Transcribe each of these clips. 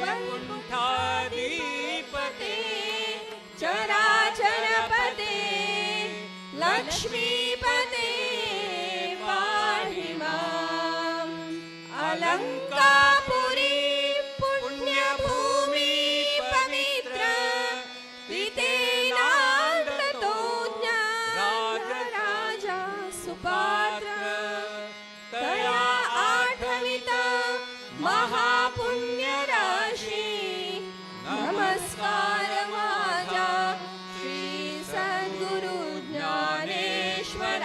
वैकुण्ठाधिपते चराचरपते लक्ष्मीपते पाहि माम्। अलङ्कापुरी पुण्यभूमि पवित्र पितेनादतो ज्ञानराजा सुपात्र तया आठवित महापुण्यराशी नमस्कार माझा श्री सद्गुरु ज्ञानेश्वराशी।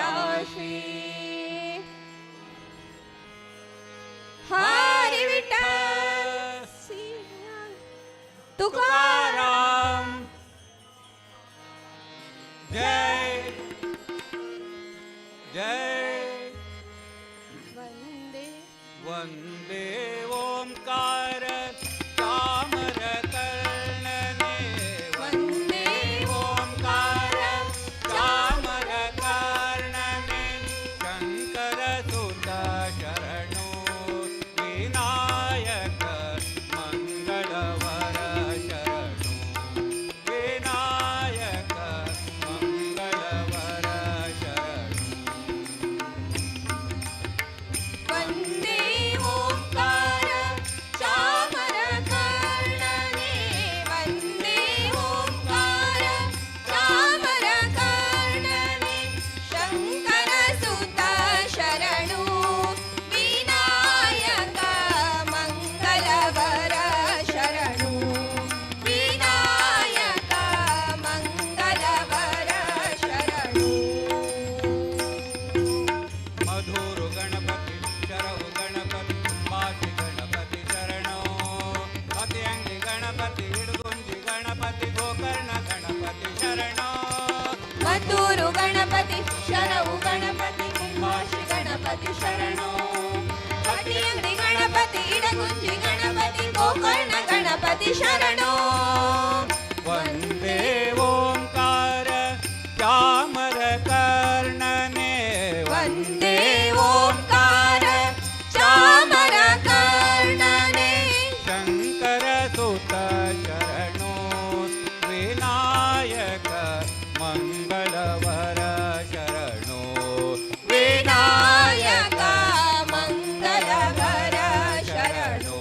हरी विठ्ठल तुकाराम जय जय वंदे वंदे ओंकार चामरकर्णने वंदे ओंकार चामरकर्णने शंकरसुत शरणो विनायक मंगलवर शरणो विनायक मंगलवर शरणो वंदे ओंकार चामरकर्णने वंदे ओंकार चामरकर्णने शंकरसुत शरणो विनायक मंगलवर शरणो विनायक मंगलवर शरणो। मधुर गणपति शरव गणपति माति गणपति शरणो अत्यंगी गणपति हिडगुंजी गणपति गोकर्ण गणपति शरणो मधुरु गणपति शरवु गणपति कुंभाषि गणपति शरणो अटियंगी गणपति इडगुंजी गणपति गोकर्ण गणपति शरणो। वंदे ओंकार चामरकर्णने वंदे ओंकार चामरकर्णने शंकरसुत शरणो विनायक मंगलवर शरणो विनायक मंगलवर शरणो।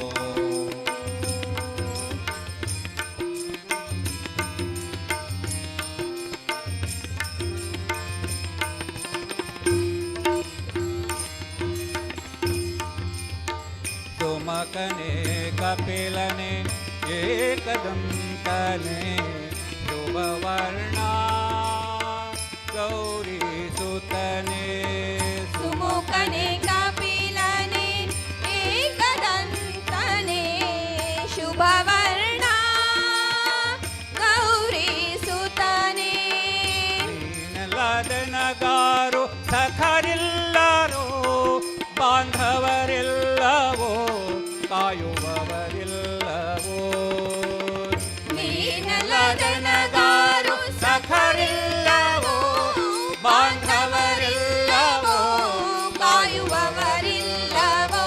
सुमकने कपिलने एकदंतने शुभवर्णा गौरी सुतने सुमुखने कपिलने एकदंतने शुभवर्णा गौरी सुतने नीनलदनगारो सखरिल्लारो बांधवरिल्लवो कायुववरिल्लवो नीनलदनगारो सखरिल्लवो बांधवरिल्लवो कायुववरिल्लवो।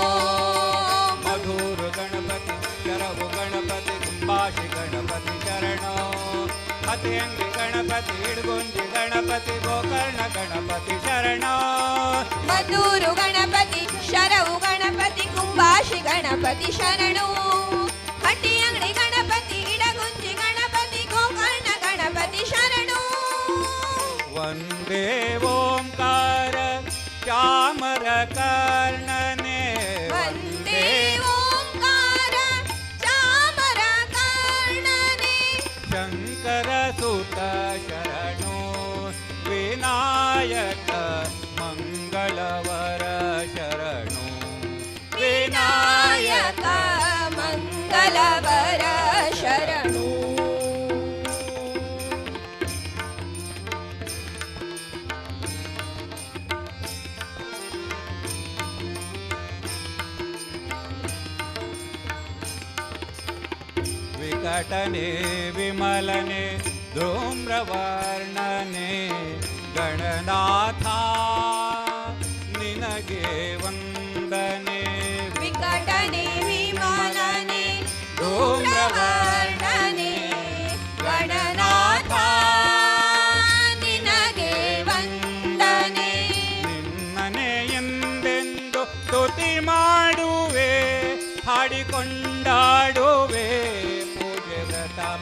मधुर गणपति शरव गणपति कुंभाषि गणपति शरणो अत्यंगी गणपति हिडगुंजी गणपति गोकर्ण गणपति शरणो मधुरु गणपति शरवु गणपति कुंभाषि गणपति शरणो हटियंगड़ी गणपति इडगुंजी गणपति गोकर्ण गणपति शरणो। वंदे ओंकार चामरकर्णने वंदे ओंकार चामरकर्णने शंकरसुत शरणो विनायक मंगलवर शरणो विनायक मंगलवर शरणो। विकटने विमलने धूम्रवर्णने गणनाथा निनगे वंदने विकटने विमलने धूम्र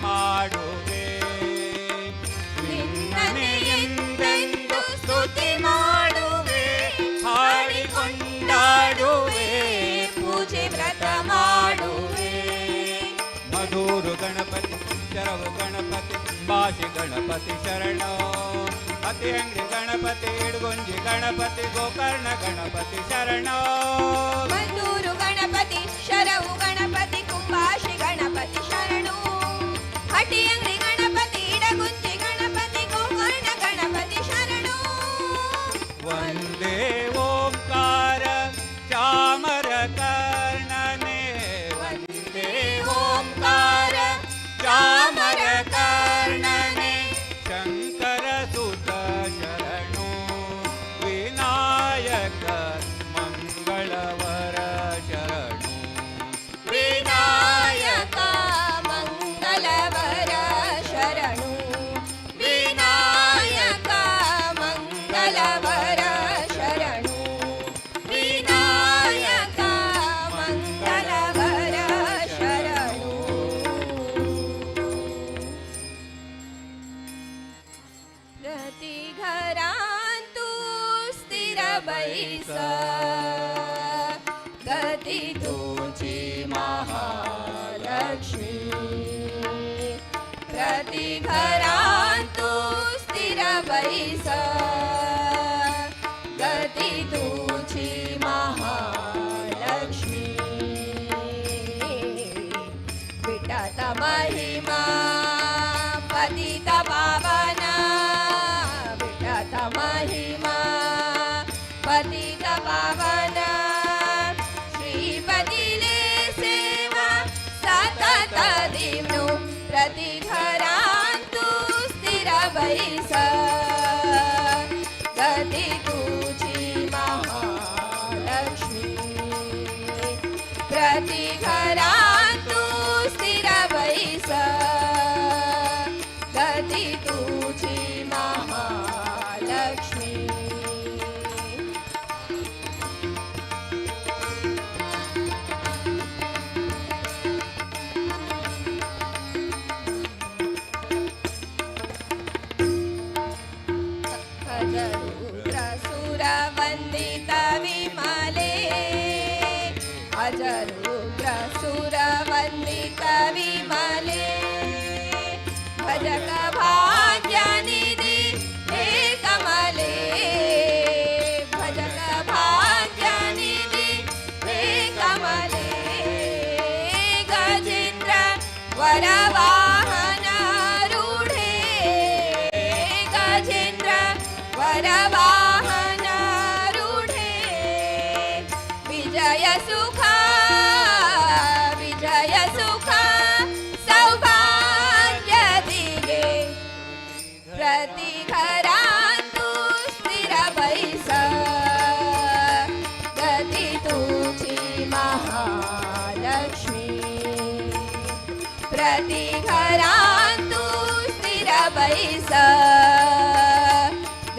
ಮಾಡುವೆ ನಿನ್ನನೆ ಎಂದೆಂದು ಸ್ತುತಿ ಮಾಡುವೆ ಹಾಡಿಕೊಂಡಾಡುವೆ ಪೂಜೆ ವ್ರತ ಮಾಡುವೆ ಮಧುರು ಗಣಪತಿ ಶರವು ಗಣಪತಿ ಭಾಷೆ ಗಣಪತಿ ಶರಣ ಅತಿ ಅಂಗ್ರಿ ಗಣಪತಿ ಇಡ್ಗುಂಜಿ ಗಣಪತಿ ಗೋಕರ್ಣ ಗಣಪತಿ ಶರಣ ಮದ್ದೂರು ಗಣಪತಿ ಶರವು ಗಣಪತಿ ಕುಂಬಾಶಿ ಗಣಪತಿ ಶರಣು ಹಟ್ಟಿಯಂಗ್ರಿ ಗಣಪತಿ ಇಡಗುಂಜಿ ಗಣಪತಿ ಗೋಕರ್ಣ ಗಣಪತಿ ಶರಣು ವಂದೇ ಓಂಕಾರ ಚಾಮರ ಕರ್ಣನೆ ವಂದೇ ಓಂಕಾರ ಚಾಮರ ಕರ್ಣನೆ ಶಂಕರ ಸುತ ಶರಣು ವಿನಾಯಕ ಮಂಗಳವರ ಶರಣು ವಿನಾಯಕ ಮಂಗಲವರ ಶರಣು ವಿನಾಯಕ ಮಂಗಲವರ ಶರಣು ವಿನಾಯಕ ಮಂಗಲವರ ಶರಣು ಪ್ರತಿ घरांतु स्थिर बैस गती तुझी महालक्ष्मी प्रति घरांतु स्थिर बैस गती तुझी महालक्ष्मी विटात महिमा पतित पावन विटात महिमा पतित पावन श्रीपतीले सेवा सतत दिवनु प्रति घरांतु स्थिर बैस गती तुझी महालक्ष्मी प्रति घरांतु स्थिर बैस गती तुझी महालक्ष्मी अजरुद्र वंदित विमले अजरुद्र वंदित विमले भजक भाग्यनिधि हे कमले भजक भाग्यनिधि हे कमले गजेंद्र वरवाहन रूढे गजेंद्र वरवाहन रूढे विजय सुख सौभाग्य दिगे प्रति घरांतु स्थिर बैस गती तुझी महालक्ष्मी प्रति घरांतु स्थिर बैस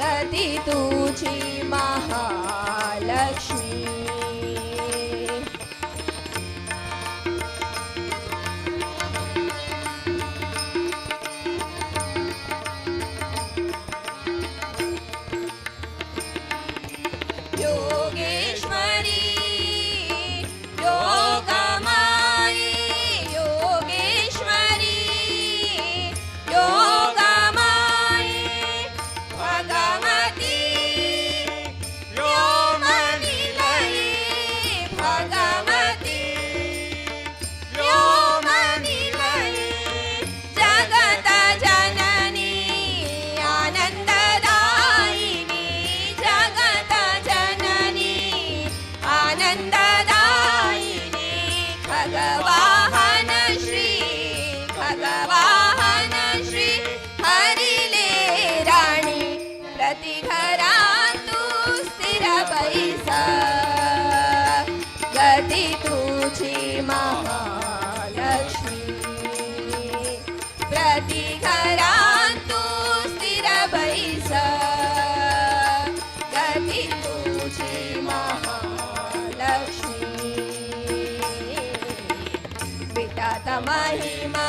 गती तुझी महालक्ष्मी योगेश्वरी योगमायी योगेश्वरी योगमायी भगवती व्योमनिलये भगवती व्योमनिलये जगत जननी आनन्ददायिनी जगत जननी आनन्ददायिनी भगवाहन श्री हरिले राणी प्रति घरांतु स्थिर बैस गती तुझी महालक्ष्मी प्रति घरांतु स्थिर बैस गती तुझी महालक्ष्मी विटात महिमा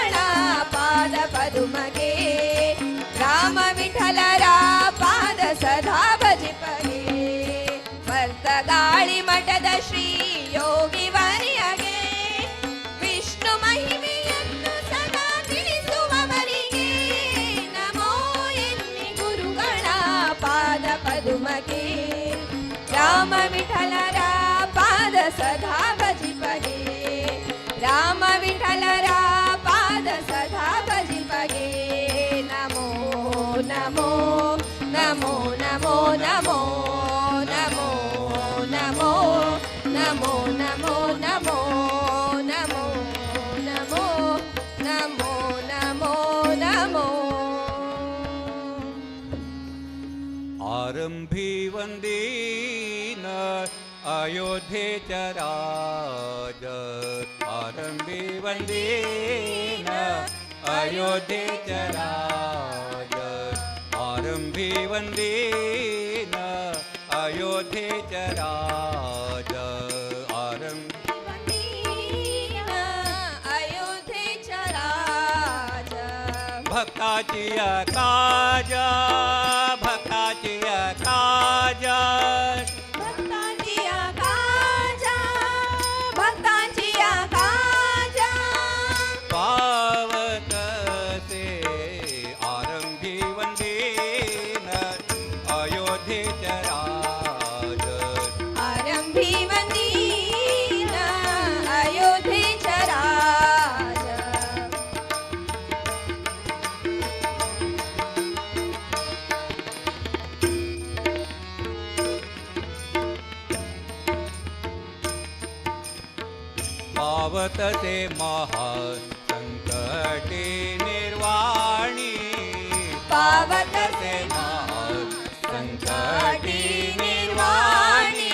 नमो नमो नमो नमो नमो नमो नमो नमो नमो नमो नमो नमो नमो नमो आरंभी वंदीन अयोध्येचा राज आरंभी वंदीन अयोध्येचा राज आरंभी वंदीन अयोध्येचा राज आरंभी अयोध्येचा राज भक्ताची काज भक्ताची काज भक्तांची काजा भक्तांची काजा पावत से आरंभी वंदीन अयोध्येचा राज आरंभी वंदीन अयोध्येचा राज पावत से महासंकटे निर्वाणी पावत से महासंकटे निर्वाणी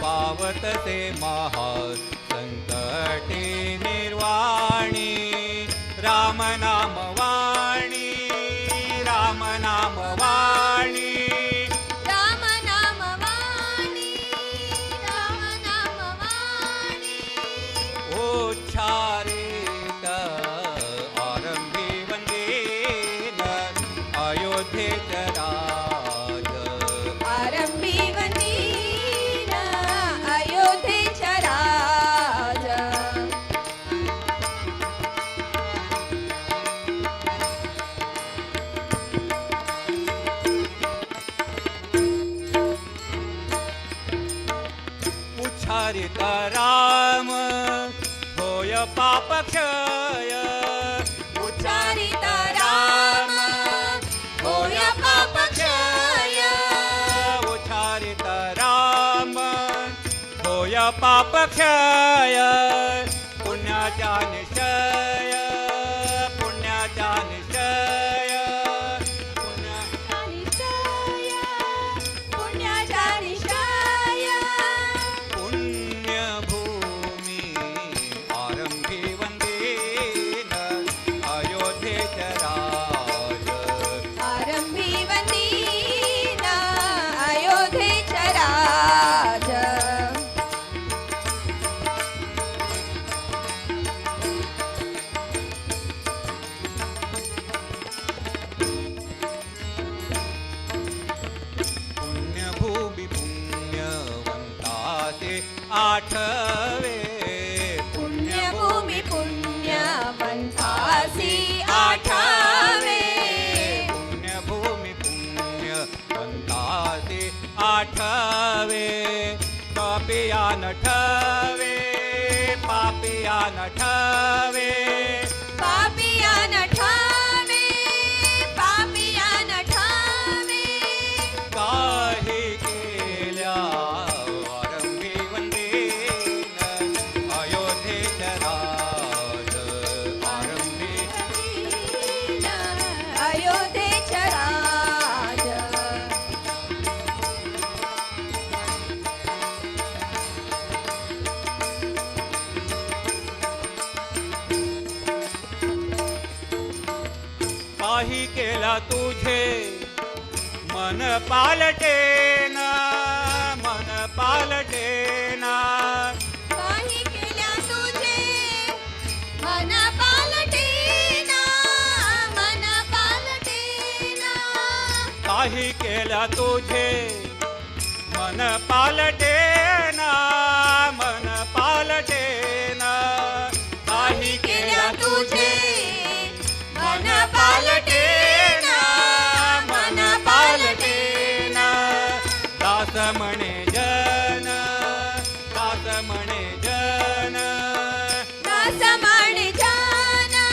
पावत से महासंकटे निर्वाणी राम नाम वाणी राम नाम वाणी राम नाम वाणी राम नाम वाणी उच्चारित आरंभी वंदीन अयोध्येचा राज आरंभी वंदीन अयोध्येचा राज उच्चारित राम होय पापक्षय उच्चारित राम होय पापक्षय उच्चारित राम होय पापक्षय पुण्याचा निश्चय पुण्याचा निश्चय पुण्या निश्चय पुण्याचा निश्चय पुण्यभूमी आरंभी वंदीन अयोध्येचा राज आरंभी वंदीन अयोध्येचा राज पुण्यभूमी पुण्यवंतासे आठवे पुण्यभूमी पुण्यवंतासी आठावे पुण्यभूमी पुण्यवंतासे आठवे पापिया न ठवे पापिया न ठवे पापिया न ठावे पापिया न ठावे काही केल्या आरंभी वंदीन अयोध्येचा राज आरंभी अयोध्येचा राज काही केला तुझे मन पालटेना मन पालटेना काही केल्या तुझे मन पालटेना मन पालटेना काही केला तुझे मन पालटेना मन पालटेना काही केला तुझे मन पालटेना मन पालटेना दास म्हणे जन दास म्हणे जन दास माणे जाना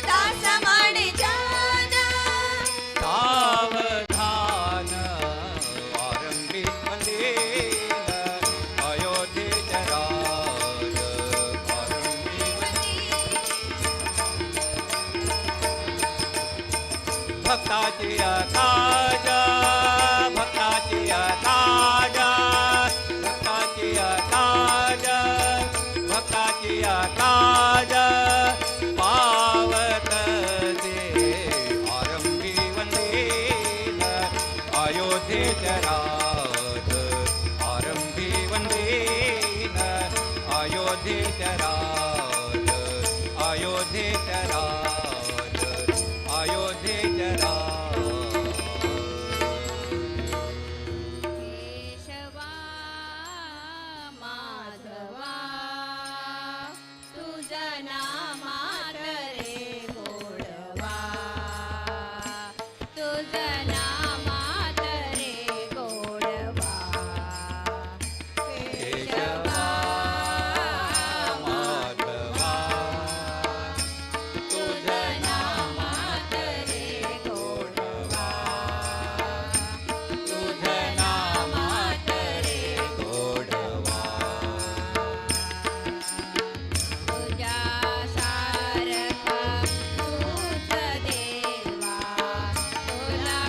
दास माणे जाना भक्ताची काजा भक्ताची काजा भक्ताची काजा भक्ताची काजा पावत दे आरंभी वंदेन अयोध्येच्या राज आरंभी वंदेन अयोध्येच्या राज अयोध्येच्या राज अयोध्येच्या राज केशवा माधवा तुझा नामात रे गोडवा तुझा नामात रे गोडवा केशवा माधवा तुझा नामात रे गोडवा तुझा नामात रे गोडवा तुझ्या सारखा तूच देवा तुला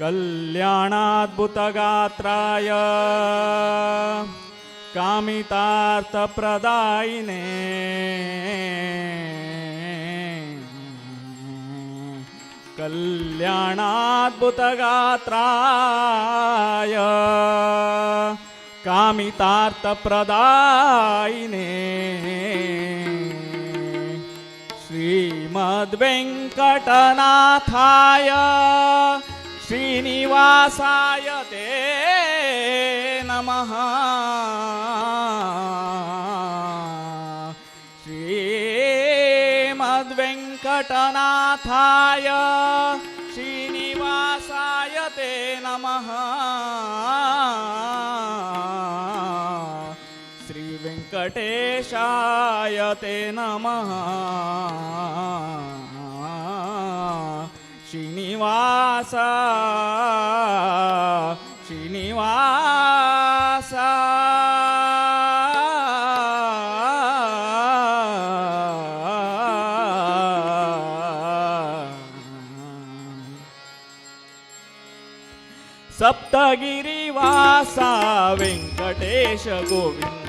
कल्याणाद्भुतगात्राय कामितार्थप्रदायिने कल्याणाद्भुतगात्राय कामितार्थप्रदायिने श्रीमद्वेङ्कटनाथाय श्रीनिवासाय ते नमः श्रीमद्वेङ्कटनाथाय श्रीनिवासाय ते नमः श्रीवेङ्कटेशाय ते नमः श्रीनिवास श्रीनिवास सप्तगिरिवासा वेंकटेश गोविंद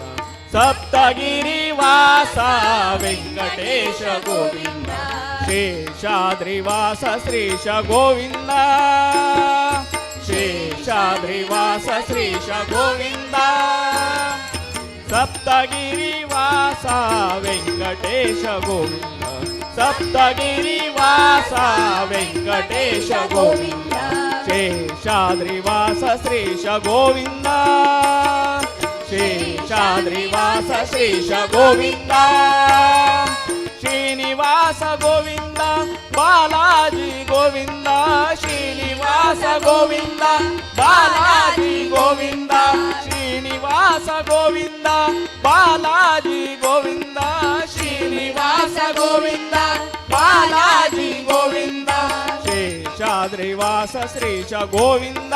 सप्तगिरिवासा वेंकटेश गोविंद शेषाद्रिवास श्रीश गोविंद शेषाद्रिवास श्रीश गोविंद सप्तगिरिवासा वेंकटेश गोविंद सप्तगिरिवासा वेंकटेश गोविंद शेषाद्रिवास श्रीश गोविंद शेषाद्रिवास श्रीश गोविंद श्रीनिवास गोविंद बालाजी गोविंद श्रीनिवास गोविंद बालाजी गोविंद श्रीनिवास गोविंद बालाजी गोविंद श्रीनिवास गोविंद बालाजी गोविंद शेषाद्रिवास श्रीश गोविंद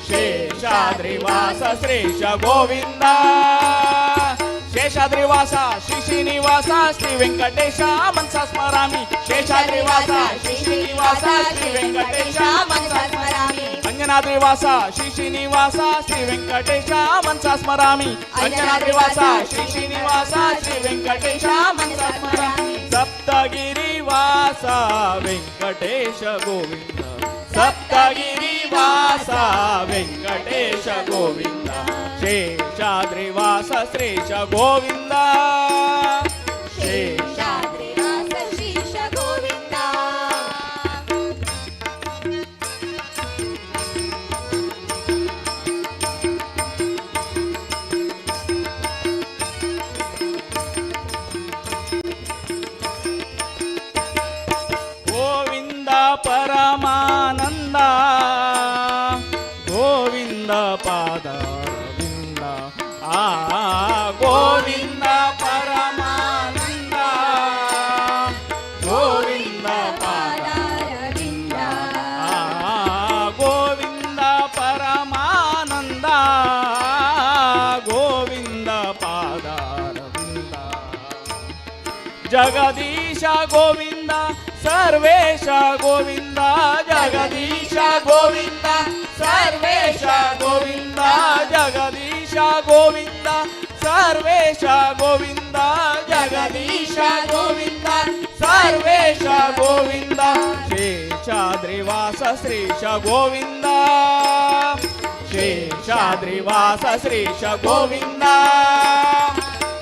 शेषाद्रिवास श्रीश गोविंद शेषाद्रिवास श्री श्रीनिवास श्री वेंकटेश मनसा स्मरामि शेषाद्रिवास श्री श्रीनिवास श्री वेंकटेश मनसा स्मरामि अंजनाद्रिवास श्री श्रीनिवास श्री वेंकटेश मनसा स्मरामि अंजनाद्रिवास श्री श्रीनिवास श्री वेंकटेश मनसा स्मरामि सप्तगिरिवास वेंकटेश गोविंद सप्तगिरिवास वेंकटेश गोविंद शेषाद्रिवास श्रीश गोविंद शेषाद्रिवास श्रीश गोविंद गोविंद परमानंद गोविंद पादारविंद गोविंद परमानंद गोविंद पादारविंद गोविंद परमानंद गोविंद पादारविंद जगदीश गोविंद सर्वेश गोविंद जगदीश गोविंद सर्वेश गोविंद जगदीश गोविंद सर्वेश गोविंद जगदीश गोविंद सर्वेश गोविंद शेषाद्रिवास श्रीश गोविंद शेषाद्रिवास श्रीश गोविंद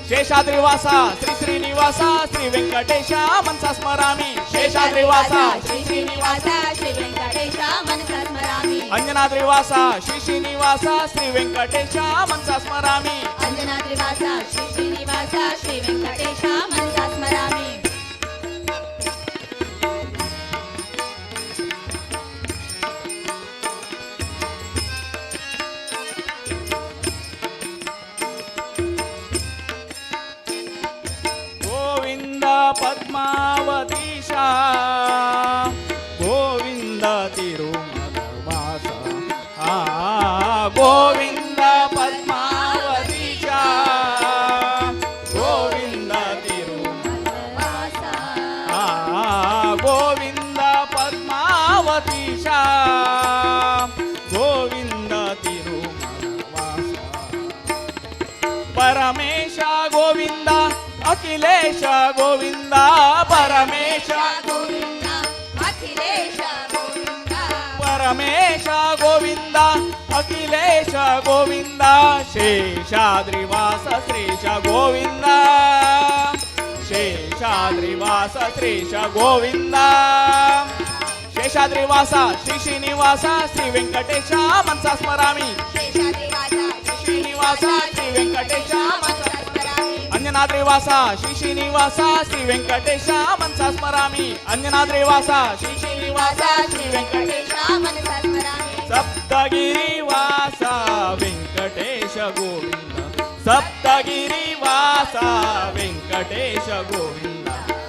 शेषाद्रिवास श्री श्रीनिवास श्री वेंकटेश मनसा स्मरामि शेषाद्रिवास श्री श्रीनिवास श्री वेंकटेश मनसा स्मरामि अंजनाद्रिवास श्री श्रीनिवास श्री वेंकटेश मनसा स्मरामि अंजनाद्रिवास श्री श्रीनिवास श्री वेंकटेश मनसा स्मरामि गोविंद पद्मावतीशा गोविंद तिरुमलवास गोविंद पद्मावतीशा गोविंद तिरुमलवास गोविंद पद्मावतीशा अखिलेश गोविंद परमेश गोविंद अखिलेश गोविंद परमेश गोविंद अखिलेश गोविंद शेषाद्रिवास श्रीश गोविंद शेषाद्रिवास श्रीश गोविंद शेषाद्रिवास श्री श्रीनिवास श्री वेंकटेश मनसा स्मरामि शेषाद्रिवासा श्रीनिवास श्री वेंकटेश मनसा स्मरामि अंजनाद्रिवास श्री श्रीनिवास श्री वेंकटेश मनसा स्मरामि अंजनाद्रिवास श्री श्रीनिवास श्री वेंकटेश मनसा स्मरामि सप्तगिरिवास वेंकटेश गोविंद सप्तगिरिवास वेंकटेश गोविंद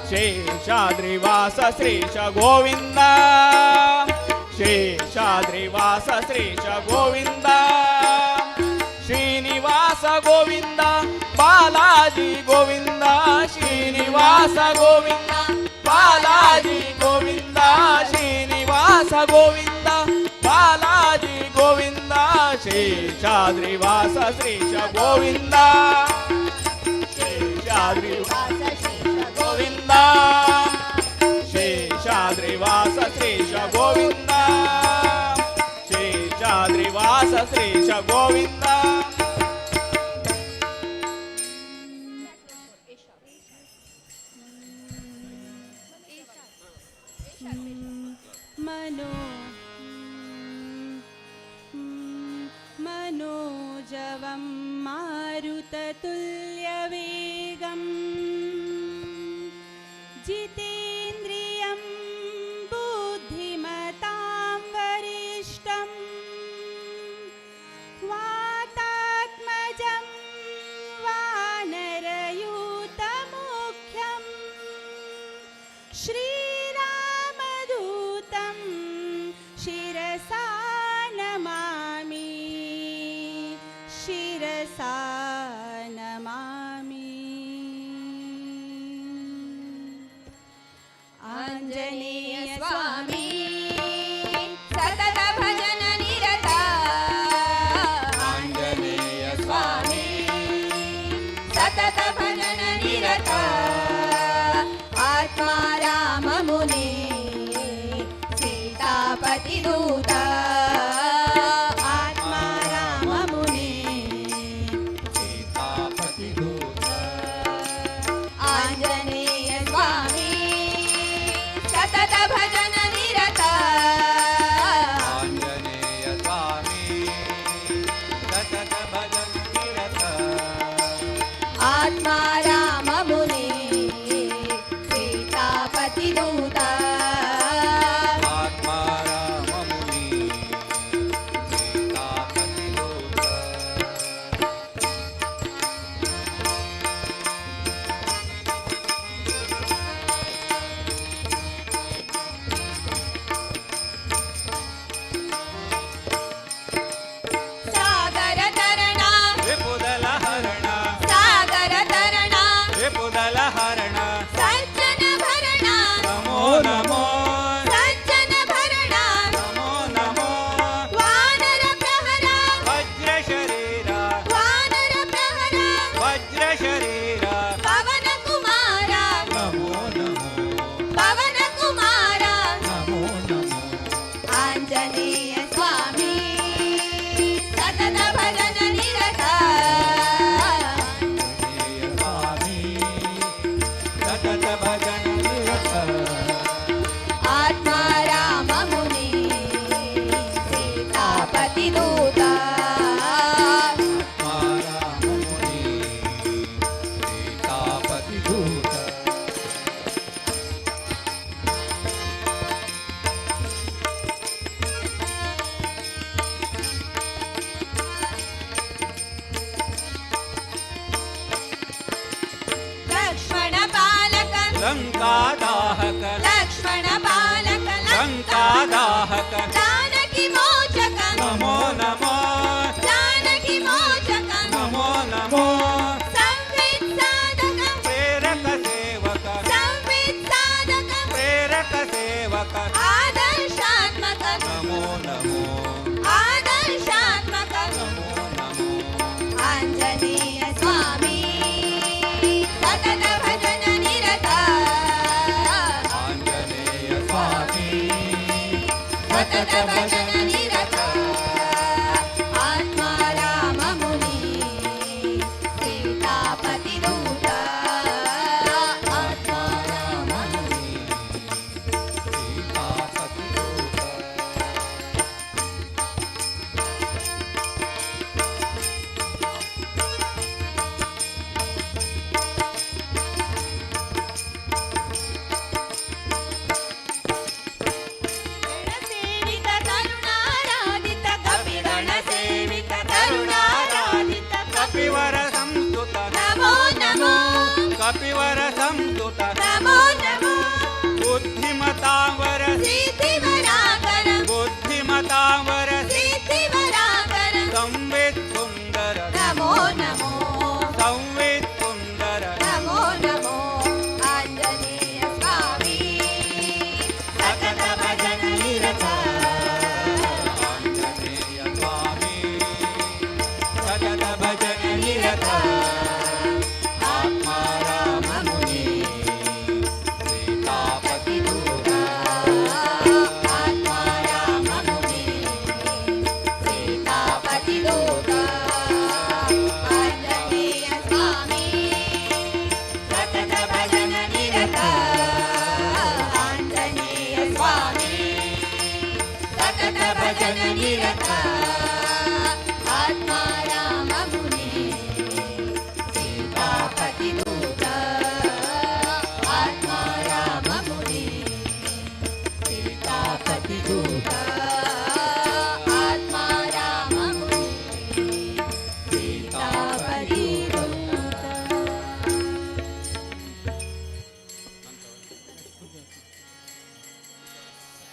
शेषाद्रिवास श्रीश गोविंद शेषाद्रिवास श्रीश गोविंद श्रीनिवास गोविंद बालाजी गोविंद श्रीनिवास गोविंद बालाजी गोविंद श्रीनिवास गोविंद बालाजी गोविंद शेषाद्रिवास श्रीश गोविंद शेषाद्रिवास गोविंद शेषाद्रिवास श्रीश गोविंद शेषाद्रिवास श्रीश गोविंद मनो मनोजवं मारुततुल्यवेगं जितेन्द्रियं बुद्धिमतां वरिष्ठं वातात्मजं वानरयूतमुख्यं श्रीरामदूतं शिरसा नमामि शिरसा नमामि आञ्जनेय स्वामी सतत भजन निरता आञ्जनेय स्वामी सतत भजन निरता आत्मा राम मुने सीतापति दूता आत्मा राम मुने सीतापति दूत आञ्जनेय स्वामी सतत भजन निरता आञ्जनेय स्वामी सतत भजन निरत आत्मा राम मुने सीतापति दूता आत्मा राम मुनि सीतापति दूत सागर तरणा विपुदल हरण सागर तरणा विपुदल हरण सज्जन भरणा नमो नमो सज्जन भरणा नमो नमो वानर प्रहरा वज्र शरीरा वानर प्रहरा वज्र शरीरा पवन कुमारा नमो नमो पवन कुमारा नमो नमो आञ्जनेय स्वामी सतत भजन निरता आञ्जनेय स्वामी सतत भजन निरत आत्मा राम मुने सीतापति दूता आत्मा राम मुनि सीतापति दूत लक्ष्मण पालक लंका दाहक लक्ष्मण पालक लंका दाहक जानकी मोचक नमो नमो जानकी मोचक नमो नमो संवित साधक प्रेरक सेवक संवित साधक प्रेरक सेवक आदर्शात्मक नमो नमो आदर्शात्मक नमो नमो आञ्जनेय स्वामी सतत भजन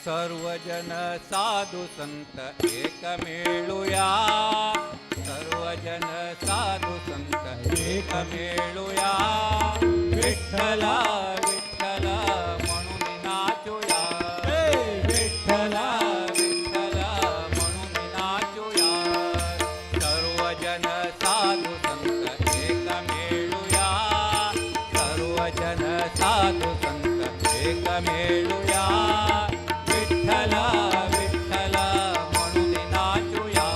सर्वजन साधू संत एक मिळूया, सर्वजन साधू संत एक मिळूया. विठ्ठला विठ्ठला म्हणून नाचूया, विठ्ठला विठ्ठला म्हणून नाचूया. सर्वजन साधू संत एक मिळूया, सर्वजन साधू संत एक मिळूया. विठ्ठला विठ्ठला म्हणून नाचूया,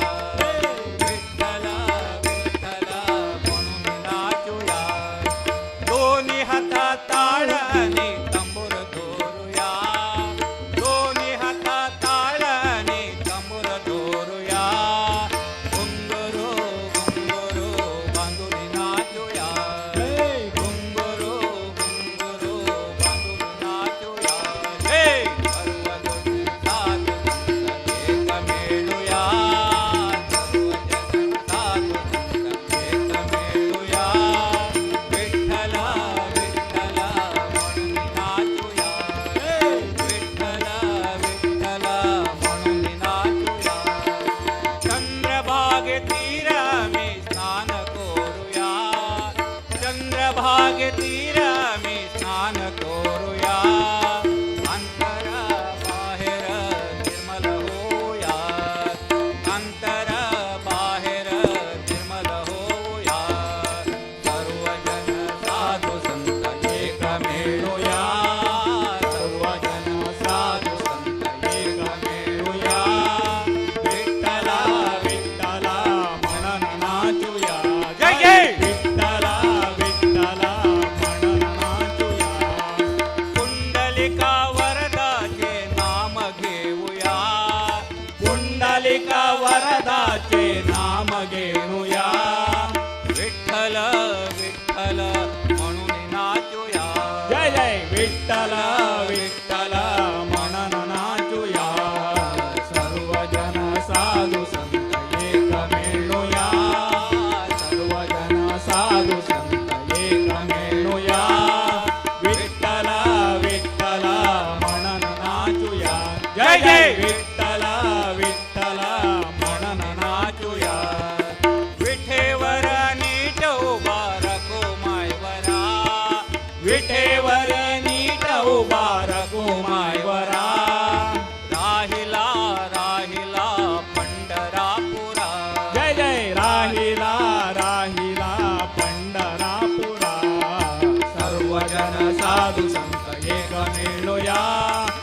विठ्ठला विठ्ठला म्हणून नाचूया. दोन्ही हातात टाळ आणि तंबूर धरूया, दोन्ही हातात टाळ आणि तंबूर धरूया. घुंगरू घुंगरू बांधून नाचूया, घुंगरू घुंगरू बांधून नाचूया. हे सर्वजण साधू संत एक मिळूया, सर्वजण साधू संत एक मिळूया. विठ्ठला विठ्ठला म्हणून नाचूया, विठ्ठला विठ्ठला म्हणून नाचूया. चंद्रभागे तीर मी स्नान करूया, चंद्रभागे तीर मी स्नान करूया. अंतर बाहेर निर्मल होऊया, अंतर बाहेर निर्मल होऊया. सर्वजन साधू संत एक मिळूया, सर्वजन साधू संत एक मिळूया. विठ्ठला विठ्ठला म्हणून नाचूया, जय जय. विठ्ठला विठ्ठला म्हणून नाचूया. पुंडलिका वरदाचे नाम घेऊया, पुंडलिका वरदाचे नाम घेऊया. विठ्ठल विठ्ठल म्हणून नाचूया, जय जय. विठ्ठल विठ्ठल म्हणून नाचूया. सर्वजन साधू संत एक मिळूया, सर्वजन साधू संत एक मिळूया. विठ्ठल विठ्ठल म्हणून नाचूया, जय जय. विठ्ठल विठ्ठल म्हणून नाचूया. विठेवर नीट उभा राखो मायवरा, विठेवर नीट उभा राखो मायवरा. राहिला राहिला पंढरापुरा, जय जय. राहिला राहिला पंढरापुरा. सर्वजन साधू संत एक मिळूया,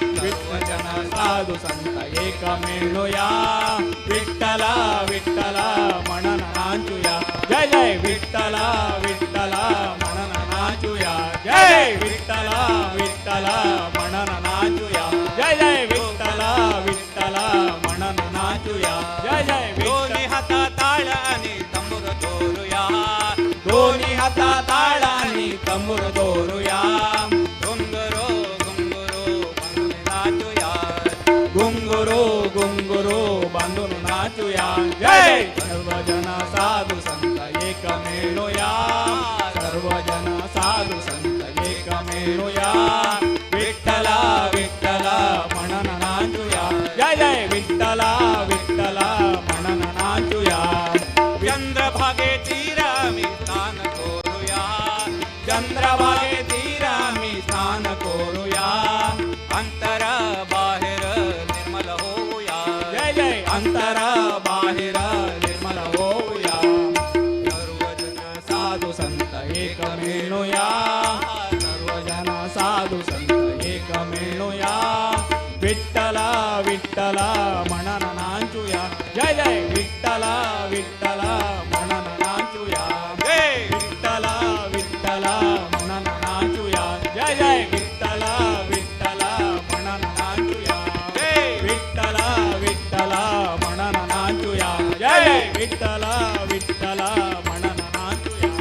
सर्वजन साधू संत एक मिळूया. विठ्ठला विठ्ठला म्हणून नाचूया, जय जय. विठ्ठला विठ्ठला म्हणून नाचूया, जय. विठ्ठला विठ्ठला म्हणून नाचूया, जय जय. विठ्ठला विठ्ठला म्हणून नाचूया, जय जय. दोन्ही हातात टाळ आणि तंबूर धरूया, दोन्ही हातात टाळ आणि तंबूर धरूया. घुंगरू घुंगरू बांधून नाचूया, घुंगरू घुंगरू बांधून नाचूया, जय. सर्वजन साधू संत एक मिळूया, सर्वजन साधू संत एक मिळूया. विठ्ठला विठ्ठला म्हणून नाचूया, जय जय. विठ्ठला विठ्ठला म्हणून नाचूया. चंद्रभागे तीर मी स्नान करूया, चंद्रभागे तीर मी स्नान करूया. अंतर बाहेर निर्मल होऊया, जय जय. अंतर बाहेर निर्मल होऊया. सर्वजन साधू संत एक मिळूया, सर्वजन साधू संत एक मिळूया. विठ्ठला विठ्ठला म्हणून नाचूया, जय जय. विठ्ठला विठ्ठला म्हणून नाचूया, जय. विठ्ठला विठ्ठला म्हणून नाचूया, जय जय. विठ्ठला विठ्ठला म्हणून नाचूया, जय. विठ्ठला विठ्ठला म्हणून नाचूया, जय. विठ्ठला विठ्ठला म्हणून नाचूया.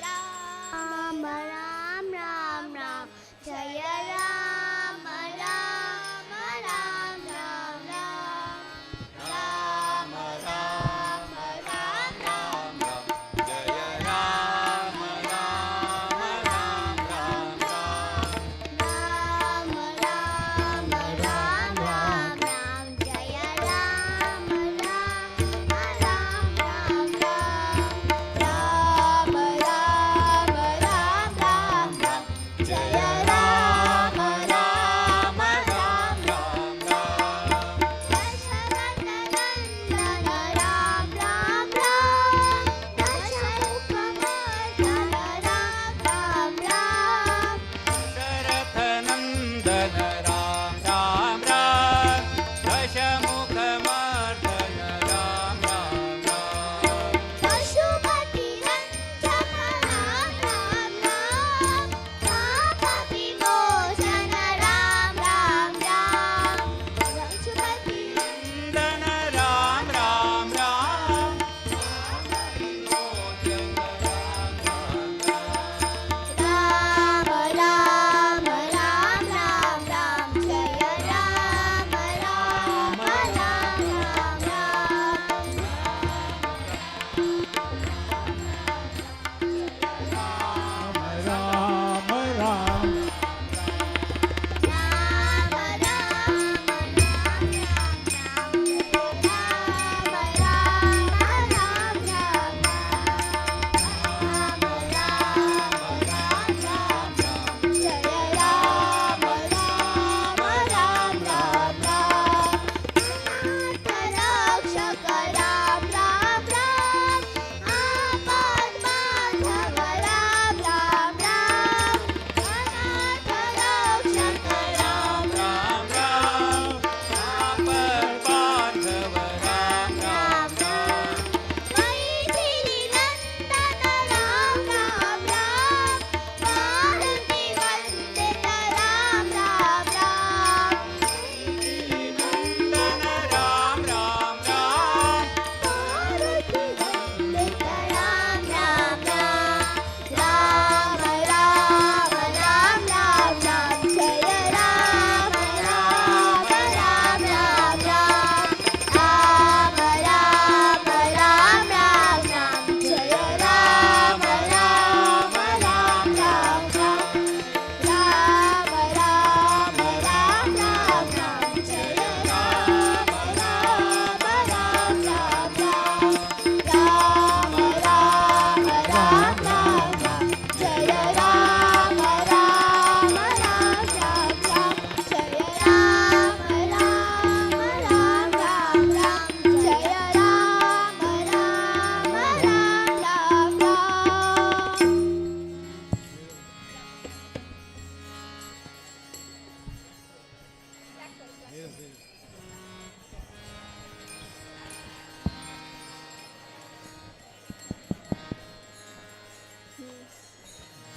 राम राम राम राम जय राम राम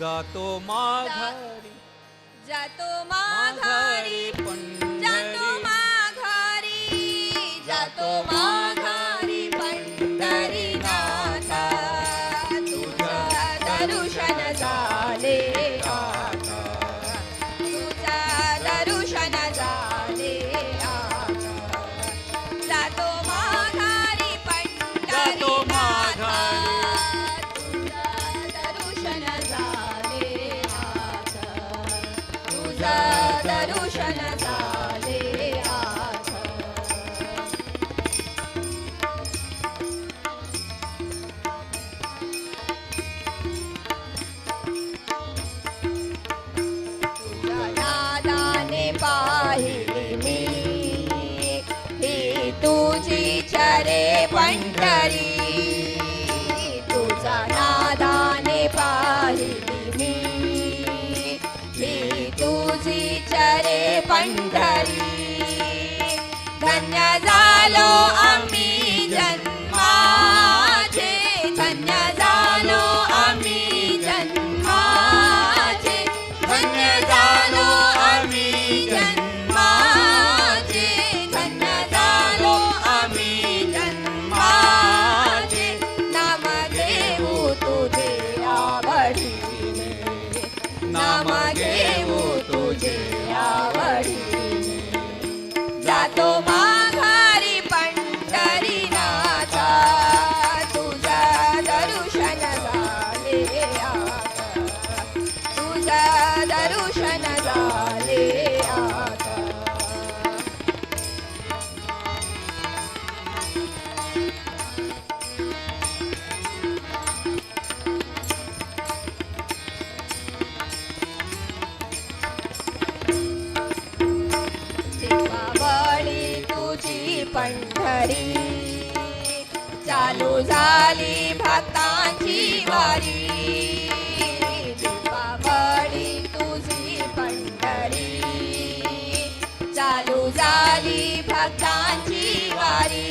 जातो माघारी जातो माघारी जातो माघारी जातो माघारी पंढरीनाथा तुझा दर्शन झाले आता तुझा दर्शन झाले आता जातो माघारी जातो माघारी. तुझा दर्शन झाले आता तुझा दर्शन झाले आता तुझ्या नादाने पाहिली मी ही तुझी चरे पंढरी तुझा नादाने पाहिली मी ही तुझी चरे पंढरी धन्य झालो आम्ही जन्माचे धन्य झालो आम्ही जन्माचे धन्य झालो आम्ही जन्माचे धन्य झालो आम्ही जन्माचे नाम घेऊ तुझे आवडीने नाम घेऊ तुझे आवडीने जातो माघारी पंढरीनाथा तुझा दर्शन झाले आता तुझा दर्शन झाले आता दीपावली तुझी पंढरी चालू झाली भक्तांची वारी दीपावली तुझी पंढरी चालू झाली भक्तांची वारी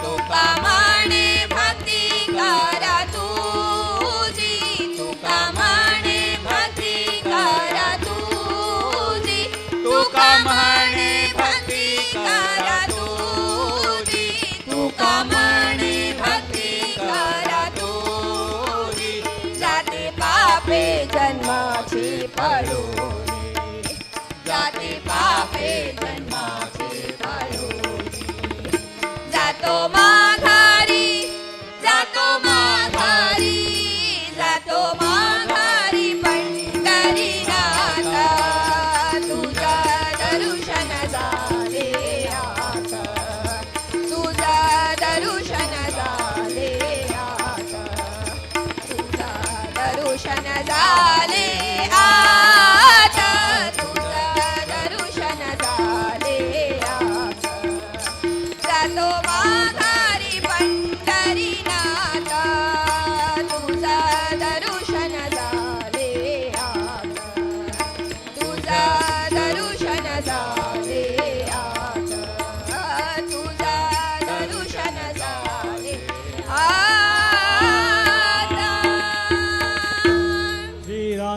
तुका म्हणे भक्ती करा तुझी तुका म्हणे भक्ती करा तुझी तुका म्हणे भक्ती करा तुझी तुका म्हणे भक्ती करा तुझी जाते पापे जन्माची पळोनी जाते पापे जन्माची पळोनी जातो माघारी जातो माघारी जातो माघारी पंढरीनाथा तुझा दर्शन झाले आता तुझा दर्शन झाले आता तुझा दर्शन झाले आता तुझा दर्शन झाले आता जातो माघारी पंढरीनाथा तुझा दर्शन झाले आता तुझा दर्शन झाले आता तुझा दर्शन झाले आता श्रीराम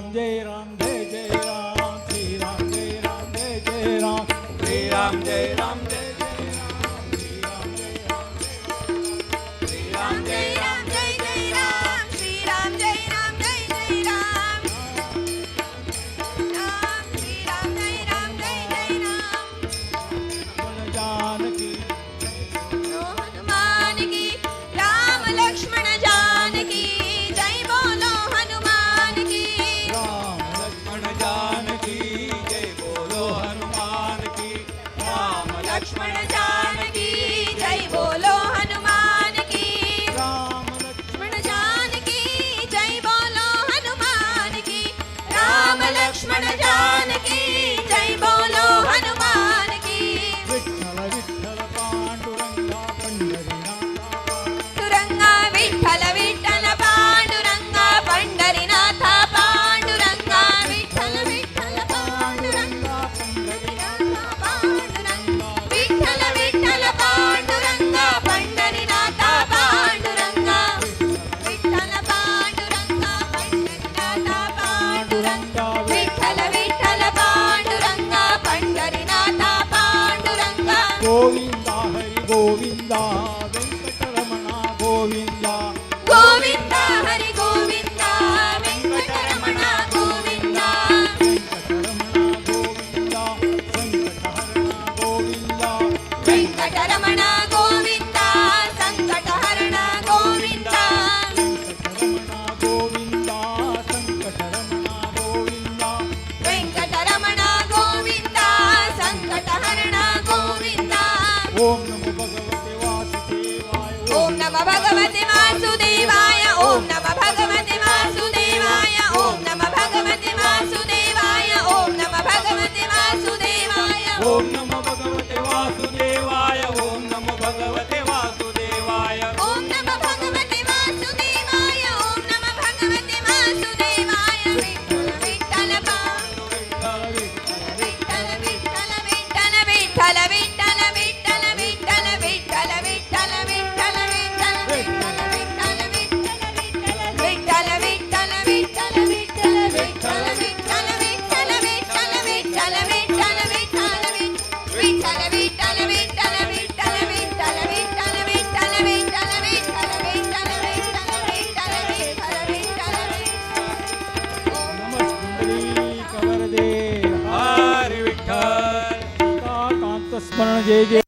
जय जय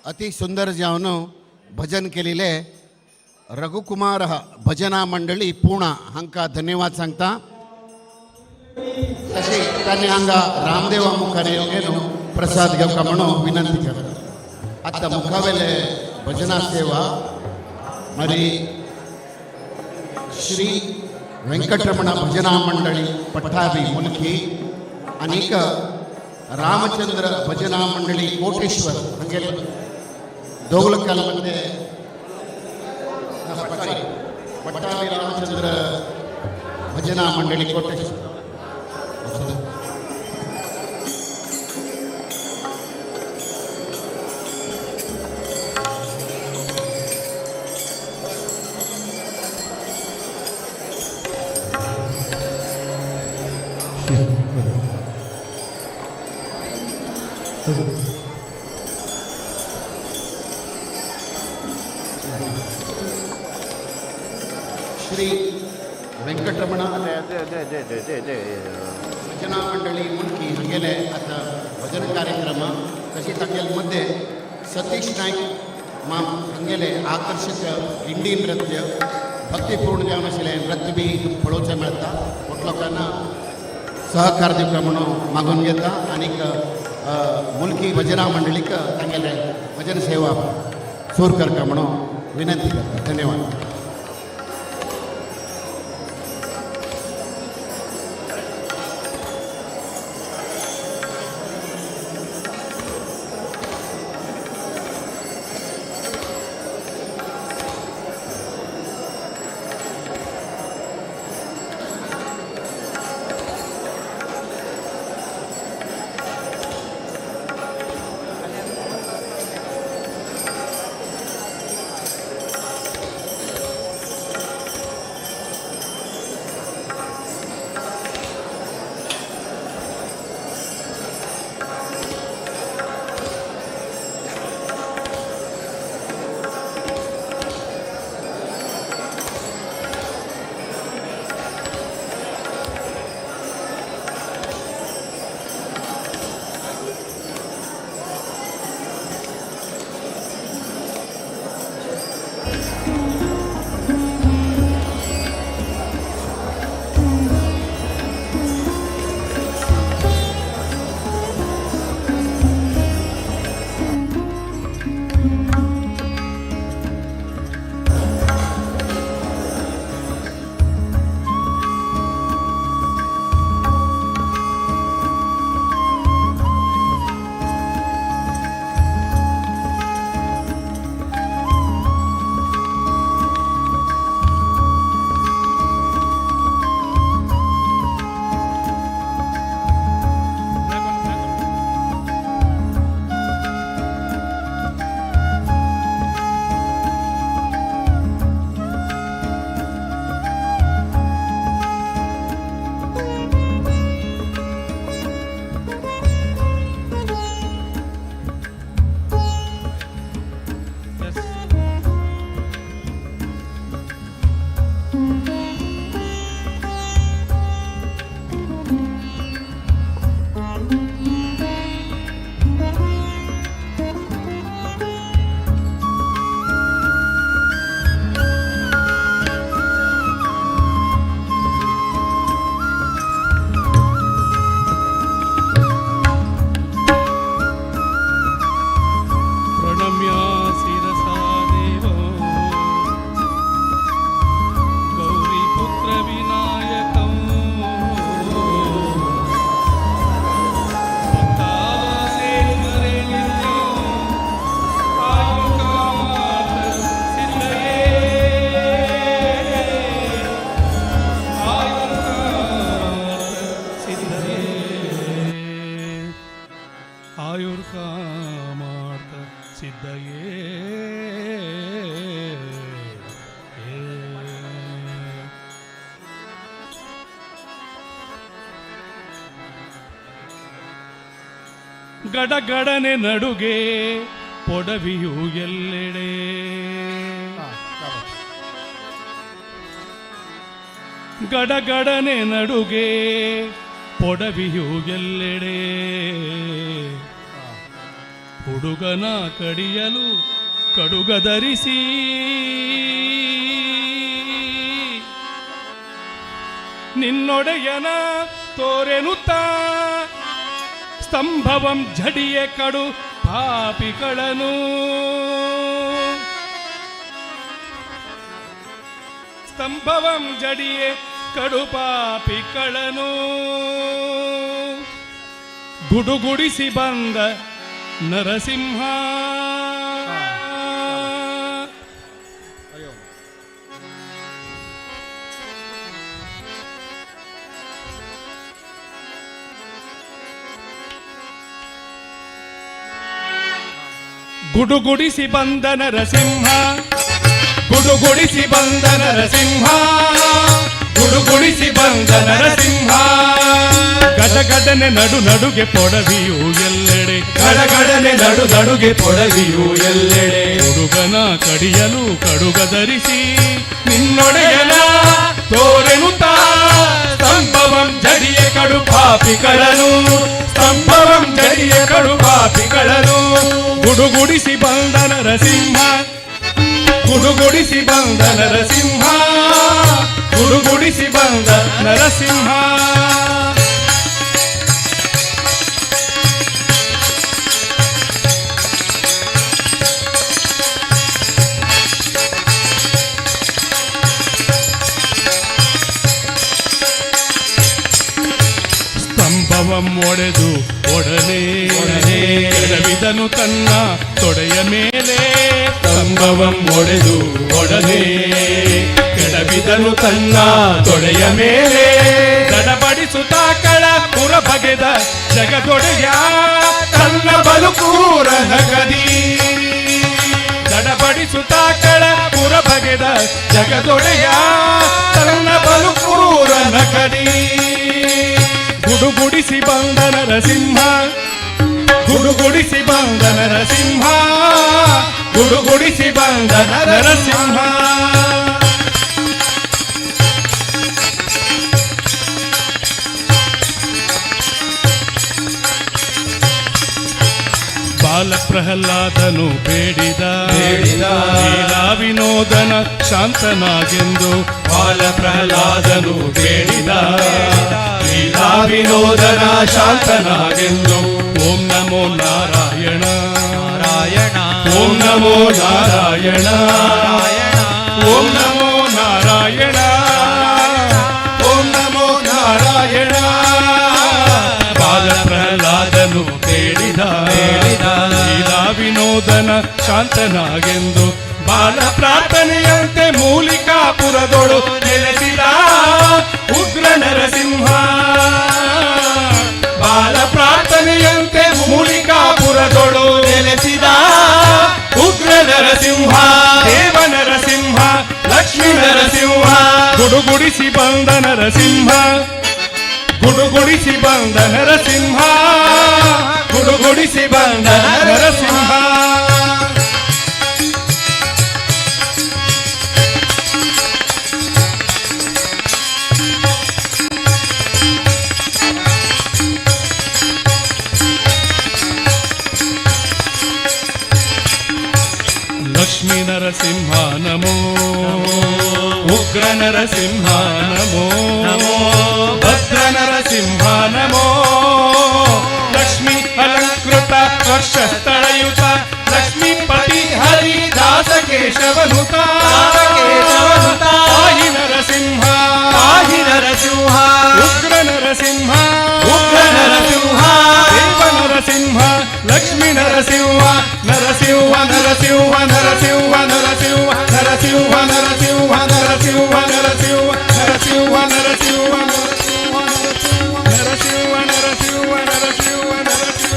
अति सुंदर जावन भजन केलेले रघुकुमार भजना मंडळी पुणा हांका धन्यवाद सांगता तसे त्यांनी हांगा रामदेवा मुखाने येऊन प्रसाद घेवका म्हणून विनंती करता आता मुखावेले भजना सेवा मरी श्री वेंकटरमण भजना मंडळी पठावी मुलकी अनेक रामचंद्र भजना मंडळी कोटेश्वर हंगेल दोगलकलमध्ये पट्टावी रामचंद्र भजना मंडळी कोटेश्वर श्री वेंकटरमण भजना मंडळी मुलकी हंगेले आता भजन कार्यक्रम तशीच हंगेलमध्ये सतीश नाईक माम हंगेले आकर्षक हिंदी नृत्य भक्तीपूर्ण जेवण आशिल्लें नृत्य बी पळोवचें मेळटा खूब लोकांना सहकार दिवचा म्हणून मागून घेता आनीक मुलकी भजना मंडळीक तांगेले भजन सेवा सूर करता म्हणून विनंती करता धन्यवाद. ಗಡಗಡನೆ ನಡುಗೆ ಪೊಡವಿಯು ಎಲ್ಲೆಡೆ ಗಡಗಡನೆ ನಡುಗೆ ಪೊಡವಿಯು ಎಲ್ಲೆಡೆ ಹುಡುಗನ ಕಡಿಯಲು ಕಡುಗ ಧರಿಸಿ ನಿನ್ನೊಡೆಯನ ತೋರೆನುತ್ತ ಸ್ತಂಭವಂ ಝಡಿಯೆ ಕಡು ಪಾಪಿಗಳನ್ನು ಸ್ತಂಭವಂ ಜಡಿಯೆ ಕಡು ಪಾಪಿಗಳನ್ನು ಗುಡುಗುಡಿಸಿ ಬಂದ ನರಸಿಂಹ ಗುಡುಗುಡಿಸಿ ಬಂದ ನರಸಿಂಹ ಗುಡುಗುಡಿಸಿ ಬಂದ ನರಸಿಂಹ ಗುಡುಗುಡಿಸಿ ಬಂದ ನರಸಿಂಹ ಗಡಗಡನೆ ನಡು ನಡುಗೆ ಪೊಡವಿಯು ಎಲ್ಲೆಡೆ ಗಡಗಡನೆ ನಡು ನಡುಗೆ ಪೊಡವಿಯು ಎಲ್ಲೆಡೆ ಹುಡುಗನ ಕಡಿಯಲು ಕಡುಗ ಧರಿಸಿ ನಿನ್ನೊಡೆಯನ ತೋರೆನುತ್ತ ಸ್ತಂಭವಂ ಜಡಿಯೆ ಕಡು ಪಾಪಿಗಳನ್ನು ಸ್ತಂಭವಂ ಜಡಿಯೆ ಕಡು ಪಾಪಿಗಳನ್ನು ಗುಡುಗುಡಿಸಿ ಬಂದ ನರಸಿಂಹ ಗುಡುಗುಡಿಸಿ ಬಂದ ನರಸಿಂಹ ಗುಡುಗುಡಿಸಿ ಬಂದ ನರಸಿಂಹ ಸ್ತಂಭವಂ ಒಡೆದು ಒಡನೆ ಕೆಡವಿದನು ತನ್ನ ತೊಡೆಯ ಮೇಲೆ ಸ್ತಂಭವಂ ಒಡೆದು ಒಡನೆ ಕೆಡವಿದನು ತನ್ನ ತೊಡೆಯ ಮೇಲೆ ದಡಬಡಿಸುತ್ತ ಕಳ ಪುರ ಬಗೆದ ಜಗದೊಡೆಯ ತನ್ನ ಬಲುಕೂರ ನಗದಿ ದಡಬಡಿಸುತ್ತ ಕಳ ಪುರ ಬಗೆದ ಜಗದೊಡೆಯ ತನ್ನ ಬಲುಕೂರ ನಗದಿ ಗುಡುಗುಡಿಸಿ ಬಂದ ನರಸಿಂಹ ಗುಡುಗುಡಿಸಿ ಬಂದ ನರಸಿಂಹ ಗುಡುಗುಡಿಸಿ ಬಂದ ನರಸಿಂಹ ಬಾಲ ಪ್ರಹ್ಲಾದನು ಬೇಡಿದ ಲೀಲಾ ವಿನೋದನ ಶಾಂತನಾಗೆಂದು ಬಾಲ ಪ್ರಹ್ಲಾದನು ಬೇಡಿದ ಲೀಲಾ ವಿನೋದನ ಶಾಂತನಾಗೆಂದು ಓಂ ನಮೋ ನಾರಾಯಣ ನಾರಾಯಣ ಓಂ ನಮೋ ನಾರಾಯಣ ಓಂ ನಮೋ ನಾರಾಯಣ ಓಂ ನಮೋ ನಾರಾಯಣ ಬಾಲ ಪ್ರಹ್ಲಾದನು ಬೇಡಿದ ಲೀಲಾ ವಿನೋದನ ಶಾಂತನಾಗೆಂದು ಬಾಲ ಪ್ರಾರ್ಥನೆಯಂತೆ ಮೂಲಿಕಾಪುರದೊಳು ನೆಲೆಸಿದ ಉಗ್ರ ನರಸಿಂಹ ಬಾಲ ಪ್ರಾರ್ಥನೆಯಂತೆ ಮೂಲಿಕಾಪುರದೊಳು ನೆಲೆಸಿದ ಉಗ್ರ ನರಸಿಂಹ ದೇವ ನರಸಿಂಹ ಲಕ್ಷ್ಮೀ ನರಸಿಂಹ ಗುಡುಗುಡಿಸಿ ಬಂದ ನರಸಿಂಹ ಗುಡುಗುಡಿಸಿ ಬಂದ ನರಸಿಂಹ ಗುಡುಗುಡಿಸಿ ಬಂದ ನರಸಿಂಹ ಲಕ್ಷ್ಮೀ ನರಸಿಂಹ ನಮೋ ಉಗ್ರ ನರಸಿಂಹ ನಮೋ ಭದ್ರ ನರಸಿಂಹ ನಮೋ ಲಕ್ಷ್ಮೀ ಅಲಂಕೃತ ವರ್ಷ ಸ್ಥಳಯುತ ಲಕ್ಷ್ಮೀಪತಿ ಹರಿದಾಸ ಕೇಶವನುತ ಪಾಹಿ ನರಸಿಂಹ ಪಾಹಿ ನರಸಿಂಹ ಉಗ್ರ ನರಸಿಂಹ ಉಗ್ರ ನರಸಿಂಹ ದೇವ ನರಸಿಂಹ ಲಕ್ಷ್ಮೀ ನರಸಿಂಹ ನರಸಿಂಹ ನರಸಿಂಹ ನರಸಿಂಹ ನರಸಿಂಹ ನರಸಿಂಹ ನರಸಿಂಹ ನರಸಿಂಹ ನರಸಿಂಹ ನರಸಿಂಹ ನರಸಿಂಹ ನರಸಿಂಹ ನರಸಿಂಹ ನರಸಿಂಹ ನರಸಿಂಹ ನರಸಿಂಹ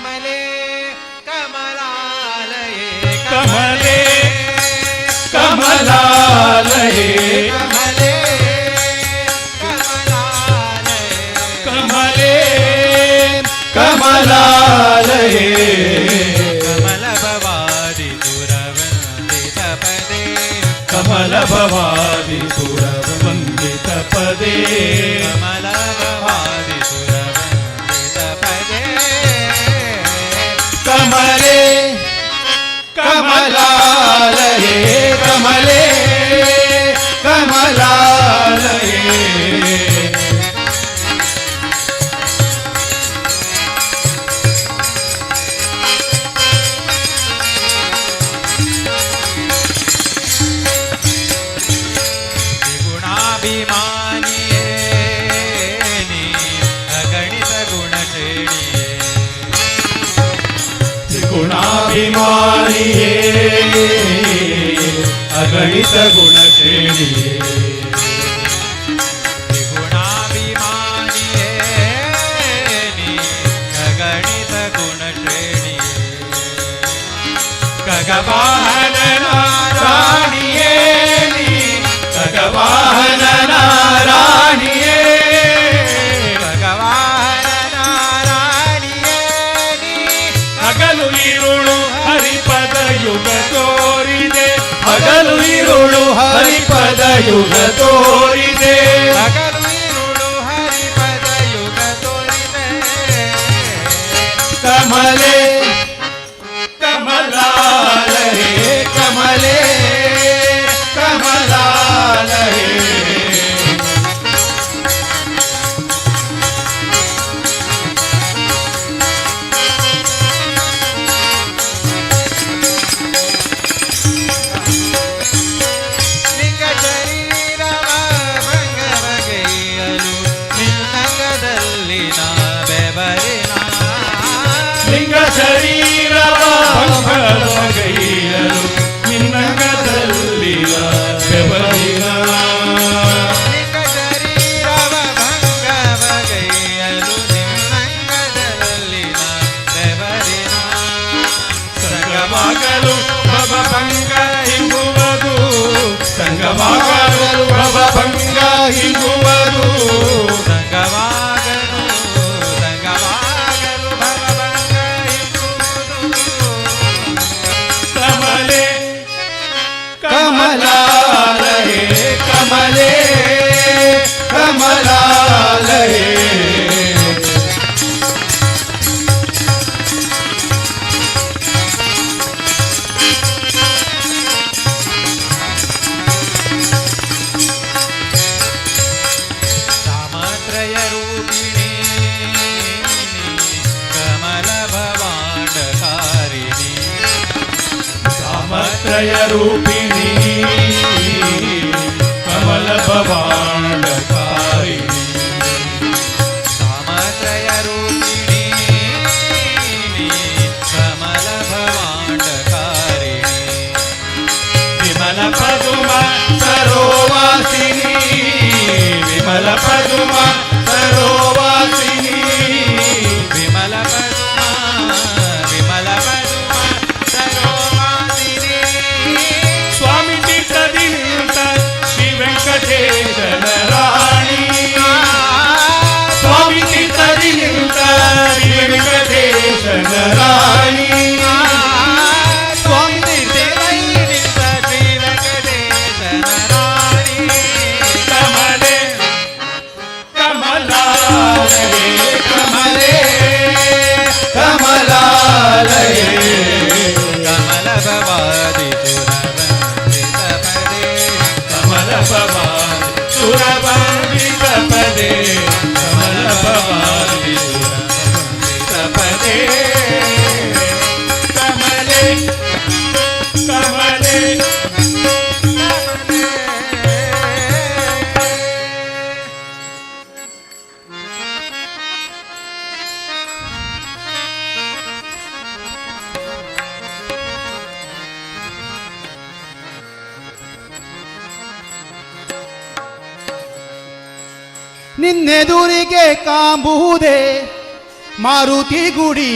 कमले कमलालये कमले कमलालये कमले कमलालये कमले कमलालये कमलभवादि सुरवन्दितपदे कमलभवादि सुरवन्दितपदे कमलभवादि सुरवन्दितपदे कमले कमलालये कमले कमलालये गुणाभिमानिये अगणित गुणश्रेणिये गुणाभिमानिये अगणित गुणश्रेणिये गगवाहन नारायणिये गगवाहन नारायणिये ಭಗವಾನ ನಾರಾಯಣಿಯೇ ಹಗಲು ಇರುಳು ಹರಿಪದ ಯುಗ ತೋರಿದೆ ಹಗಲು ಇರುಳು ಹರಿಪದ ಯುಗ ತೋರಿದೆ ಹಗಲು ಇರುಳು ಹರಿಪದ ಯುಗ ತೋರಿದೆ ಕಮಲೆ ಕಮಲಾಲಯೇ ಕಮಲೆ ಕಮಲಾಲಯೇ ಲಿಂಗ ಶರೀರವ ಭಂಗ ಬಗೆಯಲು ನಿನ್ನಂಗದಲ್ಲಿನ ಬೆವರಿನ ಲಿಂಗ ಶರೀರವ ಭಂಗವಗೈಯಲು ನಿನ್ನಂಗದಲ್ಲಿನ ಬೆವರಿನ ಲಿಂಗ ಶರೀರವ ಭಂಗ ಬಗೆಯಲು ನಿನ್ನಂಗದಲ್ಲಿನ ಬೆವರಿನ ಸಂಗವಾಗಲು ಭವಭಂಗ ಹಿಂಗುವುದು ಸಂಗವಾಗಲು ಭವಭಂಗ ಹಿಂಗುವುದು ಸಂಗವಾಗಲು ಸಂಗವಾಗಲು ಭವಭಂಗ ಹಿಂಗುವುದು ಕಮಲೆ ಕಮಲಾಲಯೇ ಕಮಲೆ ಕಮಲಾಲಯೇ ಕಾಮತ್ರಯ ರೂಪಿಣಿ ಕಮಲ ಭವಾಂಡಕಾರಿಣಿ ಕಾಮತ್ರಯ ರೂಪಿಣಿ ಕಮಲ ಭವಾಂಡಕಾರಿಣಿ ಕಾಮತ್ರಯ ರೂಪಿಣಿ ಕಮಲ ಭವಾಂಡಕಾರಿಣಿ ವಿಮಲ ಪದುಮ ಸರೋವಾಸಿನಿ ವಿಮಲ ಪದುಮ ಸರೋವಾಸಿನಿ ವಿಮಲ ಪದುಮ ಸರೋವಾಸಿನಿ ಸ್ವಾಮಿ ತೀರ್ಥದಿ ನಿಂತ ಶ್ರೀ ವೆಂಕಟೇಶನ ರಾಣಿ ಸ್ವಾಮಿ ತೀರ್ಥದಿ ನಿಂತ ಶ್ರೀ ವೆಂಕಟೇಶನ ರಾಣಿ ಸ್ವಾಮಿ ತೀರ್ಥೈನಿಂದ ಶ್ರೀ ವೆಂಕಟೇಶನ ರಾಣಿ ಕಮಲೆ ಕಮಲಾಲಯೇ ಕಮಲೆ ಕಮಲಾಲಯೇ ಕಮಲ ಭವಾದಿ ಸುರವಂದಿತ ಪದೇ ಕಮಲ ಭವಾನಿ ಸುರವಂದಿತ ಪದೇ ಕಮಲ ಭವಾನಿ ಸುರವಂದಿತ ಪದೇ ಕಮಲೆ ಕಮಲೆ ನಿನ್ನೆದುರಿಗೆ ಕಾಂಬುವುದೇ ಮಾರುತಿ ಗುಡಿ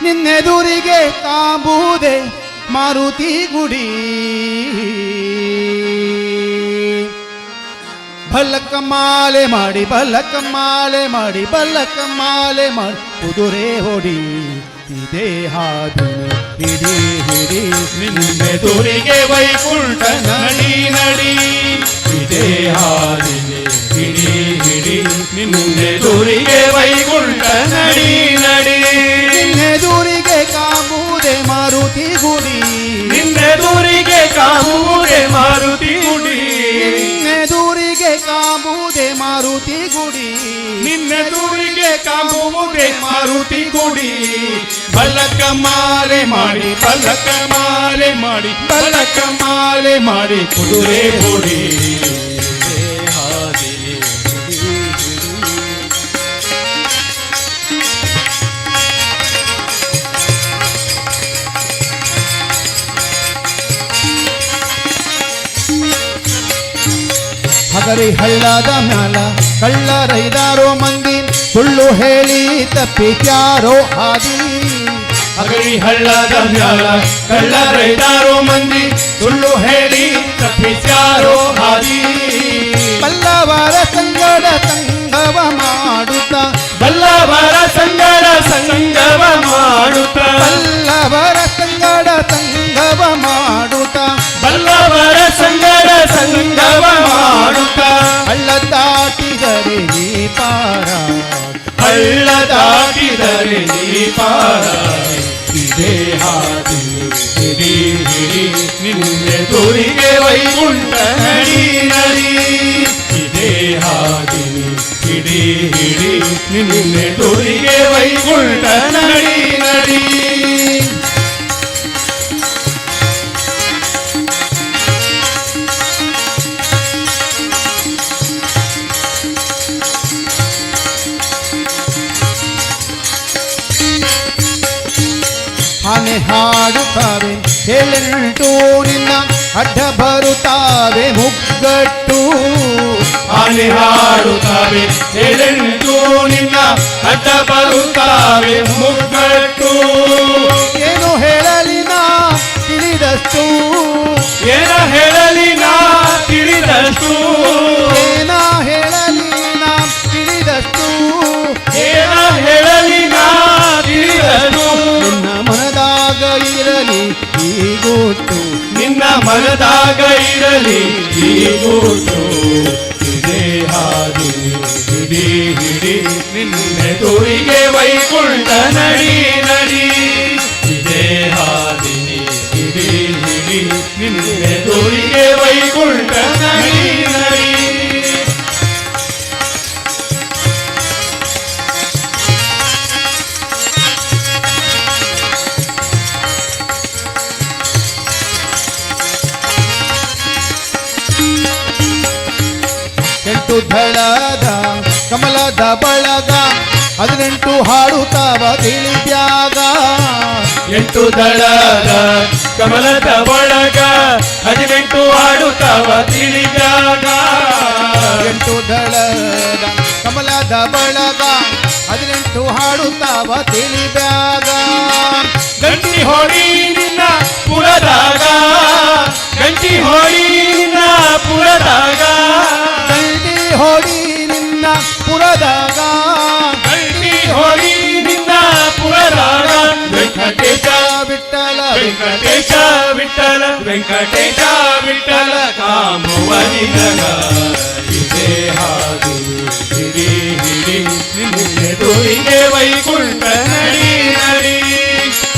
ನಿನ್ನೆದುರಿಗೆ ಕಾಂಬುವುದೇ ಮಾರುತಿ ಗುಡಿ ಬಲ್ಲಕ ಮಾಲೆ ಮಾಡಿ ಬಲ್ಲಕ ಮಾಲೆ ಮಾಡಿ ಬಲ್ಲಕ ಮಾಲೆ ಮಾಡಿ ಕುದುರೆ ಹೊಡಿ ಇದೇ ಹಾದಿ ಹಿಡಿ ಹಿಡಿ ನಿನ್ನೆದುರಿಗೆ ವೈಕುಂಠ ನಡಿ ನಡಿ ಇದೇ ಹಾದಿಗೆ ಹಿಡಿ ಹಿಡಿ ನಿನ್ನೆದುರಿಗೆ ವೈಕುಂಠ ನಡಿ ನಡಿ ನಿನ್ನೆದುರಿಗೆ ಕಾಂಬುವುದೇ ಮಾರುತಿ ಗುಡಿ ನಿನ್ನೆದುರಿಗೆ ಕಾಮುವುದೇ ಮಾರುತಿ ಗುಡಿ ನಿನ್ನೆದುರಿಗೆ ಕಾಂಬುವುದೇ ಮಾರುತಿ ಗುಡಿ ನಿನ್ನೆದುರಿಗೆ ಕಾಮುವುದೇ ಮಾರುತಿ ಗುಡಿ ಬಲಕ ಮಾಲೆ ಮಾಡಿ ಬಲಕ ಮಾಲೆ ಮಾಡಿ ಬಲಕ ಮಾಲೆ ಮಾಡಿ ಕುದುರೆ ಹೊಡಿ ಹಾದಿಗೆ ಹಗರಿ ಹಳ್ಳದ ಮ್ಯಾಲ ಕಳ್ಳರೈದಾರೋ ಮಂದಿ ಸುಳ್ಳು ಹೇಳಿ ತಪ್ಪಿತ್ಯಾರೋ ಹಾದಿ ಹಗರಿ ಹಳ್ಳದ ಮ್ಯಾಲ ಕಳ್ಳರೈದಾರೋ ಮಂದಿ ಸುಳ್ಳು ಹೇಳಿ ತಪ್ಪಿಸ್ಯಾರೋ ಹಾದಿ ಪಲ್ಲವರ ಸಂಗಡ ಸಂಗವ ಮಾಡುತ್ತ ಬಲ್ಲವರ ಸಂಗಡ ಸಂಗವ ಮಾಡುತ್ತ ಪಲ್ಲವರ ಸಂಗಡ ಸಂಗವ ಮಾಡುತ್ತ ಬಲ್ಲವರ ಸಂಗಡ ಸಂಗವ ಮಾಡುತ್ತ ಹಳ್ಳ ದಾಟಿದರೆ ನೀ ಪಾರ ಹಳ್ಳ ದಾಟಿದರೆ ನೀ ಪಾರ ಇದೇ ಹಾದಿ ಹಿಡಿ ಹಿಡಿ ನಿನ್ನೆದುರಿಗೆ ವೈಕುಂಠ ನಡಿ ನಡಿ ಇದೇ ಹಾದಿ ಹಿಡಿ ಹಿಡಿ ನಿನ್ನೆದುರಿಗೆ ವೈಕುಂಠ ನಡಿ ನಡಿ ಆನೆ ಹಾಡುತ್ತಾವೆ ಹೇಳೆಂಟು ನಿನ್ನ ಅಡ್ಡ ಬರುತ್ತಾವೆ ಮುಗ್ಗಟ್ಟು ಆನೆ ಹಾಡುತ್ತಾವೆ ಏಳೆಂಟು ನಿನ್ನ ಅಡ್ಡ ಬರುತ್ತಾವೆ ಮುಗ್ಗಟ್ಟು ಏನು ಹೇಳಲಿ ನಾ ತಿಳಿದಷ್ಟು ಏನ ಹೇಳಲಿ ನಾ ತಿಳಿದಷ್ಟು ಏನ ಹೇಳಲಿ ನಾ ತಿಳಿದಷ್ಟು ಏನ ಹೇಳಲಿ ನಾ ತಿಳಿದಷ್ಟು ನಿನ್ನ ಮನದಾಗ ಇರಲಿ ಈ ಗುಟ್ಟು ನಿನ್ನ ಮನದಾಗ ಇರಲಿ ಈ ಗುಟ್ಟು ಇದೇ ಹಾದಿ ಹಿಡಿ ಹಿಡಿ ನಿನ್ನೆದುರಿಗೆ ವೈಕುಂಠ ನಡಿ ನಡಿ ಇದೇ ಹಾದಿ ಹಿಡಿ ಹಿಡಿ ನಿನ್ನೆದುರಿಗೆ ವೈಕುಂಠ ನಡಿ ನಡಿ ಎಂಟು ದಳದ ಕಮಲದ ಬಳಗ 18 ಹಾಡುತ್ತಾವ ತಿಳಿದ್ಯಾಗ ಎಂಟು ದಳದ ಕಮಲದ ಬಳಗ 18 ಆಡುತ್ತವ ತಿಳಿದಾಗ ಎಂಟು ದಳದ ಕಮಲದ ಬಳಗ 18 ಹಾಡುತ್ತಾವ ತಿಳಿದ್ಯಾಗ ಗಂಟಿ ಹೊಡಿ ನಿನ್ನ ಪುರದಾಗ ಗಂಟಿ ಹೊಡಿ ನಿನ್ನ ಪುರದಾಗ ಗಂಟಿ ಹೊಡಿ ನಿನ್ನ ಪುರದಾಗ ಗಂಟಿ ಹೊಡಿ ನಿನ್ನ ಪುರದಾಗ ವೆಂಕಟೇಶ ವಿಠಲ ವೆಂಕಟೇಶ ವಿಠಲ ವೆಂಕಟೇಶ ವಿಠಲ ಕಾಮುವನಿಗನ ಇದೇ ಹಾದಿ ಹಿಡಿ ಹಿಡಿ ನಿನ್ನೆದುರಿಗೆ ವೈಕುಂಠ ನಡಿ ನಡಿ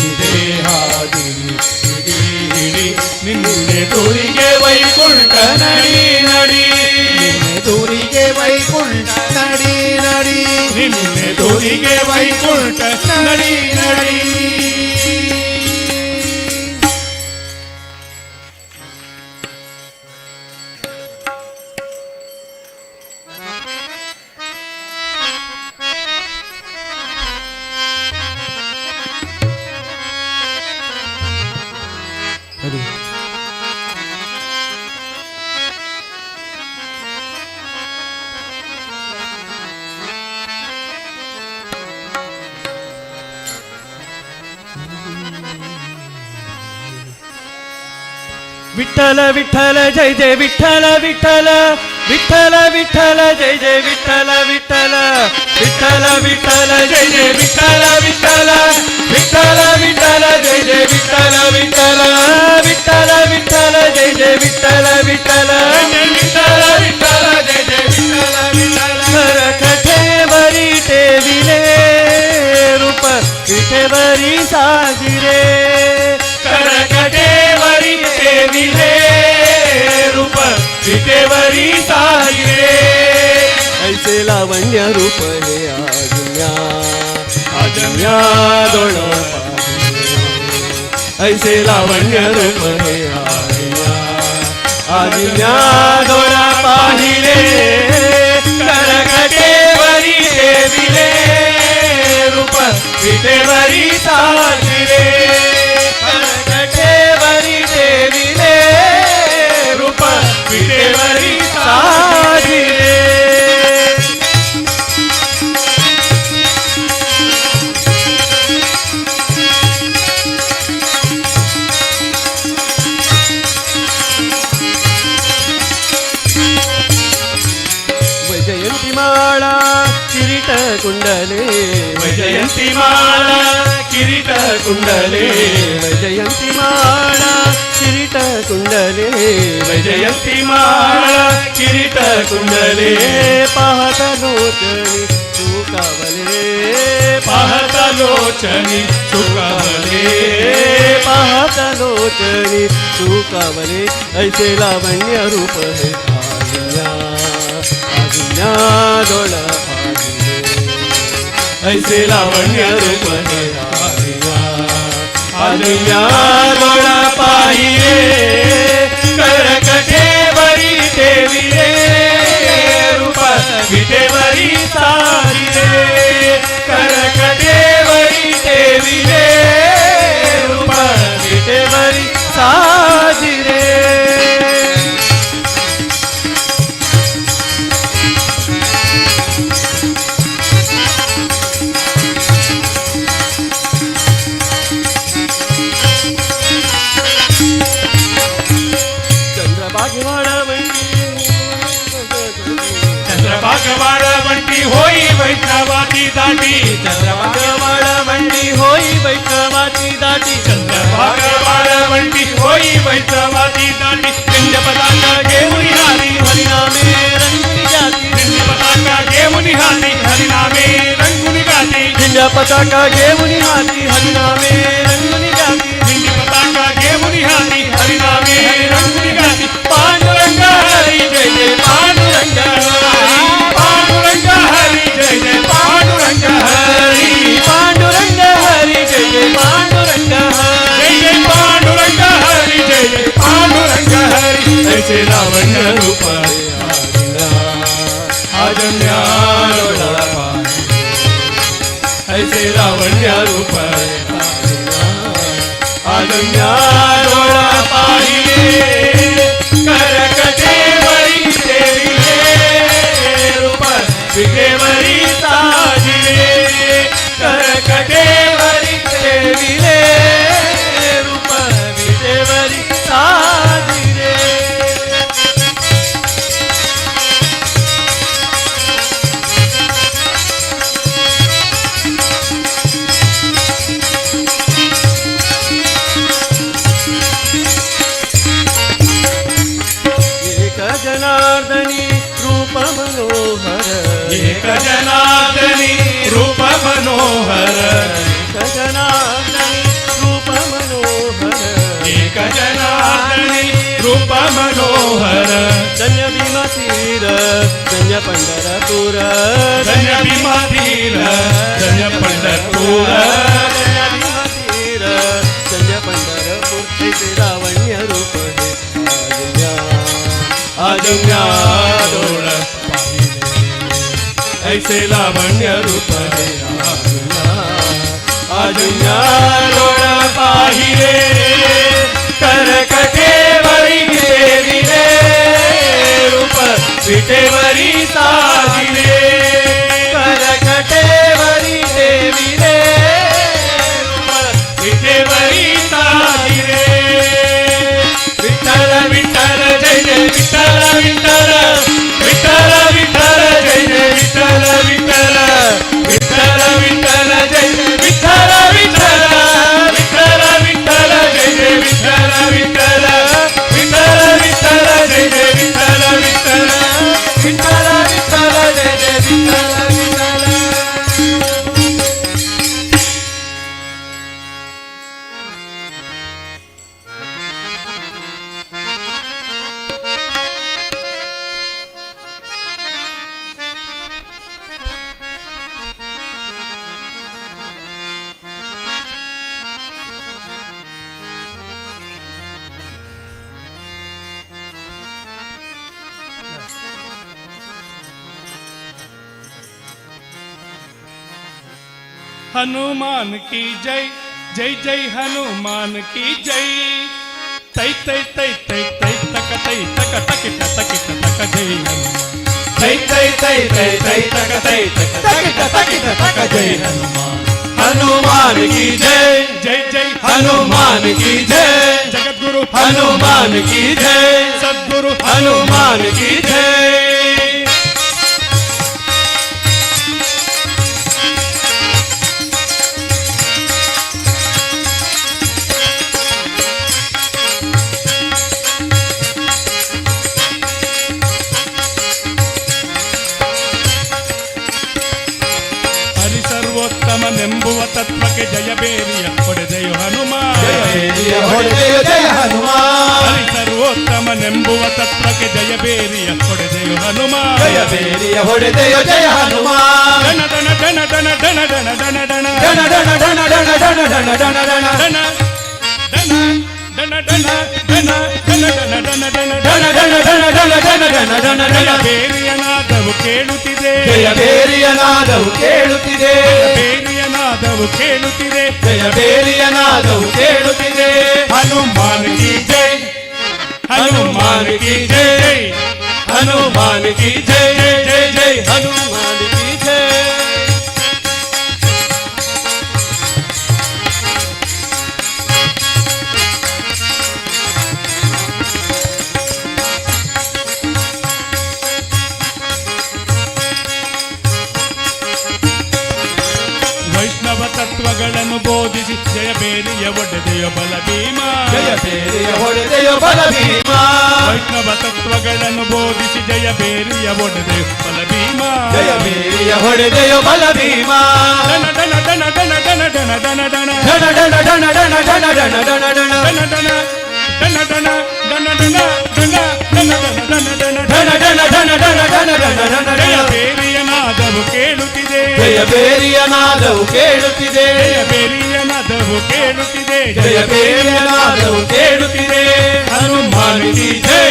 ಇದೇ ಹಾದಿ ಹಿಡಿ ಹಿಡಿ ನಿನ್ನೆದುರಿಗೆ ವೈಕುಂಠ ನಡಿ ನಡಿ ದೂರಿಗೆ ವೈಕುಂಠ ನಡಿ ನಡಿ ನಿನ್ನೆದುರಿಗೆ ವೈಕುಂಠ ನಡಿ ನಡಿ विठ्ठल विठ्ठल जय जय विठ्ठल विठ्ठल विठ्ठल विठ्ठल जय जय विठ्ठल विठ्ठल विठ्ठल विठ्ठल जय जय विठ्ठल विठ्ठल विठ्ठल विठ्ठल जय जय विठ्ठल विठ्ठल विठ्ठल विठ्ठल जय जय विठ्ठल विठ्ठल विठ्ठल विठ्ठल जय जय विठ्ठल विठ्ठल खरकटेवरी ठेविले रूप विठेवरी साजिरे करकटेवरी ठेविले रूप विठेवरी साजिरे ऐसे लावण्य रूप हे आजन्या दोन ऐसे लावण्य रूप हे आजन्या दोन पाहिले करकटेवरी ठेविले रूप विठेवरी साजिरे करकटेवरी ठेविले रूप विठेवरी साजिरे वैजयंती माळा किरीट कुंडले वैजयंती माळा किरीट कुंडले वैजयंती माळा किरीट कुंडले वैजयंती माळा किरीट कुंडले पाहत लोचनी सुकावले पाहत लोचनी सुकावले पाहत लोचनी सुकावले ऐसे लावण्य रूप हे आजन्या डोळ ऐसे लावण्य रूप हे आजन्या डोळ पाहिले करकटेवरी ठेविले रूप विठेवरी साजिरे करकटेवरी ठेविले रूप विठेवरी साजिरे चंद्रभागवाळवंटी होई वैष्णवाची दाटी चंद्रभागवाळवंटी होई वैष्णवाची दाटी चंद्रभागवाळवंटी होई वैष्णवाची दाटी पिंड पताका घेऊन हाती हरिनामे रंगुनी जाती पिंड पताका घेऊन हाती हरिनामे रंगुनी गाती झिंज पताका घेऊन हाती हरिनामे रंगुनी जाती पिंड पताका घेऊन हाती हरिनामे रंगुनी गाती पांडुरंग हरी जय जय पांडुरंग हरी पांडुरंग हरी जय जय पांडुरंग हरी पांडुरंग हरी जय जय पांडुरंग हरी जय जय पांडुरंग हरी जय जय पांडुरंग हरी ऐसे लावण्य रूप आजन्या ऐसे लावण्य रूप आजन्या डोळा पाहिले करकटेवरी ठेविले रूप विठेवरी साजिरे करकटेवरी ठेविले रूप विठेवरी साजिरे एक जनार्दनी रूप मनोहर एक जनार्दनी रूप मनोहर एक जनार्दनी रूप मनोहर एक जनार्दनी रूप मनोहर धन्य भीमतीर धन्य पंढरपूर धन्य भीमाधीर धन्य पंढरपूर धन्य भीमतीर धन्य पंढरपूर ऐसे लावण्य रूप हे आजन्या डोळ ऐसे लावण्य रूप हे आजन्या डोळ पाहिले करकटेवरी ठेविले रूप विठेवरी साजिरे करकटेवरी ठेविले रूप हनुमान की जय जय जय हनुमान की जय तै तै तै तै तै तक तै तक तक तक तक जय हनुमान तै तै तै तै तै तक तै तक तक जय हनुमान हनुमान की जय जय जय हनुमान की जय जगतगुरु हनुमान की जय सद्गुरु हनुमान की जय ಸರ್ವೋತ್ತಮನೆಂಬುವ ತತ್ವಕ್ಕೆ ಜಯಬೇರಿಯ ಹೊಡೆದೆಯು ಹನುಮಾನ್ ಜಯ ಹೊಡೆದೆಯು ಜಯ ಹನುಮಾನ್ ಹರಿ ಸರ್ವೋತ್ತಮನೆಂಬುವ ತತ್ವಕ್ಕೆ ಜಯಬೇರಿಯ ಹೊಡೆದೆಯು ಹನುಮಾನ್ ಜಯಬೇರಿಯ ಹೊಡೆದೆಯು ಜಯ ಹನುಮಾನ್ ದನ ದನ ದನ ದನ ದನ ದನ ದನ ದನ ಢಣ ಢಣ ಢಣ ಢಣ ಢಣ ಢಣ ಢಣ ಢಣ ದನ ದನ ದನ ದನ ದನ ದನ ದನ ದನ ದನ ಢಣ ಢಣ ಢಣ ಢಣ ಢಣ ಢಣ ಢಣ ಢಣ ಜಯಬೇರಿಯ ನಾದವು ಕೇಳುತ್ತಿದೆ ಜಯಬೇರಿಯ ನಾದವು ಕೇಳುತ್ತಿದೆ ಬೇರಿಯ ನಾದವು ಕೇಳುತ್ತಿದೆ ಜಯಬೇರಿಯ ನಾದವು ಕೇಳುತ್ತಿದೆ ಹನುಮಾನ್ ಕಿ ಜೈ ಹನುಮಾನ್ ಕಿ ಜೈ ಹನುಮಾನ್ ಕಿ ಜೈ ಜೈ ಜೈ ಹನುಮಾನ್ ಕಿ ಜೈ ವೈಷ್ಣವ ತತ್ವಗಳನ್ನು ಬೋಧಿಸಿ ಜಯಬೇರಿಯ ಒಡೆದೆಯ ಬಲ ಭೀಮ ಜಯಬೇರಿಯ ಹೊಡೆದೆಯ ಬಲ ಭೀಮ ವೈಷ್ಣವ ತತ್ವಗಳನ್ನು ಬೋಧಿಸಿ ಜಯಬೇರಿಯ ಒಡೆದೆಯ ಬಲ ಭೀಮ ಜಯಬೇರಿಯ ಹೊಡೆದೆಯ ಬಲ ಭೀಮ ದನ ದನ ದನ ದನ ದನ ದನ ದನ ದನ ಢಣ ಢಣ ಢಣ ಢಣ ಢಣ ಢಣ ಢಣ ಢಣ ದನ ದನ ದನ ದನ ದನ ದನ ದನ ದನ ದನ ದನ ದನ ಢಣ ಢಣ ಢಣ ಢಣ ಢಣ ಢಣ ಢಣ ಢಣ ಜಯಬೇರಿಯ ನಾದವು ಕೇಳುತ್ತಿದೆ ಜಯಬೇರಿಯ ನಾದವು ಕೇಳುತ್ತಿದೆ ಜಯಬೇರಿಯ ನಾದವು ಕೇಳುತ್ತಿದೆ ಜಯಬೇರಿಯ ನಾದವು ಕೇಳುತ್ತಿದೆ ಹನುಮಾನ್ ಕಿ ಜೈ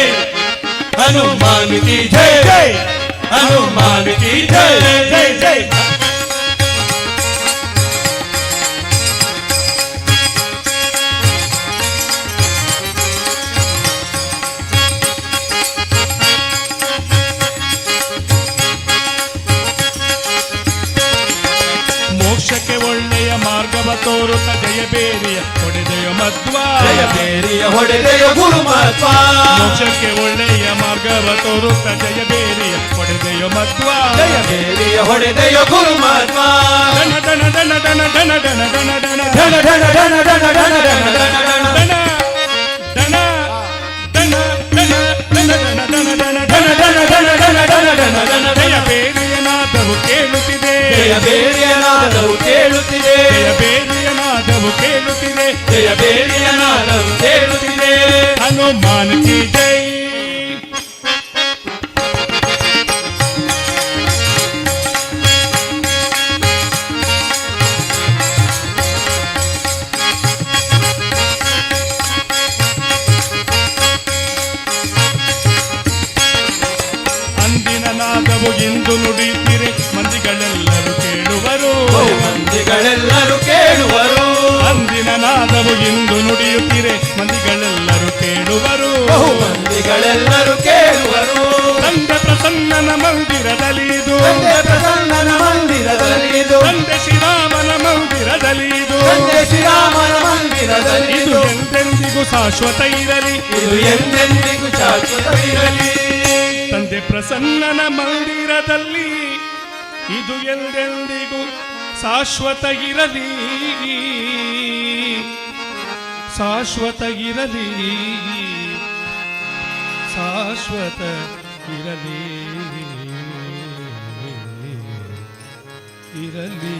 ಹನುಮಾನ್ ಕಿ ಜೈ ಜೈ ಹನುಮಾನ್ ಕಿ ಜೈ ಜೈ ಜೈ ಮೋಕ್ಷಕ್ಕೆ ಒಳ್ಳೆಯ ಮಾರ್ಗವ ತೋರುತ್ತ ಜಯಬೇರಿಯ ಹೊಡೆದೆಯ ಮಧ್ವ ಜಯಬೇರಿಯ ಹೊಡೆದೆಯ ಗುರುಮತ್ವ ಮೋಕ್ಷಕ್ಕೆ ಒಳ್ಳೆಯ ಮಾರ್ಗವ ತೋರುತ್ತ ಜಯಬೇರಿಯ ಹೊಡೆದೆಯ ಮಧ್ವ ಜಯಬೇರಿಯ ಹೊಡೆದೆಯ ಗುರುಮತ್ವ ದನ ದನ ದನ ದನ ದನ ದನ ದನ ದನ ಢಣ ಢಣ ಢಣ ಢಣ ಢಣ ಢಣ ಢಣ ಢಣ ದನ ದನ ದನ ದನ ದನ ದನ ದನ ದನ ಢಣ ಢಣ ಢಣ ಢಣ ಢಣ ಢಣ ಢಣ ಜಯಬೇರಿಯ ನಾದವು ಕೇಳುತ್ತಿದೆ ಜಯಬೇರಿಯ ನಾದವು ಕೇಳುತ್ತಿದೆ ಜಯಬೇರಿಯ ನಾದವು ಕೇಳುತ್ತಿದೆ ಜಯಬೇರಿಯ ನಾದವು ಕೇಳುತ್ತಿದೆ ಹನುಮಾನ್ ಕಿ ಜೈ ಅಂದಿನ ನಾದವು ಇಂದು ನುಡಿಯುತ್ತಿರೆ ಮಂದಿಗಳೆಲ್ಲರೂ ಕೇಳುವರು ಮಂದಿಗಳೆಲ್ಲರೂ ಕೇಳುವರು ಅಂದಿನ ನಾದವು ಇಂದು ನುಡಿಯುತ್ತಿರೆ ಮಂದಿಗಳೆಲ್ಲರೂ ಕೇಳುವರು ಮಂದಿಗಳೆಲ್ಲರೂ ಕೇಳುವರು ತಂದೆ ಪ್ರಸನ್ನನ ಮಂದಿರದಲ್ಲಿ ಇದು ತಂದೆ ಪ್ರಸನ್ನನ ಮಂದಿರದಲ್ಲಿ ಇದು ತಂದೆ ಶ್ರೀರಾಮನ ಮಂದಿರದಲ್ಲಿ ಇದು ತಂದೆ ಶ್ರೀರಾಮನ ಮಂದಿರದಲ್ಲಿ ಇದು ಎಂದೆಂದಿಗೂ ಶಾಶ್ವತ ಇರಲಿ ಇದು ಎಂದೆಂದಿಗೂ ಶಾಶ್ವತವಿರಲಿ ತಂದೆ ಪ್ರಸನ್ನನ ಮಂದಿರದಲ್ಲಿ ಇದು ಎಂದೆಂದಿಗೂ ಶಾಶ್ವತ ಇರಲಿ ಶಾಶ್ವತ ಇರಲಿ ಶಾಶ್ವತ ಇರಲಿ ಇರಲಿ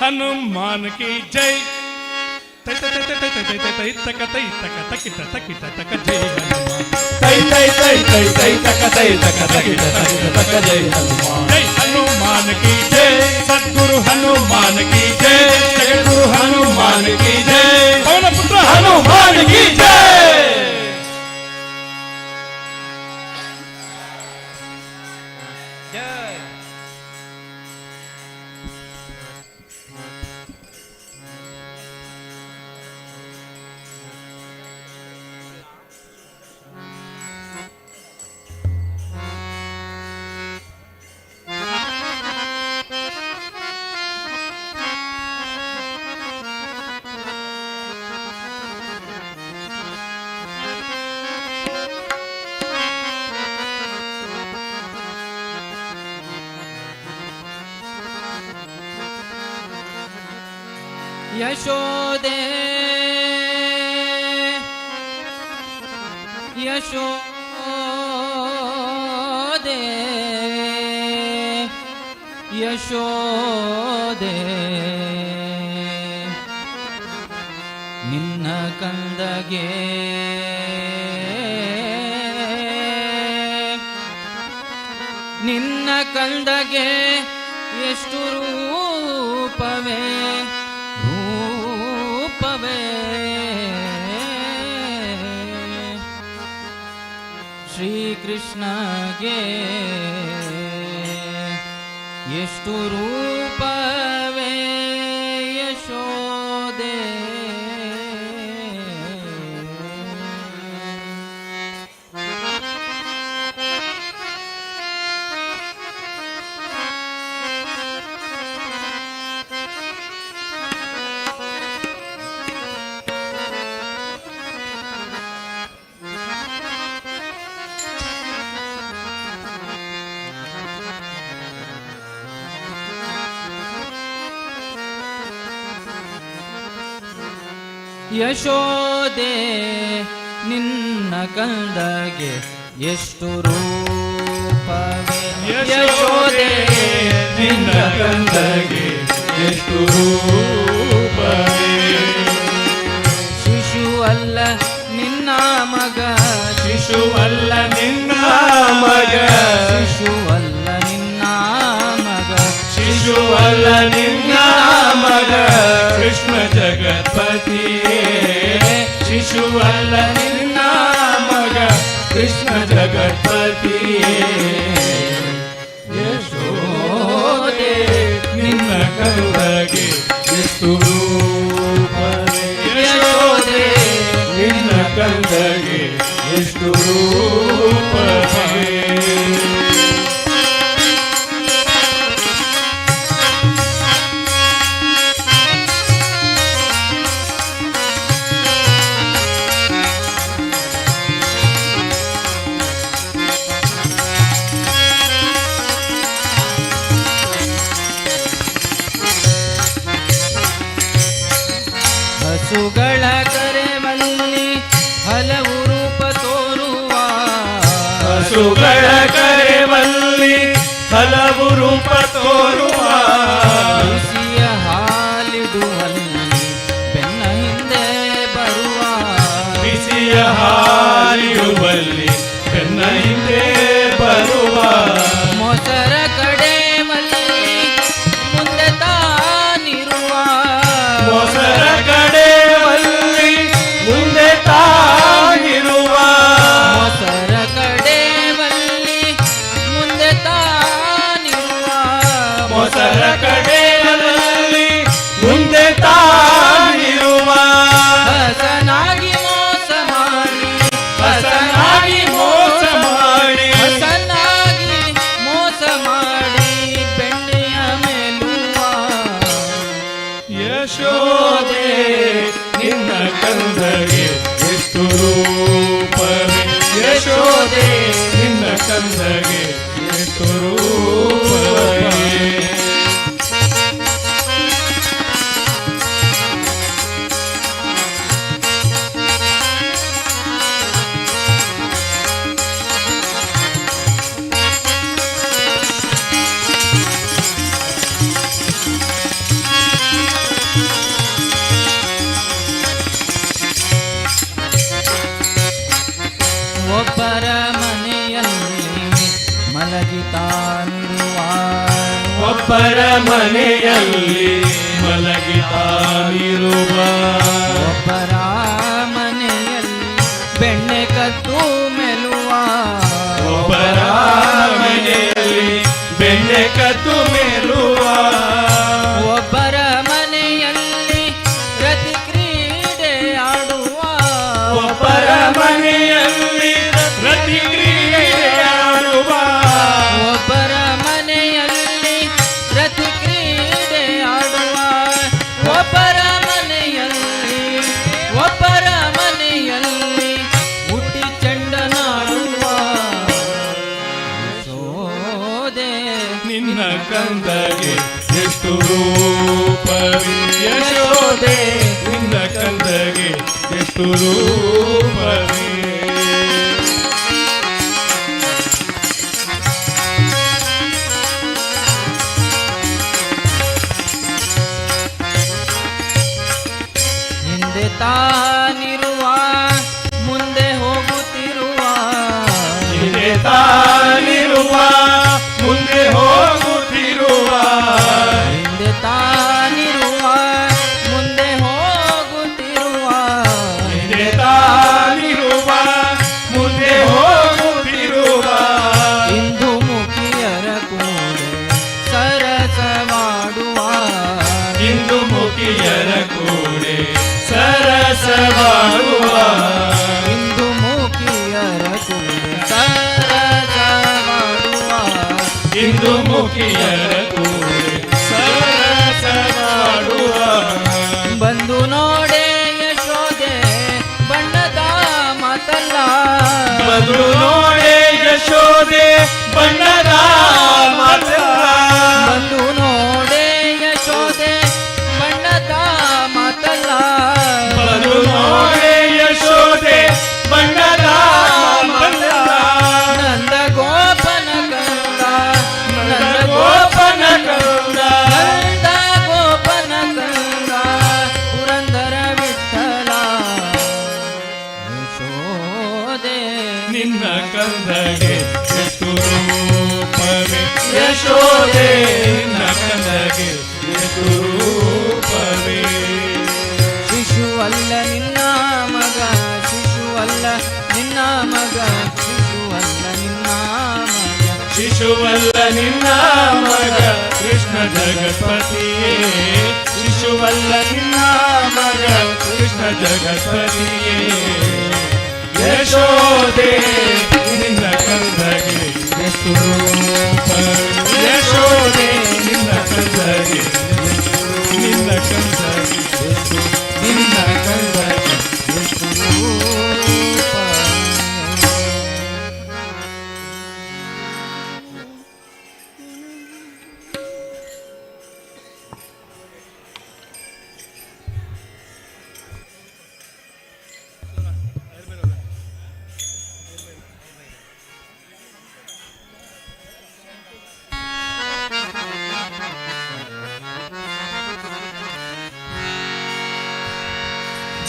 हनुमान की जय तै तै तै तै तै तै तै तक तै तक तकिट तकिट तक जय हनुमान तै तै तै तै तै तक तै तक तकिट तक जय हनुमान जय हनुमान की जय सद्गुरु हनुमान की जय जगद्गुरु हनुमान की जय पवन पुत्र हनुमान की जय ಯಶೋದೆ ಯಶೋದೆ ಯಶೋದೆ ನಿನ್ನ ಕಂದಗೆ ನಿನ್ನ ಕಂದಗೆ ಎಷ್ಟು ರೂಪವೇ ರೂಪವೇ ಶ್ರೀಕೃಷ್ಣಗೆ ಎಷ್ಟು ರೂಪವೇ ಯಶೋದೆ ಯಶೋದೆ ನಿನ್ನ ಕಂದಗೆ ಎಷ್ಟು ರೂಪವೇ ಯಶೋದೆ ನಿನ್ನ ಕಂದಗೆ ಎಷ್ಟು ರೂಪವೇ ಶಿಶುವಲ್ಲ ನಿನ್ನ ಮಗ ಶಿಶುವಲ್ಲ ನಿನ್ನ ಮಗ ಶಿಶುವಲ್ಲ ನಿನ್ನ ಮಗ ಶಿಶುವಲ್ಲ ನಿನ್ನ ಮಗ ಕೃಷ್ಣ ಜಗತ್ಪತಿಯೇ ಶಿಶುವಲ್ಲ ನಿನ್ನ ಮಗ ಕೃಷ್ಣ ಜಗತ್ಪತಿಯೇ ಯಶೋದೆ ನಿನ್ನ ಕಂದಗೆ ಎಷ್ಟು ರೂಪವೇ ಯಶೋದೆ ನಿನ್ನ ಕಂದಗೆ ಎಷ್ಟು ರೂಪವೇ ಹಸುಗಳ ಕರೆಮಲ್ಲಿ ಹಲವು ರೂಪ ತೋರುವ ಹಸುಗಳ ಕರೆಮಲ್ಲಿ ಹಲವು ರೂಪ ತೋರುವ ಬಿಸಿಯ ಹಾಲಿಡುವಲ್ಲಿ ಬೆನ್ನ ಹಿಂದೆ ಬರುವ ಬಿಸಿಯ ಹಾಲಿಡುವಲ್ಲಿ ಬೆನ್ನ ಹಿಂದೆ ಬರುವ ಮೊಸರ ಕಡೆ ಮಲ್ಲಿ ಮುಂದೆ ತಾನಿರುವ ಮೊಸರ ಕಡೆ ಮಲ್ಲಿ ಮುಂದೆ ತಾನಿರುವ ಮೊಸರ ಕಡೆ ಮಲ್ಲಿ ಮುಂದೆ ತಾನಿರುವ ಮೊಸರ ಕಡೆ ಮಲ್ಲಿ ಮುಂದೆ ತಾನಿರುವ ಹಸನಾಗಿ ಮೋಸ ಮಾಡಿ ಹಸನಾಗಿ ಮೋಸ ಮಾಡಿ ಹಸನಾಗಿ ಮೋಸ ಮಾಡಿ ಬೆಣ್ಣೆಯ ಮೇಲುವ ಯಶೋದೆ ನಿನ್ನ ಕಂದಗೆ ಎಷ್ಟು ರೂಪವೇ ಯಶೋದೆ ನಿನ್ನ ಕಂದಗೆ ಎಷ್ಟು ರೂಪವೇ ಒಬ್ಬರ ಮನೆಯಲ್ಲಿ ಮಲಗಿತಾನಿರುವ ಒಬ್ಬರ ಮನೆಯಲ್ಲಿ ಮಲಗಿತಾನಿರುವ ಒಬ್ಬರ ಮನೆಯಲ್ಲಿ ಬೆಣ್ಣೆ ಕದ್ದು ಮೆಲುವ ಒಬ್ಬರ ಮನೆಯಲ್ಲಿ ಬೆಣ್ಣೆ ಕದ್ದು ಮೇಲುವ ಒಬ್ಬರ ಮನೆಯಲ್ಲಿ ರತಿ ಕ್ರೀಡೆ ಆಡುವ ಒಬ್ಬರ ಮನೆಯಲ್ಲಿ ರತಿ ಕ್ರೀಡೆ ಆಡುವ ಒಬ್ಬರ ಮನೆಯಲ್ಲಿ ರತಿ ಕ್ರೀಡೆ ಆಡುವ ಒಬ್ಬರ ಮನೆಯಲ್ಲಿ ಹುಟ್ಟಿ ಚಂಡನಾಡುವ ಯಶೋದೆ ನಿನ್ನ ಕಂದಗೆ ಎಷ್ಟು ರೂಪವೇ ಯಶೋದೆ ನಿನ್ನ ಕಂದಗೆ ಎಷ್ಟು ರೂಪವೇ ಹಿಂದೆ ತಾನಿರುವ ಮುಂದೆ ಹೋಗುತ್ತಿರುವ ಹಿಂದೆ ತಾನಿರುವ ಮುಂದೆ ಹೋಗುತ್ತಿರುವ ಹಿಂದೆ ತಾನಿರುವ ಮುಂದೆ ಹೋಗುತ್ತಿರುವ ಹಿಂದೆ ತಾನಿರುವ ಮುಂದೆ ಹೋಗುತ್ತಿರುವ ಇಂದು ಮುಖಿಯರ ಕೂಡೆ ಸರಸವಾಡುವ ಇಂದು ಮುಖಿಯರ ಕೂಡೆ ಸರಸವಾಡುವ ಇಂದು ಮುಖಿಯರ ಕೂಡೆ ಸರಸವಾಡುವ ಇಂದು ಮುಖಿಯರ ಕೂಡೆ ಸರಸವಾಡುವ ಬಂದು ನೋಡೆ ಯಶೋದೆ ಬಣ್ಣದ ಮಾತಲ್ಲ ಬಂದು ನೋಡೆ ಯಶೋದೆ ಬಣ್ಣದ ಮಾತಲ್ಲ ಬಂದು ನೋಡೆ ಯಶೋದೆ ಬಣ್ಣದ ಮಾತಲ್ಲ ಬಂದು ನೋಡೆ ಯಶೋದೆ ಬಣ್ಣದ ಮಾತಲ್ಲ ನಂದ ಗೋಪನ ಕಂದ ನನ್ನ ಗೋಪನ ಕಂದ ನಂದ ಗೋಪನ ಕಂದ ಪುರಂದರ ವಿಠಲ ಯಶೋದೆ ನಿನ್ನ ಕಂದಗೆ ಎಷ್ಟು ರೂಪವೇ ಯಶೋದೆ ನಿನ್ನ ಕಂದಗೆ ಎಷ್ಟು ರೂಪವೇ ಶಿಶುವಲ್ಲ ನಿನ್ನ ಮಗ ಶಿಶುವಲ್ಲ ನಿನ್ನ ಮಗ ಶಿಶುವಲ್ಲ ನಿನ್ನ ಮಗ ಶಿಶುವಲ್ಲ ನಿನ್ನ ಮಗ ಕೃಷ್ಣ ಜಗತ್ಪತಿಯೇ ಶಿಶುವಲ್ಲ ನಿನ್ನ ಮಗ ಕೃಷ್ಣ ಜಗತ್ಪತಿಯೇ ಯಶೋದೆ ನಿನ್ನ ಕಂದಗೆ ಎಷ್ಟು ರೂಪವೇ ಯಶೋದೆ ನಿನ್ನ ಕಂದಗೆ ನಿನ್ನ ಕಂದಗೆ ನಿನ್ನ ಕಂದಗೆ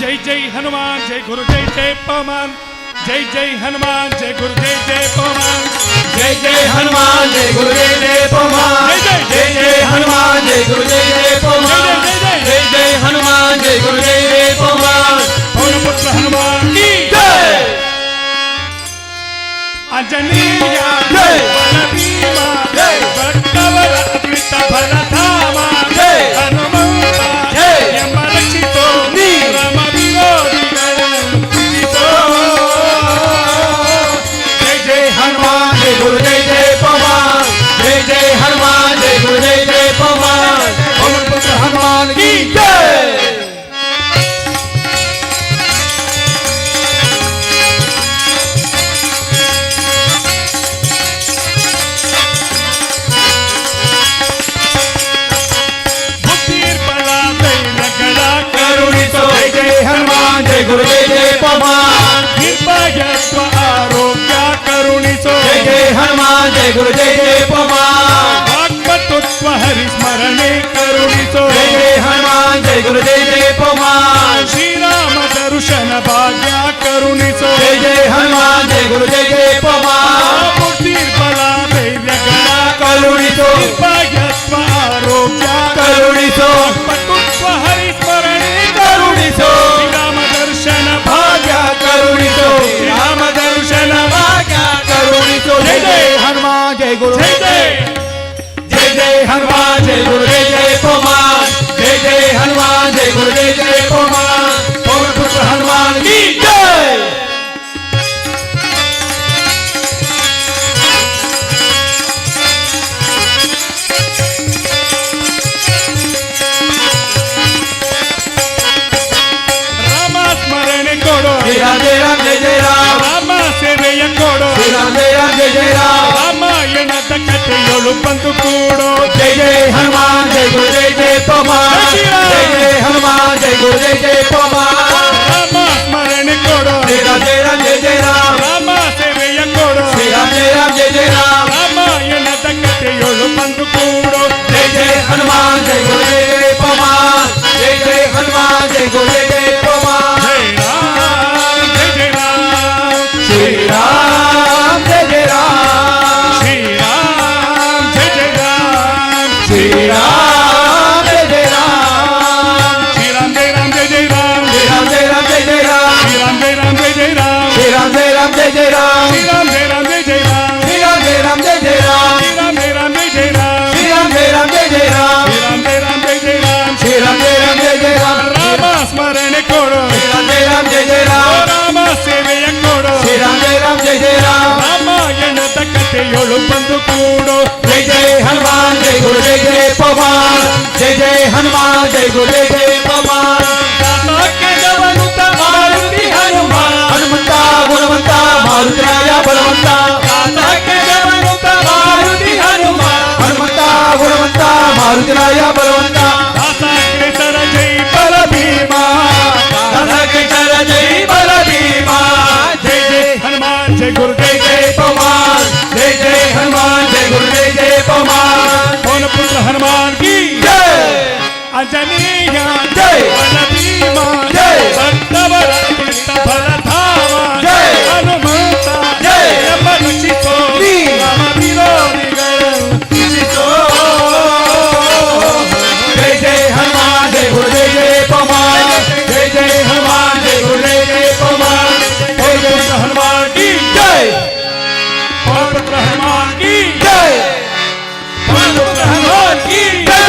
जय जय हनुमान जय गुरु जय जय पवन जय जय हनुमान जय गुरु जय जय पवन जय जय हनुमान जय गुरु जय जय पवन जय जय हनुमान जय गुरु जय जय पवन जय जय हनुमान जय गुरु जय जय पवन पवन पुत्र हनुमान की जय अंजनीया जय बलभीमा जय भक्तवर अद्वित भरधामा जय हनुमंता जय यमरक्षितो राम गुरु जय जय पवन जय जय हनुमान जय गुरु जय जय पवन पवन पुत्र हनुमान की जय बुद्धिर्बला दैनगला करुणितो जय जय हनुमान जय गुरु जय जय पवन निर्भयत्व आरोग्य करुणितो जय जय हनुमान जय गुरु जय जय पवन भागवतत्व हरिस्मरणे करुणितो जय जय हनुमान जय गुरु जय जय पवन श्रीराम दर्शन भाग्य करुणितो जय जय हनुमान जय गुरु जय जय पवन बुद्धिर्बला दैर्यगला करुणितो निर्भयत्व आरोग्य करुणितो भागवतत्व हरिस्मरणे करुणितो श्रीराम दर्शन भाग्य करुणितो राम दर्शन भाग्य करुणितो जय जय हनुमान जय गुरु जय जय हनुमान जय गुरु जय जय पवन जय जय हनुमान जय गुरु जय जय पवन पवन पुत्र हनुमान की जय राधे राम जय जय राम राम सेवेय कोडो राधे राम जय जय राम रामायणದ ಕಥೆಯೋ ಯೋಳು ಬಂದು ಕೂಡೋ जय जय हनुमान जय गुरु जय जय पवन जय जय हनुमान जय गुरु जय जय पवन ರಾಮ ಸ್ಮರಣೆ ಕೊಡೋ श्री राम जय राम जय जय राम ರಾಮ ಸೇವೆಯ ಕೊಡೋ श्री राम जय राम जय जय राम ರಾಮಾಯಣದ ಕಥೆಯೋಳು ಬಂದು ಕೂಡೋ जय जय हनुमान जय गुरु जय जय पवन जय जय हनुमान जय गुरु जय जय पवन ಜೈ ರಾಮ್ ಜೈ ಜೈ ರಾಮ್ श्री राम जय जय राम ಶ್ರೀ ರಾಮ್ ಜೈ ಜೈ ರಾಮ್ श्री राम जय जय राम ಶ್ರೀ ರಾಮ್ ಜೈ ರಾಮ್ ಜೈ ಜೈ ರಾಮ್ श्री राम जय राम जय जय राम ಶ್ರೀ ರಾಮ್ ಜೈ ರಾಮ್ ಜೈ ಜೈ ರಾಮ್ श्री राम जय राम जय जय राम ಶ್ರೀ ರಾಮ್ ಜೈ ರಾಮ್ ಜೈ ಜೈ ರಾಮ್ श्री राम जय राम जय जय राम ಶ್ರೀ ರಾಮ್ ಜೈ ರಾಮ್ ಜೈ ಜೈ ರಾಮ್ श्री राम जय राम जय जय राम ಶ್ರೀ ರಾಮ್ ಜೈ ರಾಮ್ ಜೈ ಜೈ ರಾಮ್ श्री राम जय राम जय जय राम ರಾಮ ಸ್ಮರಣೆ ಕೊಡೋ श्री राम जय राम जय जय राम ರಾಮ ಸೇವೆಯ ಕೊಡೋ श्री राम जय राम जय जय राम ರಾಮಾಯಣದ ಕಥೆಯೋಳು ಬಂದು ಕೂಡೋ जय जय हनुमान जय गुरु जय जय पवन जय जय हनुमान जय गुरु जय जय पवन ಕೆಡವನುತ ಮಾರುತಿ ಹನುಮಾನ್ हनुमंता गुणवंता मारुति राजा बलवंता ಕೆಡವನುತ ಮಾರುತಿ ಹನುಮಾನ್ हनुमंता गुणवंता मारुति राजा बलवंता ದಾಸಾಗ್ರೇಸರ ಜೈ ಬಲ ಭೀಮಾ दादा के चर जय बल भीमा ಜೈ ಜೈ ಹನುಮಾನ್ ಜೈ ಗುರು ಜೈ जय जय पवन जय जय हनुमान जय गुरु जय जय पवन ಪವನ ಪುತ್ರ ಹನುಮಾನ್ ಕಿ जय ಅಂಜನೇಯ ಜೈ. ಬಲ ಭೀಮಾ ಜೈ. ಭಕ್ತವರ ಪುಟ್ಟ ಬಲಧಾಮ ಜೈ. ಹನುಮಂತ ಜೈ. ಎಂಬ ರಕ್ಷಿಸೋ ನೀ. ರಾಮ ವಿರೋಧಿಗಳು जय जय हनुमान जय गुरु जय जय पवन जय जय हनुमान जय गुरु जय जय पवन पवन पुत्र हनुमान की जय पवन पुत्र हनुमान की जय पवन पुत्र हनुमान की जय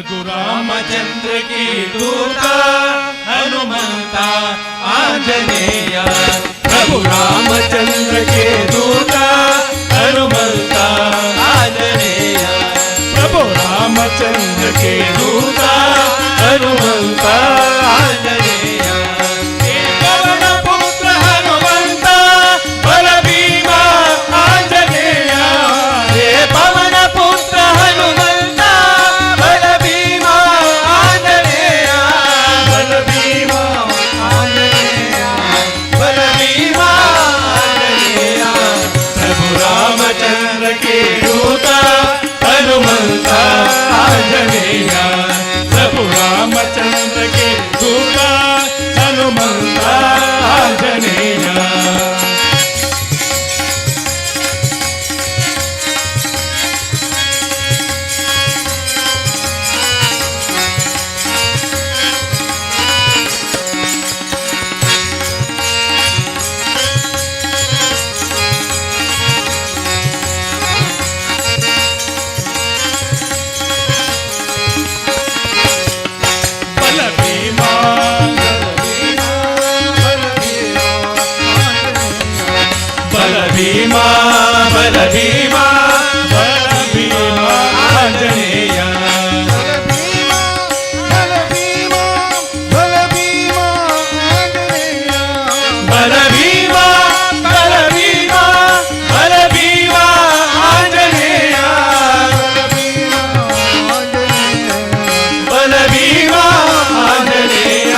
रामचंद्र की दूता हनुमंता आंजनेय प्रभु रामचंद्र के दूता हनुमंता आंजनेय प्रभु रामचंद्र के दूता हनुमंता आंजनेय पवन पुत्र हनुमंता बल भीमा आंजनेय हे पवन पुत्र हनुमंता बल भीमा आंजनेय बल भीमा आंजनेय बल भीमा आंजनेय प्रभु रामचंद्र के दूता हनुमंता आंजनेय प्रभु रामचंद्र के दूता हनुमंता आंजनेय बल भीमा बल भीमा बल भीमा बल भीमा आंजनेय बल भीमा बल भीमा बल भीमा आंजनेय बल भीमा आंजनेय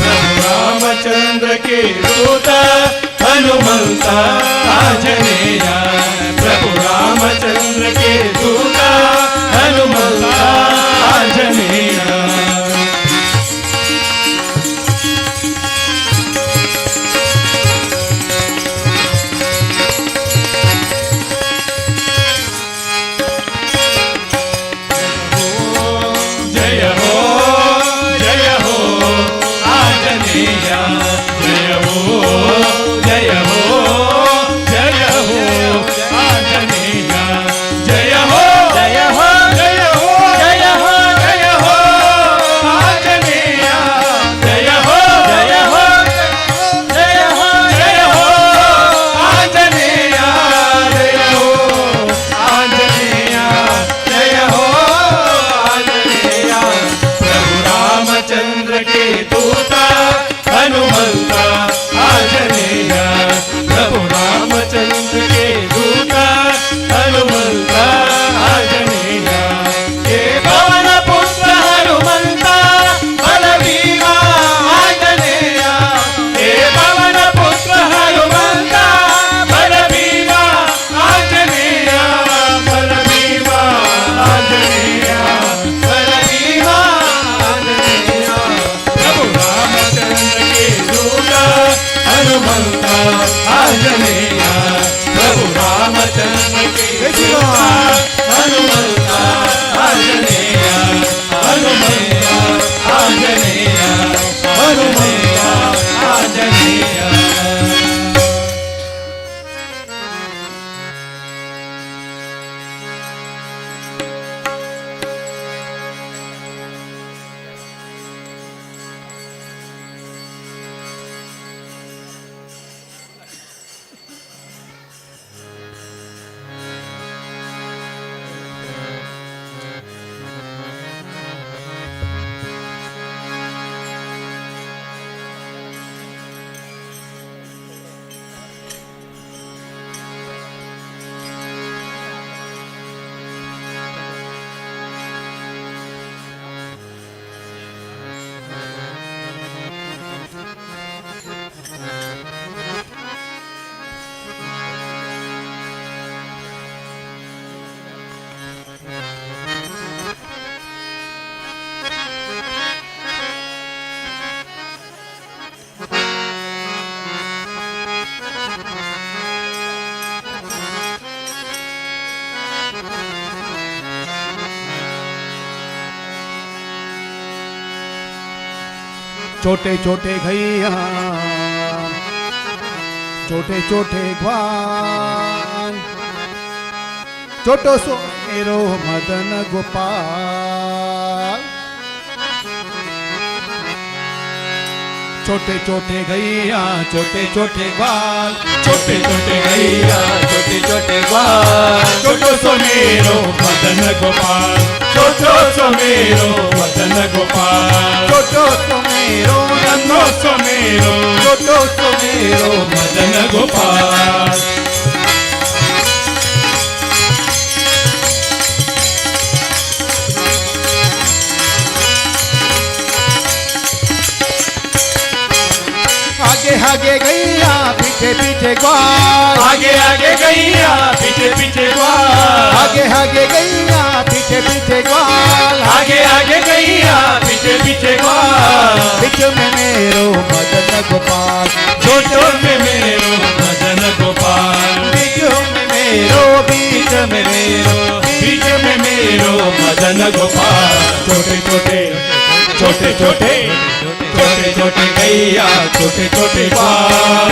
प्रभु रामचंद्र के दूता हनुमंता आंजनेय प्रभु रामचंद्र के दूता हनुमंता आंजनेय रामचंद्र की जय श्री राम. हनुमंता आंजनेय हनुमंता आंजनेय हनुमंता आंजनेय छोटे छोटे घैया छोटे छोटे ग्वान छोटो सो मेरो मदन गोपाल छोटे छोटे घैया छोटे छोटे ग्वाल छोटे छोटे गैया छोटे छोटे ग्वाल छोटो सो मेरो मदन गोपाल छोटो सो मेरो मदन गोपाल छोटो सो मेरो नन्नो सो मेरो छोटो सो मेरो मदन गोपाल आगे आगे गैया पीछे पीछे ग्वाल आगे आगे गैया पीछे पीछे ग्वाल आगे आगे गैया पीछे पीछे ग्वाल आगे आगे गैया पीछे पीछे ग्वाल बीच में मेरो मदन गोपाल छोटो में मेरो मदन गोपाल बीच में मेरो बीच में मेरो मदन गोपाल छोटे छोटे छोटे छोटे छोटे छोटे गैया छोटे छोटे ग्वाल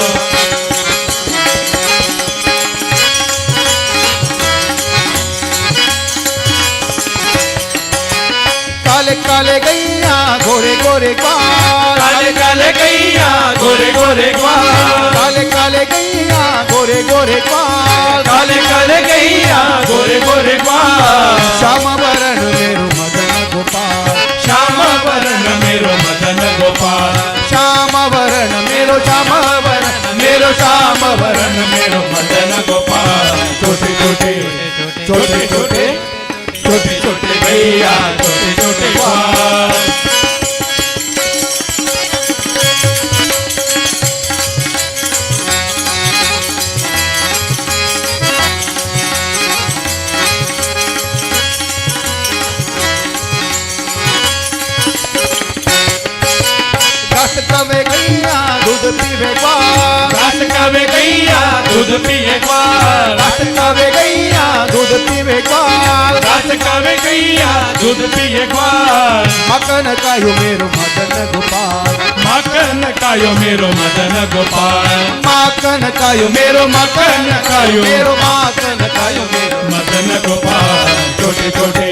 काले काले गैया गोरे गोरे ग्वाल काले काले गैया गोरे गोरे ग्वाल काले काले गैया गोरे गोरे ग्वाल काले काले गैया गोरे गोरे ग्वाल श्याम वरण मेरो मदन गोपाल श्याम वरण मेरो मदन गोपाल श्याम वरण मेरो श्याम वरण मेरो श्याम वरण मेरो मदन गोपाल छोटे छोटे छोटे छोटे छोटे छोटे गैया छोटे छोटे ग्वाल घास कवे गैया दूध पीवे ग्वाल घास खावे गैया दूध पिए ग्वाल घास कवे गैया दूध पीवे ग्वाल घास खावे गैया दूध पिए ग्वाल मकन कायो मेरो मदन गोपाल माखन कायो मेरो मदन गोपाल माकन कायो मेरो मकन कायो मेरो माकन कायो मेरो मदन गोपाल छोटे छोटे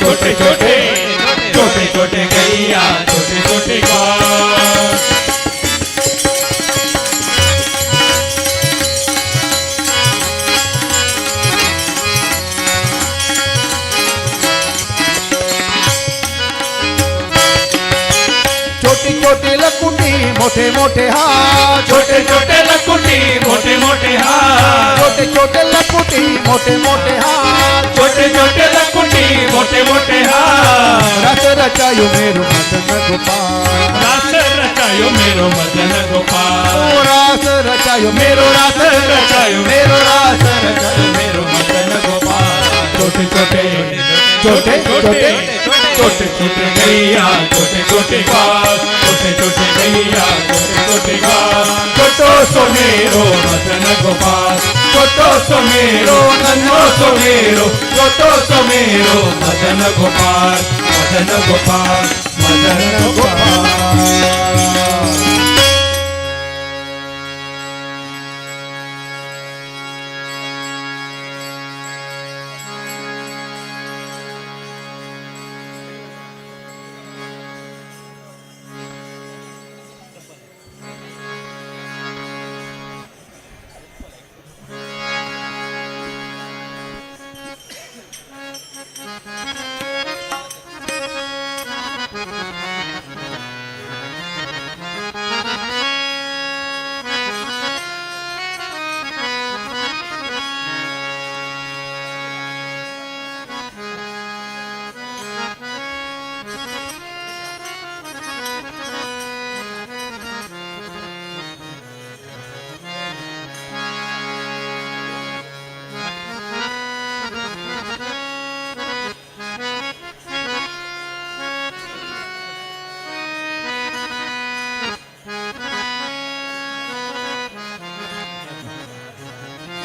छोटे छोटे छोटे छोटे गैया छोटे छोटे ग्वाल छोटी छोटी लकुटी मोटे मोटे हाथ छोटे छोटे लकुटी मोटे मोटे हाथ छोटे छोटे लकुटी मोटे मोटे हाथ छोटे छोटे लकुटी मोटे मोटे हाथ रस रचायो मेरो मदन गोपाल रास रचायो मेरो मदन गोपाल ओ रास रचायो मेरो रास रचायो मेरो रास रचायो मेरो मदन गोपाल छोटे छोटे छोटे छोटे छोटे छोटे गैया छोटे छोटे ग्वाल छोटे छोटे गैया छोटे छोटे ग्वाल छोटो सो मेरो मदन गोपाल छोटो सो मेरो नन्नो सो मेरो छोटो सो मेरो मदन गोपाल मदन गोपाल मदन गोपाल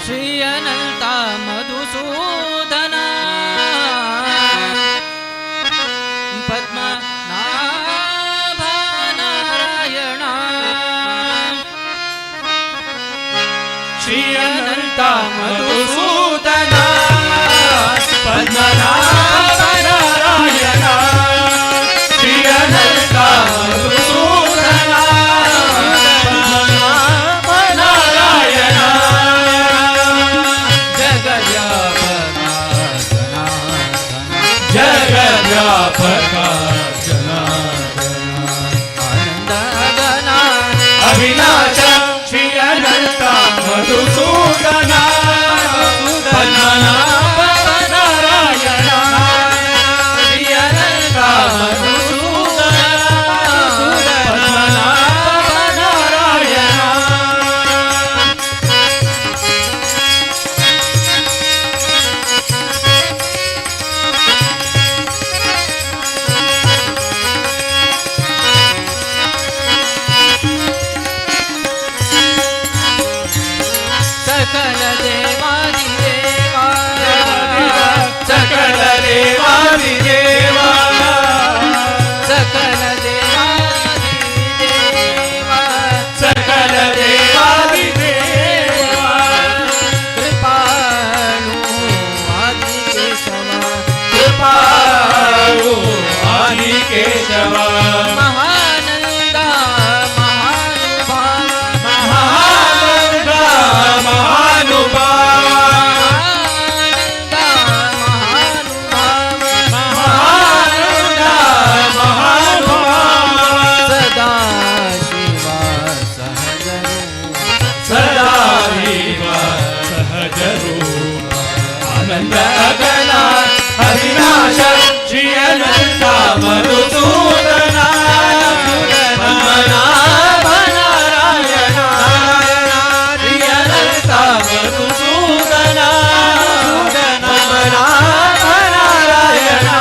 श्री अनंता मधुसूदना पद्मनाभा नारायणा श्री अनंता मधुसूदना पद्मनाभ नारायणा श्री अनंता मधुसूदना पद्मनाभ नारायणा जगव्यापका जनार्दना आनंदगना अविनाश श्री अनंता मधुसूदना पद्मनाभ नारायणा श्री अनंता मधुसूदना पद्मनाभ नारायणा सकल देवादि देवा सकल देवादि देवा सकल देवादि देवा सकल देवादि देवा कृपालु आदि केशव कृपालु आदि केशव महानंदा महानुभाव महानंदा महानुभाव आनंदा महानुभाव महानंदा महानुभाव सदा शिवा सहजरूप सदा सहजरूप आनंद गणा अविनाश श्री अनंता मधुसूदना पद्मनाभ नारायणा श्री अनंता मधुसूदना पद्मनाभ नारायणा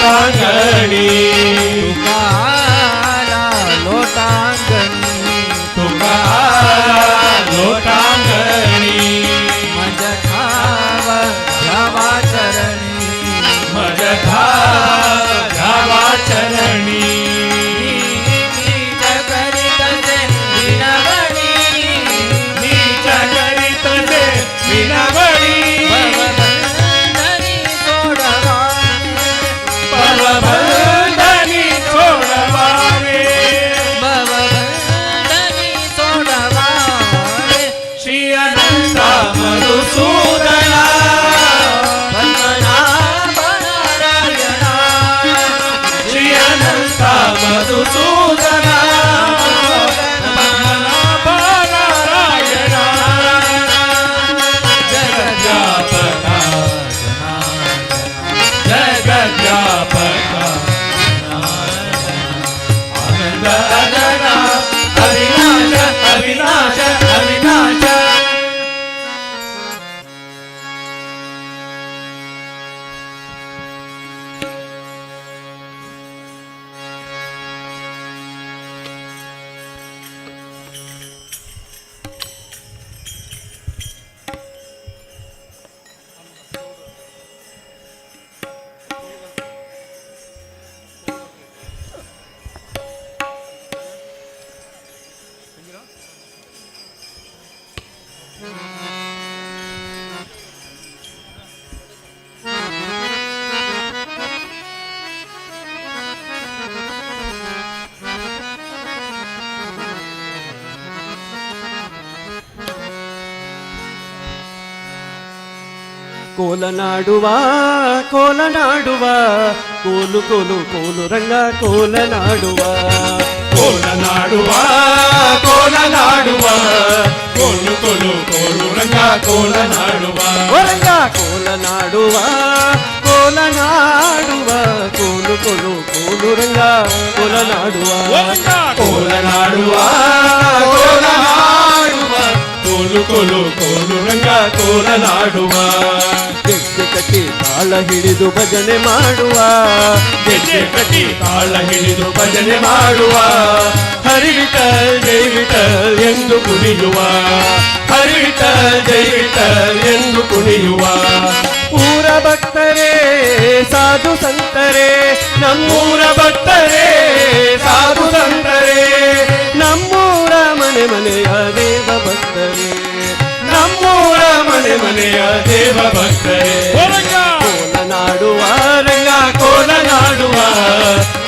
लोटांगणी तुका आला लोटांगणी तुका आला लोटांगणी माझ्या ठाव घ्यावा चरणी माझ्या घ्यावा चरणी नीच करीत जे विनवणी नीच करीत जे विनवणी भवबंधनी सोडवा भवबंधनी सोडवावे भवबंधनी सोडवा श्री अनंता मधुसूदना पद्मनाभ नारायणा श्री अनंता मधुसूदना पद्मनाभ नारायणा जगद्व्यापका जगद्व्यापका आनंद अजना अविनाश अविनाश अविनाश ಕೋಲನಾಡುವ ಕೋಲನಾಡುವ ಕೋಲು ಕೋಲು ಕೋಲು ರಂಗ ಕೋಲನಾಡುವ ಕೋಲನಾಡುವ ಕೋಲನಾಡುವ ಕೋಲು ಕೋಲು ಕೋಲು ರಂಗ ಕೋಲನಾಡುವ ಓ ರಂಗ ಕೋಲನಾಡುವ ಕೋಲನಾಡುವ ಕೋಲು ಕೋಲು ಕೋಲು ರಂಗ ಕೋಲನಾಡುವ ಕೋಲನಾಡುವ ಕೋಲನಾಡುವ ಕೋಲು ಕೋಲು ಕೋಲು ರಂಗ ಕೋಲನಾಡುವ ಗೆಜ್ಜೆ ಕಟ್ಟಿ ತಾಳ ಹಿಡಿದು ಭಜನೆ ಮಾಡುವ ಗೆಜ್ಜೆ ಕಟ್ಟಿ ತಾಳ ಹಿಡಿದು ಭಜನೆ ಮಾಡುವ ಹರಿ ವಿಠಲ್ ಜೈ ವಿಠಲ್ ಎಂದು ಕುಣಿಯುವ ಹರಿ ವಿಠಲ್ ಜೈ ವಿಠಲ್ ಎಂದು ಕುಣಿಯುವ ಊರ ಭಕ್ತರೇ ಸಾಧು ಸಂತರೇ ನಮ್ಮೂರ ಭಕ್ತರೇ ಸಾಧು ಸಂತರೇ ನಮ್ಮೂರ ಮನೆ ಮನೆಯ ದೇವ ಭಕ್ತರೇ ನಮ್ಮೂರ ಮನೆ ಮನೆಯ ದೇವ ಭಕ್ತರೇ ಕೋಲನಾಡುವ ರಂಗ ಕೋಲನಾಡುವ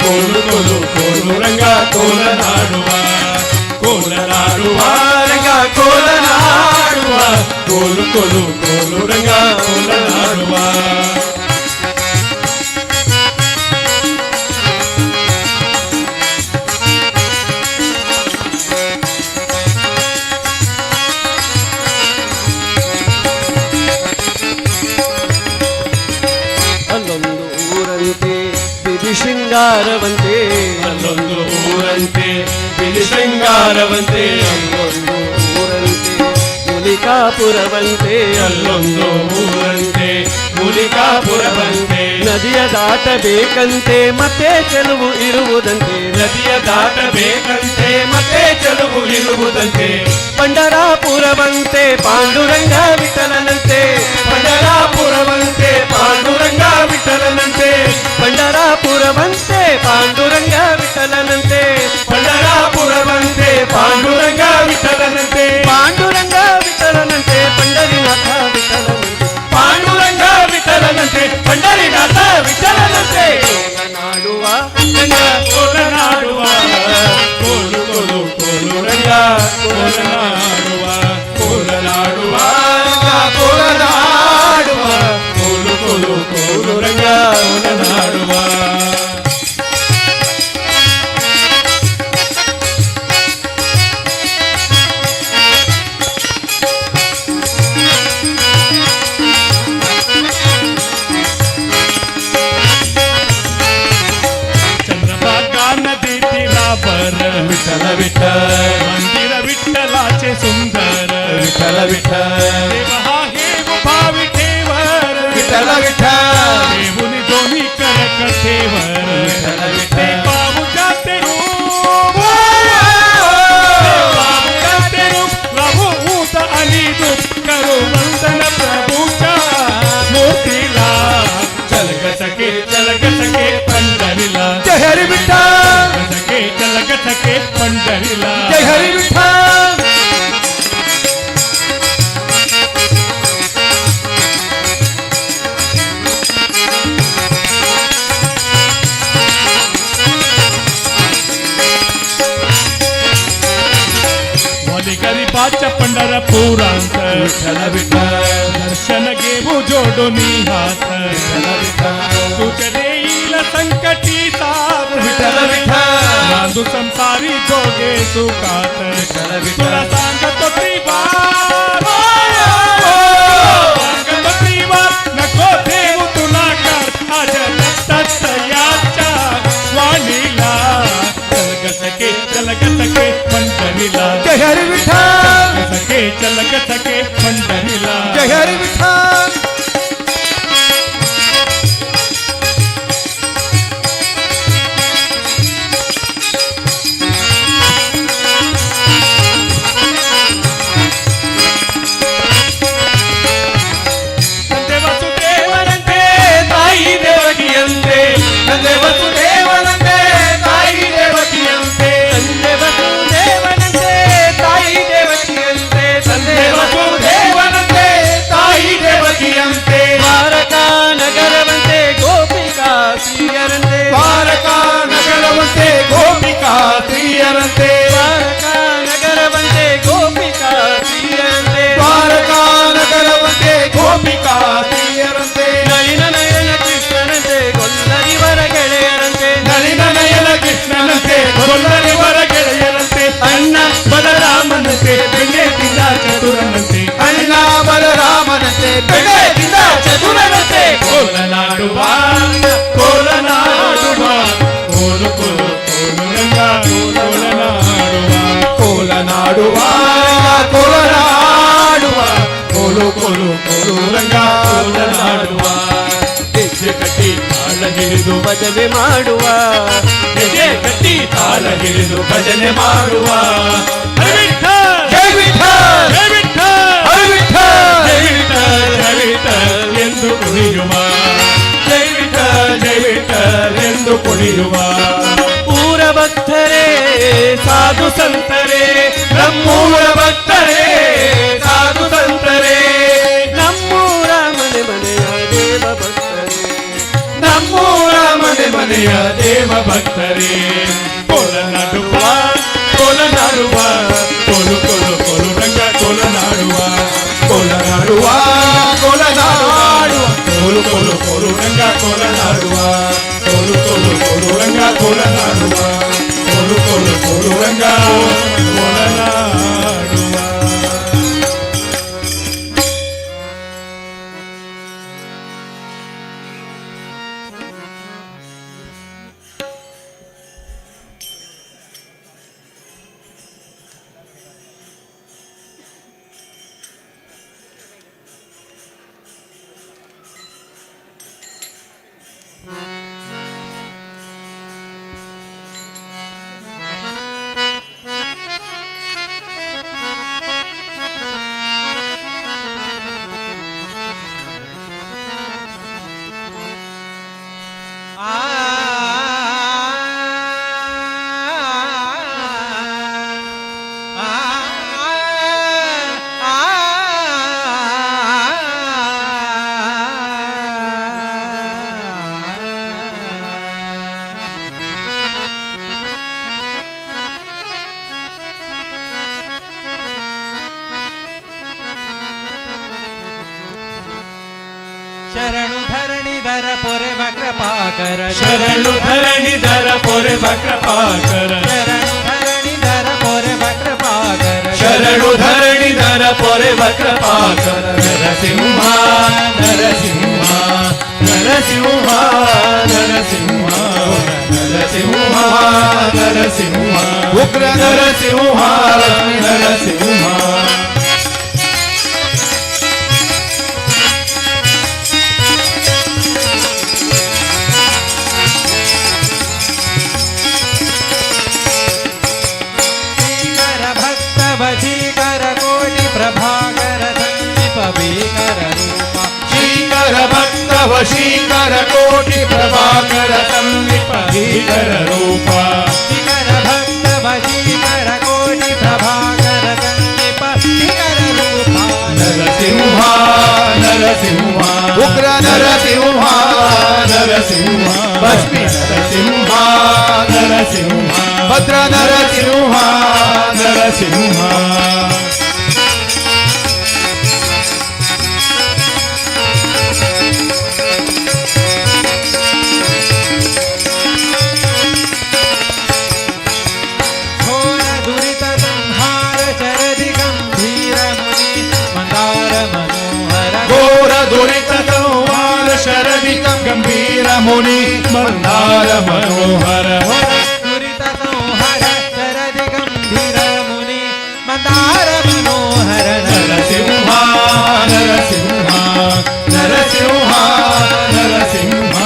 ಕೋಲು ಕೋಲು ಕೋಲು ರಂಗ ಕೋಲನಾಡುವ ಕೋಲನಾಡುವ ರಂಗ ಕೋಲನಾಡುವ ಕೋಲು ಕೋಲು ಕೋಲು ರಂಗ ಕೋಲನಾಡುವ ಅಲ್ಲೊಂದು ಊರಂತೆ ಬಿದಿ ಶೃಂಗಾರವಂತೆ ಅಲ್ಲೊಂದು ಊರಂತೆ ಬಿಳಿ ಶೃಂಗಾರವಂತೆ ಅಲ್ಲೊಂದು ಊರಂತೆ ಮುಲಿಕಾಪುರವಂತೆ ಅಲ್ಲೊಂದು ಊರಂತೆ ಮೂಲಿಕಾಪುರವಂತೆ ನದಿಯ ದಾಟಬೇಕಂತೆ ಮತ್ತೆ ಚೆಲುವು ಇರುವುದಂತೆ ನದಿಯ ದಾಟಬೇಕಂತೆ ಮತ್ತೆ ಚೆಲುವು ಇರುವುದಂತೆ ಪಂಡರಾಪುರವಂತೆ ಪಾಂಡುರಂಗ ವಿಠಲನಂತೆ ಪಂಡರಾಪುರವಂತೆ ಪಾಂಡುರಂಗ ವಿಠಲನಂತೆ ಪಂಡರಾಪುರವಂತೆ ಪಾಂಡುರಂಗ ವಿಠಲನಂತೆ ಪಂಡರಾಪುರವಂತೆ ಪಾಂಡುರಂಗ ವಿಠಲನಂತೆ ಪಾಂಡುರಂಗ ವಿಠಲನಂತೆ ಪಂಡರಿನಾಥ ವಿಠಲನಂತೆ ಪಾಂಡುರಂಗ ವಿಠಲನಂತೆ ಪಂಡರಿನಾಥ ವಿಠಲನಂತೆ ಕೋಲನಾಡುವ ರಂಗ ಕೋಲನಾಡುವ ಕೋಲು ಕೋಲು ಕೋಲು ರಂಗ ಕೋಲನಾಡುವ ಕೋಲನಾಡುವ ರಂಗ ಕೋಲನಾಡುವ ಕೋಲು ಕೋಲು ಕೋಲು ರಂಗ ಕೋಲನಾಡುವ चंद्रभागा नदी तीरावर विठ्ठल विठ्ठल मंदिर विठ्ठलाचे सुंदर विठ्ठल विठ्ठल देव हा हे उभा विठेवर विठ्ठल विठ्ठल देऊन दोन्ही कर कथेवर जय हरी विठ्ठल वाली गरीबाच्या पंढरपुरांत विठ्ठल विठ्ठल दर्शन घेऊ जोडोनी हात विठ्ठल विठ्ठल तुझे देईल संकटी साथ विठ्ठल विठ्ठल नांदू संसारी जोगे सुखात विठ्ठल विठ्ठल तुला सांगतो त्रिवार सांगतो त्रिवार नको देऊ तुला कर आज तत्याच्या वाणीला चलगसके पंढरीला जय हरी विठ्ठल चलगसके पंढरीला जय हरी विठ्ठल ತಂದೆ ವಸುದೇವನಂತೆ ತಾಯಿ ದೇವಕಿಯಂತೆ ತಂದೆ ವಸುದೇವನಂತೆ ತಾಯಿ ದೇವಕಿಯಂತೆ ತಂದೆ ವಸುದೇವನಂತೆ ತಾಯಿ ದೇವಕಿಯಂತೆ ತಂದೆ ವಸುದೇವನಂತೆ ತಾಯಿ ದೇವಕಿಯಂತೆ ದ್ವಾರಕಾ ನಗರವಂತೆ ಗೋಪಿಕಾ ಶ್ರೀಯರಂತೆ ದ್ವಾರಕಾ ನಗರವಂತೆ ಗೋಪಿಕಾ ಸ್ತ್ರೀಯರಂತೆ ದ್ವಾರಕಾ ನಗರವಂತೆ ಗೋಪಿಕಾ ಶ್ರೀಯರಂತೆ ದ್ವಾರಕಾ ನಗರವಂತೆ ಗೋಪಿಕಾ ಸ್ತ್ರೀಯರಂತೆ ನಳಿನ ನಯನ ಕೃಷ್ಣನಂತೆ ಗೊಲ್ಲರಿವರ ಗೆಳೆಯರಂತೆ ನಳಿನ ನಯನ ಕೃಷ್ಣನಂತೆ ಗೊಲ್ಲರಿವರ ಗೆಳೆಯರಂತೆ ಅಣ್ಣ ಬಲರಾಮನಂತೆ ಬೆಣ್ಣೆತಿಂದ ಚತುರನಂತೆ ಅಣ್ಣ ಬಲರಾಮನಂತೆ ಬೆಣ್ಣೆತಿಂದ ಚತುರನಂತೆ ಕೋಲನಾಡುವ ಕೋಲನಾಡುವ ಕೋಲು ಕೋಲು ಕೋಲು ರಂಗ ಕೋಲನಾಡುವ ಕೋಲನಾಡುವ ಕೋಲು ಕೋಲು ಕೋಲು ರಂಗ ಕೋಲನಾಡುವ ಹೆಜ್ಜೆ ಕಟ್ಟಿ ತಾಳ ಹಿಡಿದು ಭಜನೆ ಮಾಡುವ ಹೆಜ್ಜೆ ಕಟ್ಟಿ ತಾಳ ಹಿಡಿದು ಭಜನೆ ಮಾಡುವ ಹರಿ ವಿಠ್ಠಲ್ ಜೈ ವಿಠ್ಠಲ್ ಜೈ ವಿಠ್ಠಲ್ ಹರಿ ವಿಠ್ಠಲ್ ಜೈ ವಿಠ್ಠಲ್ ಜೈ ವಿಠ್ಠಲ್ ಎಂದು ಕುಣಿಯುವ ಜೈ ವಿಠ್ಠಲ್ ಜೈ ವಿಠ್ಠಲ್ ಎಂದು ಕುಣಿಯುವ ಪೂರ ಭಕ್ತರೇ ಸಾಧು ಸಂತರೇ ನಮ್ಮೂರ ಭಕ್ತರೇ ಸಾಧು ಸಂತರೇ ನಮ್ಮೂರ ಮನೆ ಮನೆಯ ದೇವ ಭಕ್ತರೇ ನಮ್ಮೂರ ಮನೆ ಮನೆಯ ದೇವ ಭಕ್ತರೇ ಕೋಲನಾಡುವ ಕೋಲನಾಡುವ ಕೋಲು ಕೋಲು ಕೋಲು ರಂಗ ಕೋಲನಾಡುವ ಕೋಲನಾಡುವ ಕೋಲನಾಡುವ ಕೋಲು ಕೋಲು ಕೋಲು ರಂಗ ಕೋಲನಾಡುವ ಕೋಲು ಕೋಲು ಕೋಲು ರಂಗ ಕೋಲನಾಡುವ ಕೋಲು ಕೋಲು ಕೋಲು ರಂಗ ಕೋಲನಾಡುವ ಶರಣು ಧರಣಿಧರ ಪೊರೆ ವಕ್ರಪಾಕರ ಶರಣು ಧರಣಿಧರ ಪೊರೆ ವಕ್ರಪಾಕರ ಶರಣು ಧರಣಿಧರ ಪೊರೆ ವಕ್ರಪಾಕರ ಶರಣು ಧರಣಿಧರ ಪೊರೆ ವಕ್ರಪಾಕರ ನರಸಿಂಹ ನರಸಿಂಹ ನರಸಿಂಹ ನರಸಿಂಹ ನರಸಿಂಹ ನರಸಿಂಹ ಉಗ್ರ ನರಸಿಂಹ ಲಕ್ಷ್ಮೀ ನರಸಿಂಹ वशीकर कोटि प्रभाकर संदीप भीकर रूप शीकर भक्त वशीकर कोटि प्रभाकर संदीप भीकर रूप शिकर भक्त वशीकर कोटि ನರಸಿಂಹ ನರಸಿಂಹ ಭಸ್ಮಿ ನರಸಿಂಹ ನರಸಿಂಹ ಭದ್ರ ನರಸಿಂಹ ನರಸಿಂಹ ಘೋರ ದುರಿತ ಸಂಹಾರ ಚರದಿ ಗಂಭೀರ ಮುನಿ ಮಂದಾರ ಮನೋಹರ ಘೋರ ದುರಿತ ಸಂಹಾರ ಶರದಿ ಗಂಭೀರ ಮುನಿ ಮಂದಾರ ಮನೋಹರ ದುರಿತ ಸಂಹಾರ ಚರದಿ ಗಂಭೀರ ಮುನಿ ಮಂದಾರ ಮನೋಹರ ನರಸಿಂಹ ನರಸಿಂಹ ನರಸಿಂಹ ನರಸಿಂಹ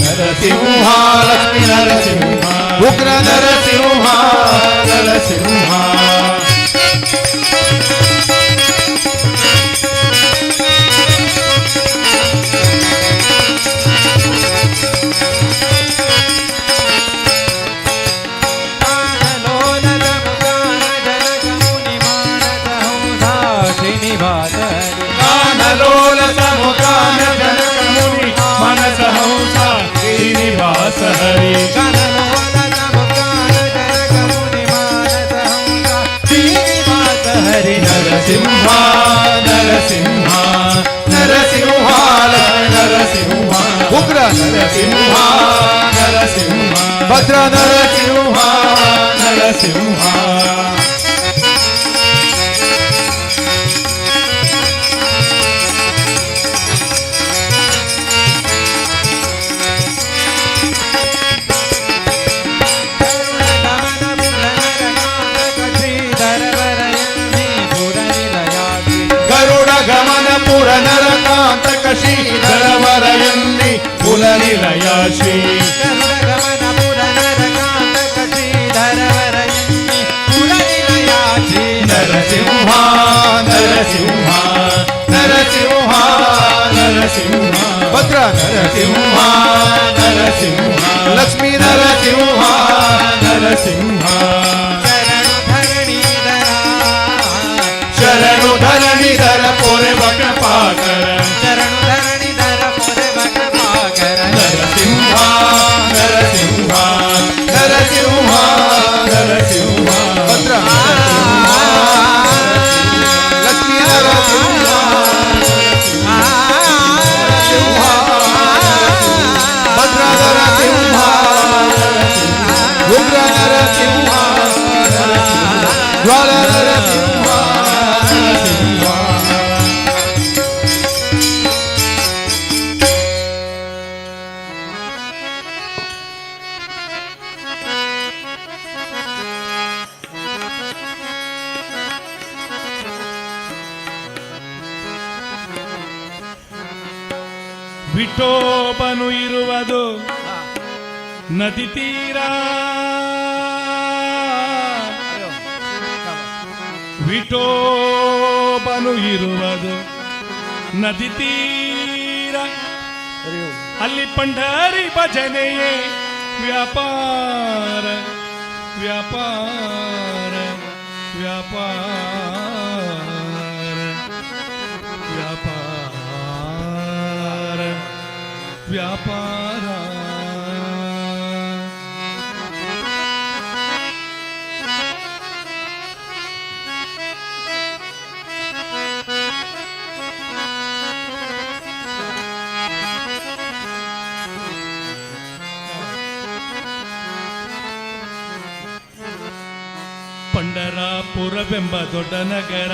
ನರಸಿಂಹ ಲಕ್ಷ್ಮೀ ನರಸಿಂಹ ಉಗ್ರ ನರಸಿಂಹ ನರಸಿಂಹ ಕಾನಲೋಲದ ಮುಖಾನ ಜನಕ ಮುನಿ ಮಾನಸ ಹಂಸ ಶ್ರೀನಿವಾಸ ಕಾನಲೋಲ ಸಮುಖಾನ ಜನಕ ಮುನಿ ಮನಸ ಹಂಸ ಶ್ರೀನಿವಾಸ ಹರಿ ಕಾನಲೋಲದ ಮುಖಾನ ಜನಕ ಮುನಿ ಮಾನಸ ಹಂಸ ಶ್ರೀನಿವಾಸ ಹರಿ ನರಸಿಂಹ ನರಸಿಂಹ ನರಸಿಂಹ ಲಕ್ಷ್ಮೀ ನರಸಿಂಹ ಉಗ್ರ ನರಸಿಂಹ ನರಸಿಂಹ ಭದ್ರ ನರಸಿಂಹ ನರಸಿಂಹ ಗರುಡ ಗಮನ ಪುರ ನರಕಾಂತಕ ಶ್ರೀಧರ ವರಯನ್ನಿ ಕುಲ ನಿಲಯ ಶ್ರೀ ನರಸಿಂಹ ನರಸಿಂಹ ನರಸಿಂಹ ನರಸಿಂಹ ಭದ್ರ ನರಸಿಂಹ ನರಸಿಂಹ ಲಕ್ಷ್ಮೀ ನರಸಿಂಹ ನರಸಿಂಹ ಶರಣು ಧರಣಿಧರ ಪೊರೆ ಬಕಪಾಕರ ನರಸಿಂಹ ನರಸಿಂಹ ನರಸಿಂಹ ನರಸಿಂಹ ಭದ್ರ ಲಕ್ಷ್ಮೀ ನರಸಿಂಹ ಭದ್ರ ನರಸಿಂಹ ಉಗ್ರ ನರಸಿಂಹ ಜ್ವಾಲ ನರಸಿಂಹ ವಿಠೋಬನು ಇರುವುದು ನದಿ ತೀರ ವಿಠೋಬನು ಇರುವುದು ನದಿ ತೀರ ಅಲ್ಲಿ ಪಂಡರಿ ಭಜನೆಯೇ ವ್ಯಾಪಾರ ವ್ಯಾಪಾರ ವ್ಯಾಪಾರ ವ್ಯಾಪಾರ ವ್ಯಾಪಾರ ಪಂಡರಾಪುರವೆಂಬ ದೊಡ್ಡ ನಗರ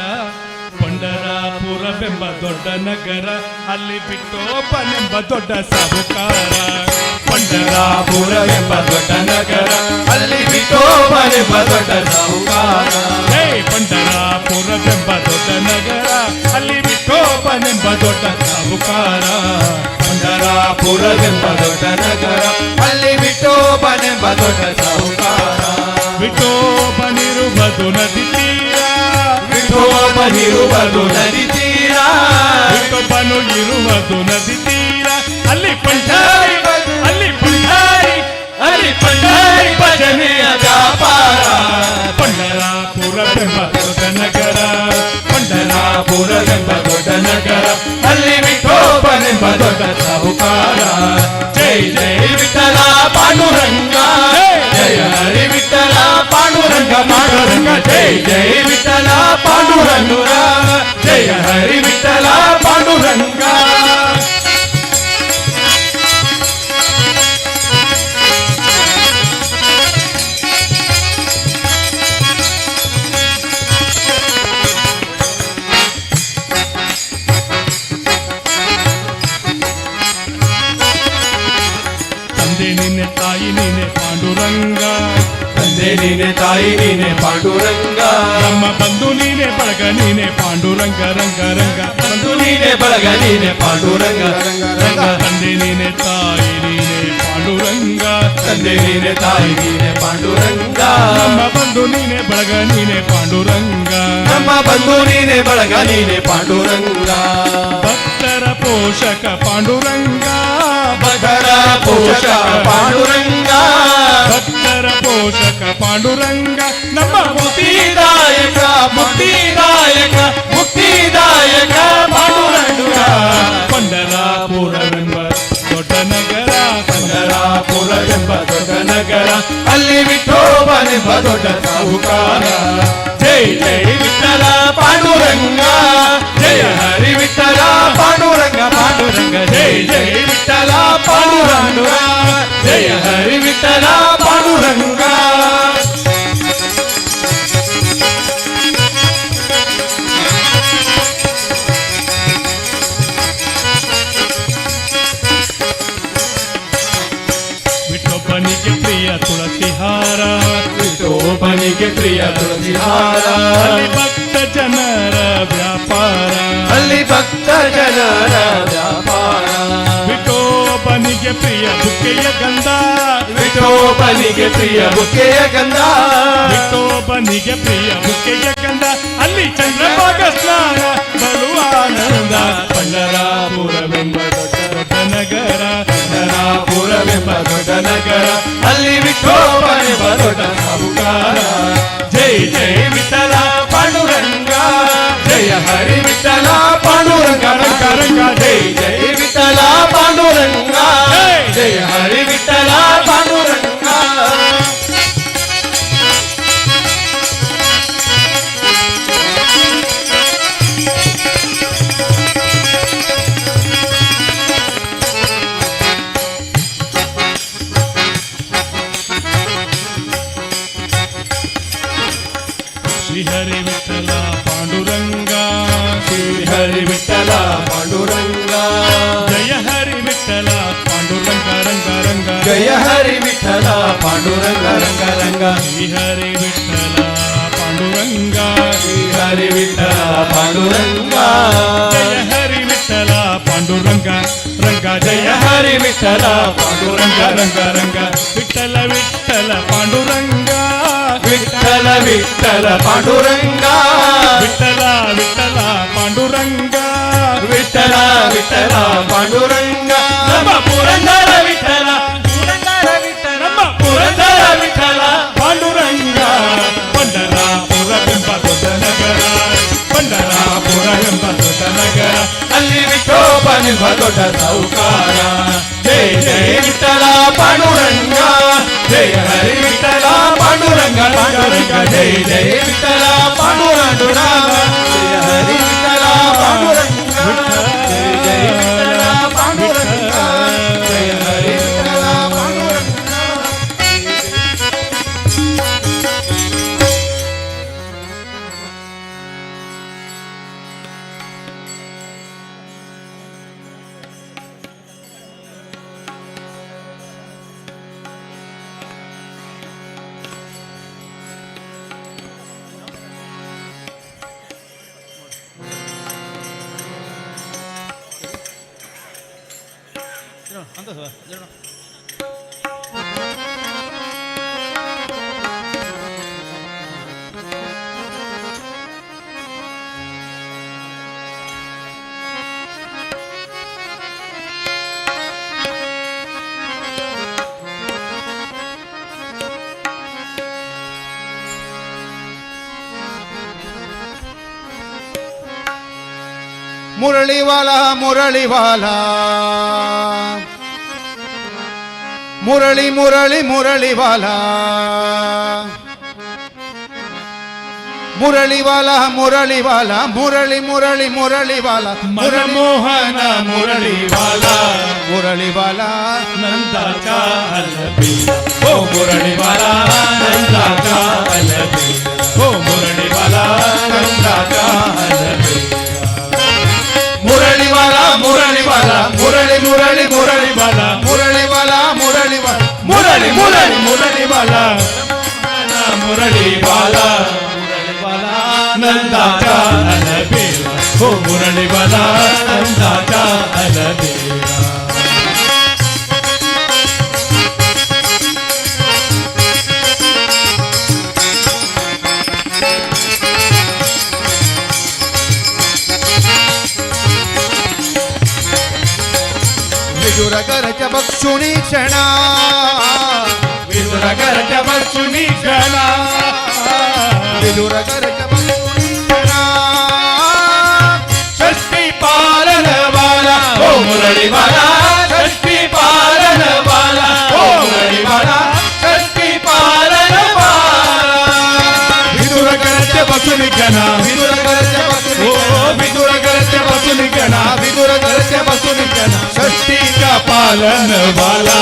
ಪಂಡರಾಪುರವೆಂಬ ದೊಡ್ಡ ನಗರ ಅಲ್ಲಿ ಬಿಟ್ಟೋಪನೆಂಬ ದೊಡ್ಡ ಸಾಹುಕಾರ ಪಂಡರಾಪುರವೆಂಬ ದೊಡ್ಡ ನಗರ ಅಲ್ಲಿ ಬಿಟ್ಟೋಪನೆಂಬ ದೊಡ್ಡ ಸಾಹುಕಾರ ಹೇ ಪಂಡರಾಪುರವೆಂಬ ದೊಡ್ಡ ನಗರ ಅಲ್ಲಿ ಬಿಟ್ಟೋಪನೆಂಬ ದೊಡ್ಡ ಸಾಹುಕಾರ ಪಂಡರಾಪುರವೆಂಬ ದೊಡ್ಡ ನಗರ ಅಲ್ಲಿ ಬಿಟ್ಟೋಪನೆಂಬ ದೊಡ್ಡ ಸಾಹುಕಾರ ವಿಠೋಬನಿರುವುದು ನದಿ ತೀರ ವಿಠೋಬನಿರುವುದು ನದಿ ತೀರ ವಿಠೋಬನು ಇರುವುದು ನದಿ ತೀರ ಅಲ್ಲಿ ಪಂಡಾರಿ ಭಜನೆಯ ವ್ಯಾಪಾರ ಪಂಡರಾಪುರವೆಂಬ ದೊಡ್ಡ ನಗರ ಪಂಡರಾಪುರವೆಂಬ ದೊಡ್ಡ ನಗರ ಅಲ್ಲಿ ವಿಠೋಬನೆಂಬ ದೊಡ್ಡ जय जय विठ्ठला पांडुरंगा जय हरी विठ्ठला पांडुरंगा ತಂದೆ ನಿನ್ನೆ ತಾಯಿ ನೀನೆ ಪಾಂಡುರಂಗ ತಂದೆ ನೀನೆ ತಾಯಿ ನೀನೆ ಪಾಂಡುರಂಗ ನಮ್ಮ ಬಂಧು ನೀನೆ ಬಳಗ ನೀನೆ ಪಾಂಡುರಂಗ ರಂಗ ರಂಗ ಬಂಧು ನೀನೆ ಬಳಗ ನೀನೆ ಪಾಂಡುರಂಗ ರಂಗ ತಂದೆ ನೀನೆ ತಾಯಿ ನೀನೆ ಪಾಂಡುರಂಗ ತಂದೆ ನೀನೆ ತಾಯಿ ನೀನೆ ಪಾಂಡುರಂಗ ನಮ್ಮ ಬಂಧು ನೀನೆ ಬಳಗ ನೀನೆ ಪಾಂಡುರಂಗ ನಮ್ಮ ಬಂಧು ನೀನೆ ಬಳಗ ನೀನೆ ಪಾಂಡುರಂಗ ಭಕ್ತರ ಪೋಷಕ ಪಾಂಡುರಂಗ ಭಕ್ತರ ಪೋಷಕ ಪಾಂಡುರಂಗ ಭಕ್ತರ ಪೋಷಕ ಪಾಂಡುರಂಗ ನಮ್ಮ ಮುಕ್ತಿದಾಯಕ ಮುಕ್ತಿದಾಯಕ ಮುಕ್ತಿದಾಯಕ ಪಾಂಡುರಂಗ ಪಂಡರಾಪುರವೆಂಬ ದೊಡ್ಡ ನಗರ ಪಂಡರಾಪುರವೆಂಬ ದೊಡ್ಡ ನಗರ ಅಲ್ಲಿ ವಿಠೋಬನೆಂಬ ದೊಡ್ಡ ಸಾಹುಕಾರ ಜೈ ಜೈ ವಿಠ್ಠಲ ಪಾಂಡುರಂಗ ಜಯ ಹರಿ ವಿಠ್ಠಲ ಪಾಂಡುರಂಗ ಪಾಂಡುರಂಗ ಜೈ ಜೈ ವಿಠ್ಠಲ ಪಾಂಡುರಂಗ ಜಯ ಹರಿ ವಿಠ್ಠಲ ಪಾಂಡುರಂಗ ವಿಠೋಬನಿಗೆ ಪ್ರಿಯ ತುಳಸಿ ಹಾರ ವಿಠೋಬನಿಗೆ ಪ್ರಿಯ ತುಳಸಿ ಹಾರ ಅಲ್ಲಿ ಭಕ್ತ ಜನರ ವ್ಯಾಪಾರ ಅಲ್ಲಿ ಭಕ್ತ ಜನರ ವ್ಯಾಪಾರ ವಿಠೋಬನಿಗೆ ಪ್ರಿಯ ಬುಕ್ಕೆಯ ಗಂಧ ವಿಠೋಬನಿಗೆ ಪ್ರಿಯ ಬುಕ್ಕೆಯ ಗಂಧ ವಿಠೋಬನಿಗೆ ಪ್ರಿಯ ಬುಕ್ಕೆಯ ಗಂಧ ಅಲ್ಲಿ ಚಂದ್ರಭಾಗ ಸ್ನಾನ ಬಲು ಆನಂದ ಪಂಡರಾಪುರವೆಂಬ ದೊಡ್ಡ ನಗರ ಪಂಡರಾಪುರವೆಂಬ ದೊಡ್ಡ ನಗರ ಅಲ್ಲಿ ವಿಠೋಬನೆಂಬ ದೊಡ್ಡ ಸಾಹುಕಾರ ಜೈ ಜೈ ವಿಠ್ಠಲ ಪಾಂಡುರಂಗ ಜಯ ಹರಿ ವಿಠ್ಠಲ ಪಾಂಡುರಂಗ ರಂಗ ರಂಗ ಜೈ ಜೈ ವಿಠ್ಠಲ ಪಾಂಡುರಂಗ ಜಯ ಹರಿ ವಿಠ್ಠಲ ಪಾಂಡುರಂಗ ಶ್ರೀಹರಿ ವಿಠಲ ಪಾಂಡುರಂಗ ಹರಿ ವಿಠ್ಠಲ ಪಾಂಡುರಂಗ ಜಯ ಹರಿ ವಿಠಲ ಪಾಂಡುರಂಗ ರಂಗ ರಂಗ ಜಯ ಹರಿ ವಿಠ್ಠಲ ಪಾಂಡುರಂಗ ರಂಗ ರಂಗ ಶ್ರೀಹರಿ ವಿಠಲ ಪಾಂಡುರಂಗ ಹರಿ ವಿಠ್ಠಲ ಪಾಂಡುರಂಗ ಜಯ ಹರಿ ವಿಠಲ ಪಾಂಡುರಂಗ ರಂಗ ಜಯ ಹರಿ ವಿಠ್ಠಲ ಪಾಂಡುರಂಗ ರಂಗ ರಂಗ ವಿಠಲ ವಿಠಲ ಪಾಂಡುರಂಗ ವಿಠ್ಠಲ ವಿಠ್ಠಲ ಪಾಂಡುರಂಗ ವಿಠಲ ವಿಠಲ ಪಾಂಡುರಂಗ ವಿಠ್ಠಲ ವಿಠ್ಠಲ ಪಾಂಡುರಂಗ ನಮ್ಮ ಪುರಂದರ ವಿಠ್ಠಲ ಪುರಂದರ ವಿಠ್ಠಲ ನಮ್ಮ ಪುರಂದರ ವಿಠ್ಠಲ ಪಾಂಡುರಂಗ ಪಂಡರಾಪುರವೆಂಬ ದೊಡ್ಡ ನಗರ ಪಂಡರಾಪುರವೆಂಬ ದೊಡ್ಡ ನಗರ ಅಲ್ಲಿ ವಿಠೋಬನೆಂಬ ದೊಡ್ಡ ಸಾಹುಕಾರ ಜೈ ಜೈ ವಿಠ್ಠಲ ಪಾಂಡುರಂಗ ಜಯ ಹರಿ ವಿಠ್ಠಲ ಪಾಂಡುರಂಗ ಪಾಂಡುರಂಗ ಜೈ ಜೈ ವಿಠ್ಠಲ ಪಾಂಡುರಂಗ ಜಯ ಹರಿ ವಿಠ್ಠಲ ಪಾಂಡುರಂಗ ಜೈ ಜೈ ವಿಠ್ಠಲ ಪಾಂಡುರಂಗ ಜಯ ಹರಿ ವಿಠ್ಠಲ ಪಾಂಡುರಂಗ ಮುರಳಿವಾಲ ಮುರಳಿವಾಲ ಮುರಳಿ ಮುರಳಿ ಮುರಳಿವಾಲ मुरळीवाला मुरळीवाला मुरळी मुरळी मुरळीवाला मनमोहन मुरळीवाला मुरळीवाला नंदाचा अलबेला हो मुरळीवाला नंदाचा अलबेला हो मुरळीवाला नंदाचा अलबेला मुरळीवाला मुरळीवाला मुरळी मुरळी मुरळीवाला मुरळीवाला मुरळीवाला मुरळी मुरळी मुरळीवाला मुरळीवाला नंदाचा अलबेला हो मुरळीवाला नंदाचा अलबेला विदुरगरच्या बक्षुणी क्षणा विदुरगरच्या बक्षुनी क्षणा विदुरगरच्या बक्षुणी क्षणा षष्टी पालन वाला हो मुरळीवाला षष्टी पालन वाला हो मुरळीवाला षष्टी पालन वाला विदुरगरच्या बक्षुनी क्षणा विदुरगरच्या बक्षुणी हो विदुरगरच्या बक्षुनी क्षणा विदुरगरच्या बक्षुणी क्षणा षष्टीचा पालन वाला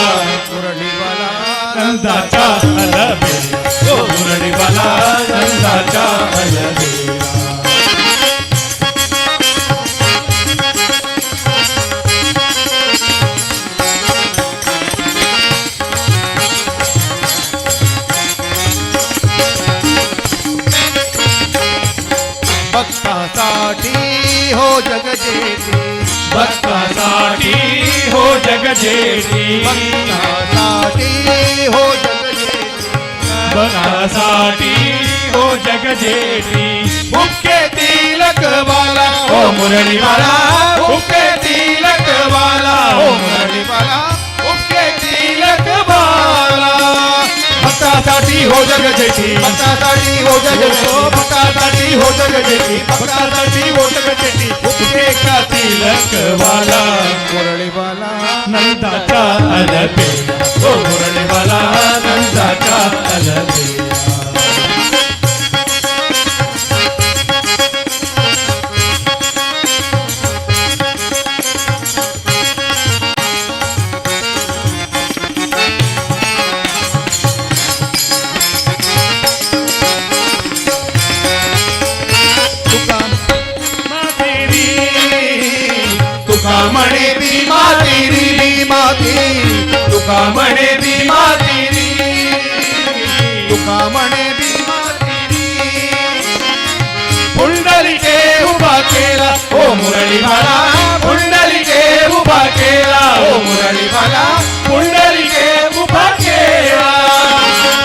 मुरळीवाला नंदाचा अलबेला हो मुरळीवाला नंदाचा अलबेला भक्तासाठी हो जगजेती भक्तासाठी हो जगजेती भक्तासाठी हो जगजेती भक्तासाठी हो जगजेती मुख्य तिलक वाला हो मुरळीवाला मुख्य तिलक वाला हो मुरळीवाला मुख्य तिलक वाला भक्तासाठी हो जगजेती भक्तासाठी हो जगजेती भक्तासाठी हो जगजेती भक्तासाठी हो जगजेती मुख्य का तिलक वाला मुरळीवाला नंदाचा अलबेला हो मुरळीवाला नंदाचा अलबेला तुका म्हणे भीमा तेरी भीमा तेरी तुका म्हणे भीमा तेरी तुका म्हणे भीमा तेरी पुंडलिके उभा केला ओ मुरळीवाला पुंडलिके उभा केला ओ मुरळीवाला पुंडलिके उभा केला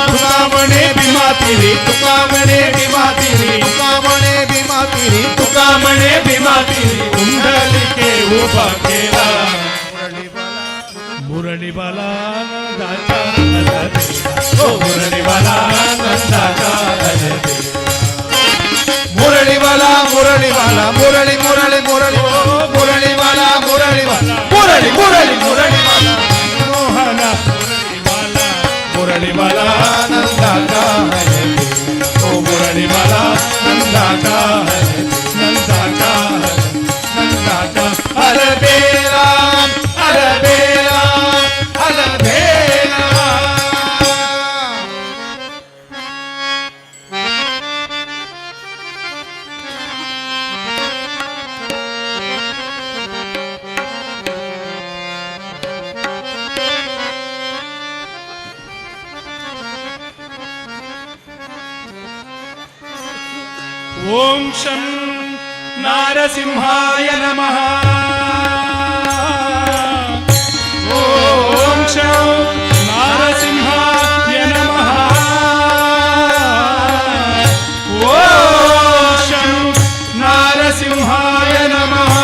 तुका म्हणे भीमा तेरी तुका म्हणे भीमा तेरी तुका म्हणे भीमा तेरी तुका म्हणे भीमा तेरी पुंडलिके उभा केला मुरळीवाला नंदाचा अलबेला ओ मुरळीवाला नंदाचा अलबेला मुरळीवाला मुरळीवाला मुरळी मुरळी मुरळी मुरळीवाला मुरळीवाला मुरळी मुरळी मुरळीवाला मोहना मुरळीवाला नंदाचा अलबेला ओ मुरळीवाला नंदाचा नंदाचा नंदाचा अलबेला अलबेला अलबेला ओम शं नारसिंहाय नमः ओम शं नारसिंहाय नमः ओम शं नारसिंहाय नमः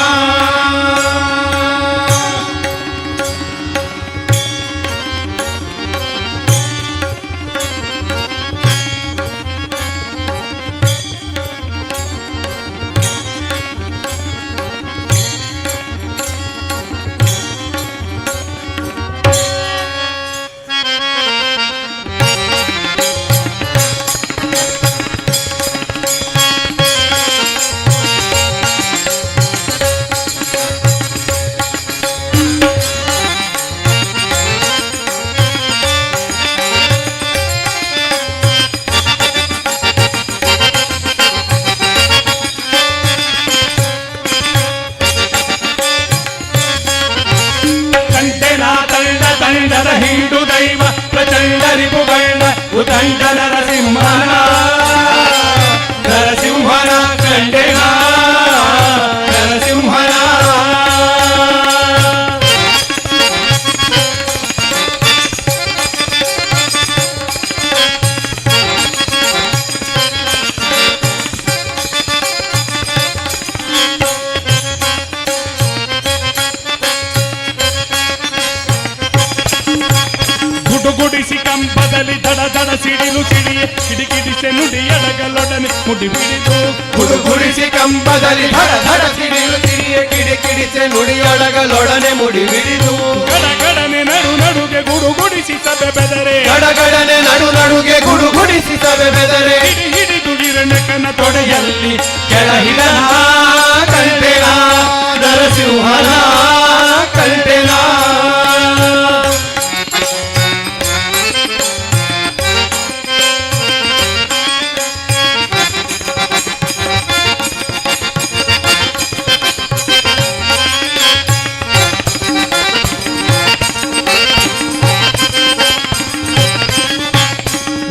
ನಡ ಸಿಡಿಲು ಸಿಡಿಯೆ ಕಿಡಿಕಿಡಿಸೆ ನುಡಿಯಡಗಲೊಡನೆ ಮುಡಿ ಬಿಡಿದು ಗುಡುಗುಡಿಸಿ ಕಂಬದಲ್ಲಿ ಧಡ ಧಡ ಸಿಡಿಲು ಸಿಡಿಯೆ ಕಿಡಿಕಿಡಿಸೆ ನುಡಿಯೊಡಗಲೊಡನೆ ಮುಡಿ ಬಿಡಿದು ಗಡಗಡನೆ ನಡು ನಡುಗೆ ಗುಡುಗುಡಿಸಿ ಸಭೆ ಬೆದರೆ ಗಡಗಡನೆ ನಡು ನಡುಗೆ ಗುಡುಗುಡಿಸಿ ಸಭೆ ಬೆದರೆ ಹಿಡಿ ಹಿಡಿದು ಹಿರಣ್ಯಕನ ತೊಡೆಯಲ್ಲಿ ಕೆಳಹಿಡನ ಕಂಟೆನ ನರಸಿಂಹನ ಕಂಟೆನ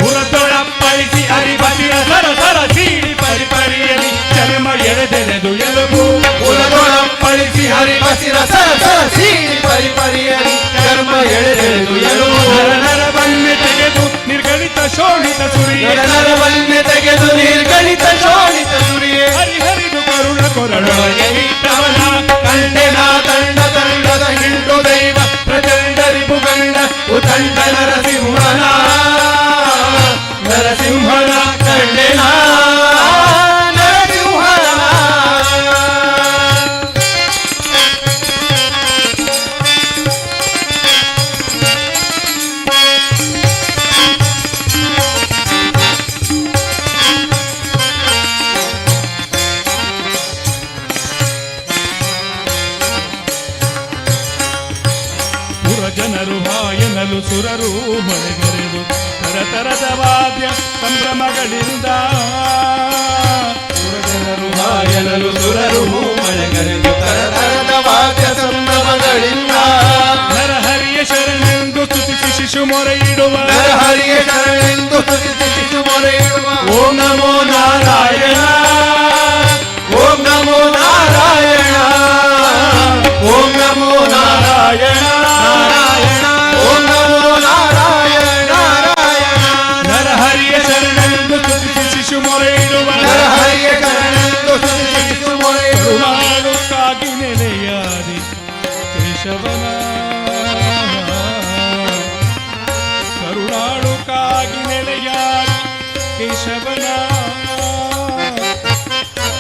ಉರದೊಳಪ್ಪಳಿಸಿ ಹರಿಬಸಿರ ಸರ ಸರ ಸೀಡಿ ಪರಿಪರಿಯಲಿ ಚರ್ಮ ಎಳೆದೆಳೆದು ಎಲುಬು ಉಲಗೊಳಪ್ಪಳಿಸಿ ಹರಿಬಸಿರ ಸರ ಸರ ಸೀಡಿ ಪರಿಪರಿಯಲಿ ಚರ್ಮ ಎಳೆದೆಳೆದು ಎಳುವು ನರವನ್ನೇ ತೆಗೆದು ನಿರ್ಗಣಿತ ಶೋಣಿತ ಸುರಿಯೇ ನರವನ್ನೇ ತೆಗೆದು ನಿರ್ಗಣಿತ ಶೋಣಿತ ಸುರಿಯೇ ಹರಿಹರಿದು ಕರುಣ ಕೊರಳೊಳಗೆ ಇಟ್ಟವನ ಕಂಡೆನ ತಂಡ ತಂಡದ ಹಿಂಡು ದೈವ ಪ್ರಚಂಡ ರಿಪುಗಂಡ ಉತಂಡ ನರಸಿಂಹನ ನರಸಿಂಹನ ಕಂಡೆನ ನರಸಿಂಹನ ಜನರು ಹಾಯನಲು ಸುರರು ಮಳೆಗರೆದು ತರತರದ ವಾದ್ಯ ಸಂಭ್ರಮಗಳಿಂದ ಜನರು ಹಾಯನಲು ಸುರರು ಮಳೆಗರೆದು ತರತರದ ವಾದ್ಯ ಸಂಭ್ರಮಗಳಿಂದ ನರಹರಿಯ ಶರಣೆಂದು ಸ್ತುತಿಸಿ ಶಿಶು ಮೊರೆ ಇಡುವ ನರಹರಿಯ ಶರಣೆಂದು ಸ್ತುತಿಸಿ ಶಿಶು ಮೊರೆ ಇಡುವ ಓಂ ನಮೋ ನಾರಾಯಣ ಓಂ ನಮೋ ನಾರಾಯಣ ಓಂ ನಮೋ ನಾರಾಯಣ ನಾರಾಯಣ ಓಂ ನಮೋ ನಾರಾಯಣ ನಾರಾಯಣ ನರಹರಿಯ ಶರಣೆಂದು ಸ್ತುತಿಸಿ ಶಿಶು ಮೊರೆ ಇಡುವ ನರಹರಿಯ ಶರಣೆಂದು ಸ್ತುತಿಸಿ ಶಿಶು ಮೊರೆ ಇಡುವ ಕರುಣಾಳುಕ್ಕಾಗಿ ನೆಲೆಯಾದಿ ಕೇಶವನ ಕರುಣಾಳುಕ್ಕಾಗಿ ನೆಲೆಯಾದಿ ಕೇಶವನ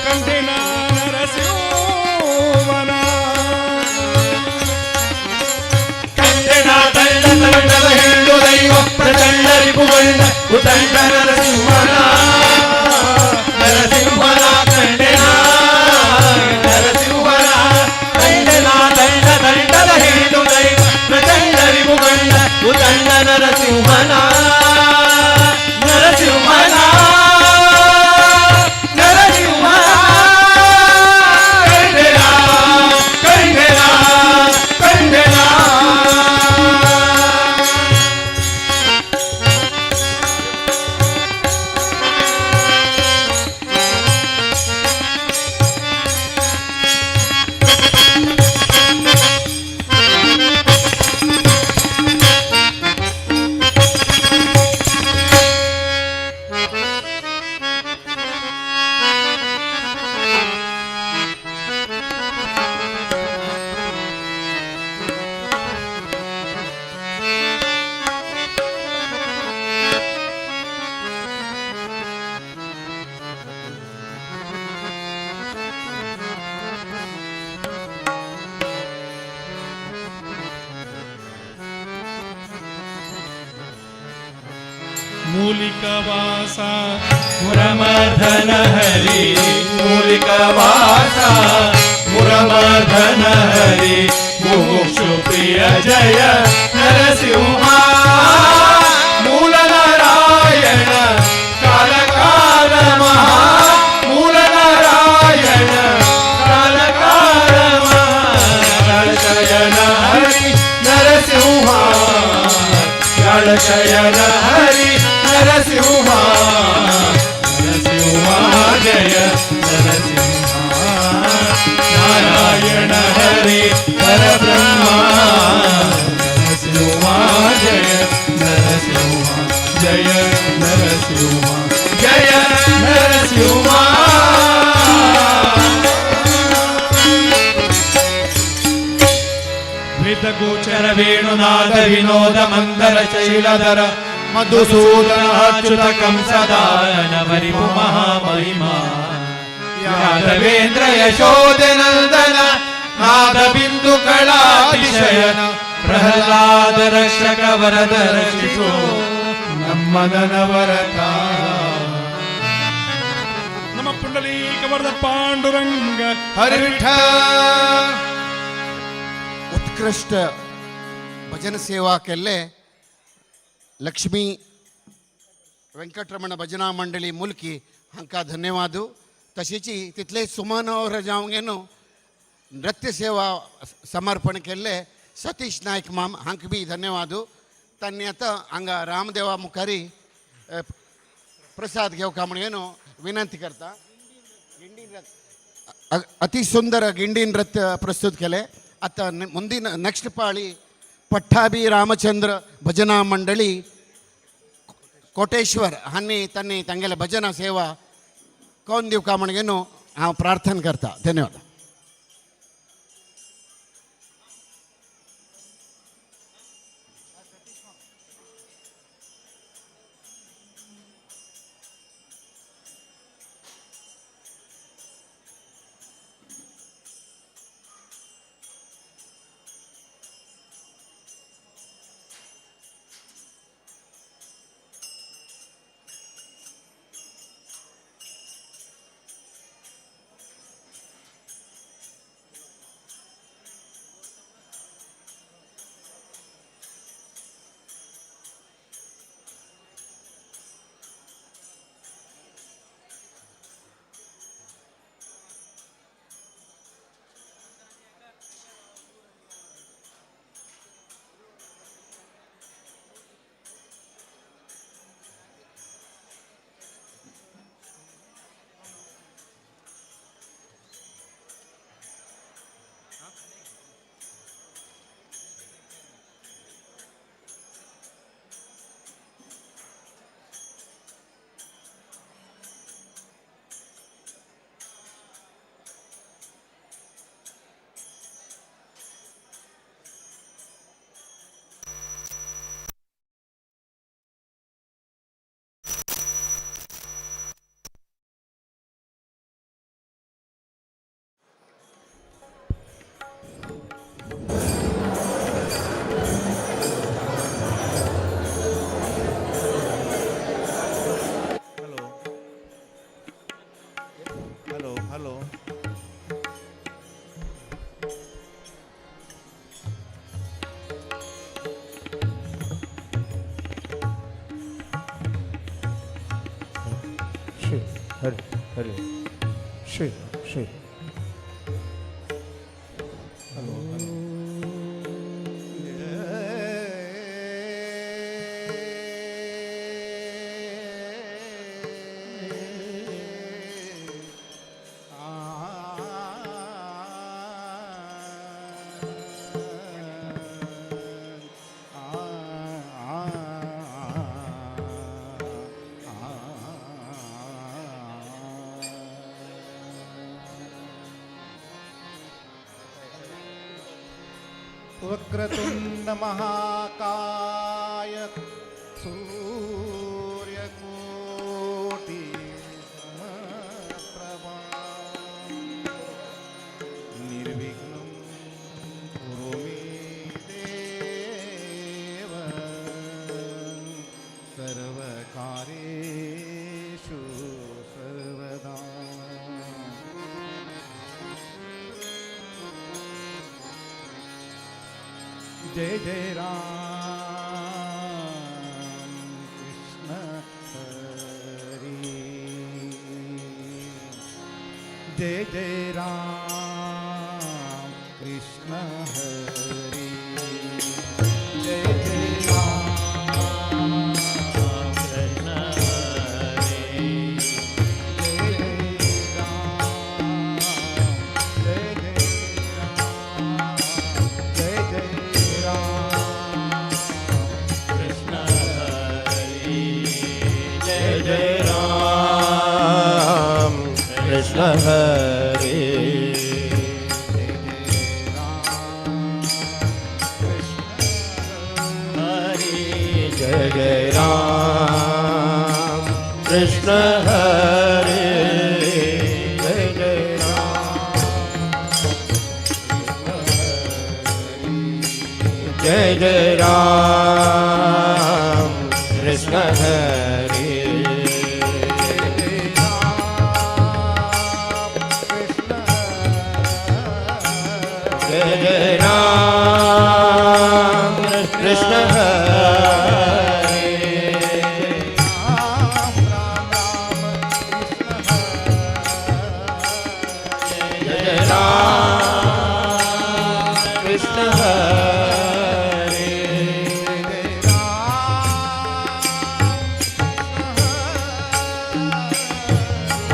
ಕಂಠೆನ ನರಸಿಂಹನ ಕಂಡೆನ ತಂಡ ತಂಡದ ಹಿಂಡು ದೈವ ಪ್ರಚಂಡ ರಿಪುಗಂಡ ಉತಂಡ ನರಸಿಂಹನ ನರಸಿಂಹನ ಕಂಡೆನ ನರಸಿಂಹನ ಕಂಡೆನ ತಂಡ ತಂಡದ ಹಿಂಡು ದೈವ ಪ್ರಚಂಡ ರಿಪುಗಂಡ ಉತಂಡ ನರಸಿಂಹನ ನರಸಿಂಹನ ನರಸಿಂಹನ ಕಂಡೆನ ಕಂಡೆನ ಕಂಡೆನ ಮೂಲಿಕವಾಸ ಮುರಮರ್ಧನ ಹರಿ ಮೂಲಿಕವಾಸ ಮುರಮರ್ಧನ ಹರಿ ಮುಮುಕ್ಷು ಪ್ರಿಯ ಜಯ ನರಸಿಂಹ ಮೂಲ ನಾರಾಯಣ ಕಾಲ ಕಾಲ ಮಹಾ ಮೂಲ ನಾರಾಯಣ ಕಾಲ ಕಾಲ ಮಹಾ ಶಯನ ಹರಿ ನರಸಿಂಹ ಶಯನ ಹರಿ ನರಸಿಂಹ ನರಸಿಂಹ ಜಯ ನರಸಿಂಹ ನಾರಾಯಣ ಹರಿ ಪರಬ್ರಹ್ಮ ನರಸಿಂಹ ಜಯ ನರಸಿಂಹ ಜಯ ನರಸಿಂಹ ಜಯ ನರಸಿಂಹ ವೇದ ಗೋಚರ ವೇಣುನಾದ ವಿನೋದ ಮಂದರ ಶೈಲಧರ मधुसूदन अच्युतकं सदा नवरिपु महामहिमा यादवेन्द्र यशोदनन्दन नादबिन्दु कलातिशयन प्रह्लाद रक्षक वरद रक्षितो नवरता नम पुंडलीकवरद पांडुरंग हरी विठ्ठल. उत्कृष्ट भजन सेवा केल्ले लक्ष्मी वेंकटरमण भजना मंडळी मुलकी हांकां धन्यवाद. तशीच तितले सुमन और जावंगेनो नृत्य सेवा समर्पण केल्ले सतीश नायक माम हांक बी धन्यवाद. तांणी आतां हांगा रामदेवा मुखारी प्रसाद घेवका म्हण येनो विनंती करता. अति सुंदर गिंडी नृत्य प्रस्तुत केले. आता मुंदिन नेक्स्ट पाळी पट्टाभी रामचंद्र भजना मंडळी कोटेश्वर हांनी तांणी तांगेले भजना सेवा कोण दिवका म्हण घेनो हांव प्रार्थना करता. धन्यवाद. हरे श्री श्री हॅलो वक्रतुंड महाकाय सूर्यकोटि समप्रभा निर्विघ्नं कुरु मे देव सर्वकार्येषु सर्वदा. जय जय राम कृष्ण हरि जय जय राम कृष्ण हरि जय जय राम कृष्ण हरि जय जय राम जय जय राम जय जय कृष्ण हरे जय जय राम कृष्ण हरे जय जय जय जय राम कृष्ण हरे जय जय राम कृष्ण हरे जय जय राम कृष्ण हरे जय जय राम कृष्ण हरे जय जय राम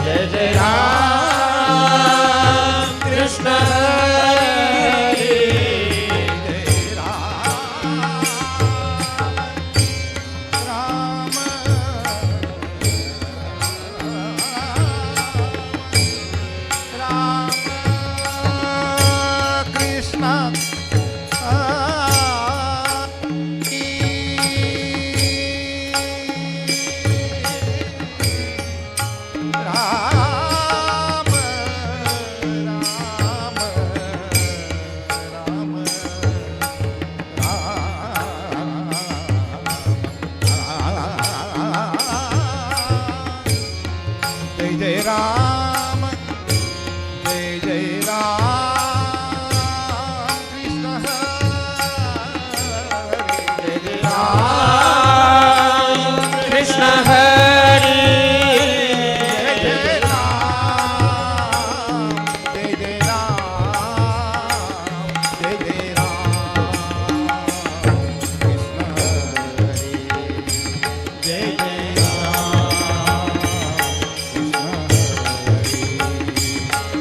जय जय राम कृष्ण हरे जय जय राम कृष्ण हरे जय जय राम जय जय राम जय जय राम कृष्ण हरे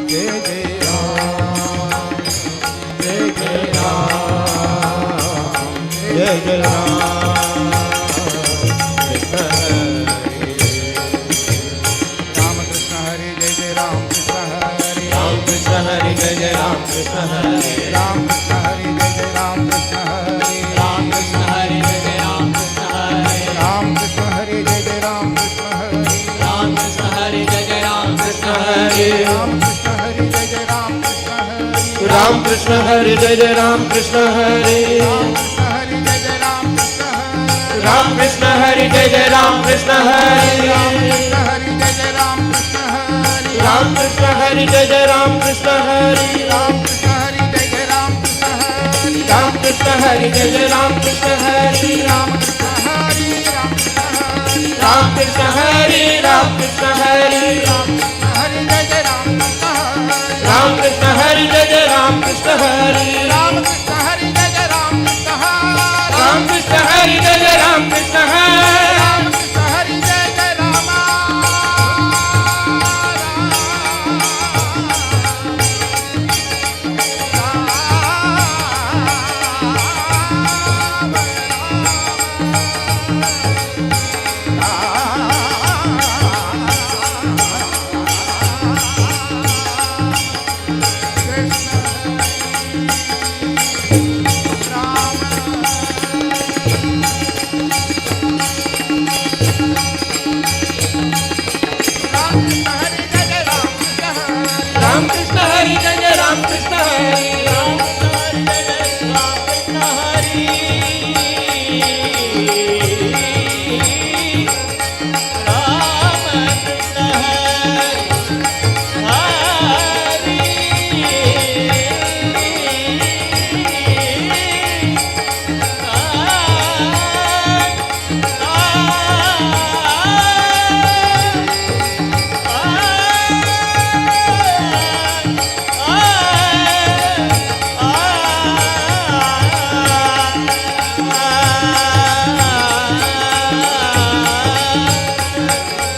जय जय जय जय राम जय जय राम जय जय राम कृष्ण हरे राम कृष्ण हरे जय जय राम कृष्ण हरे राम कृष्ण हरे जय जय राम कृष्ण हरे राम कृष्ण हरे जय जय राम कृष्ण हरे राम कृष्ण हरे जय जय राम कृष्ण हरे राम कृष्ण हरे जय जय राम कृष्ण हरे राम कृष्ण हरे जय जय राम कृष्ण हरे राम कृष्ण हरे जय जय राम कृष्ण हरे राम कृष्ण हरे जय जय राम कृष्ण हरे राम कृष्ण हरे जय जय राम कृष्ण हरे राम कृष्ण हरे जय जय राम कृष्ण हरे राम कृष्ण हरे जय जय राम कृष्ण हरे राम कृष्ण हरे राम कृष्ण हरे राम कृष्ण हरे जय जय राम कृष्ण हरे राम कृष्ण हरे जय जय राम कृष्ण हरे राम कृष्ण हरे जय जय राम कृष्ण हरे राम कृष्ण हरे जय जय राम राम कृष्ण हरे जय जय राम कृष्ण हरे राम कृष्ण हरे जय जय राम कृष्ण हरे राम कृष्ण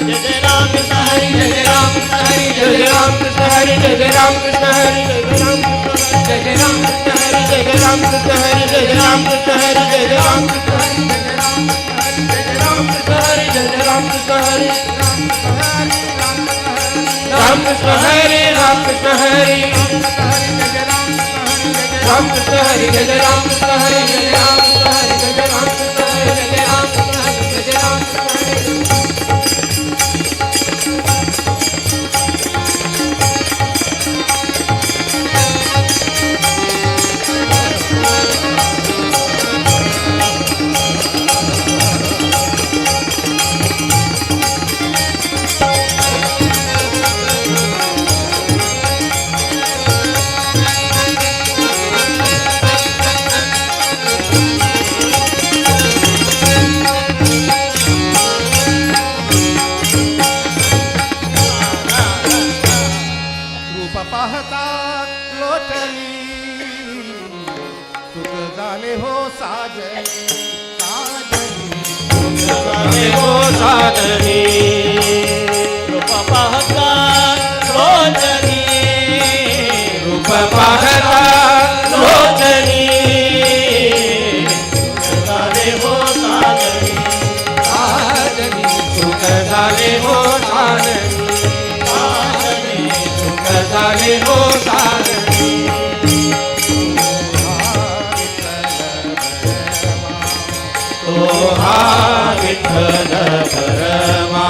जय जय राम कृष्ण हरे जय जय राम कृष्ण हरे जय जय राम कृष्ण हरे जय जय राम कृष्ण हरे जय जय राम कृष्ण हरे जय जय राम कृष्ण हरे जय जय राम कृष्ण हरे जय जय राम कृष्ण हरे राम कृष्ण हरे राम कृष्ण हरे राम कृष्ण हरे जय जय राम कृष्ण हरे जय जय राम कृष्ण हरे जय जय राम कृष्ण हरे जय जय राम कृष्ण हरे जय जय राम कृष्ण हरे पाहता लोचनी सुख झाले हो साजनी साजनी हो साधनी रूप पाहता लोचनी रूप पाहता लोचनी झाले हो साधनी साधनी सुख झाले हो साधनी साधनी सुख झाले हो साधनी तो हा विठ्ठल परमा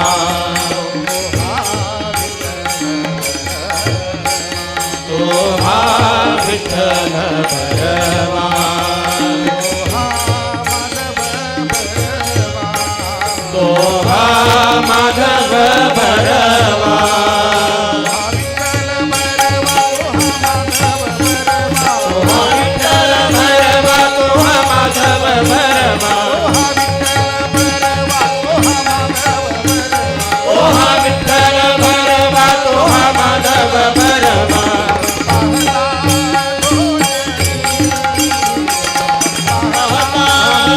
तो हा विठ्ठल परमा तो हा माधव बरवा तो हा विठ्ठल भरवा तो हा माधव भरवा ओ हा विठ्ठल भरवा तो हा माधव भरवा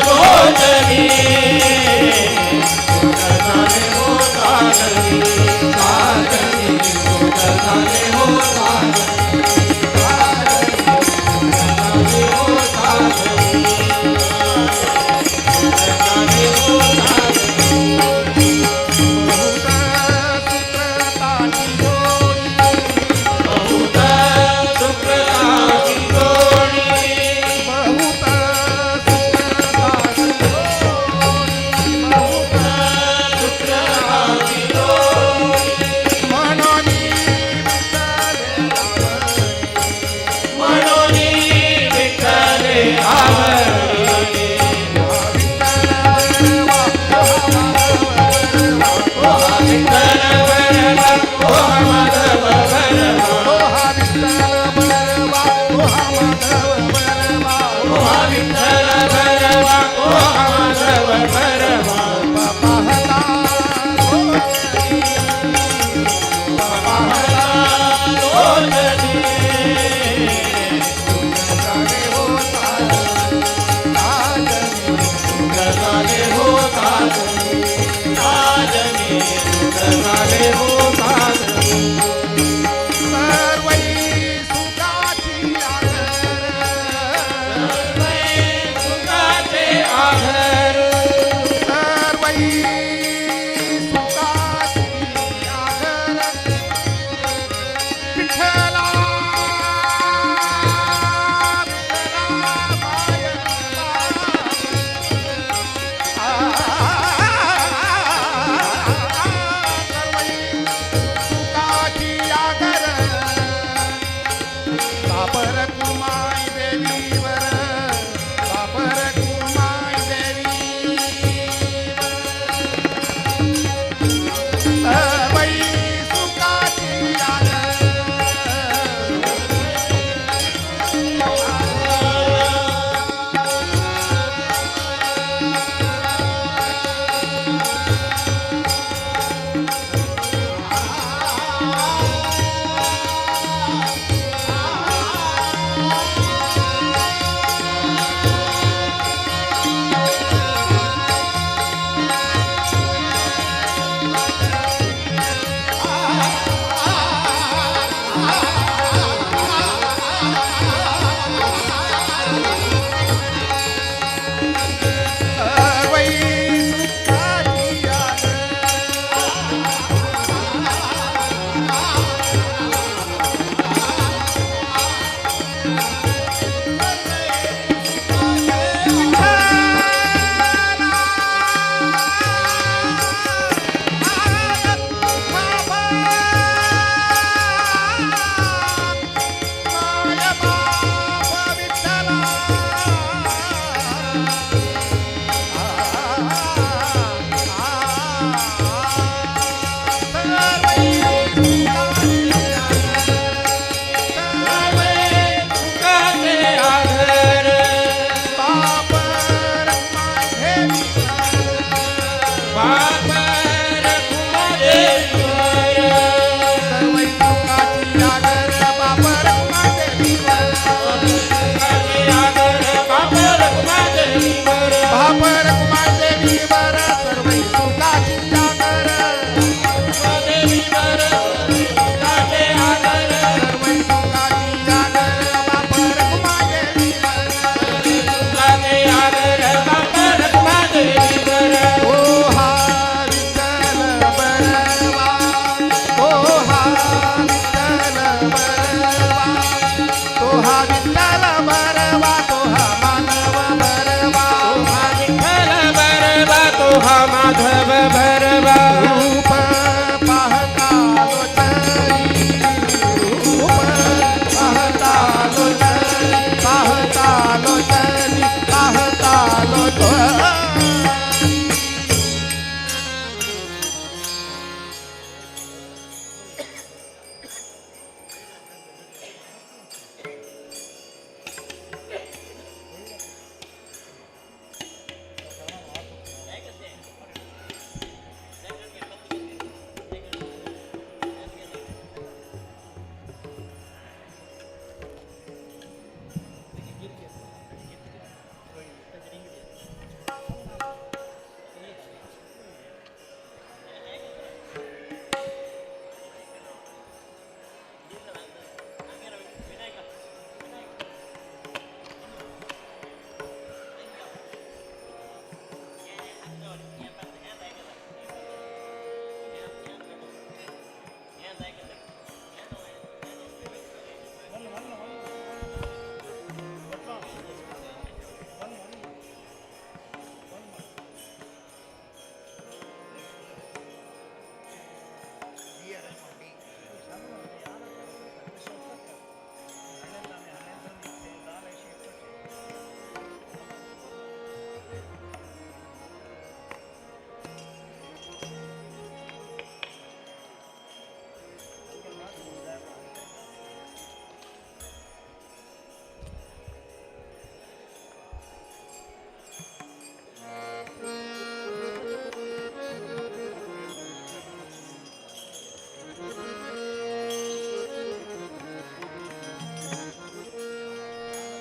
रोजनी झाले हो साधनी साधनी झाले हो साधनी झाले हो साधनी झाले हो साधनी बहुत सुकृताची जोडी सुकृताची जोडी म्हणून विठ्ठले आवडली ओ हा विठ्ठल भरवा ओ हा माधव भरवा ओ हा विठ्ठल भरवा ओ हा माधव भरवा पाहता लोचनी झाले हो साधनी साधनी झाले हो साधनी सर्वै सुखाची सुखाचे आधार सर्वै सुखाची आधार विठ्ठला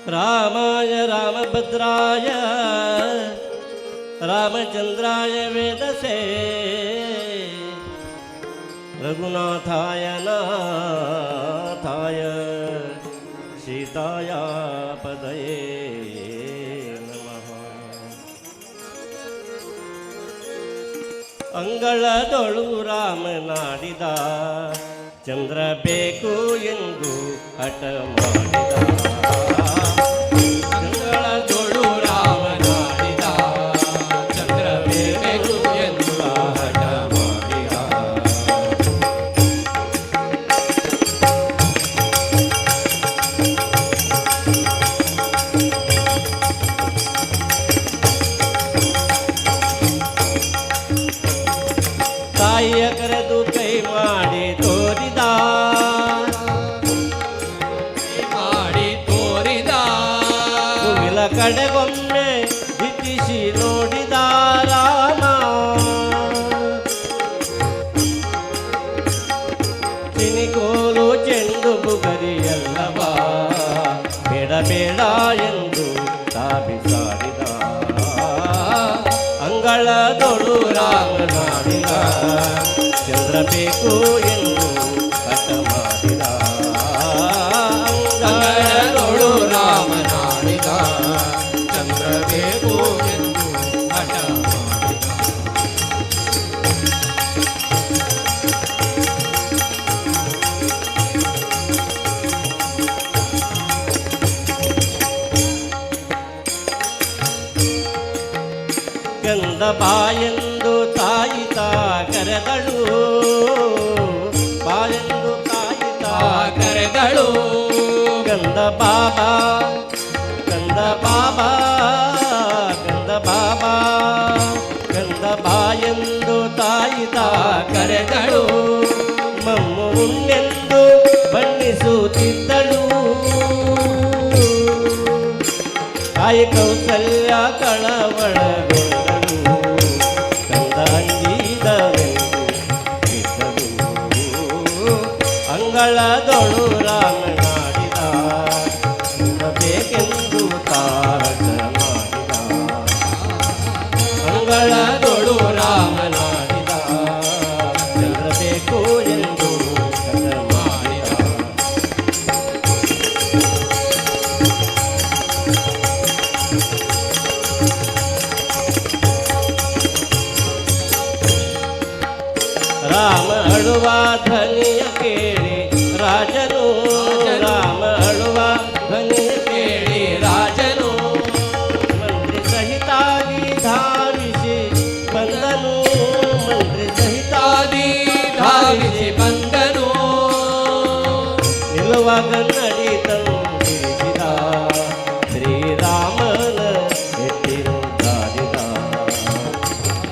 रामाय रामभद्राय रामचंद्राय वेदसे रघुनाथाय नाथाय सीताया पदये नमः ಅಂಗಳದೊಳು ರಾಮನಾಡಿದ ಚಂದ್ರ ಬೇಕು ಎಂದು ಹಠ ಮಾಡಿದ ಅಂಗಳದೊಳು ರಾಮನಾಡಿದ ಚಂದ್ರ ಬೇಕು ಎಂದು ಹಠ ಮಾಡಿದ ತಾಯಿಯ ಕರೆದು ಕೈ ಮಾಡಿ ತೋರಿದ ಮುಗಿಲ ಕಡೆಗೊಮ್ಮೆ ದಿಟ್ಟಿಸಿ ನೋಡಿದ ರಾಮ ಚಿನಿಕೋಲು ಚೆಂಡು ಬುಗರಿ ಎಲ್ಲವ ಬೇಡ ಬೇಡ ಎಂದು ತಾಬಿಸಾಡಿದ ಅಂಗಳದೊಳು ರಾಮನಾಡಿದ ಚಂದ್ರ ಬೇಕು ಎಂದು ಹಠ ಮಾಡಿದ ಅಂಗಳದೊಳು ರಾಮನಾಡಿದ ಚಂದ್ರ ಬೇಕು ಎಂದು ಹಠ ಮಾಡಿದ ಗಂಧ ಬಾಯೆಂದು ತಾಯಿ ಕರೆದಳು ಬಾಯೆಂದು ತಾಯಿ ಕರೆದಳು ಗಂಧ ಬಾಬಾ ಗಂಧ ಬಾಬಾ ಗಂಧ ಬಾಬಾ ಗಂಧ ಬಾಯೆಂದು ತಾಯಿ ಕರೆದಳು ಮಮ್ಮು ಉಣ್ಣೆಂದು ಬಣ್ಣಿಸುತ್ತಿದ್ದಳು ತಾಯಿ ಕೌಸಲ್ಯ ಕಳವಳಗೊಂಡಳು ಕಂದ ಅಂಜಿದವೆಂದು ಅಂಗಳದೊಳು ರಾಮನಾಡಿದ ಬೇಕೆಂದು ತಾರಕ ಮಾಡಿದ ಅಂಗಳದೊಳು ರಾಮನಾಡಿದ ಚಂದ್ರ ಬೇಕು ಎಂದು ಕಥ ಮಾಡಿದ ರಾಮ ಅಳುವ ಧ್ವನಿಯ ಕೇಳಿ ರಾಜನು ರಾಮ ಅಳುವ ಧ್ವನಿಯ ಕೇಳಿ ರಾಜನು ಮಂತ್ರಿ ಸಹಿತಾಗಿ ಧಾವಿಸಿ ಬಂದನು ಮಂತ್ರಿ ಸಹಿತಾಗಿ ಧಾವಿಸಿ ಬಂದನು ನಿಲ್ಲುವಾಗ ನಡಿ ತಂದಿರಿಸಿದ ಶ್ರೀರಾಮನ ಎತ್ತಿರು ದಾರಿದ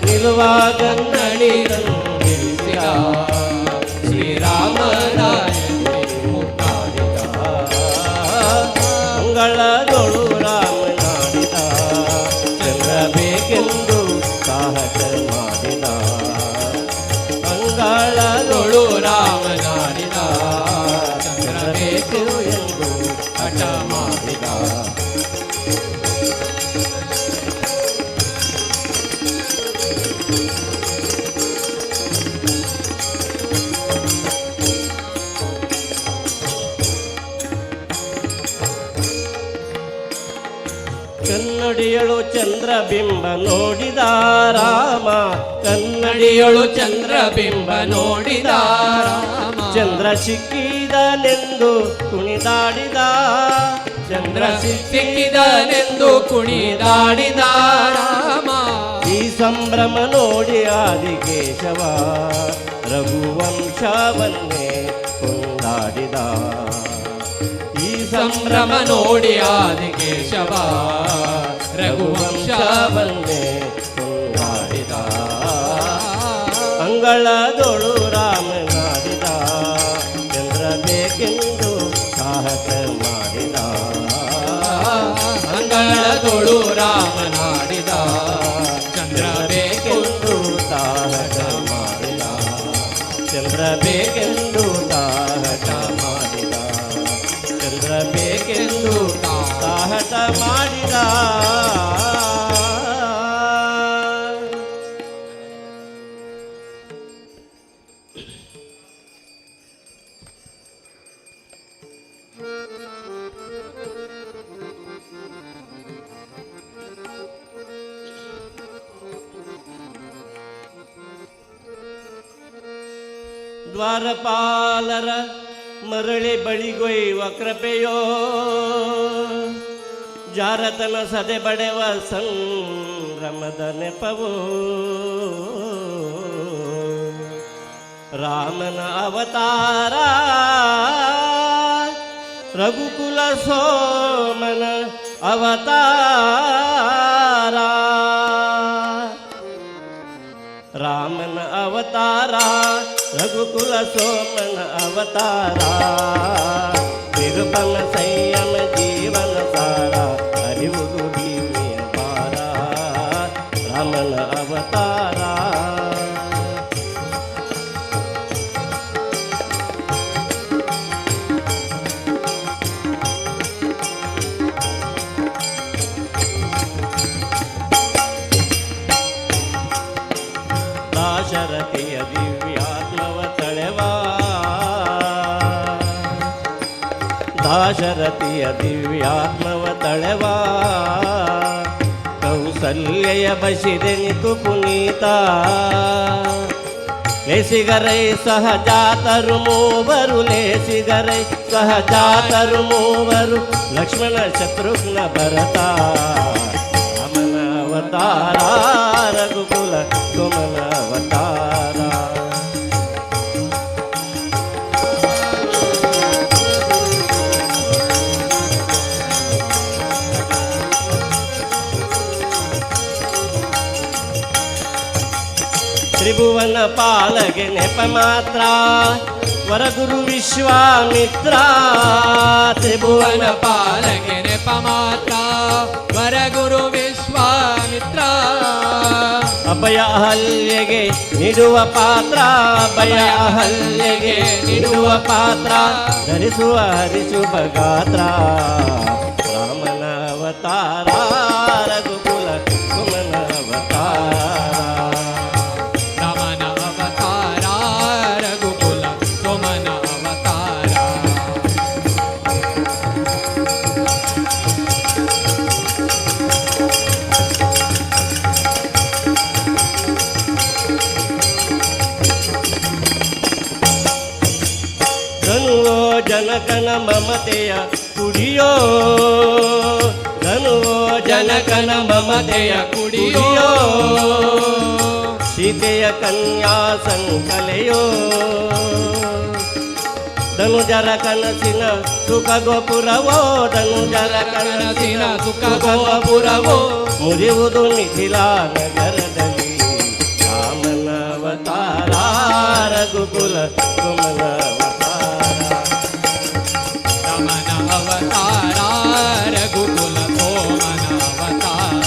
ನಿಲ್ಲುವಾಗ ನಡಿ ಶ್ರೀರಾಮನ ಅಂಗಳದೊಳು ರಾಮನಾಡಿದ ಚಂದ್ರ ಬೇಕೆಂದು ಸಾಹಸ ಮಾಡಿದ ಅಂಗಳದೊಳು ರಾಮನಾಡಿದ ಚಂದ್ರ ಬೇಕು ಎಂದು ಹಠ ಮಾಡಿದ ಕನ್ನಡಿಯಳು ಚಂದ್ರಬಿಂಬ ನೋಡಿದ ರಾಮ ಕನ್ನಡಿಯಳು ಚಂದ್ರಬಿಂಬ ನೋಡಿದ ರಾಮ ಚಂದ್ರ ಸಿಕ್ಕಿದನೆಂದು ಕುಣಿದಾಡಿದ ಚಂದ್ರ ಸಿಕ್ಕಿದನೆಂದು ಕುಣಿದಾಡಿದ ರಾಮ ಈ ಸಂಭ್ರಮ ನೋಡಿ ಆದಿಕೇಶವ ರಘುವಂಶವನ್ನೇ ಕೊಂಡಾಡಿದ ಈ ಸಂಭ್ರಮ ನೋಡಿ ಆದಿಕೇಶವ ರಘುವಂಶವನ್ನೇ ಕೊಂಡಾಡಿದ ಅಂಗಳದೊಳು ರಾಮನಾಡಿದ ಚಂದ್ರ ಬೇಕೆಂದು ಸಾಹಸ ಮಾಡಿದ ಅಂಗಳದೊಳು ರಾಮನಾಡಿದ ಚಂದ್ರ ಬೇಕೆಂದು ಸಾಹಸ ಮಾಡಿದ ಚಂದ್ರ ಬೇಕೆಂದು ಸಾಹಸ ಮಾಡಿದ ಚಂದ್ರ ಬೇಕೆಂದು ಸಾಹಸ ಹಠ ಮಾಡಿದ ದ್ವಾರಪಾಲರ ಮರಳಿ ಬಳಿಗೊಯ್ಯುವ ಕೃಪೆಯೋ ಜಾರತನ ಸದೆ ಬಡೆವ ಸಂಭ್ರಮದ ನೆಪವೋ ರಾಮನ ಅವತಾರ ರಘುಕುಲ ಸೋಮನ ಅವತಾರ ರಾಮನ ಅವತಾರ ರಘುಕುಲ ಸೋಮನ ಅವತಾರ ನಿರುಪಮ ಸಂಯಮ ಜೀವನ ಸಾರ ಅರಿವುದು ಭೀಮಿಯ ಪಾರ ರಾಮನ ಅವತಾರ ದಾಶರಥಿಯ ದಿವ್ಯಾತ್ಮವ ತಳೆವಾ ದಾಶರಥಿಯ ದಿವ್ಯಾತ್ಮವ ತಳೆವಾ ಕೌಸಲ್ಯಯ ಬಸಿದೆನಿತು ಪುನೀತ ಲೇಸಿಗರೈ ಸಹಜಾತರು ಮೂವರು ಲೇಸಿಗರೈ ಸಹಜಾತರು ಮೂವರು ಲಕ್ಷ್ಮಣ ಶತ್ರುಘ್ನ ಭರತ ರಾಮನ ಅವತಾರ ರಘುಕುಲ ಸುಮನ ಅವತಾರ ತ್ರಿಭುವನ ಪಾಲಗೆ ನೆಪ ಮಾತ್ರ ವರಗುರು ವಿಶ್ವಾಮಿತ್ರ ತ್ರಿಭುವನ ಪಾಲಗೆ ನೆಪ ಮಾತ್ರ ವರಗುರು ವಿಶ್ವಾಮಿತ್ರ ಅಭಯ ಅಹಲ್ಯೆಗೆ ನೀಡುವ ಪಾತ್ರ ಅಭಯ ಅಹಲ್ಯೆಗೆ ನೀಡುವ ಪಾತ್ರ ಧರಿಸುವ ಹರಿಸುವ ಗಾತ್ರ ರಾಮನ ಅವತಾರ ರಘುಕುಲ ಸುಮನ ಅವತಾರ ರಾಮನ ಅವತಾರ ರಘುಕುಲ ಸೋಮನ ಅವತಾರ ಧನುವೋ ಜನಕನ ಮಮತೆಯ ಕುಡಿಯೋ ಧನುವೋ ಜನಕನ ಮಮತೆಯ ಕುಡಿಯೋ ಸೀತೆಯ ಕನ್ಯಾ ಸಂಕಲೆಯೋ ಧನುಜರ ಕನಸಿನ ಸುಖ ಗೋಪುರವೋ ಧನುಜರ ಕನಸಿನ ಸುಖ ಗೋಪುರವೋ ಮುರಿಯುವುದು ಮಿಥಿಲಾ ನಗರದಲ್ಲಿ ರಾಮನ ಅವತಾರ ರಘುಕುಲ ಸುಮನ ರಾಮನ ಅವತಾರ ರಘುಕುಲ ಸೋಮನ ಅವತಾರ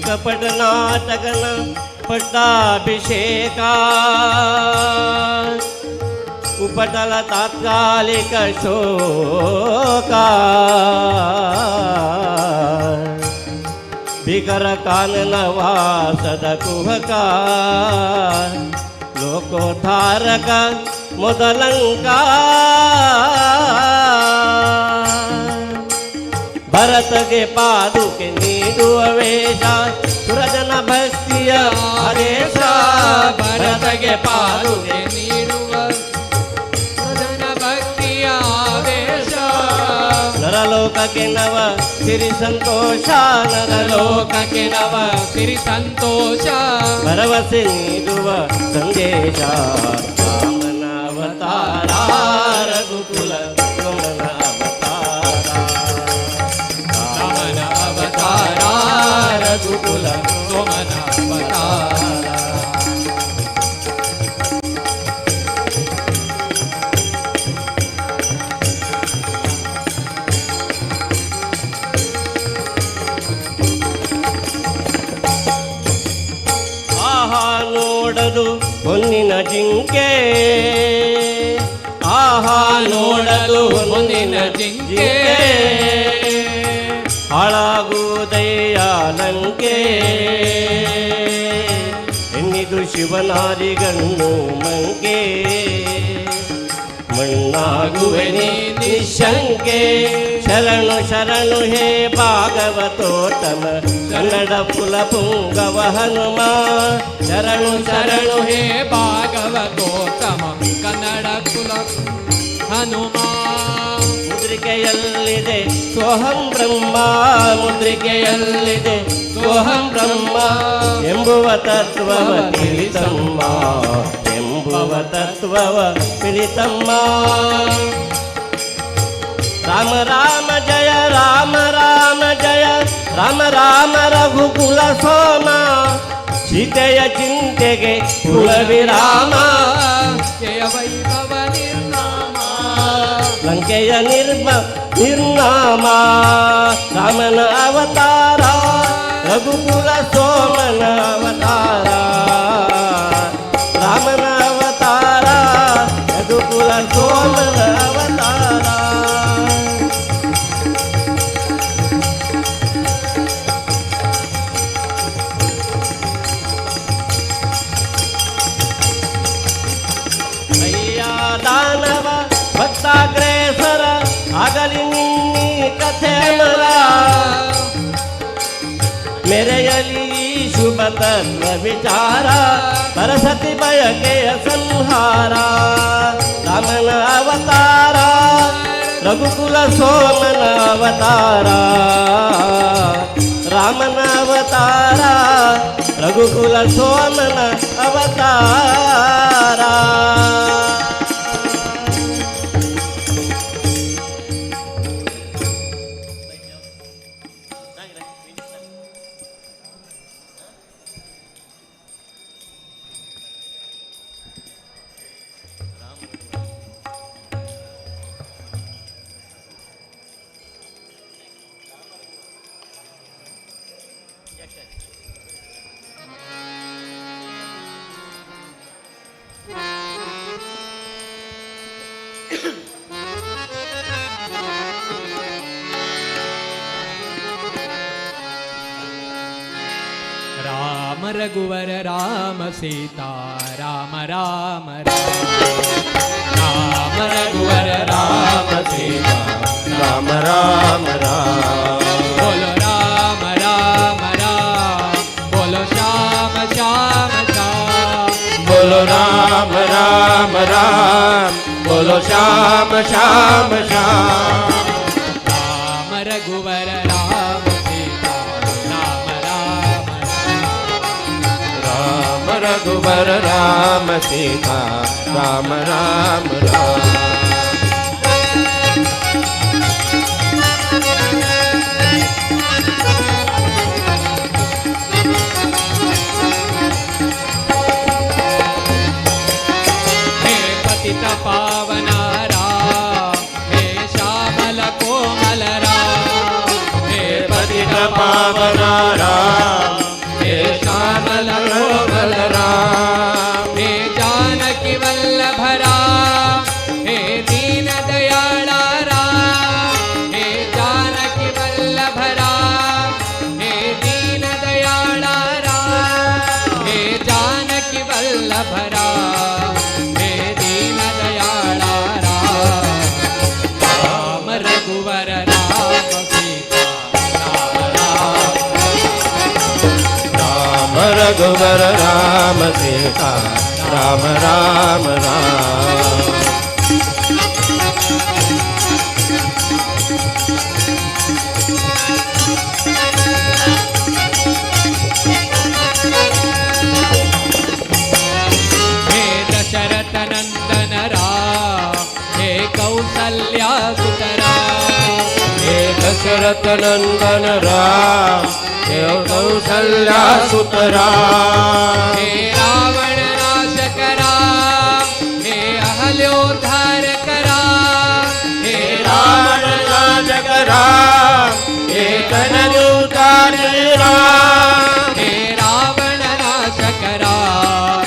ಕಪಟ ನಾಟಕನ ಪಟ್ಟಾಭಿಷೇಕ ಉಪಟಲ ತಾತ್ಕಾಲಿಕ ಶೋಕ ಭೀಕರ ಕಾನನ ವಾಸದ ಕುಹಕ ಲೋಕೋದ್ಧಾರಕ ಮೊದಲಂಕ ಭರತಗೆ ಪಾದುಕೆ ನೀಡುವ ವೇಷ ಸುರಜನ ಭಕ್ತಿಯ ಆದೇಶ ಭರತಗೆ ಪಾದುಕೆ ನೀಡುವ ಸುರಜನ ಭಕ್ತಿಯ ಆವೇಶ ನರಲೋಕಕ್ಕೆ ನವ ಸಿರಿ ಸಂತೋಷ ನರಲೋಕಕ್ಕೆ ನವ ಸಿರಿ ಸಂತೋಷ ಭರವಸೆ ನೀಡುವ ಸಂದೇಶ ರಾಮನ ಅವತಾರ ರಘುಕುಲ ಸುಮನ ಅವತಾರ ರಾಮನ ಅವತಾರ ರಘುಕುಲ ಸೋಮನ ಅವತಾರ ಕಾಣುವುದು ಹೊನ್ನಿನ ಜಿಂಕೆ ಆಹಾ ನೋಡಲು ಹೊನ್ನಿನ ಜಿಂಕೆ ಹಾಳಾಗುವುದಯ್ಯ ಲಂಕೆ ಎನ್ನಿದು ಶಿವನಾರಿಗಣ್ಣು ಮಂಕೆ ಮಣ್ಣಾಗುವೆ ನಿಶಂಕೆ ಶರಣು ಶರಣು ಹೇ ಭಾಗವತೋತ್ತಮ ಕನ್ನಡ ಕುಲ ಪುಂಗವ ಹನುಮ ಶರಣು ಶರಣು ಹೇ ಭಾಗವತೋತ್ತಮ ಕನ್ನಡ ಕುಲ ಹನುಮ ಮುದ್ರಿಕೆಯಲ್ಲಿದೆ ಸೋಹಂ ಬ್ರಹ್ಮ ಮುದ್ರಿಕೆಯಲ್ಲಿದೆ ಸೋಹಂ ಬ್ರಹ್ಮ ಎಂಬುವ ತತ್ವವ ತಿಳಿತಮ್ಮ ಎಂಬುವ ತತ್ವವ ತಿಳಿತಮ್ಮ ರಾಮ ರಾಮ ಜಯ ರಾಮ ರಾಮ ಜಯ ರಾಮ ರಾಮ ರಘುಕುಲ ಸೋಮ ಸೀತೆಯ ಚಿಂತೆಗೆ ಕುಲವಿರಾಮ ಜಯ ವೈಭವ ನಿರ್ನಾಮ ಲಂಕೆಯ ನಿರ್ನಾಮ ರಾಮನ ಅವತಾರ ರಘುಕುಲ ಸೋಮನ ಅವತಾರ ರಾಮನ ಅವತಾರ ರಘುಕುಲ ಸೋಮನ ಅವತಾರ ಅಯ್ಯ ದಾನವ ಭಕ್ತಾಗ್ರೇಸರ ಆಗಲಿ ನಿನ್ನಿ ಕಥೆ ಮರ ಮೆರೆಯಲಿ ಶುಭ ತತ್ವ ವಿಚಾರ ಪರಸತಿ ಬಯಕೆಯ ಸಂಹಾರ ರಾಮನ ಅವತಾರ ರಘುಕುಲ ಸೋಮನ ಅವತಾರ ರಾಮನ ಅವತಾರ ರಘುಕುಲ ಸೋಮನ ಅವತಾರ ರಾಮ ರಘುವರ ರಾಮ ಸೀತಾ ರಾಮ ರಾಮ ರಾಮ ರಾಮ ರಘುವರ ರಾಮ ಸೀತಾ ರಾಮ ರಾಮ ರಾಮ बोलो राम राम राम बोलो श्याम श्याम श्याम बोलो राम राम राम बोलो श्याम श्याम श्याम राम रघुवर राम सीता राम राम राम रघुवर राम सीता राम राम राम हे पतित पावना राम हे श्यामल कोमल राम हे पतित पावना राम हे श्यामल कोमल राम हे जानकी वल्लभ राम हे दीन दयाळा राम हे जानकी वल्लभ राम हे दीन दयाळा राम हे जानकी वल्लभ राम हे दीन दयाळा राम राम रघुवर राम सीता राम राम राम रघुवर राम सीता राम राम राम हे दशरथ नंदन राम हे कौसल्या सुत राम हे दशरथ नंदन राम हे कौसल्या सुत राम हे रावण नाशक राम हे अहल्योद्धारक राम हे रावण नाशक राम हे धनुर्धारी राम हे रावण नाशक राम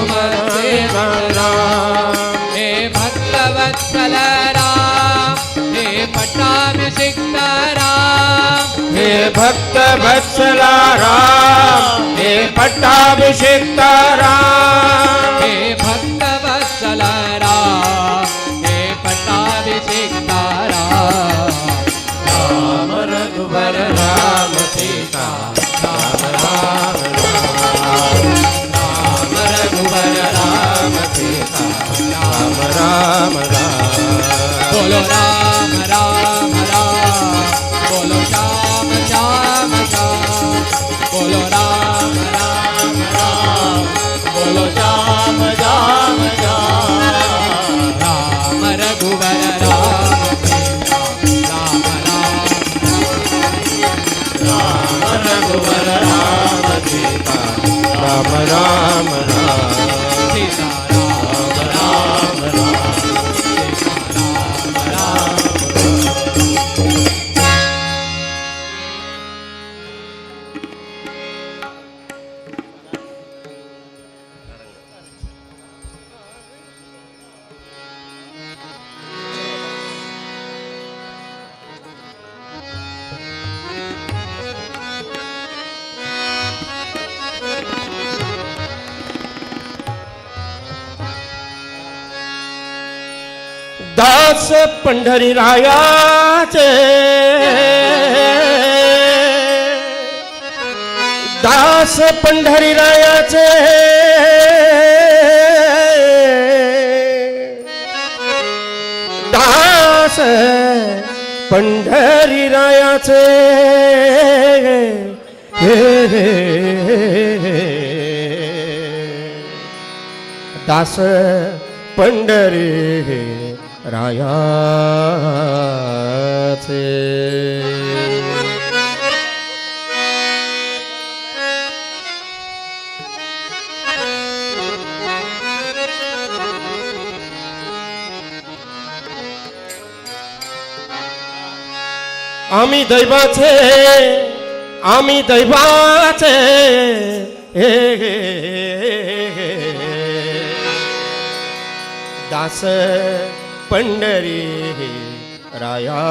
रघुमते राम हे भक्तवत्सल राम हे पट्टाभिषिक्त राम हे भक्त वत्सला राम हे पट्टाभिषिक्त राम हे भक्तवत्सल राम हे पट्टाभिषिक्त राम राम रघुवर राम सीता राम राम राम रघुवर राम सीता राम राम राम बोलो राम राम राम बोलो श्याम श्याम श्याम बोलो राम राम राम बोलो श्याम श्याम श्याम राम रघुवर राम राम राम रघुवर राम सीता राम राम राम सीता राम राम राम दास पंढरीरायाचे दास पंढरीरायाचे दास पंढरीरायाचे दास पंढरी रायाचे आम्ही दैवाचे आम्ही दैवाचे दास पंढरी रायाचे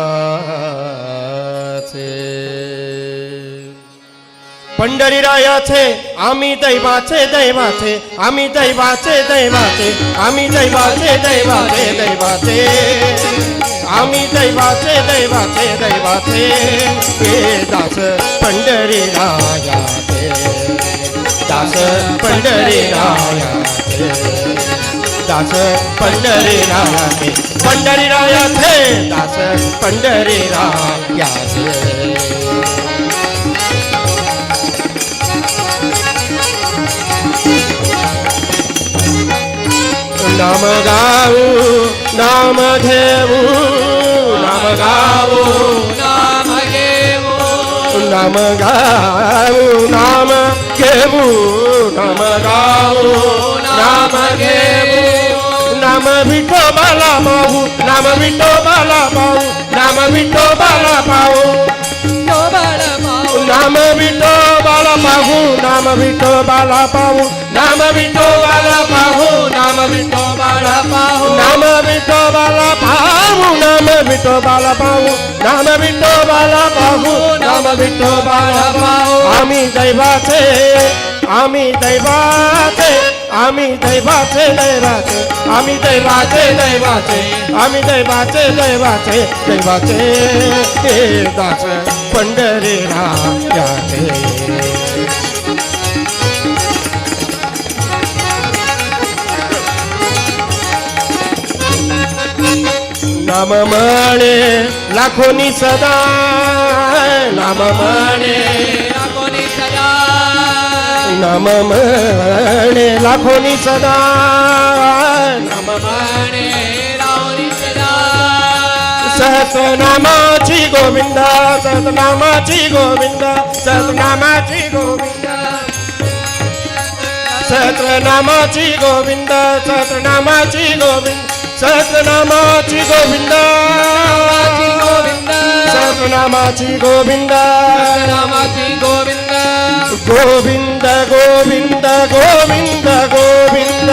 पंढरी रायाचे आम्ही दैवाचे दैवाचे आम्ही दैवाचे दैवाचे आम्ही दैवाचे दैवाचे दैवाचे आम्ही दैवाचे दैवाचे दैवाचे हे दास पंढरी रायाचे दास पंढरी रायाचे दास पंढरी रायाचे पंढरी रायाचे दास पंढरी रायाचे नाम गाऊ नाम घेऊ नाम गाऊ नाम घेऊ नाम गाऊ नाम घेऊ नाम गाऊ नाम घेऊ नाम विठोबाला पाहू नाम विठोबाला पाहू नाम विठोबाला पाहू नाम विठोबाला पाहू नाम विठोबाला पाहू नाम विठोबाला पाहू नाम विठोबाला पाहू नाम विठोबाला पाहू नाम विठोबाला पाहू नाम विठोबाला पाहू नाम विठोबाला पाहू आम्ही दैवाचे आम्ही दैवाचे आम्ही दैवाचे दैवाचे आम्ही दैवाचे दैवाचे आम्ही दैवाचे दैवाचे दैवाचे हे दास पंढरी रायाचे नाम म्हणे लाखोनी सदा नाम म्हणे कोणी सदा नाम म्हणे लाखोनी सदा नाम म्हणे रावणी सदा सहस्रनामाची गोविंद सहस्रनामाची गोविंद सहस्रनामाची गोविंद सहस्रनामाची गोविंद सहस्रनामाची गोविंद सहस्रनामाची गोविंद सहस्रनामाची गोविंद नामाची गोविंद गोविंद गोविंद गोविंद गोविंद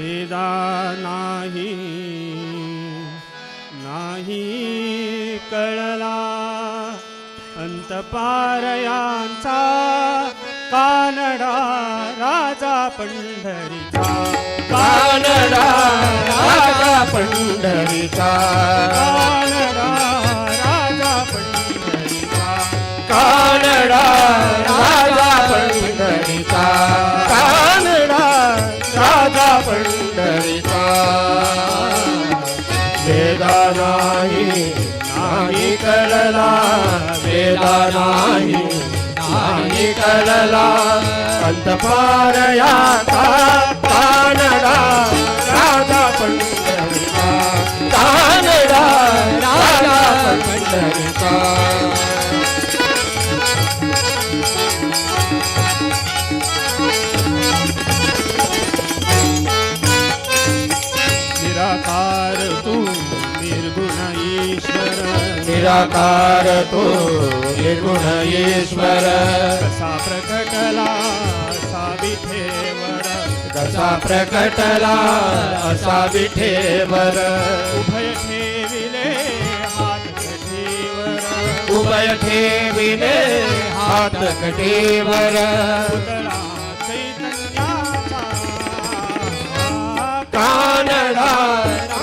वेदा नाही नाही कळला अंतपारयांचा कानडा राजा पंढरीचा कानडा राजा पंढरीचा कानडा राजा पंढरीचा कानडा राजा पंढरीचा कानडा राजा पंढरीचा वेदा नाही नाही कळला वेदा नाही नाही कळला अंतपारयाचा कानडा राजा पंढरीचा कानडा राजा पंढरीचा निराकार तू निर्गुण ईश्वर निराकार तो निर्गुण ईश्वर कसा प्रकटला असा विठेवर कसा प्रकटला असा विठेवर उभय ठेविले हात कठीवर उभय ठेविले हात कटीवर पुतळा चैतन्याचा कानडा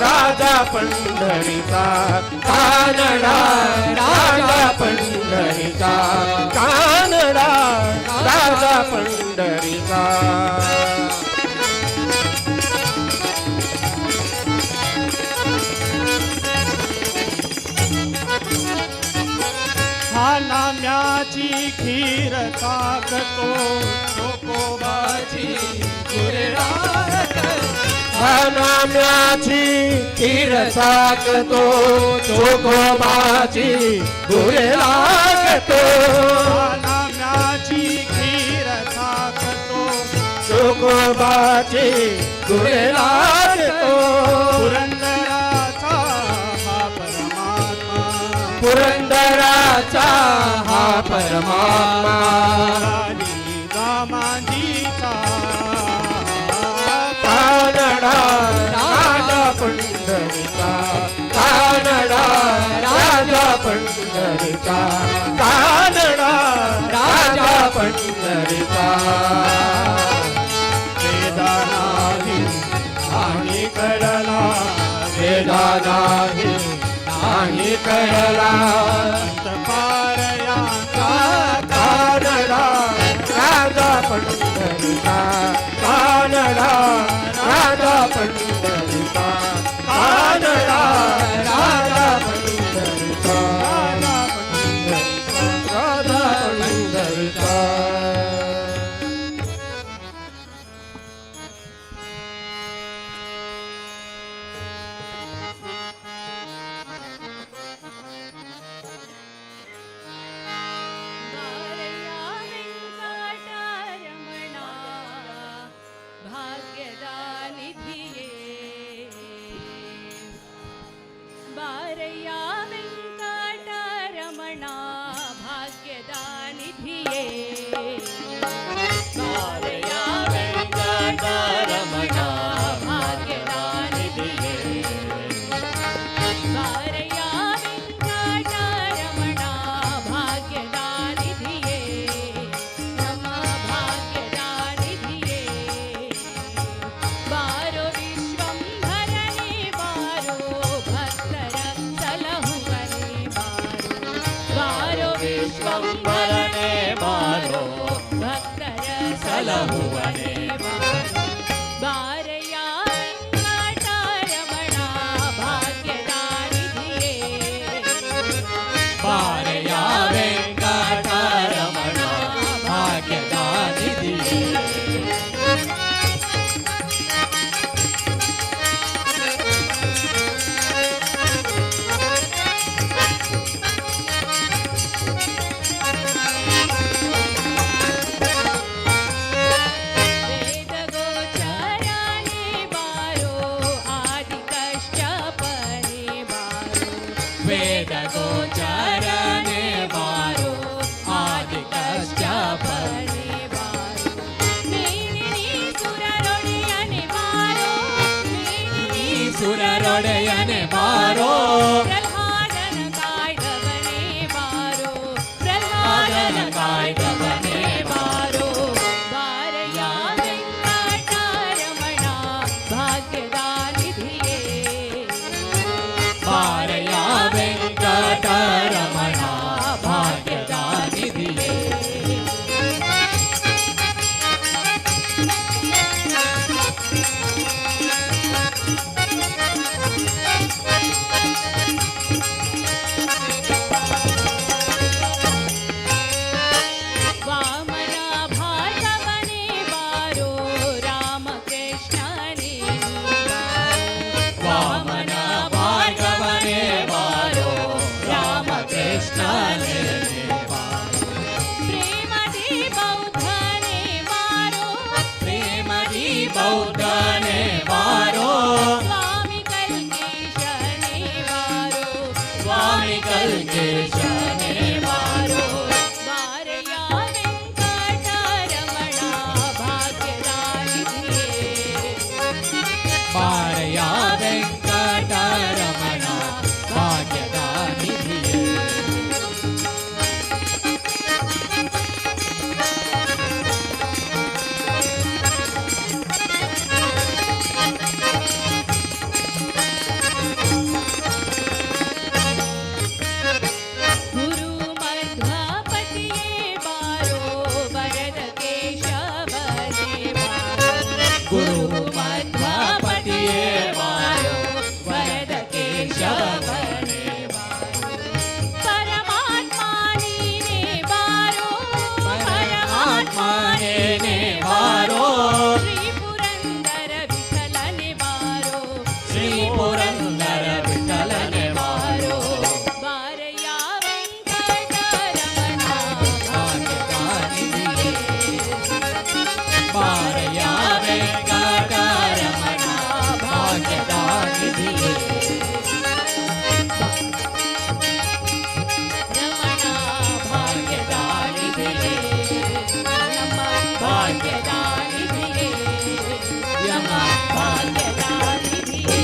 राजा पंढरीचा कानडा राजा पंढरीचा कानडा राजा पंढरीचा हा नाम्याची खीर ताकतो चोकोबाची नाम्याची खीर साकतो चोखोबाची गुरे लागतो नाम्याची खीर ताकतो चोखोबाची गुरे लागतो पुरंदराचा हा परमात्मा पुरंदराचा हा परमात्मा लाली दामाजीचा कानडा राजा पंढरीचा कानडा राजा पंढरीचा कानडा राजा पंढरीचा वेदा नाही आणि कळला वेदा नाही नाही कळला अंतपारयांचा कानडा राजा पंढरीचा कानडा राजा पंढरीचा कानडा राजा पंढरीचा राजा पंढरीचा बारया वेंकटरमणा भाग्यदा निधिये बारया वेंकटरमणा भाग्यदा निधिये बारया वेंकटरमणा भाग्यदा निधिये बारया वेंकटरमणा भाग्यदा निधिये नम भाग्यदा निधिये बारो विश्वंभरने बारो भक्तर सलहुवने बारो विश्वंभरने बारो भक्तर सलहुवने बारया वेंकटरमणा भाग्यदा निधिये बारया वेंकटरमणा भाग्यदा निधिये वेदा ಒಡೆಯನೆ ಬಾರೋ ಪ್ರಹ್ಲಾದನ ಕಾಯ್ದವನೇ ಬಾರೋ ಪ್ರಹ್ಲಾದನ ಕಾಯ್ದವನೇ ಬಾರೋ ಬಾರಯ್ಯ ವೆಂಕಟರಮಣ ಭಾಗ್ಯದ ನಿಧಿಯೇ ಬಾರಯ್ಯ ವೆಂಕಟರಮಣ ಭಾಗ್ಯದ ನಿಧಿಯೇ ವಾಮನ ಭಾರ್ಗವನೇ ಬಾರೋ ರಾಮಕೃಷ್ಣನೇ ವಾಮನ ಭಾರ್ಗವನೇ ಬಾರೋ ರಾಮಕೃಷ್ಣನೇ ಪ್ರೇಮದಿ ಬೌದ್ಧನೇ ಬಾರೋ ಪ್ರೇಮದಿ ಬೌದ್ಧನೇ ಬಾರೋ ಸ್ವಾಮಿ ಕಲ್ಕೇಶನೇ ಬಾರೋ ಸ್ವಾಮಿ ಕಲ್ಕೇಶನೇ ಬಾರೋ ಬಾರಯ್ಯ ವೆಂಕಟರಮಣ ಭಾಗ್ಯದ ನಿಧಿಯೇ ಬಾರಯ್ಯ ವೆಂಕಟರಮಣ ಭಾಗ್ಯದ ನಿಧಿಯೇ ಗುರು ಮಧ್ವಪತಿಯೇ ಬಾರೋ ವರದ ಕೇಶವನೇ ಬಾರೋ ಗುರು ಮಧ್ವಪತಿಯೇ ಬಾರೋ ವರದ ಕೇಶವನೇ ಪರಮಾತ್ಮ ನೀನೇ ಬಾರೋ ಪರಮಾತ್ಮ ನೇನೆ ಬಾರೋ ಶ್ರೀ ಪುರಂದರ ವಿಠಲನೆ ಬಾರೋ ಶ್ರೀ ಪುರಂದರ ವಿಠಲನೆ ಬಾರೋ ಬಾರಯ್ಯ ವೆಂಕಟರಮಣ ಭಾಗ್ಯದ ನಿಧಿಯೇ ಬಾರಯ್ಯ ವೆಂಕಟರಮಣ ಭಾಗ್ಯದ ನಿಧಿಯೇ ರಮಣ ಭಾಗ್ಯದ ನಿಧಿಯೇ ನಮ್ಮ ಭಾಗ್ಯದ ನಿಧಿಯೇ ಯಮ ಭಾಗ್ಯದ ನಿಧಿಯೇ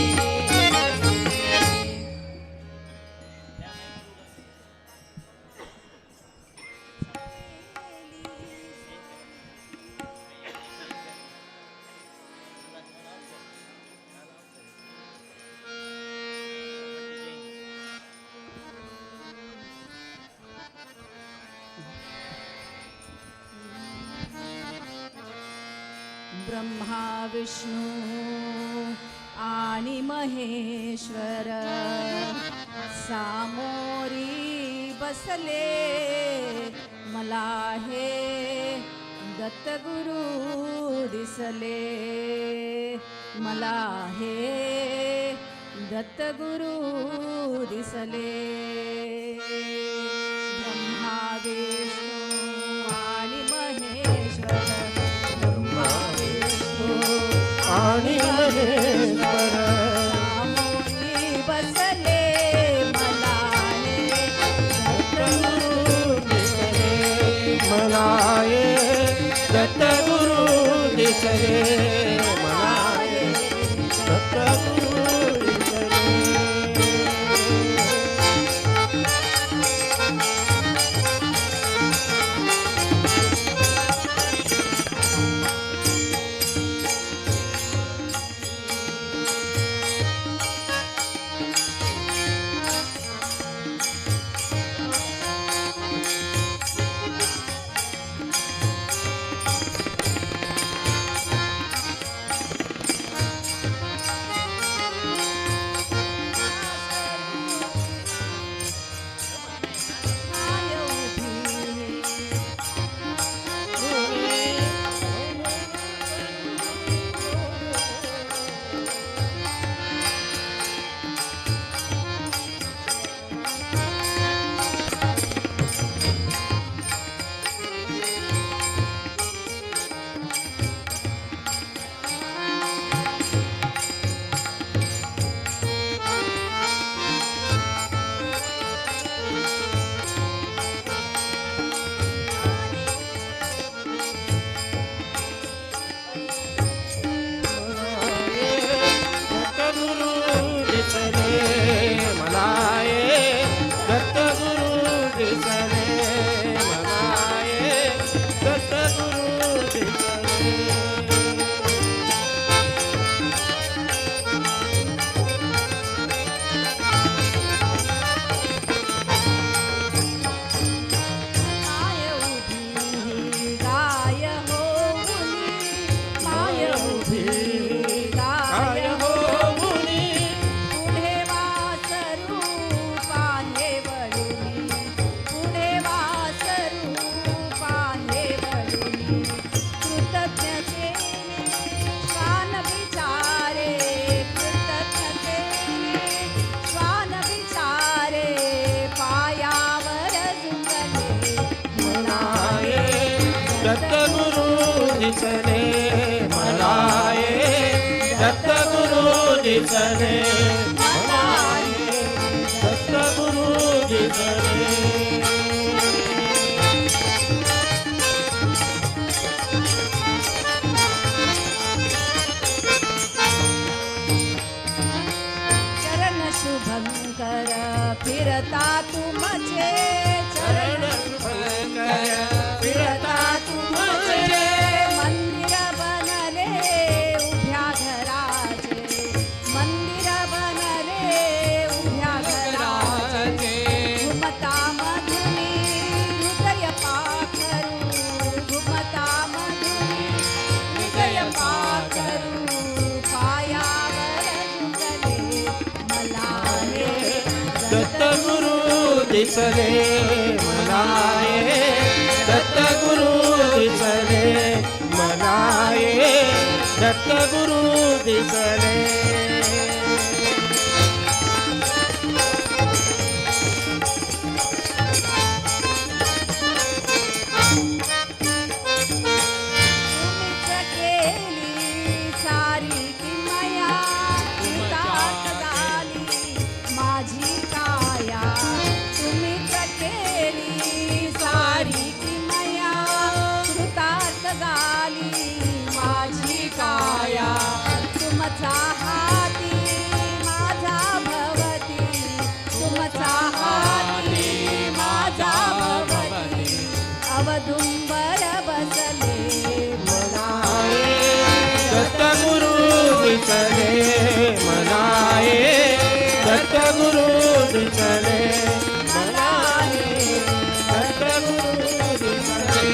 ब्रह्मा विष्णू आणि महेश्वर सामोरी बसले मला हे दत्तगुरु दिसले मला हे दत्तगुरु दिसले ब्रह्मा विष्णू आणि महेश्वर ब्रह्मा विष्णू आणि महेश्वर सामोरी बसले मला हे दत्तगुरु दिसले मला ये दत्तगुरु दिसले मला ये दत्तगुरु दिसले दिसले मनाये दत्तगुरु दिसले मनाये दत्तगुरु दिसले तुम्हीच केली सारी किमया कृतार्थ झाली माझी काया तुम्हीच केली सारी किमया कृतार्थ झाली माझी काया तुमचा हाती माझा भवती तुमचा हाती माझा भवती अवदुंबर बसले मनाये दत्तगुरु दिसले मनाये दत्तगुरु दिसले मनाये दत्तगुरु दिसले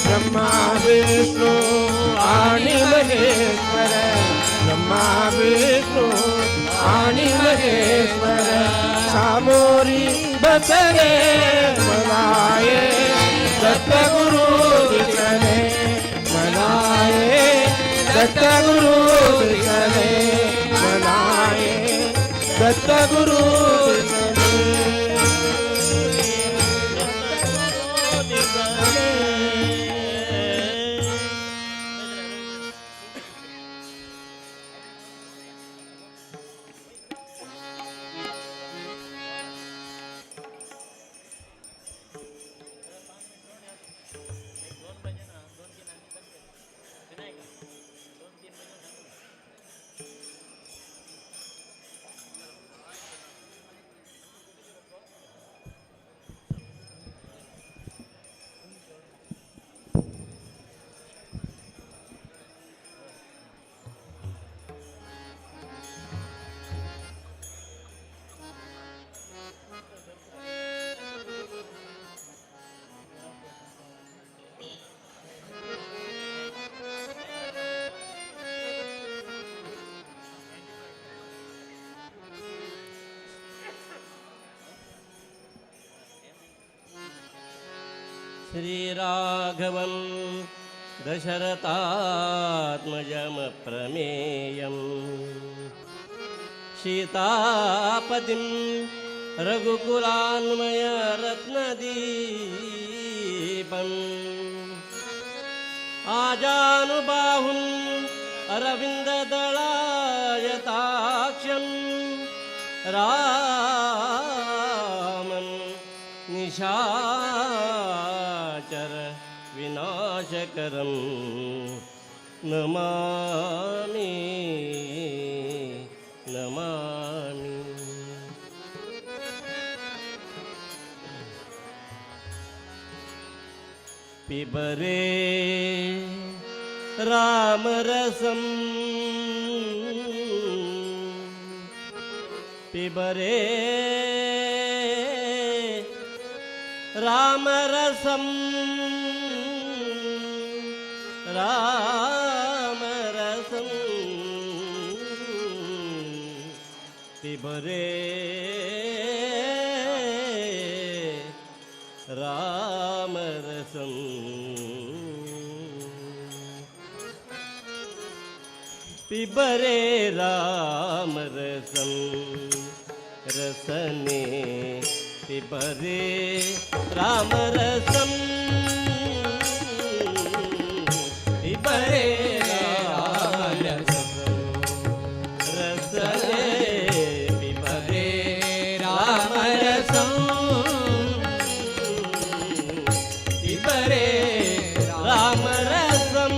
ब्रह्मा विष्णू आणि महेश्वर ब्रह्मा विष्णू आणि महेश्वर सामोरी बसले मनाये दत्तगुरु दिसले मनाये दत्तगुरु दिसले मनाये दत्तगुरु श्रीराघवं दशरथात्मजमप्रमेयं सीतापतिं रघुकुलान्वयरत्नदीपम् आजानुबाहुं अरविन्ददलायताक्षं रामं निशाचर विनाशकरं नमामि नमामि पिबरे रामरसं पिबरे रामरसं रामरसं पिबरे रामरसं पिबरे रामरसं रसने पिबरे रामरसं पिबरे रामरसं रसने पिबरे रामरसं पिबरे रामरसं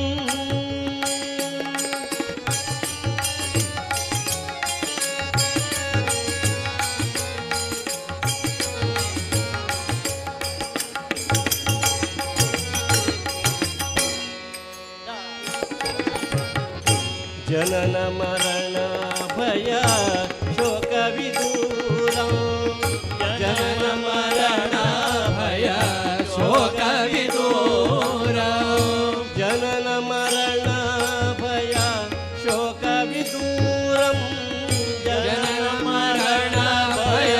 जनन मरण भय शोक विदूरं जनन मरण भय शोक विदूरं जनन मरण भय शोक विदूरं जनन मरण भय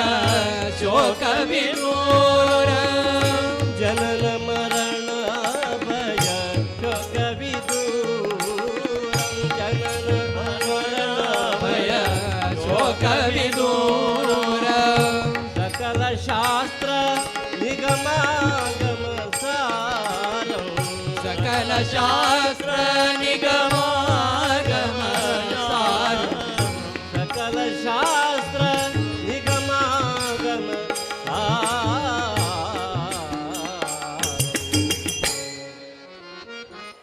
निगमागम सारं सकल शास्त्र निगमागम सारं सकल शास्त्र निगमागम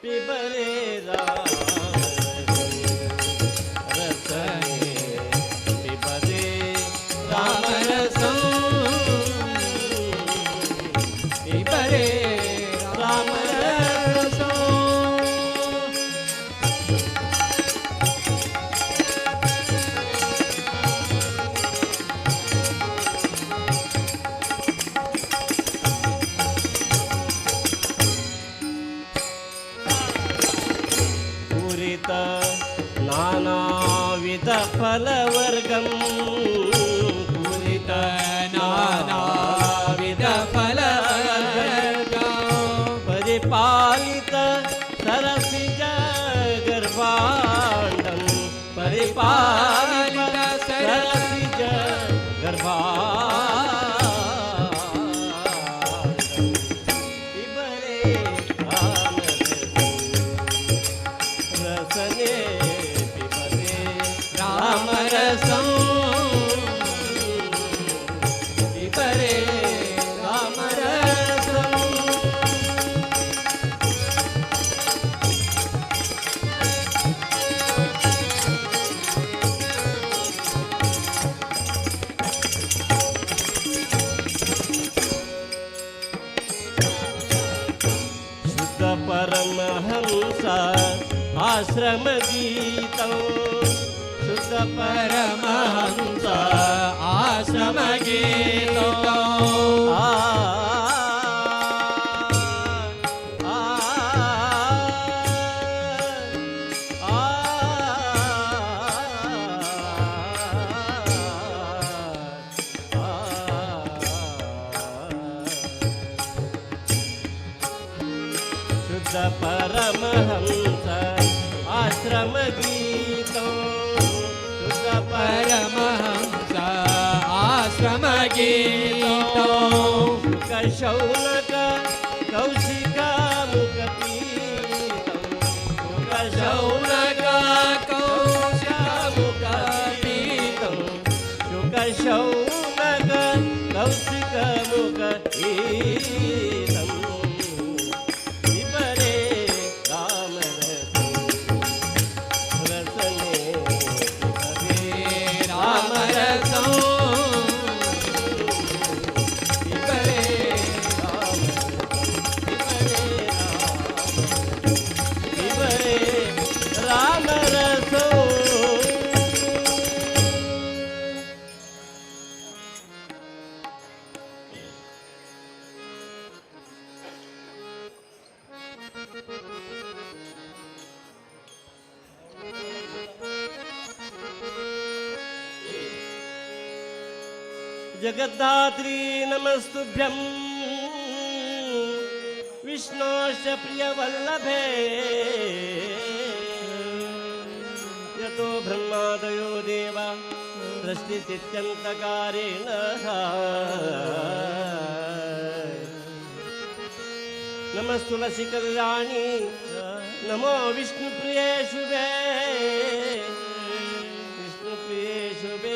पिबरे रसने पिबरे रामरसं पिबरे रामरसं पूरित नानाविध फलवर्गं पूरित नानाविध फलवर्गं परिपालित सरसिज गर्भाण्डं परिपालित सरसिज गर्भाण्डं पिबरे रसने पिबरे रामरसं पिबरे रामरसं शुद्ध परमहंस आश्रम गीतं शुद्ध परमहंस आश्रम गीतं शुद्ध परमहंस आश्रम गीतं शुद्ध परमहंस आश्रम गीतं शौनक कौशिक मुखपीतं शौनक कौशिकमुखपीतं शुकशौनक कौशिक मुखपीतं पिबरे रामरसं रसने पिबरे रामरसं पिबरे पिबरे रामरसं जगद्धात्री नमस्तुभ्यं विष्णोश्च प्रियवल्लभे यतो ब्रह्मादयो देवा सृष्टिस्थित्यन्तकारेण नमस्तुलसी कल्याणी नमो विष्णुप्रिये शुभे विष्णुप्रिये शुभे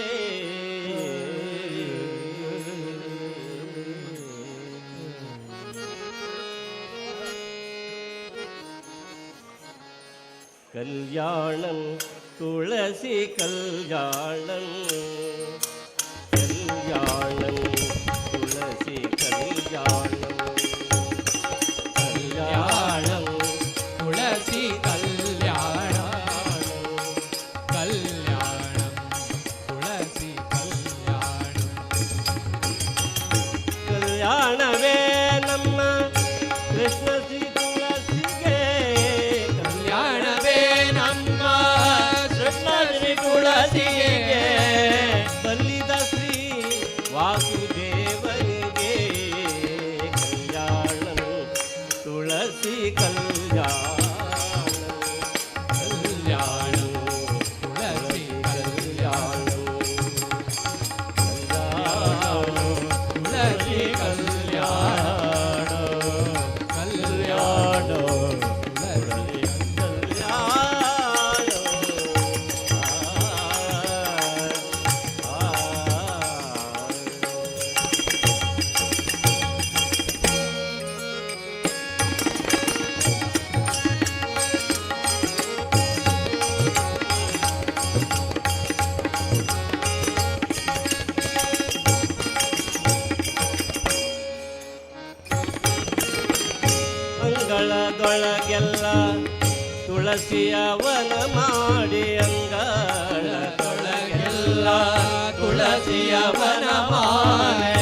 कल्याणं तुलसी कल्याणं कल्याणं तुलसी कल्याणं कल्याणं तुलसी कल्याणं कल्याणं तुलसी कल्याणं कल्याणवे नम कृष्ण श्री तुलसीगे कल्याणवे ನಮ್ಮ ಕೃಷ್ಣ ಶ್ರೀ ತುಳಸಿಗೆ ಬಲ್ಲಿದ ಶ್ರೀ ವಾಸುದೇವನಿಗೆ ಕಲ್ಯಾಣಂ ತುಳಸಿ ಕಲ್ಯಾಣಂ ಕಲ್ಯಾಣಂ ತುಳಸಿ ಕಲ್ಯಾಣಂ ಕಲ್ಯಾಣಂ ತುಳಸಿ ಕಲ್ಯಾಣ ಅಂಗಳದೊಳಗೆಲ್ಲ ತುಳಸಿಯ ವನ ಮಾಡಿ ಅಂಗಳದೊಳಗೆಲ್ಲ ತುಳಸಿಯ ವನ ಮಾಡಿ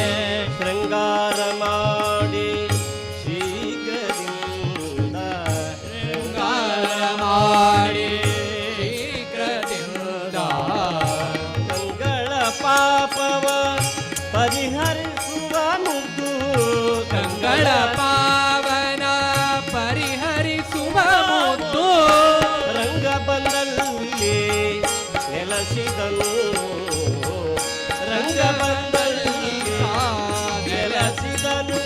ಶೃಂಗಾರ ಮಾಡಿ ಶೀಘ್ರದಿಂದ ಶೃಂಗಾರ ಮಾಡಿ ಶೀಘ್ರದಿಂದ ಕಂಗಳ ಪಾಪವ ಪರಿಹರಿಸುವ ಮುದ್ದು ಕಂಗಳ ಪಾವನ ಪರಿಹರಿಸುವ ಮುದ್ದು ರಂಗ ಬಂದಲ್ಲಿ ನೆಲೆಸಿದನು ರಂಗ ಬಂದಲ್ಲಿ ನೆಲೆಸಿದನು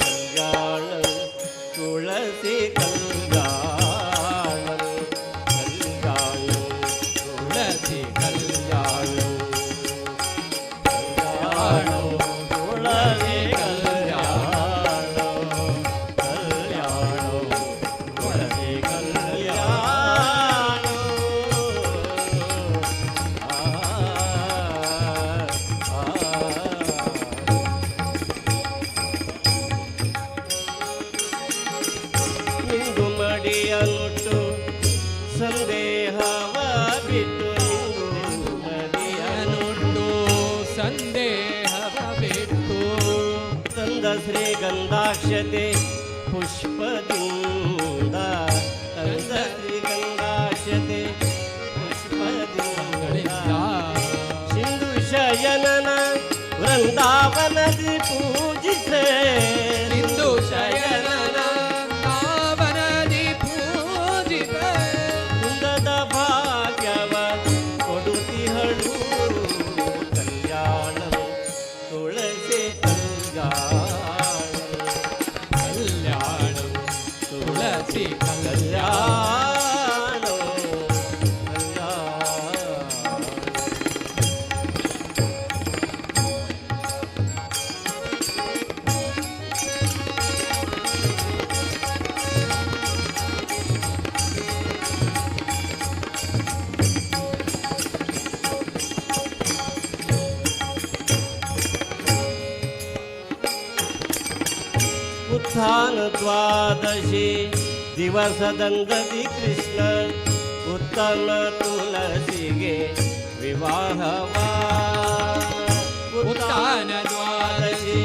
ಕಲ್ಯಾಣ ತುಳಸಿ ಕಲ್ಯಾಣ ಕಲ್ಯಾಣ ತುಳಸಿ ಕಲ್ಯಾಣ ಕಲ್ಯಾಣ ತುಳಸಿ ಕಲ್ಯಾಣ ಕಲ್ಯಾಣ ತುಳಸಿ ಕಲ್ಯಾಣ ನಿಂದು ಮಡಿಯನುಟ್ಟು ಸಂದೇಹವ ಬಿಟ್ಟು ನಿಂದು ಮಡಿಯನುಟ್ಟು ಸಂದೇಹವ ಬಿಟ್ಟು ತಂದ ಶ್ರೀಗಂಧಾಕ್ಷತೆ ಪುಷ್ಪದಿಂದ ತಂದ ಶ್ರೀಗಂಧಾಕ್ಷತೆ ಪುಷ್ಪದಿಂದ ಸಿಂಧು ಶಯನನ ವೃಂದಾವನದಿ ಪೂಜಿಸೆ ಸಿಂಧು ಶಯನನ ಪಾವನದಿ ಪೂಜಿತ ಕುಂದದ ಭಾಗ್ಯವ ಕೊಡುತ್ತಿಹಳು ಕಲ್ಯಾಣ ತುಳಸಿ ಕಲ್ಯಾಣ ಕಲ್ಯಾಣ ತುಳಸಿ ಕಲ್ಯಾಣ ಕಲ್ಯಾಣ ಉತ್ಥಾನ ದ್ವಾದಶಿ ದಿವಸದಂದದಿ ಕೃಷ್ಣ ಉತ್ತಮ ತುಳಸಿಗೆ ವಿವಾಹವಾ ಉತ್ಥಾನ ದ್ವಾದಶಿ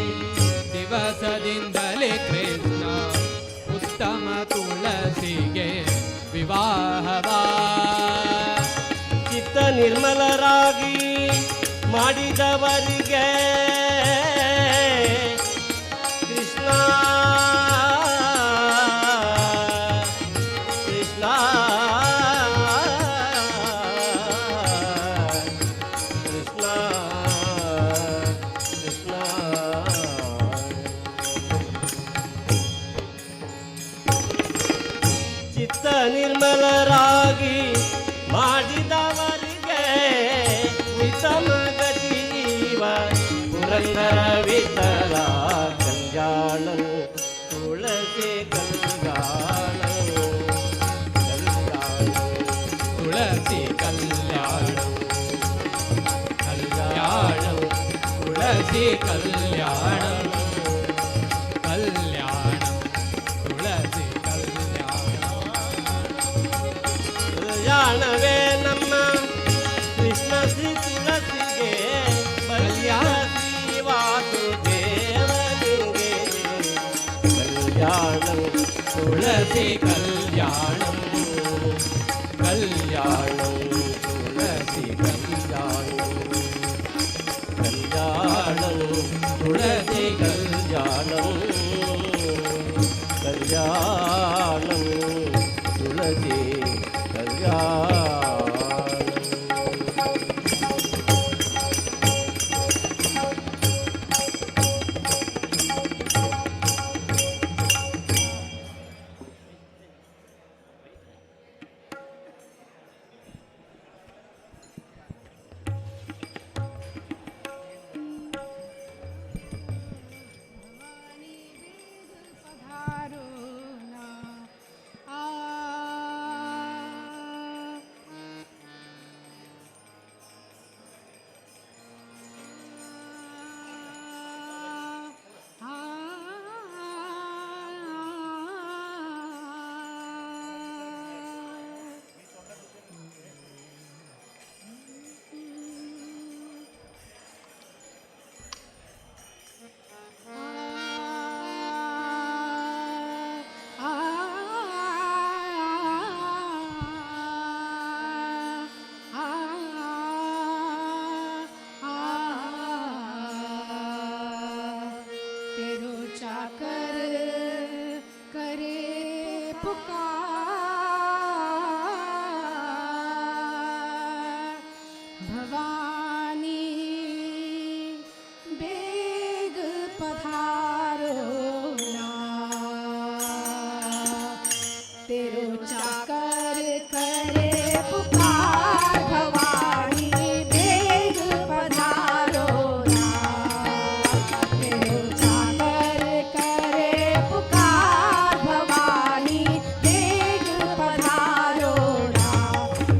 ದಿವಸದಿಂದಲೇ ಕೃಷ್ಣ ಉತ್ತಮ ತುಳಸಿಗೆ ವಿವಾಹವಾ ಚಿತ್ತ ನಿರ್ಮಲರಾಗಿ ಮಾಡಿದವರಿಗೆ ಕೃಷ್ಣ ಕೃಷ್ಣ ಕೃಷ್ಣ ಕೃಷ್ಣ ಚಿತ್ತ ನಿರ್ಮಲರಾಗಿ ಮಾಡಿದವರಿಗೆ ಉತ್ತಮ ಗತಿವ ಪುರಂದರ ವಿಠಲ ಕಲ್ಯಾಣ ತುಳಸಿ ಕಲ್ಯಾಣ ಕಲ್ಯಾಣ ತುಳಸಿ ಕಲ್ಯಾಣ ಕಲ್ಯಾಣ ತುಳಸಿ ಕಲ್ಯಾಣ ಕಲ್ಯಾಣ ತುಳಸಿ ಕಲ್ಯಾಣ ಕಲ್ಯಾಣವೇ ನಮ್ಮ ಕೃಷ್ಣ ಶ್ರೀ ತುಳಸಿಗೆ ಕಲ್ಯಾಣ ಶ್ರೀ ವಾಸುದೇವನಿಗೆ ಕಲ್ಯಾಣ ತುಳಸಿ ಕಲ್ಯಾಣ ಕಲ್ಯಾಣ ತುಳಸಿ ಕಲ್ಯಾಣ ಕಲ್ಯಾಣ ತುಳಸಿ ಕಲ್ಯಾಣ ಕಲ್ಯಾಣ ತುಳಸಿ ಕಲ್ಯಾಣ चाकर करे पुकार भवानी बेग पधारो ना तेरो चाकर करे पुकार भवानी बेग पधारो ना तेरो चाकर करे पुकार भवानी बेग पधारो ना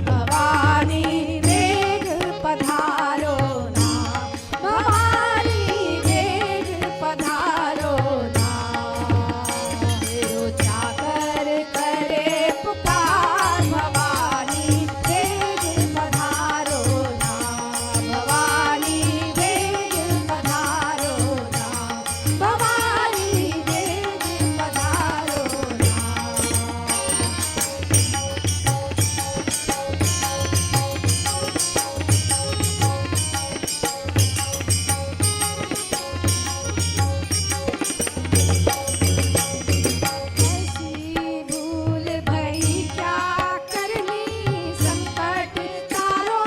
भवानी बेग पधारो ना भवानी बेग पधारो ना तेरो चाकर करे पुकार भवानी बेग पधारो ना भवानी बेग पधारो ना भवानी बेग पधारो ना ऐसी भूल भई क्या करनी संकट तारो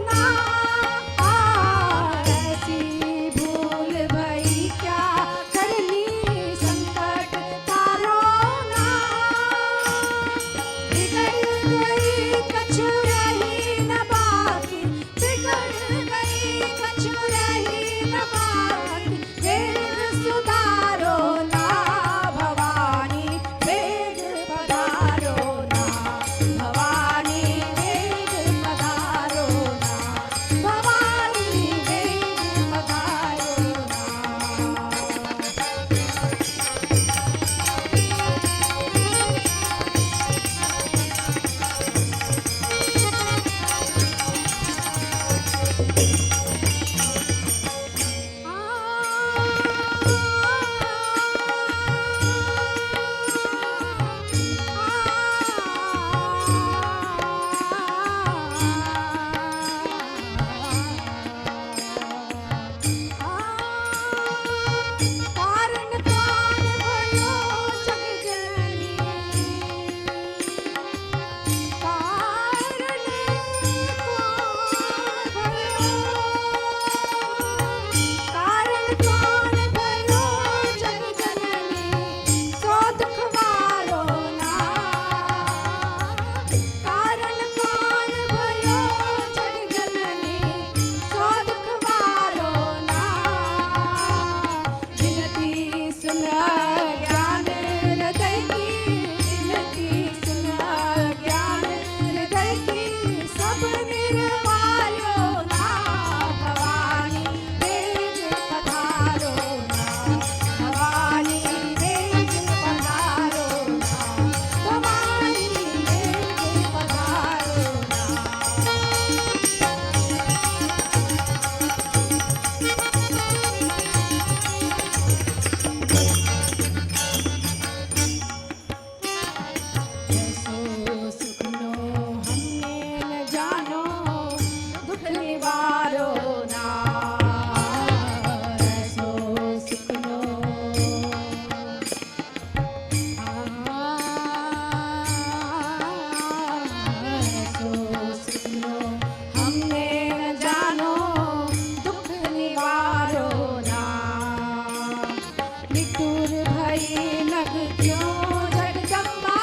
ना ऐसी भूल भई क्या करनी संकट तारो ना बिगड़ गई कछु रही न बाकी बिगड़ गई कछु रही न बाकी वेग सुधारो ना भवानी वेग पधारो ना भवानी वेग पधारो ना भवानी वेग पधारो ना कारण कौन भयो जग जननी कारण कौन भयो जग जननी सो दुख वारो ना कारण कौन भयो जग जननी सो दुख वारो ना विनती सुन ज्ञान हृदय की विनती सुन ज्ञान हृदय की सब निर्वायो ना भवानी वेग पधारो ना भवानी वेग पधारो ना भवानी वेग पधारो ना ऐसो सुख नो हमने न जानो दुख निवारो ना ऐसो सुख नो ऐसो सुख नो हमने न जानो दुख निवारो ना निठुर भई लग क्यों जगदम्बा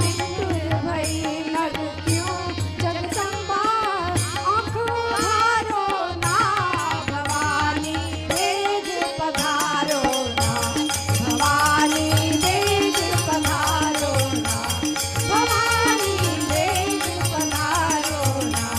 निठुर भई लग क्यों जगदम्बा आँख उघारो ना भवानी वेग पधारो ना भवानी वेग पधारो ना भवानी वेग पधारो ना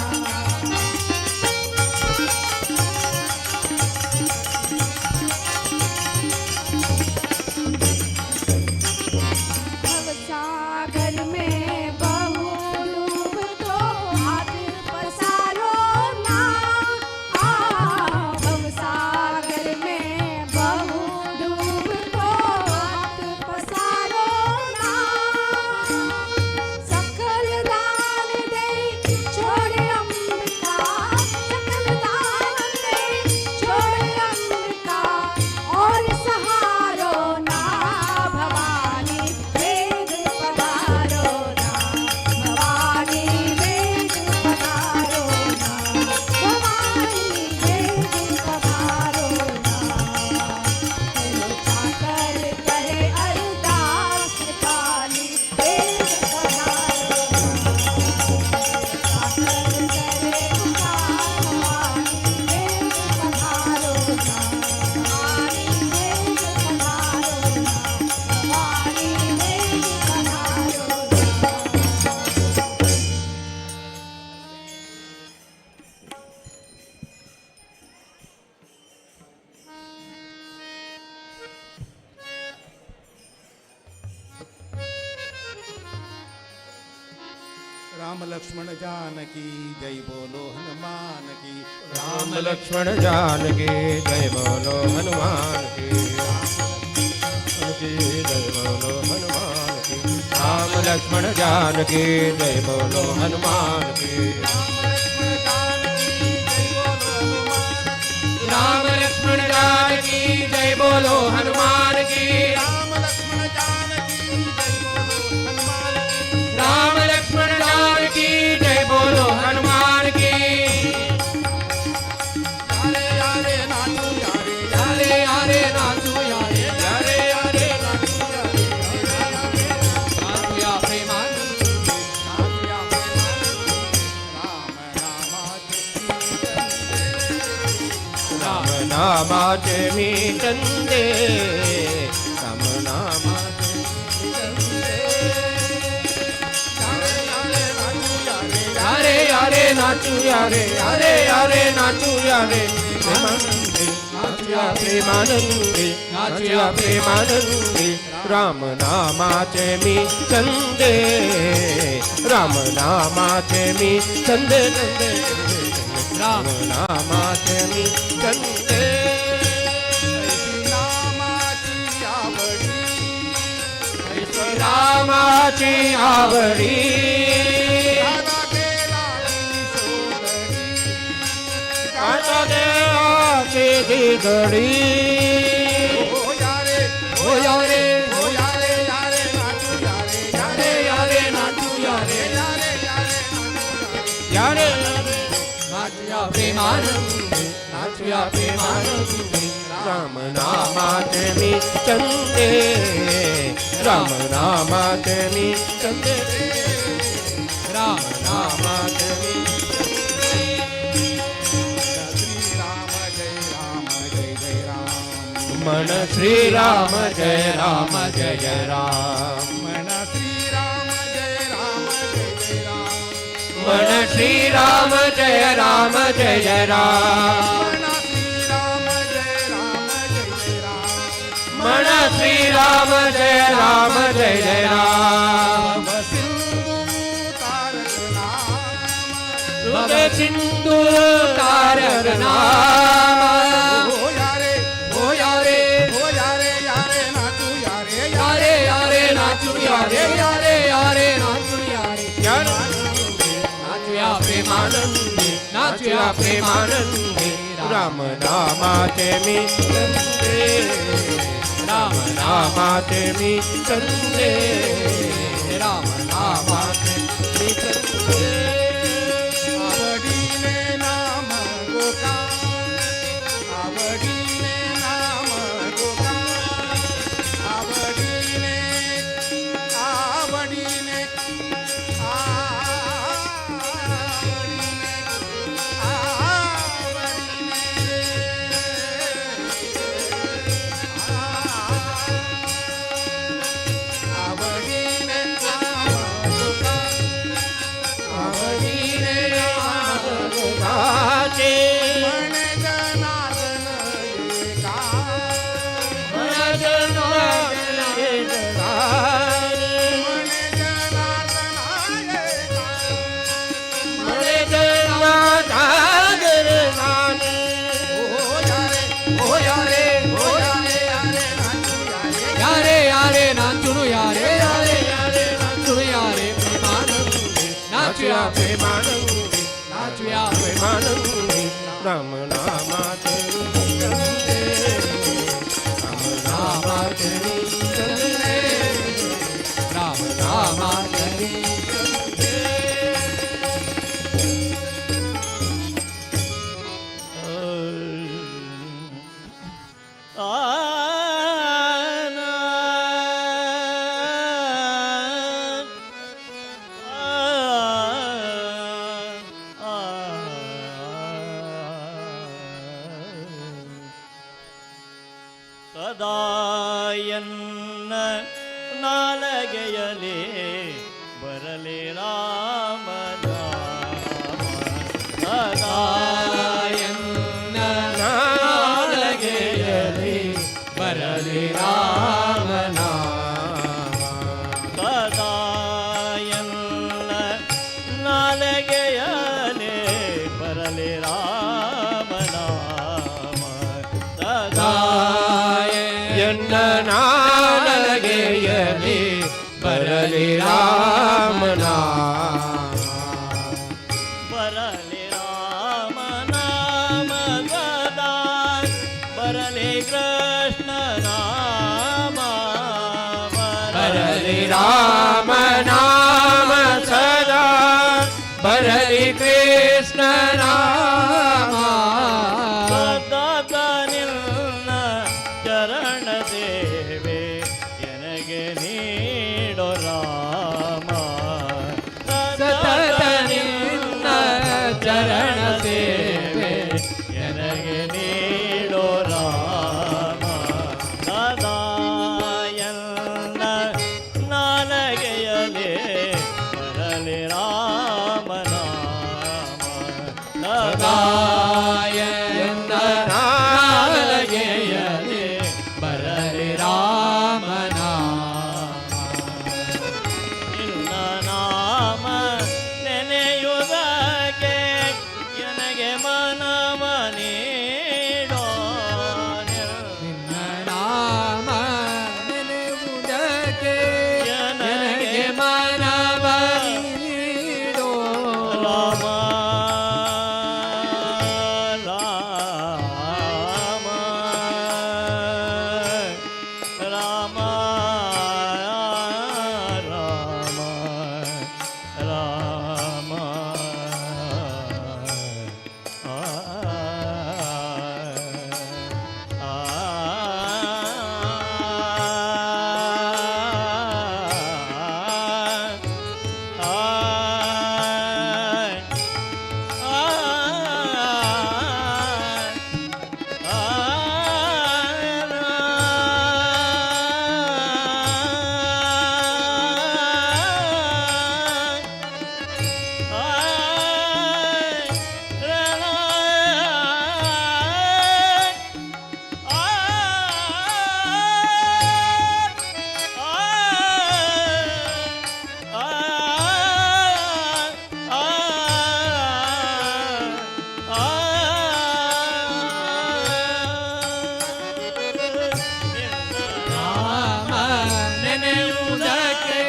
राम लक्ष्मण जानकी जय बोलो हनुमान की राम लक्ष्मण जानकी जय बोलो हनुमान की जय बोलो हनुमान की राम लक्ष्मण जानकी जय बोलो हनुमान की राम लक्ष्मण जानकी जय बोलो हनुमान की राम लक्ष्मण जानकी जय बोलो हनुमान की यारे नाचू यारे यारे यारे नाचू यारे यारे यारे नाचू यारे नाचू या प्रेमानंद नाचू या राम नामाचे मी चंदे राम नामाचे यारे यारे नाचू यारे यारे यारे नाचू यारे नाचूया प्रेमानंदी नाचूया प्रेमानंदी राम नामाचे मी चंदे राम नामाचे मी चंदे चंदे राम नामाचे मी चंदे रामाची आवडी आता देवाची दिगडी हो यारे हो यारे हो यारे यारे नाचू यारे यारे यारे नाचू यारे यारे यारे यारे नाचूया प्रेमानंदी नाचूया प्रेमानंदी राम नामाचे मी चंदे राम नामाचे मी चंदे राम नामाचे मी मन श्रीराम जय राम जय जय राम मन श्रीराम जय राम जय जय राम मन श्रीराम जय राम जय जय राम मन श्रीराम जय राम जय जय राम मन श्रीराम जय राम जय जय राम सिंधु तारक नाम हो यारे हो यारे हो यारे यारे नाचू यारे यारे यारे नाचू यारे यारे यारे नाचू यारे नाचूया प्रेमानंदी नाचूया प्रेमानंदी राम नामाचे मी चंदे राम नामाचे मी चंदे राम नामाचे मी चंदे आवडीने नाम गोकाळ आवडीने नाम गोकाळ आवडीने आवडीने आवडीने गाचे मन जनार्दन एका मन जनार्दन गाचे मन जनार्दन एका मन जनार्दन गाचे हो यारे हो यारे यारे नाचू यारे यारे नाचू यारे यारे यारे नाचू यारे प्रेमानंदी नाचूया प्रेमानंदी नाचूया प्रेमानंदी राम नामाचे मी चंदे राम नामाचे मी चंदे राम नामाचे मी चंदे ಸದಾಯನ್ನ ನಾಲಗೆಯಲೇ ಬರಲಿ ರಾಮ ಸದಾಯನ್ನ ನಾಲಗೆಯಲಿ ಬರಲಿ ರಾಮನಾಮ ಸದಾಯನ್ನ ನಾಲಗೆಯಲಿ ಬರಲಿ ರಾಮನಾಮ ಬರಲಿ ರಾಮ ನಾಮ ಸದಾ ಬರಲಿ ಕೃಷ್ಣ ನಾಮ ಬರಲಿ ರಾಮ ನಾಮ ಸದಾ ಬರಲಿ ಕೃಷ್ಣ ನಾಮ ಸದಾ ನಿನ್ನ ಚರಣ ದೇವೆ ನನಗೆ ನೀಡೋ ರಾಮ ಸತತ ನಿನ್ನ ಚರಣ ಸೇವೆ ನನಗೆ ನೀಡೋ ರಾಮ ಸದಾ ಎನ್ನ ನಾಲಗೆಯಲಿ ಬರಲಿ ರಾಮ ನಾಮ ಸದಾ ಸದಾಯನ ನಾಲಗೆಯಲಿ ಬರಲಿ ರಾಮನಾಮ ನಿನ್ನ ನಾಮ ನೆನೆಯುವುದಕ್ಕೆ ನನಗೆ ಮನವ ನೀಡೋ ನಿನ್ನ ನಾಮ ನೆನೆಯುವುದಕ್ಕೆ ನನಗೆ ಮನವ ನೀಡೋ ರಾಮ ರಾಮ ರಾಮ ರಾಮ ರಾಮ ರಾಮ ನೆನೆಯುವುದಕ್ಕೆ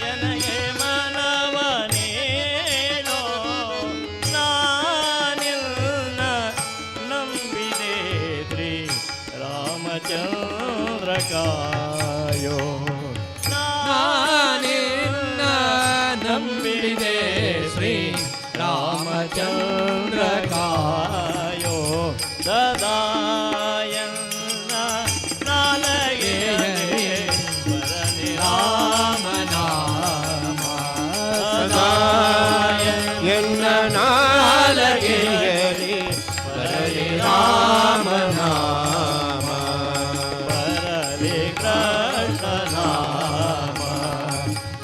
ನನಗೆ ಮನವ ನೀಡೋ ನಾನಿಲ್ಲ ನಂಬಿದೆ ಶ್ರೀ ರಾಮಚಂದ್ರ ಕಾಯೋ ನಾನಿನ್ನ ನಂಬಿದೆ ಶ್ರೀ ರಾಮಚಂದ್ರ ಕಾಯೋ ಸದಾ ಎನ್ನ ನಾಲಗೆಯಲಿ ಬರಲಿ ರಾಮನಾಮ ಸದಾ ಎನ್ನ ನಾಲಗೆಯಲಿ ಬರಲಿ ರಾಮನಾಮ ಬರಲಿ ಕೃಷ್ಣ ನಾಮ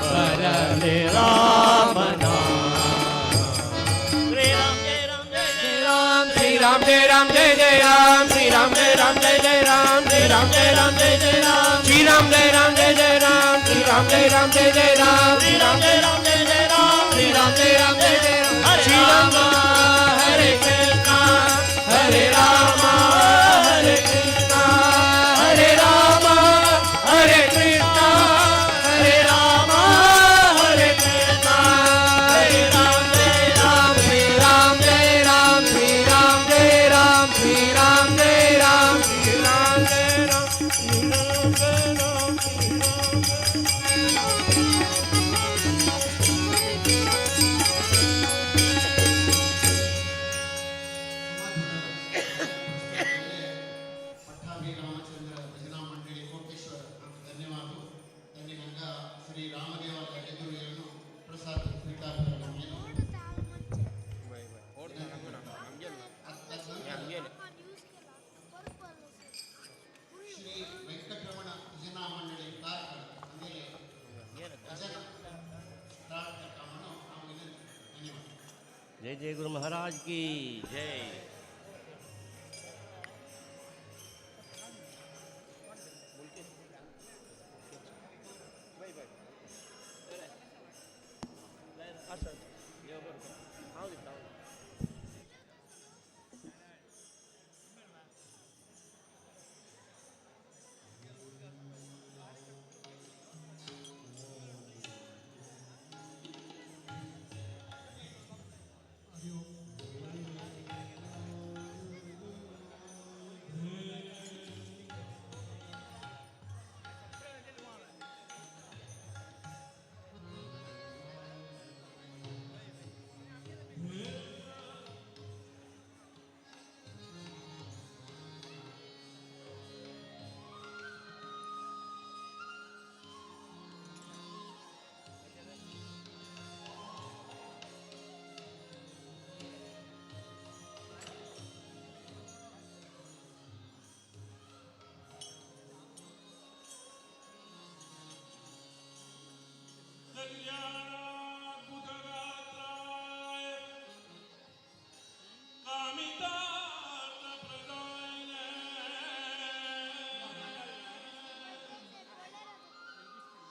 ಬರಲಿ ರಾಮ ನಾಮ ಶ್ರೀರಾಮ್ ಜಯ ರಾಮ್ ಜಯ श्री राम जय राम जय जय राम श्री राम जय राम जय जय राम श्री राम जय राम जय जय राम श्री राम जय राम जय जय राम श्री राम जय राम जय जय राम श्री राम जय राम जय जय राम श्री राम हरे कृष्णा हरे राम हरे कृष्णा हरे राम हरे कृष्णा हरे राम हरे कृष्णा हरे राम जय राम श्री राम जय राम श्री राम जय राम श्री राम जय राम श्री राम जय राम श्री राम जय राम श्री राम पठाभी रामचंद्र भजना मंडळी कोटेश्वर आमचे धन्यवाद त्यांनी हांगा श्री रामदेवाच्या एदुरयेनु प्रसाद स्वीकार केलो श्री वेंकटरमण भजना मंडळी कारकड हांगेले भजन स्टार्ट करता म्हणून हांव विनंती धन्यवाद जय जय गुरु महाराज की जय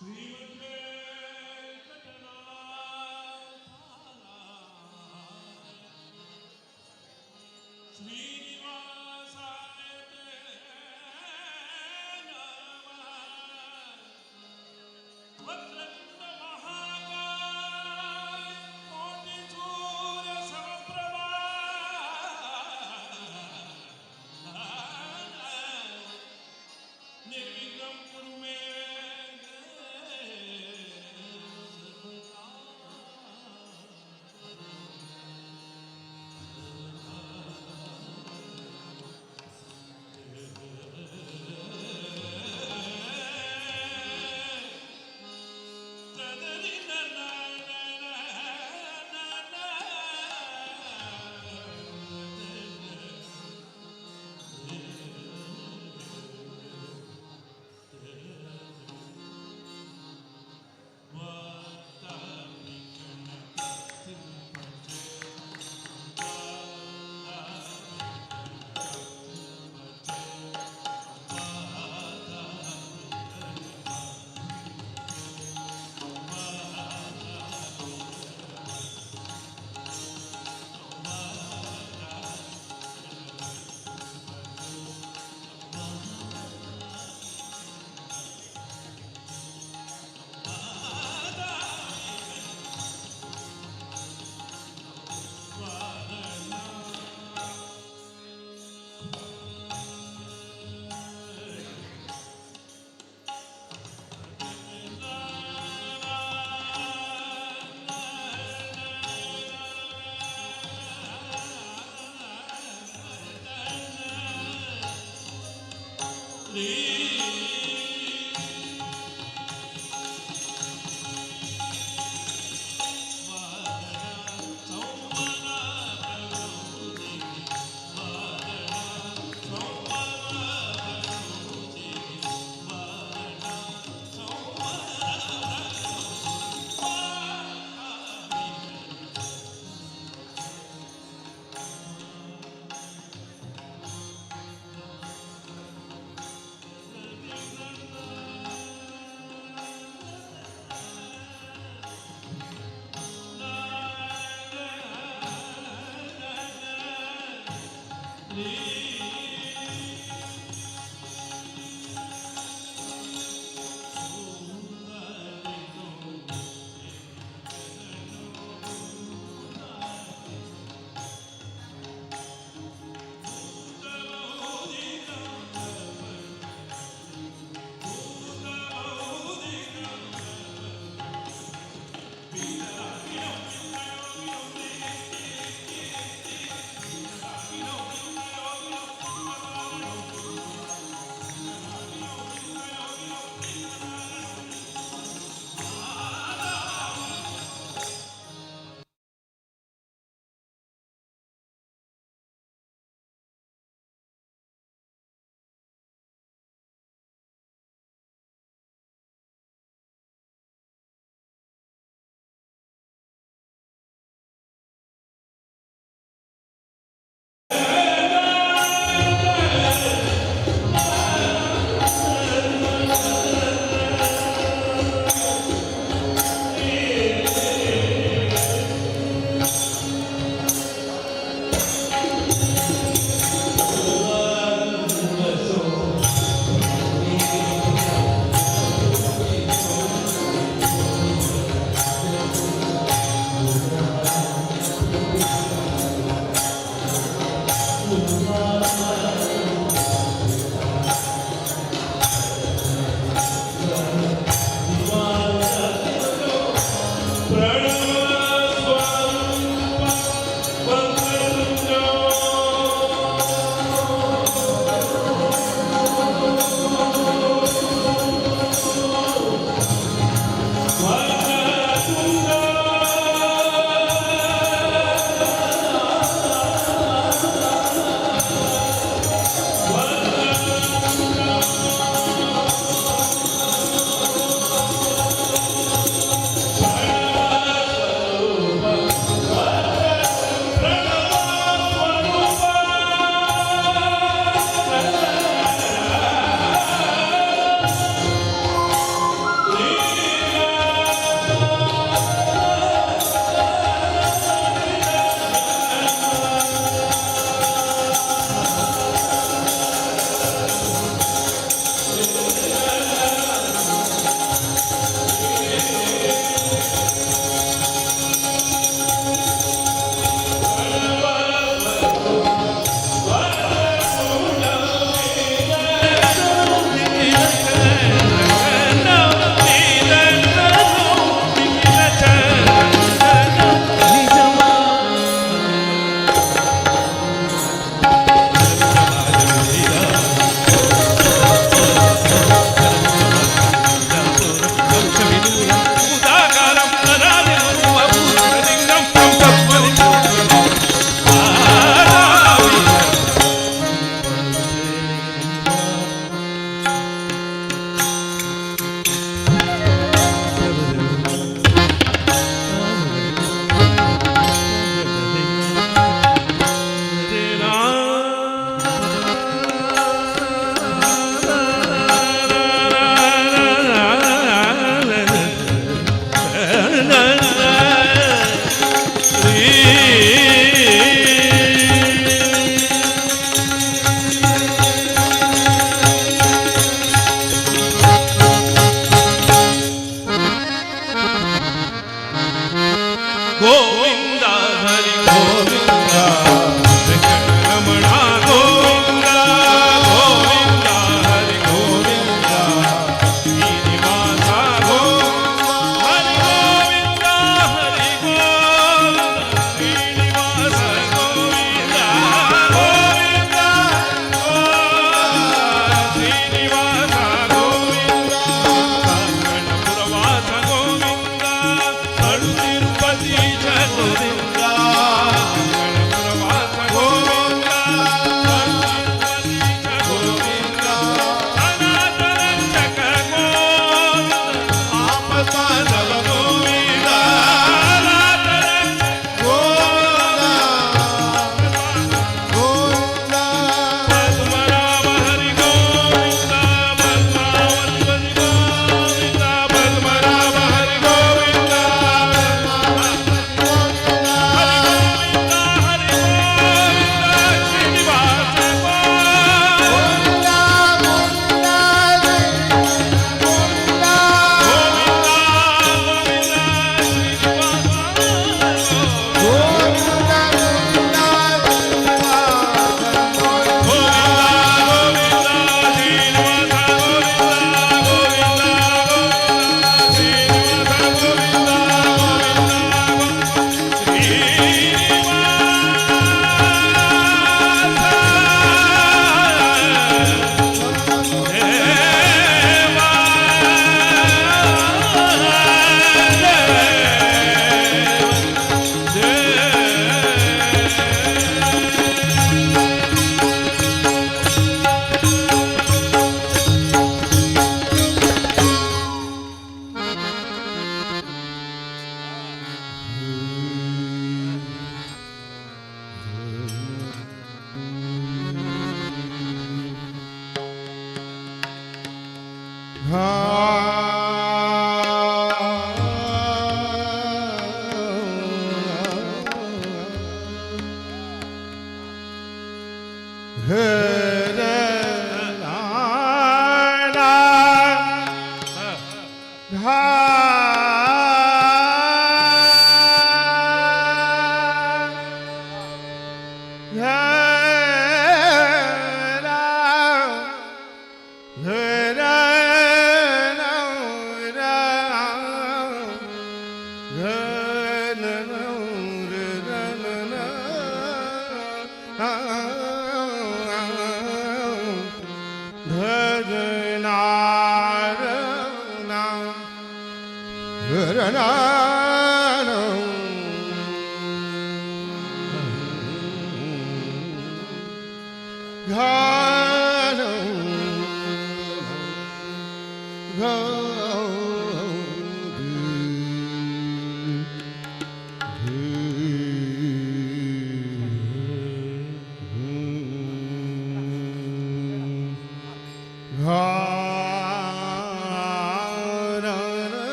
श्रीनिवासाय ते नमः वक्रतुंड महाकाय कोटि सूर्य समप्रभा निर्विघ्नं कुरु मे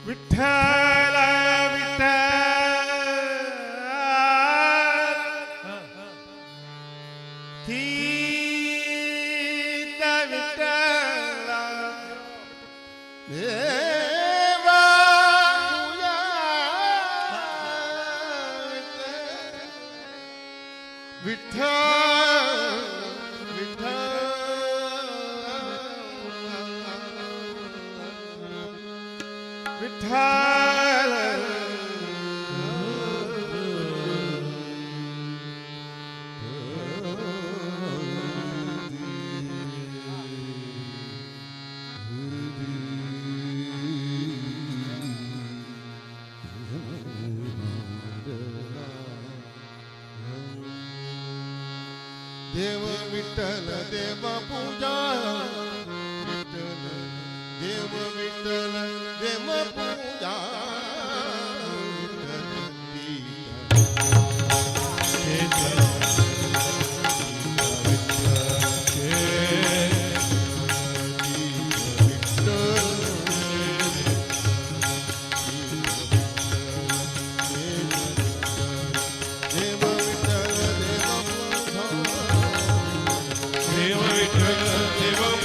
विठ्ठल थीत विठ्ठल देवा विठ्ठल देव विठ्ठल देव पूजा विठ्ठल देव विठ्ठल देव पूजा देव विठ्ठल देव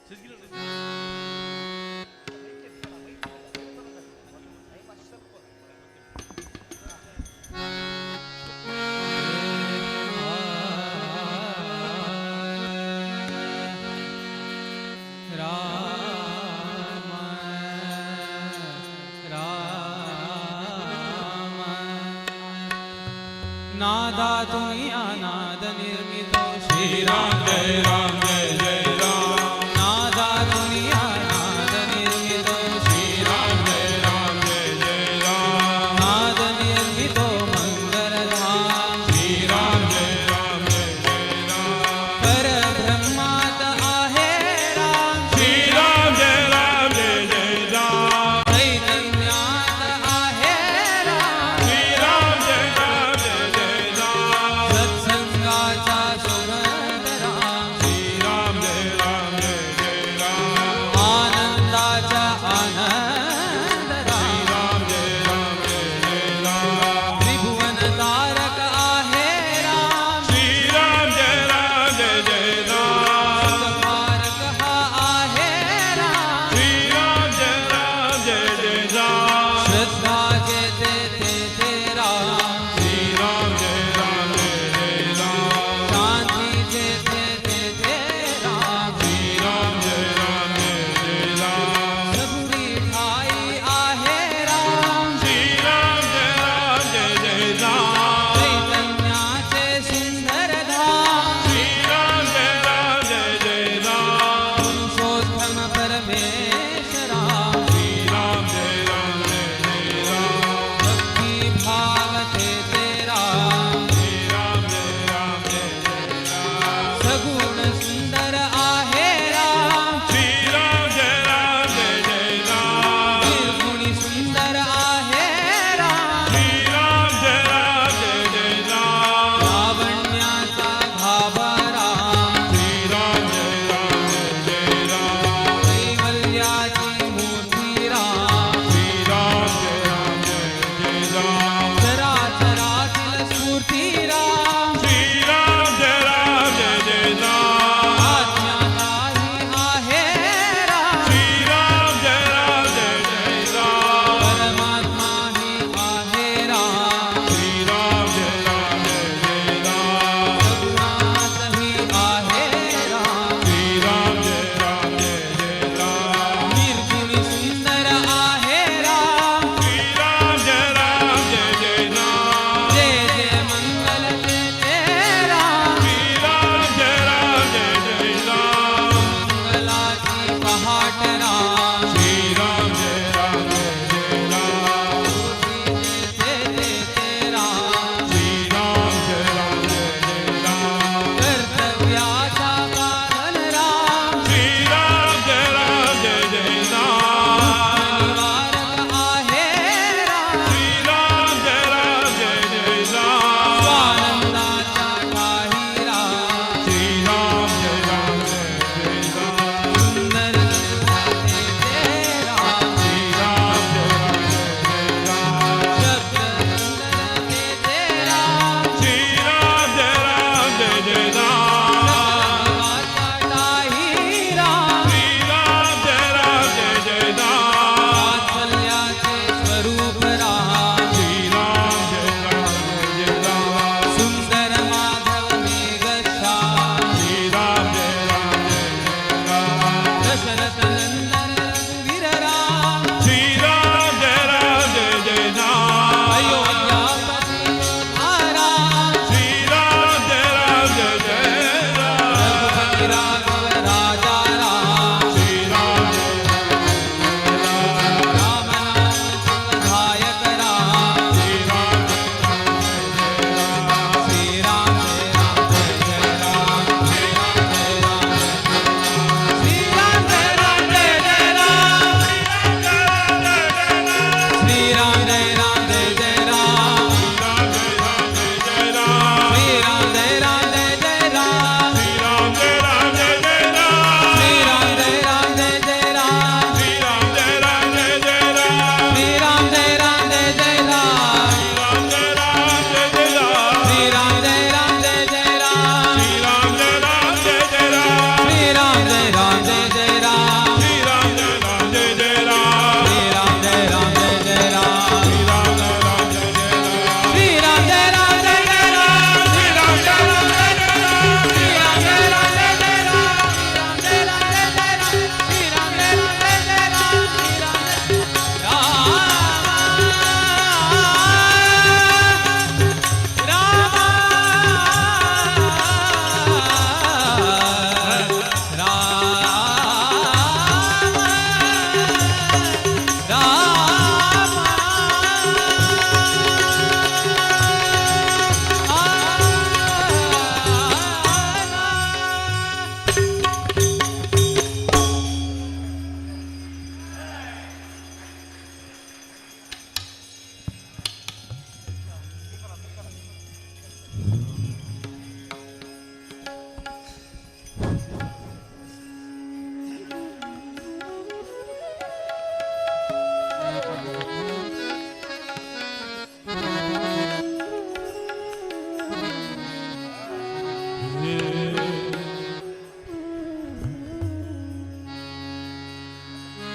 Just get it. नादातून अनाद निर्मितो श्रीराम जय राम जय जय राम नादातून अनाद निर्मितो श्रीराम जय राम जय जय राम नाद निर्मितो मंगलधाम श्रीराम जय राम जय जय राम परब्रह्मात आहे राम श्रीराम जय राम जय जय राम चैतन्यात आहे राम श्रीराम जय राम जय जय राम सत्संगाचा सुगंध राम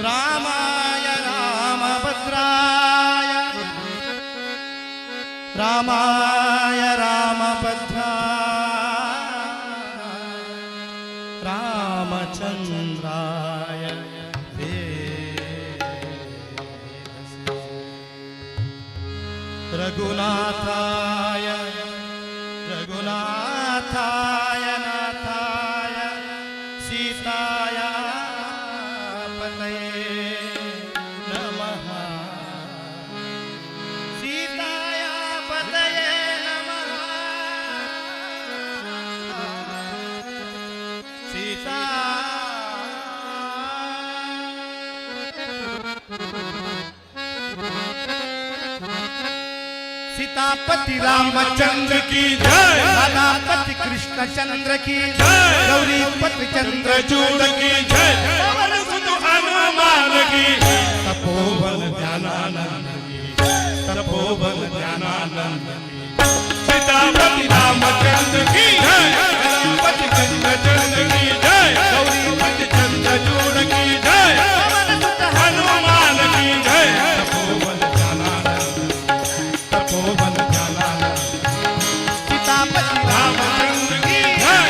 रामाय रामभद्राय रामाय रामभद्राय रामचन्द्राय वेधसे रघुनाथाय रघुनाथाय नाथाय सीताय पतये नमः सीताय पतये नमः सीता सीतापति रामचंद्र की जय राधापति कृष्णचंद्र की जय गौरीपति चंद्रचूड़ की जय पवन सुत हनुमान की तपोवन ज्ञानानंद की तपोवन ज्ञानानंद की सीतापति रामचंद्र की जय गणपति चंद्रचंद्र की जय गौरीपति चंद्रचूड़ की जय पवन सुत हनुमान की जय तपोवन ज्ञानानंद तपोवन ज्ञानानंद सीतापति रामचंद्र की जय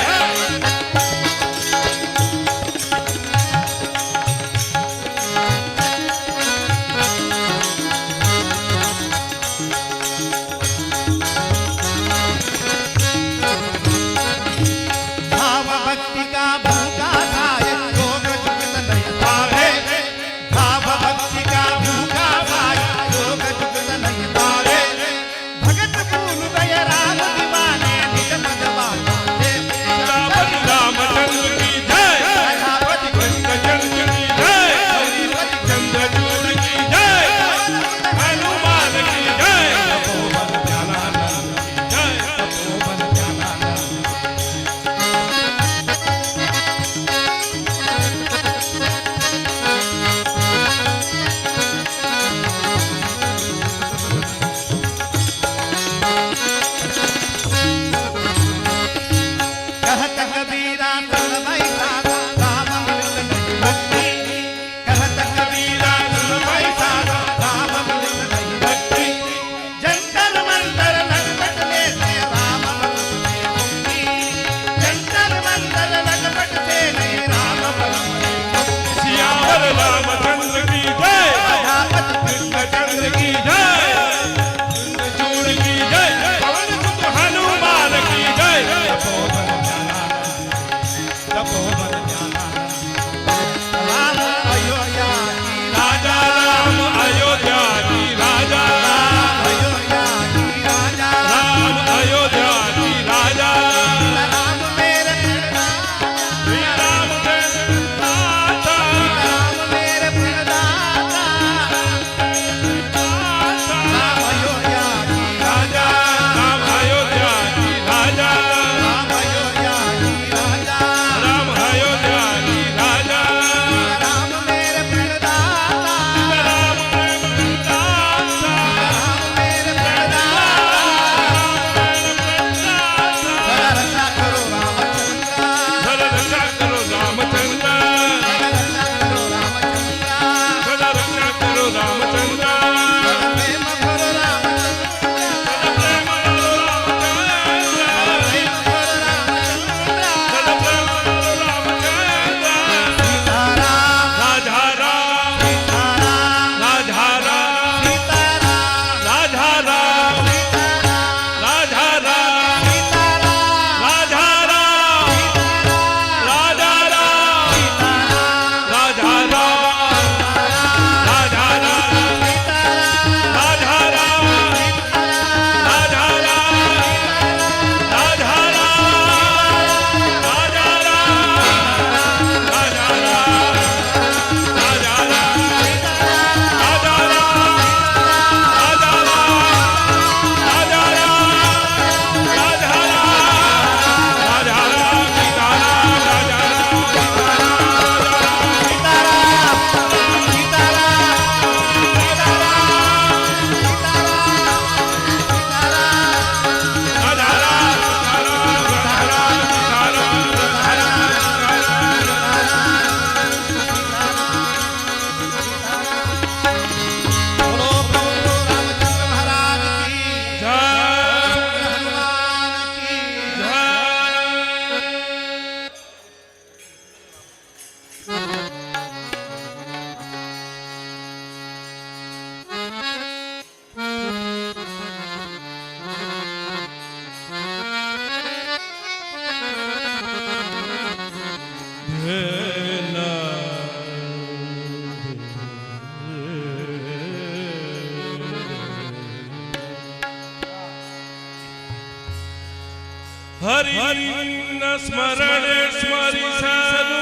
हरिन स्मरणे स्मरिसनु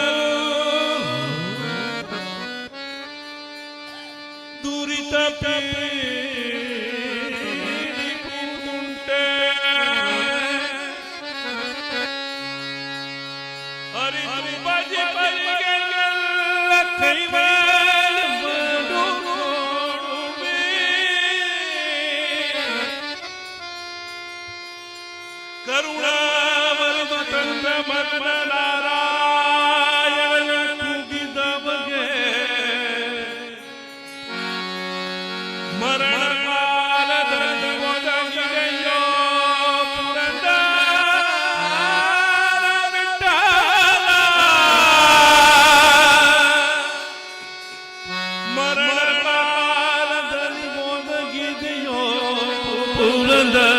दुरित पीडिकुंटे हरि तुबाजी परिगल कैवल मधुरोडुबे करुणा वरदुतंद मदन नारायण कुगिद बगे मरण काल धरि ओदगियो पुरंदर विठ्ठला मरण काल धरि ओदगियो पुरंदर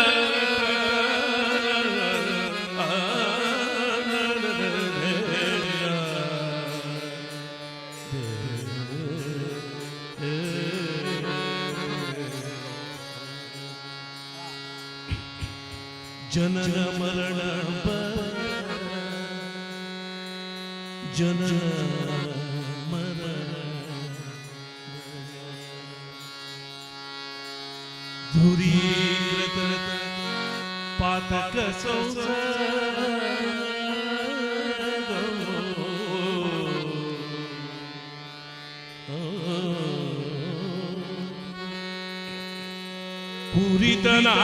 जनन मरण जनन मरण धुरीकृत पातक पूरितना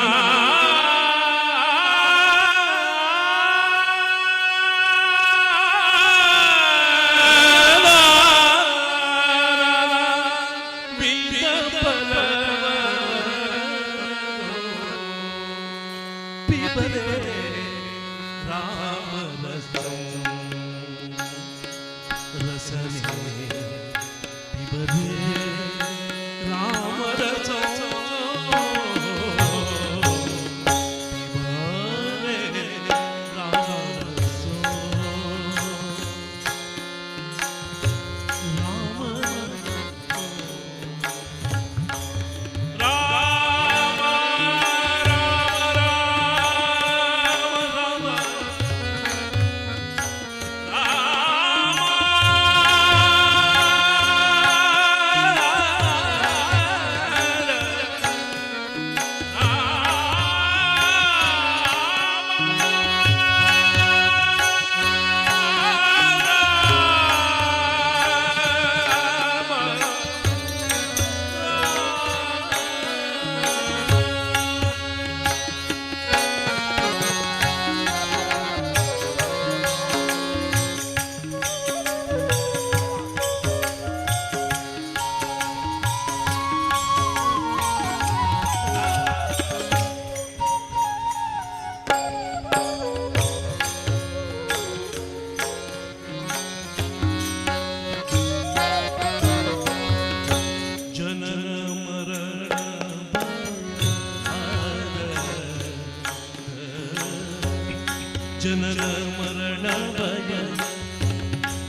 जनन मरण भय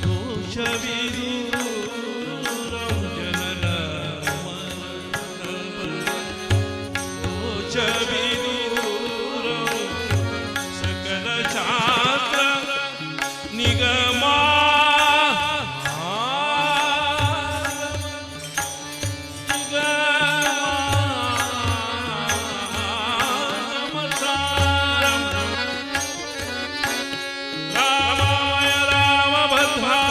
दोष विदूरं जनन मरण दोष विदूरं सकल शास्त्र निगमा रामाय रामभद्राय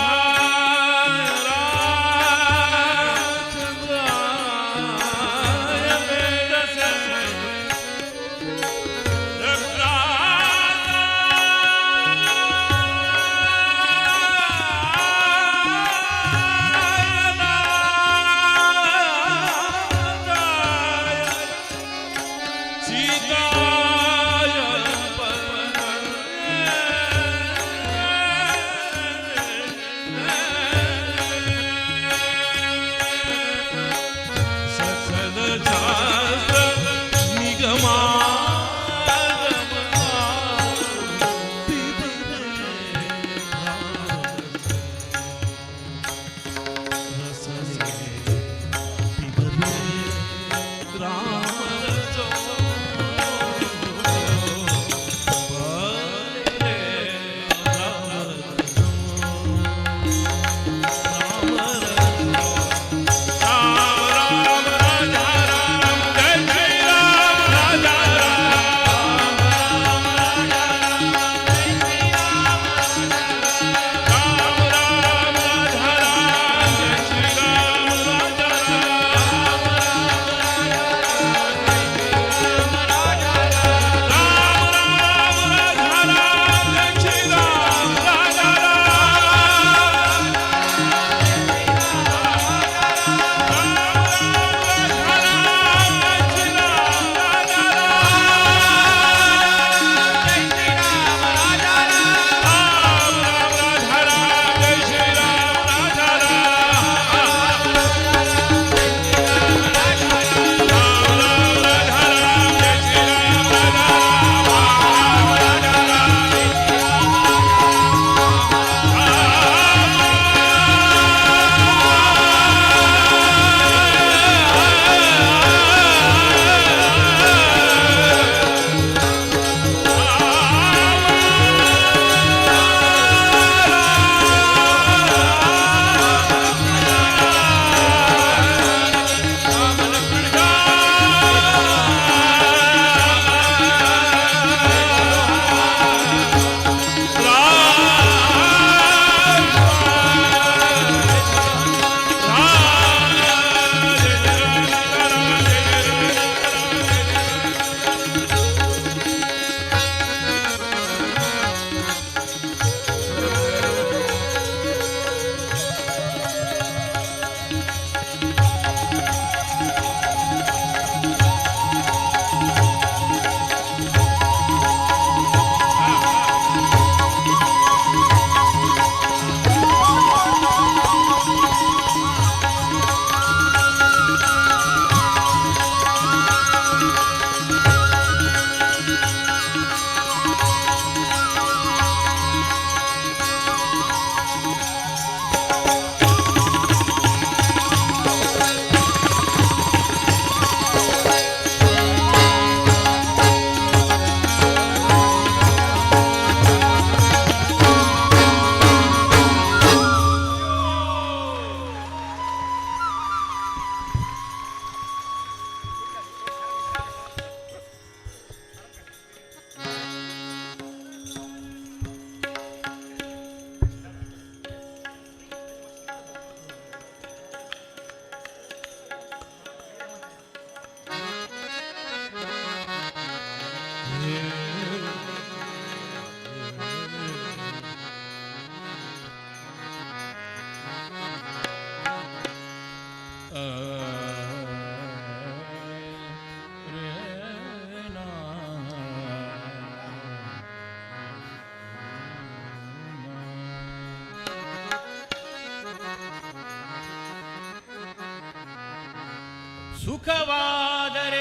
ಸುಖವಾದರೆ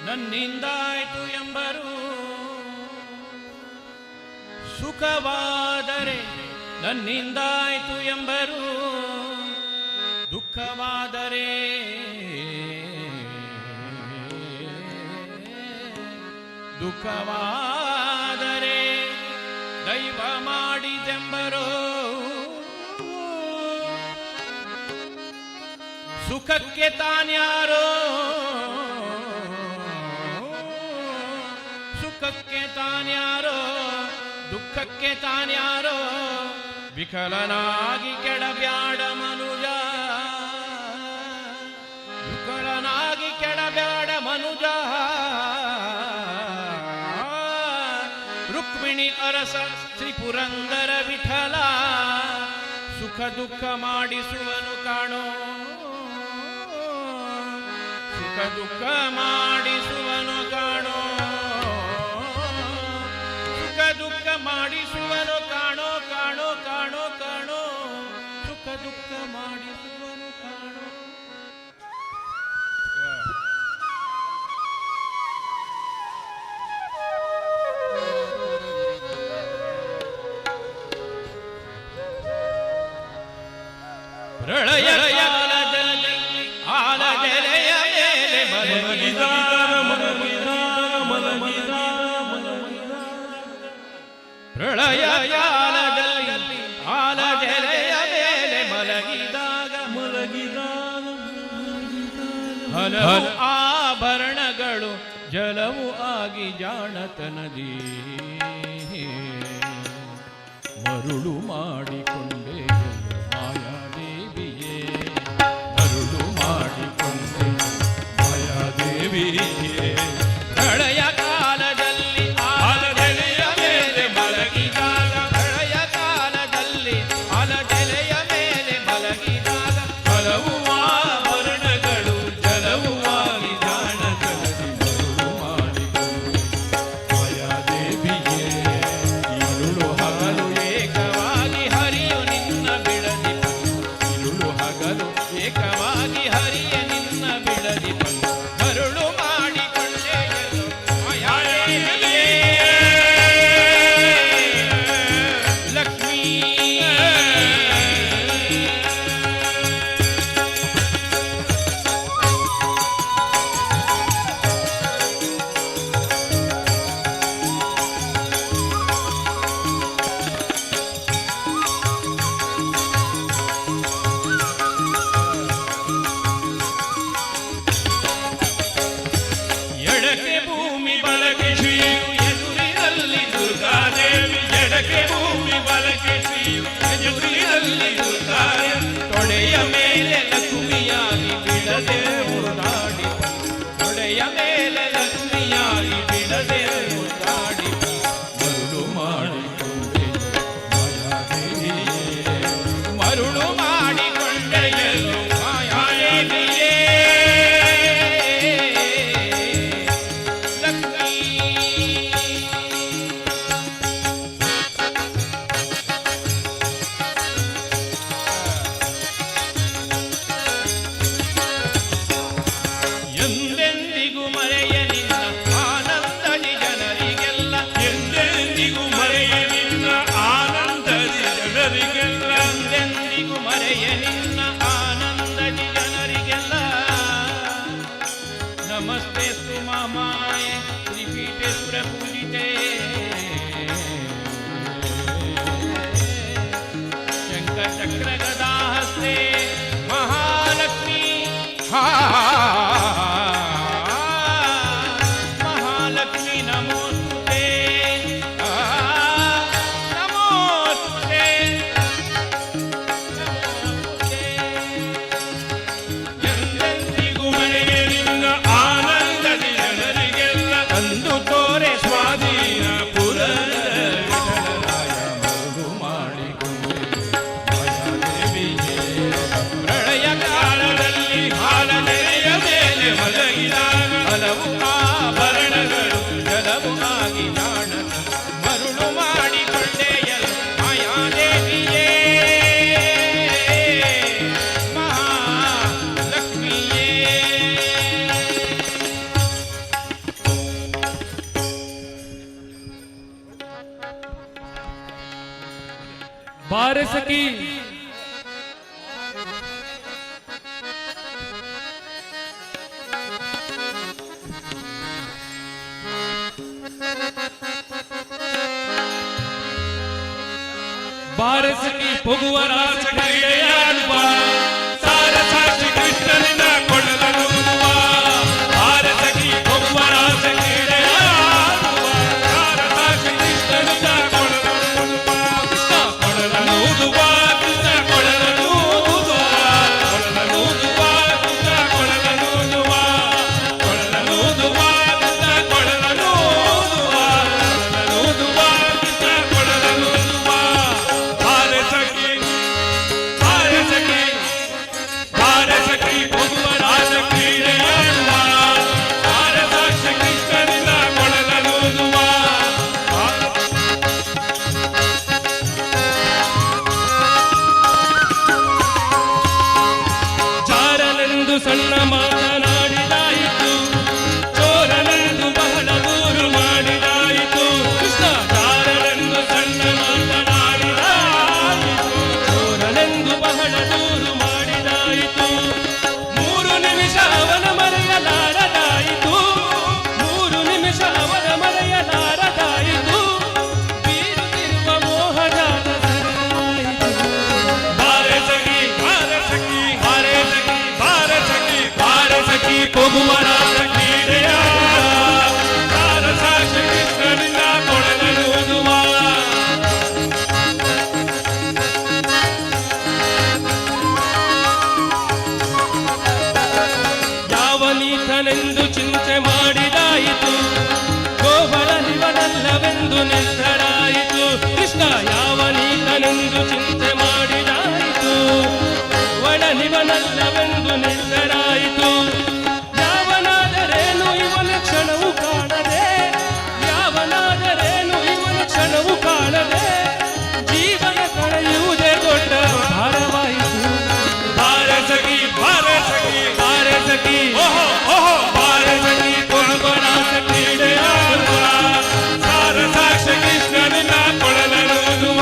ನನ್ನಿಂದಾಯ್ತು ಎಂಬರು, ಸುಖವಾದರೆ ನನ್ನಿಂದಾಯ್ತು ಎಂಬರು, ದುಃಖವಾದರೆ ದುಃಖವಾದರೆ ದೈವ ಮಾಡಿದೆಂಬರೋ, ಸುಖಕ್ಕೆ ತಾನ್ಯಾರೋ ಸುಖಕ್ಕೆ ತಾನ್ಯಾರೋ ದುಃಖಕ್ಕೆ ತಾನ್ಯಾರೋ, ವಿಕಲನಾಗಿ ಕೆಡಬ್ಯಾಡ ಮನುಜ, ವಿಕಲನಾಗಿ ಕೆಡಬ್ಯಾಡ ಮನುಜ. ರುಕ್ಮಿಣಿ ಅರಸ ಶ್ರೀ ಪುರಂದರ ವಿಠಲ, ಸುಖ ದುಃಖ ಮಾಡಿಸುವನು ಕಾಣೋ, ಸುಖ ದುಃಖ ಮಾಡಿಸುವನು ಕಾಣೋ, ಸುಖ ದುಃಖ ಮಾಡಿಸುವನು ಕಾಣೋ, ಕಾಣೋ ಕಾಣೋ ಕಾಣೋ, ಸುಖ ದುಃಖ ಮಾಡಿಸುವನು ಕಾಣೋ. ಪ್ರಳಯ ಕಾಲದಲ್ಲಿ ಆಲದೆಲೆಯ ಮೇಲೆ ಪ್ರಳಯ ಕಾಲದಲ್ಲಿ ಆಲದೆಲೆಯ ಮೇಲೆ ಮಲಗಿದಾಗ ಹಲವು ಆಭರಣಗಳು ಜಲವು ಆಗಿ ಜಾಣತನದಿ ಮರುಳು ಮಾಡಿಕೊಂಡೆ ಮಾಯಾದೇವಿಯೇ, ಮರುಳು ಮಾಡಿಕೊಂಡೆ ಮಾಯಾದೇವಿಯೇ. ಪ್ರಳಯ ಕಾಲದಲ್ಲಿ ಆಲದೆಲೆಯ ಮೇಲೆ ಮಲಗಿದಾಗ, ಪ್ರಳಯ ಕಾಲದಲ್ಲಿ ಆಲದೆಲೆಯ ಮೇಲೆ ಮಲಗಿದಾಗ ಹಲವು ಆಭರಣಗಳು ಜಲವು ಆಗಿ ಜಾಣತನದಿ ಮರುಳು ಮಾಡಿಕೊಂಡೆ ಮಾಯಾದೇವಿಯೇ. ಇರುಳು ಹಗಲು ಏಕವಾಗಿ ಹರಿಯು ನಿನ್ನ ಬಿಡದಿ, ಇರುಳು ಹಗಲು ಏಕವಾಗಿ ಹರಿಯ ನಿನ್ನ ಬಿಡದಿ, ಮರುಳು ಮಾಡಿಕೊಂಡೆ ಮಾಯಾದೇವಿಯೇ. ಲಕ್ಷ್ಮೀ ಎಡಕ್ಕೆ ಭೂಮಿ ಬಲಕ್ಕೆ ಶ್ರೀಯು ಎದುರಿನಲ್ಲಿ ದುರ್ಗಾದೇವಿ, ಎಡಕ್ಕೆ ಭೂಮಿ ಬಲಕ್ಕೆ ಶ್ರೀಯು ಎದುರಿನಲ್ಲಿ ದುರ್ಗಾದೇವಿ. ತೊಡೆಯ ಮೇಲೆ ಲಕ್ಷ್ಮಿಯಾಗಿ ಬಿಡದೆ ಮುದ್ದಾಡಿ, ತೊಡೆಯ ಮೇಲೆ ಲಕ್ಷ್ಮಿಯಾಗಿ ಬಿಡದೆ ಮುದ್ದಾಡಿ, ಮರುಳು ಮಾಡಿಕೊಂಡೆ ಮಾಯಾದೇವಿಯೇ, ಮರುಳು ಮಾಡಿಕೊಂಡೆ ಎಲ್ಲೋ ಮಾಯಾದೇವಿಯೇ. ಎಂದೆಂದಿಗೂ ಮರೆಯ ನಿನ್ನ ಆನಂದದಿ ಜನರಿಗೆಲ್ಲ, ಎಂದೆಂದಿಗೂ ಮರೆಯ ನಿನ್ನ ಆನಂದದಿ ಜನರಿಗೆಲ್ಲ, ಎಂದೆಂದಿಗೂ ಮರೆಯ ನಿನ್ನ ಆನಂದದಿ ಜನರಿಗೆಲ್ಲ. ನಮಸ್ತೆ ಸ್ತುತಿ ಮಾಮಾಯೆ ತ್ರಿಪೀಠೆ ಸುರಪೂಜಿತೆ, ಶಂಖ ಚಕ್ರ ಗದಾಹಸ್ತೆ ಮಹಾಲಕ್ಷ್ಮೀ. ಮಹಾಲಕ್ಷ್ಮಿ ನಮೋಸ್ತುತೆ, ನಮೋಸ್ತುತೆ, ನಮೋಸ್ತುತೆ. सखी ಬಾರಸ ಕಿ ಪೊಗುವರಾಸ ಕ್ರೀಡೆಯಾಡುವ ಸಾರಸಾಕ್ಷಿ ಕೃಷ್ಣನಿಂದ ಕೊಡಲನುವ ಬಾರಸ ಕಿ ಪೊಗುವರಾಸ ಕ್ರೀಡೆಯಾಡುವ ಸಾರಸಾಕ್ಷಿ ಕೃಷ್ಣನಿಂದ ಕೊಡಲನುವ ಕೃಷ್ಣ ಕೊಡಲನುವ ಕೃಷ್ಣ ಕೊಡಲನುವ ಕೊಡಲನುವ ಕೃಷ್ಣ ಕೊಡಲನುವ ಕೊಡಲನುವ ಕೃಷ್ಣ ಕೊಡಲನುವ ಕೊಡಲನುವ ಕೃಷ್ಣ ಕೊಡಲನುವ ಭಾರಸಖಿ ಭಗವರಾಜ ಕ್ರೀಡೆಯಾಡುವ ಭಾರತಾಕ್ಷ ಕೃಷ್ಣನಿಂದ ಕೊಡಲನುವ ಜಾರನೆಂದು ಸಣ್ಣ ಮಾತನಾಡಿದಾಯಿತು ಚೋರನೆಂದು ಬಹಳ ದೂರು ಮಾಡಿದಾಯಿತು ಕೃಷ್ಣ ಜಾರನೆಂದು ಸಣ್ಣ ಮಾತನಾಡಿದಾಯಿತು ಚೋರನೆಂದು ಬಹಳ ದೂರು ಮಾಡಿದಾಯಿತು 3 ನಿಮಿಷ ಅವನ ಮರೆಯಲಾರದಾಯಿತು 3 ನಿಮಿಷ ಅವನ ಮರೆಯಲಾರದಾಯಿತು ಬೀರುತ್ತಿರುವ ಮೋಹಜಾಲ ಸರಿಯಾಯಿತು ಭಾರಸಖಿ ಭಾರಸಖಿ ಭಾರಸಖಿ ಭಾರಸಖಿ ಭಾರಸಖಿ ಪೊಗುವರಾಜ ಕ್ರೀಡೆಯಾಡುವ ಸಾರಸಾಕ್ಷಿ ಕೃಷ್ಣನಿಂದ ಕೊಡಲನುವ ಯಾವನೀತನೆಂದು ಚಿಂತೆ ಮಾಡಿದಾಯಿತು ಗೋವಳನಿವನಲ್ಲವೆಂದು ನಿರ್ಧರಾಯಿತು ಕೃಷ್ಣ ಯಾವನೀತನೆಂದು ಚಿಂತೆ ಮಾಡಿದಾಯಿತು ಒಳನಿವನಲ್ಲವೆಂದು ನಿರ್ಧರಾಯಿತು ಯಾವನಾದರೇನು ಇವನ ಕ್ಷಣವು ಕಾಣದೆ ಯಾವನಾದರೇನು ಇವನ ಕ್ಷಣವು ಕಾಣದೆ ಜೀವನ ಕಳೆಯುವುದೇ ದೊಡ್ಡ ಭಾರವಾಯಿತು ಭಾರಸಖಿ ಭಾರಸಖಿ ಭಾರಸಖಿ ಓಹೋ ಓಹೋ ಭಾರಸಖಿ ಪೊಗುವರಾಜ ಕ್ರೀಡೆಯಾಡುವ ಸಾರಸಾಕ್ಷ ಕೃಷ್ಣನಿಂದ ಕೊಡಲನುವ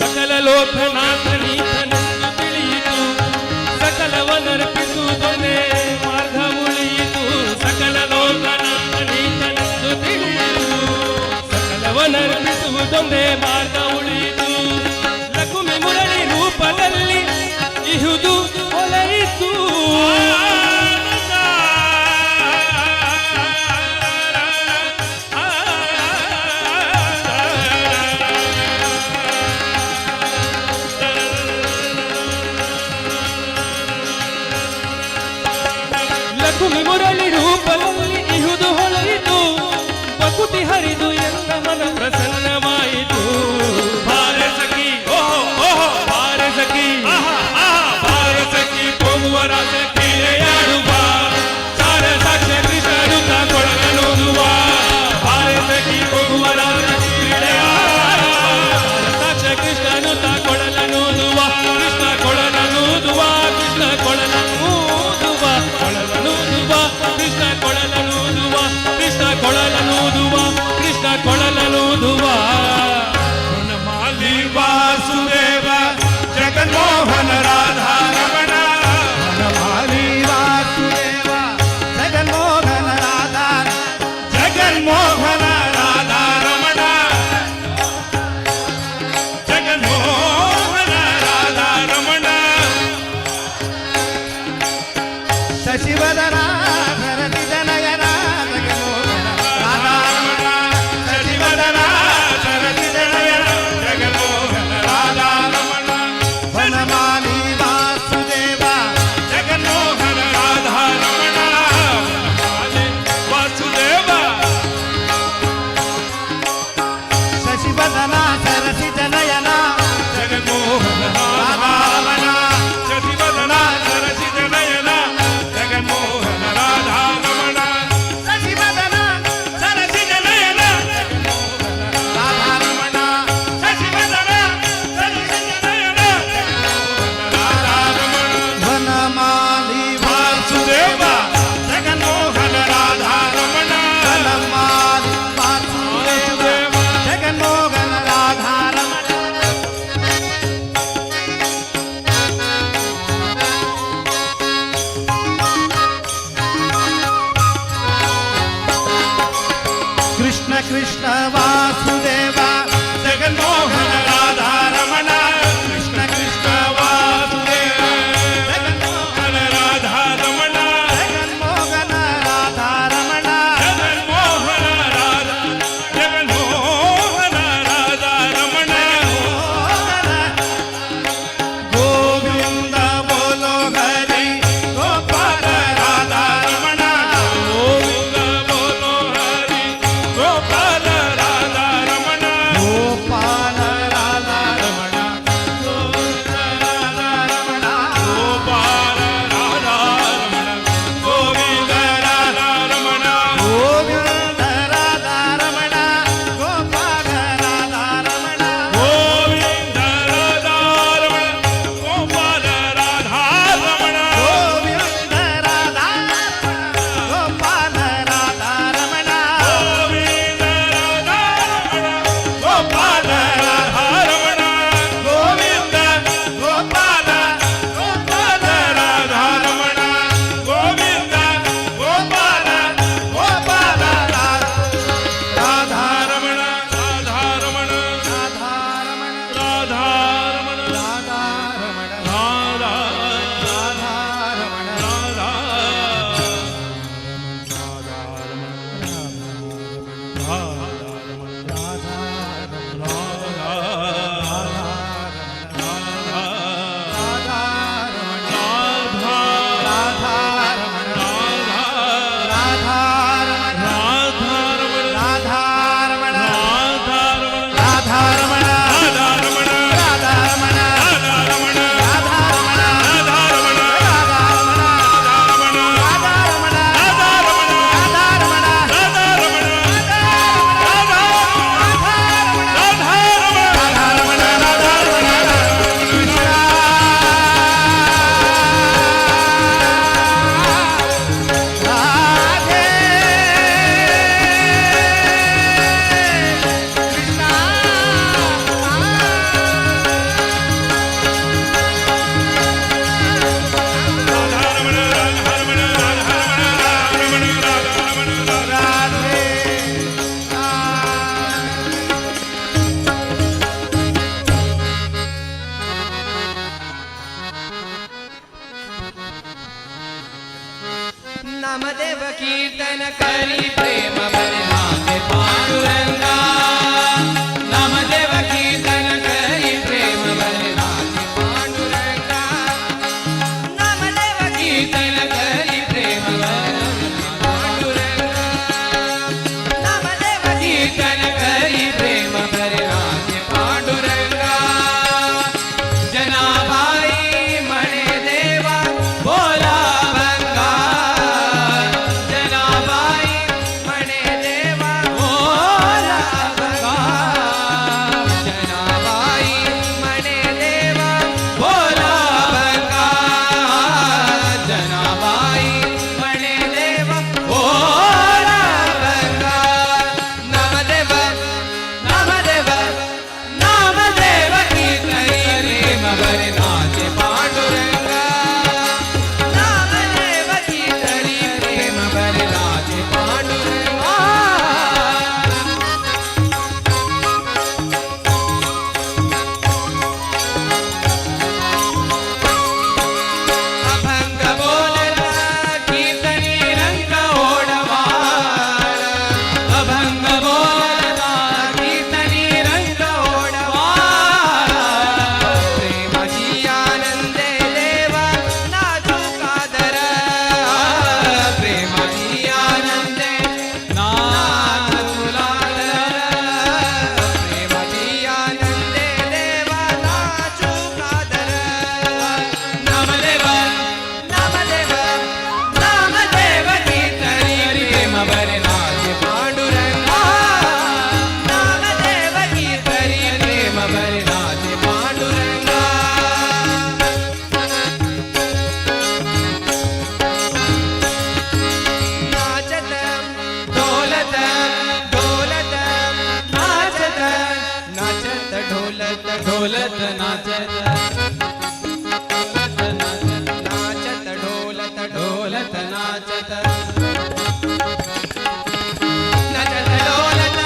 ಸಕಲ ಲೋಕನಾಥನೀತನೆಂದು ತಿಳಿಯಿತು ಸಕಲವನರ್ಪಿಸುವುದೊಂದೇ ಮಾರ್ಗ ಉಳಿಯಿತು ಸಕಲ ಲೋಕನಾಥನೀತನೆಂದು ತಿಳಿಯಿತು ಸಕಲವನರ್ಪಿಸುವುದೊಂದೇ ಮಾರ್ಗ ಉಳಿಯಿತು ಲಕುಮಿ ಮುರಳಿ ರೂಪದಲ್ಲಿ ಇಹುದು ಒಲೆಯಿತು ಲಕುಮಿ ಮುರಳಿ ರೂಪದಲ್ಲಿ ಇಹುದು ಹೊಳೆಯಿತು ಬಕುತಿ ಹರಿದು ಎಲ್ಲ ಮನ ಪ್ರಸನ್ನವಾಯಿತು ಭಾರಸಖಿ ಓಹೋ ಓಹೋ ಭಾರಸಖಿ ಭಾರಸಖಿ ಪೊಗುವರಾಜ ಕ್ರೀಡೆಯಾಡುವ ಸಾರಸಾಕ್ಷ ಕೃಷ್ಣನುತ ಕೊಡಲನುವ ಭಾರಸಖಿ ಪೊಗುವರಾಜ ಕ್ರೀಡೆಯಾಡುವ ಸಾರಸಾಕ್ಷ ಕೃಷ್ಣನುತ ಕೊಡಲನುವ ಕೃಷ್ಣ ಕೊಡಲನುವ ಕೃಷ್ಣ ಕೊಡಲನುವ ಕೊಡಲನುವ ಕೃಷ್ಣ ಕೊಡಲನುವ ಕೃಷ್ಣ ಕೊಡಲನುವ ಕೃಷ್ಣ ಕೊಡಲನುವ कृष्ण कृष्ण वासुदेवा जगन्मोहन राधा रमण कृष्ण कृष्ण वासुदेव जगन्मोहन राधा रमण जगन्मोहन राधा रमण जगन्मोहन राधा रमण गोविंद बोलो हरि गोपाल राधा रमण गोविंद बोलो हरि गोपाल राधा रमण गोपाल राधा रमण गोविंद राधा रमण गोपाल राधा रमण गोविंद राधा रमण गोविंद राधा रमण गोपाल राधा रमण गोविंद राधा रमण गोपाल राधा रमण गोविंद राधा गोपाल राधा रमण गोविंद राधा रमण गोपाल राधा रमण गोविंद गोपाल गोपाल राधा रमण गोविंद गोपाल गोपाल राधा रमण राधा रमण राधा रमण राधा रमण राधा रमण राधा राधा रमण राधा नामदेव कीर्तन करी प्रेम भरनाथे पांडुरंगा नामदेव कीर्तन करी प्रेम भरनाथे पांडुरंगा नामदेव कीर्तन करी प्रेम भरनाथे पांडुरंगा नामदेव कीर्तन करी प्रेम भरनाथे पांडुरंगा जनाबाई म्हणे देवा बोला भंगा जनाबाई म्हणे देवा बोला भंगा जनाबाई म्हणे देवा बोला भंगा जनाबाई म्हणे देवा बोला भंगा नामदेव नामदेव नामदेव कीर्तनी प्रेम भरनाथे पांडुरंगा नामदेव कीर्तनी प्रेम भरनाथे पांडुरंगा अभंग बोलता कीर्तनी रंग ओढवार अभंग बोलता कीर्तनी रंग ओढवार प्रेमाची आनंदे देवा नाचू कादर प्रेमाची आनंदे नाचू लादर प्रेमाची आनंदे देवा नाचू कादर नामदेव नामदेव नामदेव कीर्तनी प्रेम भरनाथे पांडुरंगा नामदेव कीर्तनी प्रेम भरनाथे पांडुरंगा नाचत ढोलत ढोलत नाचत नाचत ढोलत ढोलत नाचत नाचत ढोलत ढोलत नाचत नाचत ढोलत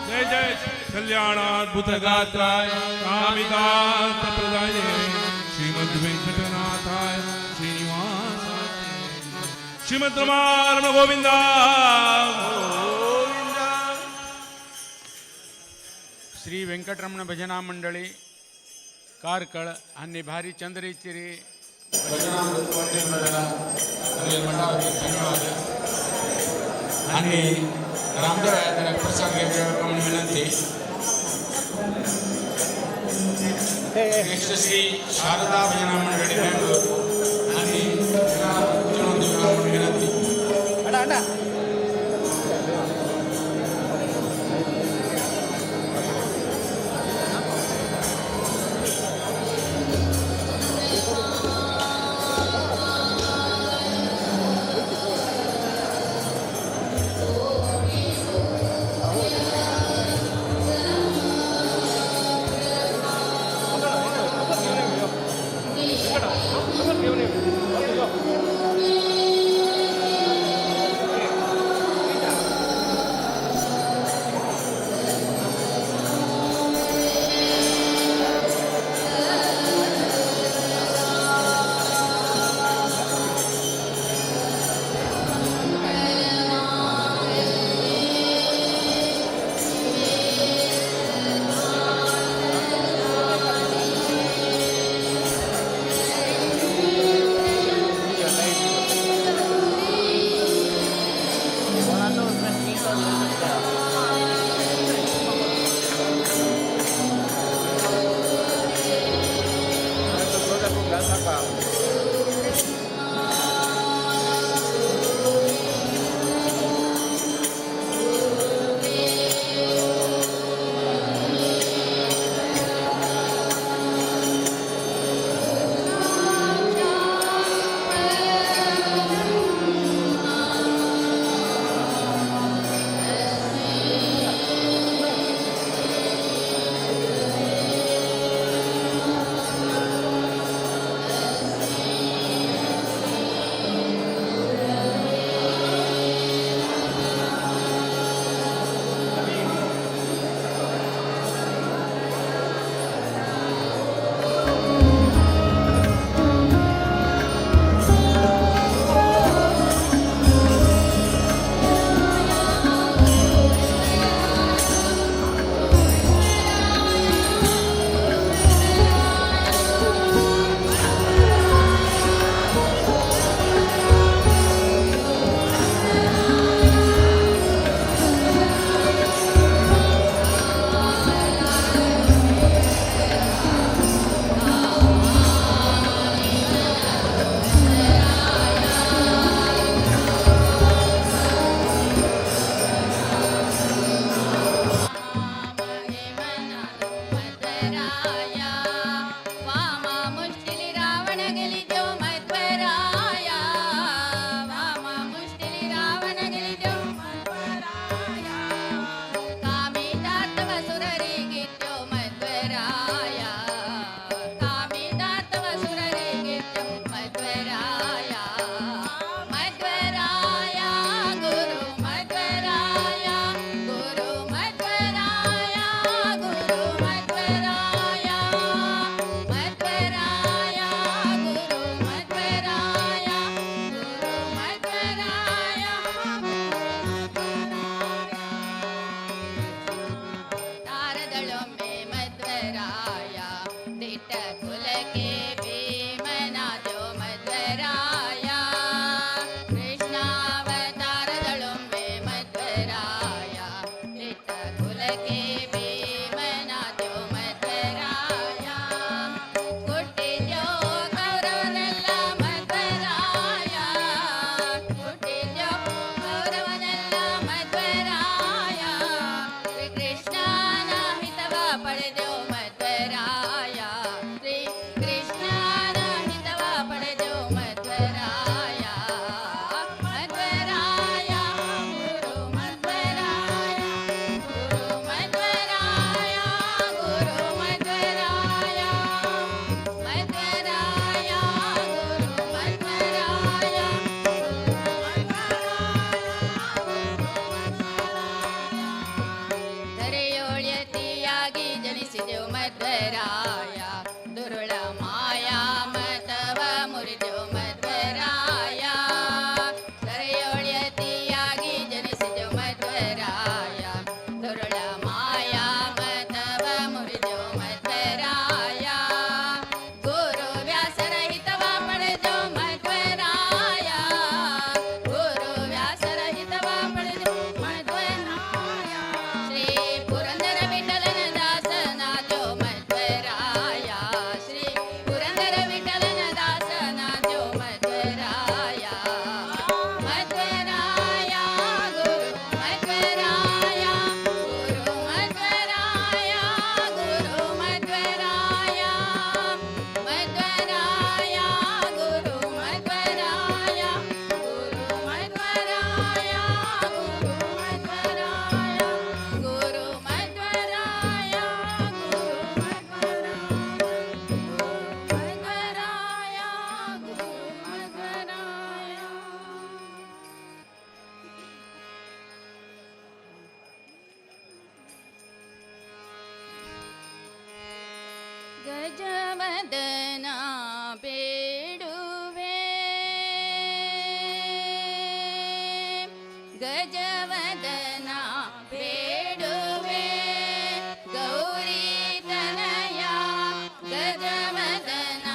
जय जय कल्याणाद्भुत गात्राय कामिकांत प्रदाय श्रीमद वेंकटनाथाय श्रीनिवासाय श्रीमद रमारमण गोविंदा श्री व्यंकटरमण भजना मंडळी कारकळ आणि भारी चंद्रेचिरी आणि रामदेव प्रसाद घेऊन विनंती नेक्स्ट श्री शारदा भजना मंडळी बेंगळूर आणि विनंती ಗಜವದನ ಬೇಡುವೆ ಗಜವದನ ಬೇಡುವೆ ಗೌರಿ ತನಯ ಗಜವದನ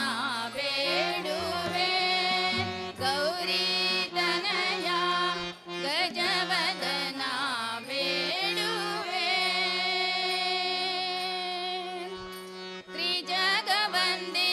ಬೇಡುವೆ ಗೌರಿ ತನಯ ಗಜವದನ ಬೇಡುವೆ ತ್ರಿಜಗವಂದೇ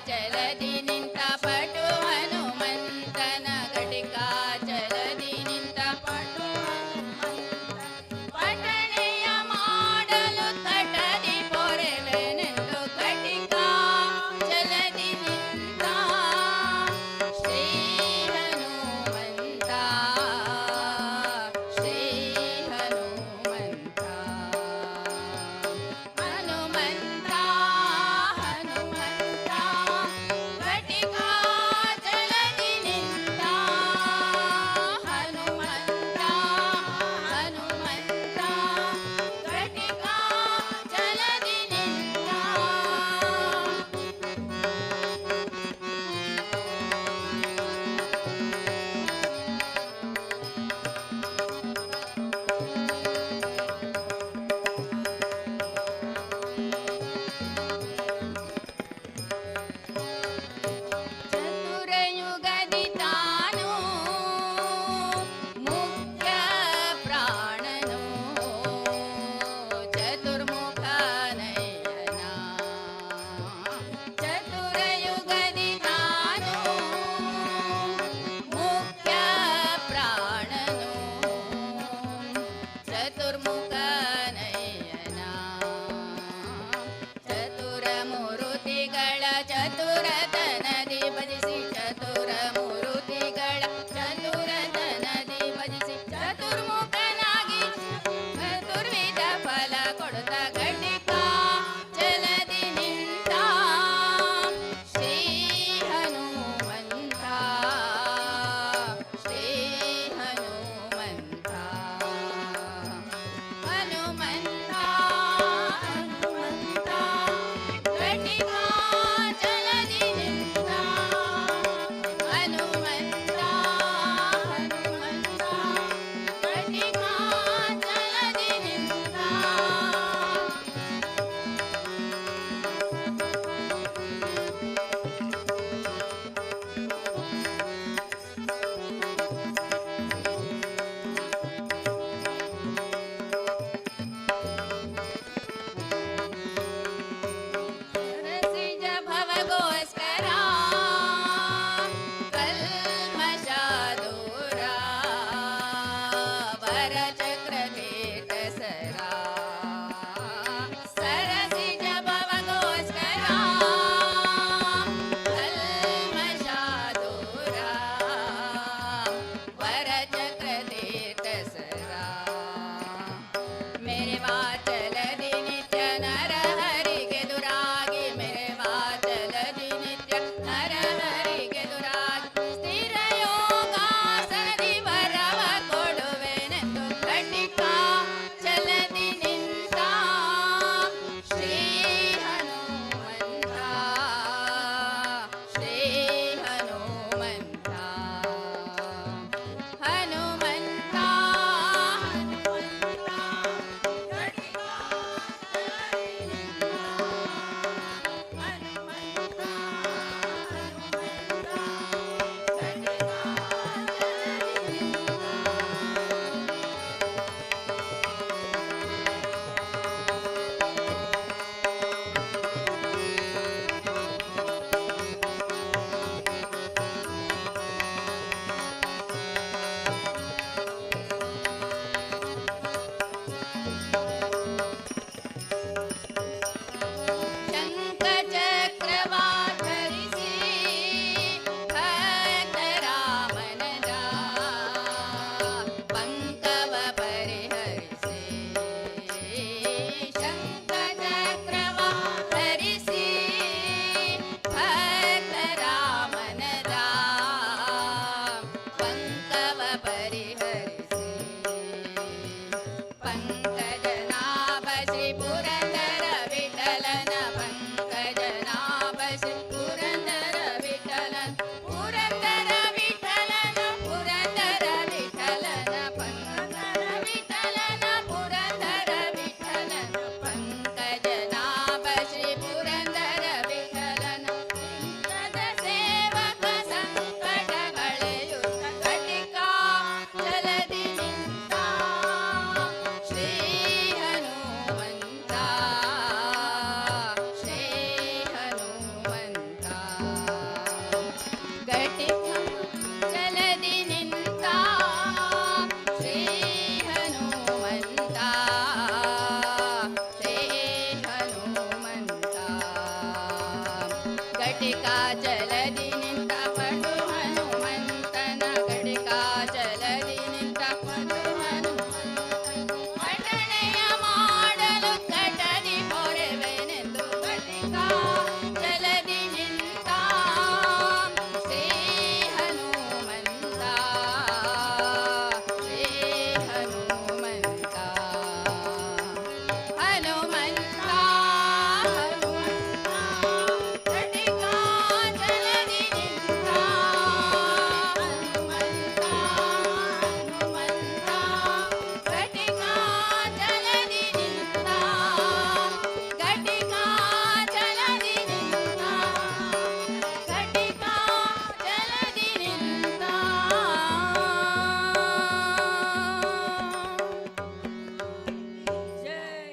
ಚಲದಿ ನಿಂತ ಪಟು ಹನುಮಂತನ ಘಟಿಕ ಚಲದಿ ನಿಂತ ಪಟು ಪಠಣೆಯ ಮಾಡಲು ತಟದಿ ಪೊರೆವೆನೆಂದು ಘಟಿಕ ಚಲದಿ ನಿಂತ ಶ್ರೀ ಹನುಮಂತ ಶ್ರೀ ಹನುಮಂತ ಹನುಮಂತ ಹನುಮಂತ ಘಟಿಕ ಚಲದಿ ನಿಂತ ಹನುಮಂತ ಹನುಮಂತ ಘಟಿಕ ಚಲದಿ ನಿಂತ ಚತುರಯುಗದಿ ತಾನು ಮುಖ್ಯ ಪ್ರಾಣನು ಚತುರ್ಮುಖ ನಯನ ಚತುರಯುಗದಿ ತಾನು ಮುಖ್ಯ ಪ್ರಾಣನು ಚತುರ್ಮುಖ ನಯನ ಚತುರ ಮೂರುತಿಗಳ ಚತುರತನದಿ ಭಜಿಸಿ ಚತುರ ಮೂರುತಿಗಳ ಚತುರತನದಿ ಭಜಿಸಿ ಚತುರ್ಮುಖನಾಗಿ ಚತುರ್ವಿಧ ಫಲ ಕೊಡುತ್ತ ಘಟಿಕ ಚಲದಿ ನಿಂತ ಶ್ರೀ ಹನುಮಂತ ಶ್ರೀ ಹನುಮಂತ ಹನುಮಂತ ಹನುಮಂತ ಘಟಿಕ ಚಲದಿ ನಿಂತ ಹನುಮಂತ ಹನುಮಂತ ಘಟಿಕ ಚಲದಿ ನಿಂತ ಸರಸಿ घटिका जलदि निंತ ಪಡು ಹನುಮಂತನ घटिका ಜಲದಿ ನಿಂತ ಪಡು ಹನುಮಂತನ ಪಠಣೆಯ ಮಾಡಲು ಕಟದಿ ಪೊರೆವೆನೆಂದು घटिका ಜಲದಿ ನಿಂತ ಶ್ರೀ ಹನುಮಂತ ಶ್ರೀ ಹನುಮಂತ ಹನುಮಂತ घटिका जलदि निंತ ಹನುಮಂತ ಹನುಮಂತ घटिका ಜಲದಿ ನಿಂತ घटिका ಜಲದಿ ನಿಂತ घटिका ಜಲದಿ ನಿಂತ ಜೈ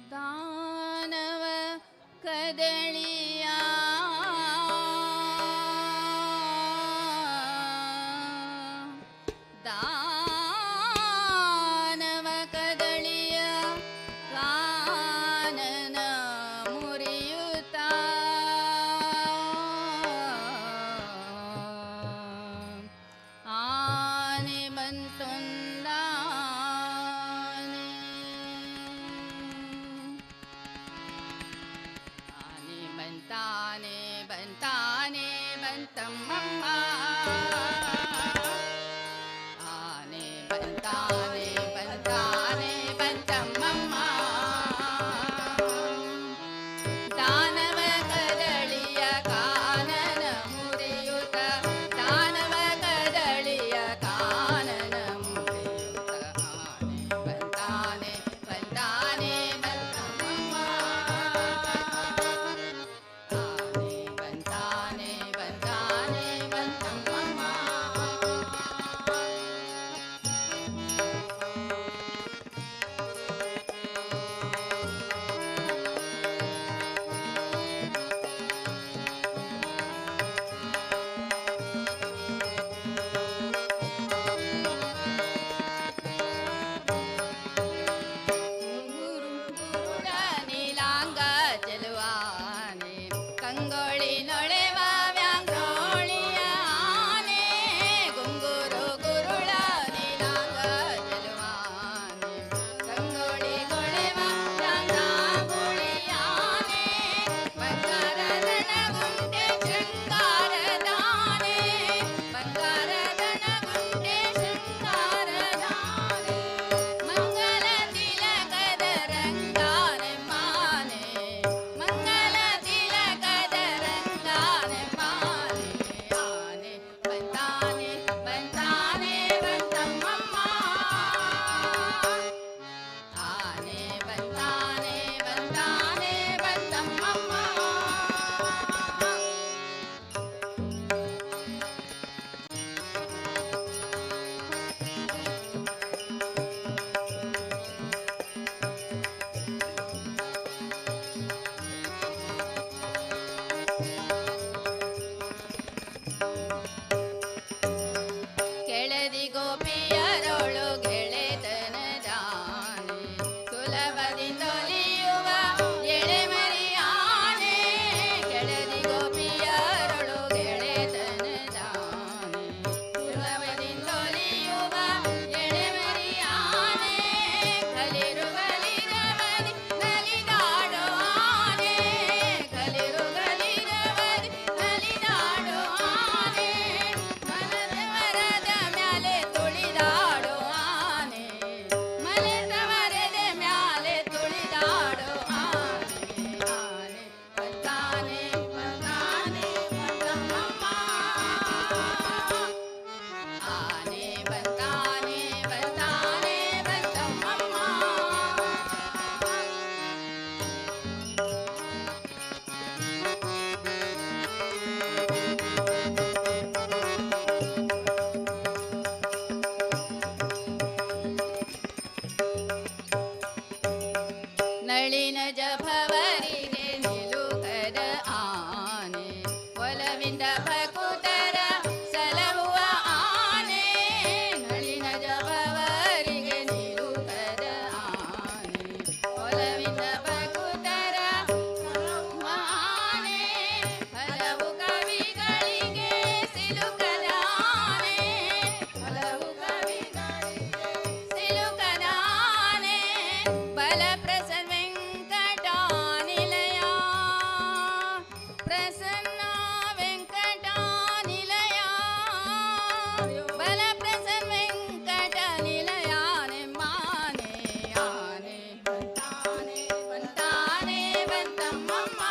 ದಾನವ ಕದಳಿಯ ದಾನವ ಕದಳಿಯ ಕಾನನ ಮುರಿಯುತ್ತ ಆನೆ ಬಂತೊಂದಾನೆ ಆನೆ ಬಂತಾನೆ ಬಂತಾನೆ ಬಂತಮ್ಮಮ್ಮ ಆನೆ ಬಂತಾನೆ ಬಂತಾನೆ ಬಂತಮ್ಮಮ್ಮ ದಾನವ ಕದಳಿಯ ಕಾನನ ಮುರಿಯುತ್ತ ದಾನವ ಕದಳಿಯ ಕಾನನ ಮುರಿಯುತ್ತ ಆನೆ ಬಂತಾನೆ ಬಂತಾನೆ ಬಂತಮ್ಮಮ್ಮ ಆನೆ ಬಂತಾನೆ ಬಂತಾನೆ ಬಂತಮ್ಮಮ್ಮ ನಳಿನ ಜಭವರಿಗೆ ನಿಲುಕದ ಆನೆ ಒಲವಿಂದ ಭಕುತರ ಸಲಹುವ ಆನೆ ನಳಿನ ಜಭವರಿಗೆ ನಿಲುಕದ ಆನೆ ಒಲವಿಂದ ಭಕುತರ ಸಲಹುವ ಆನೆ ಹಲವು ಕವಿಗಳಿಗೆ ಸಿಲುಕದ ಆನೆ ಹಲವು ಕವಿಗಳಿಗೆ ಸಿಲುಕದ ಆನೆ ಬಲ ಪ್ರಸನ್ನ ವೆಂಕಟಾನಿಲಯ ಪ್ರಸನ್ನ ವೆಂಕಟಾನಿಲಯ ಬಲ ಪ್ರಸನ್ನ ವೆಂಕಟನಿಲಯ ಮಾನೆ ಆನೆ ಬಂತಾನೆ ಬಂತಾನೆ ಬಂತಮ್ಮಮ್ಮ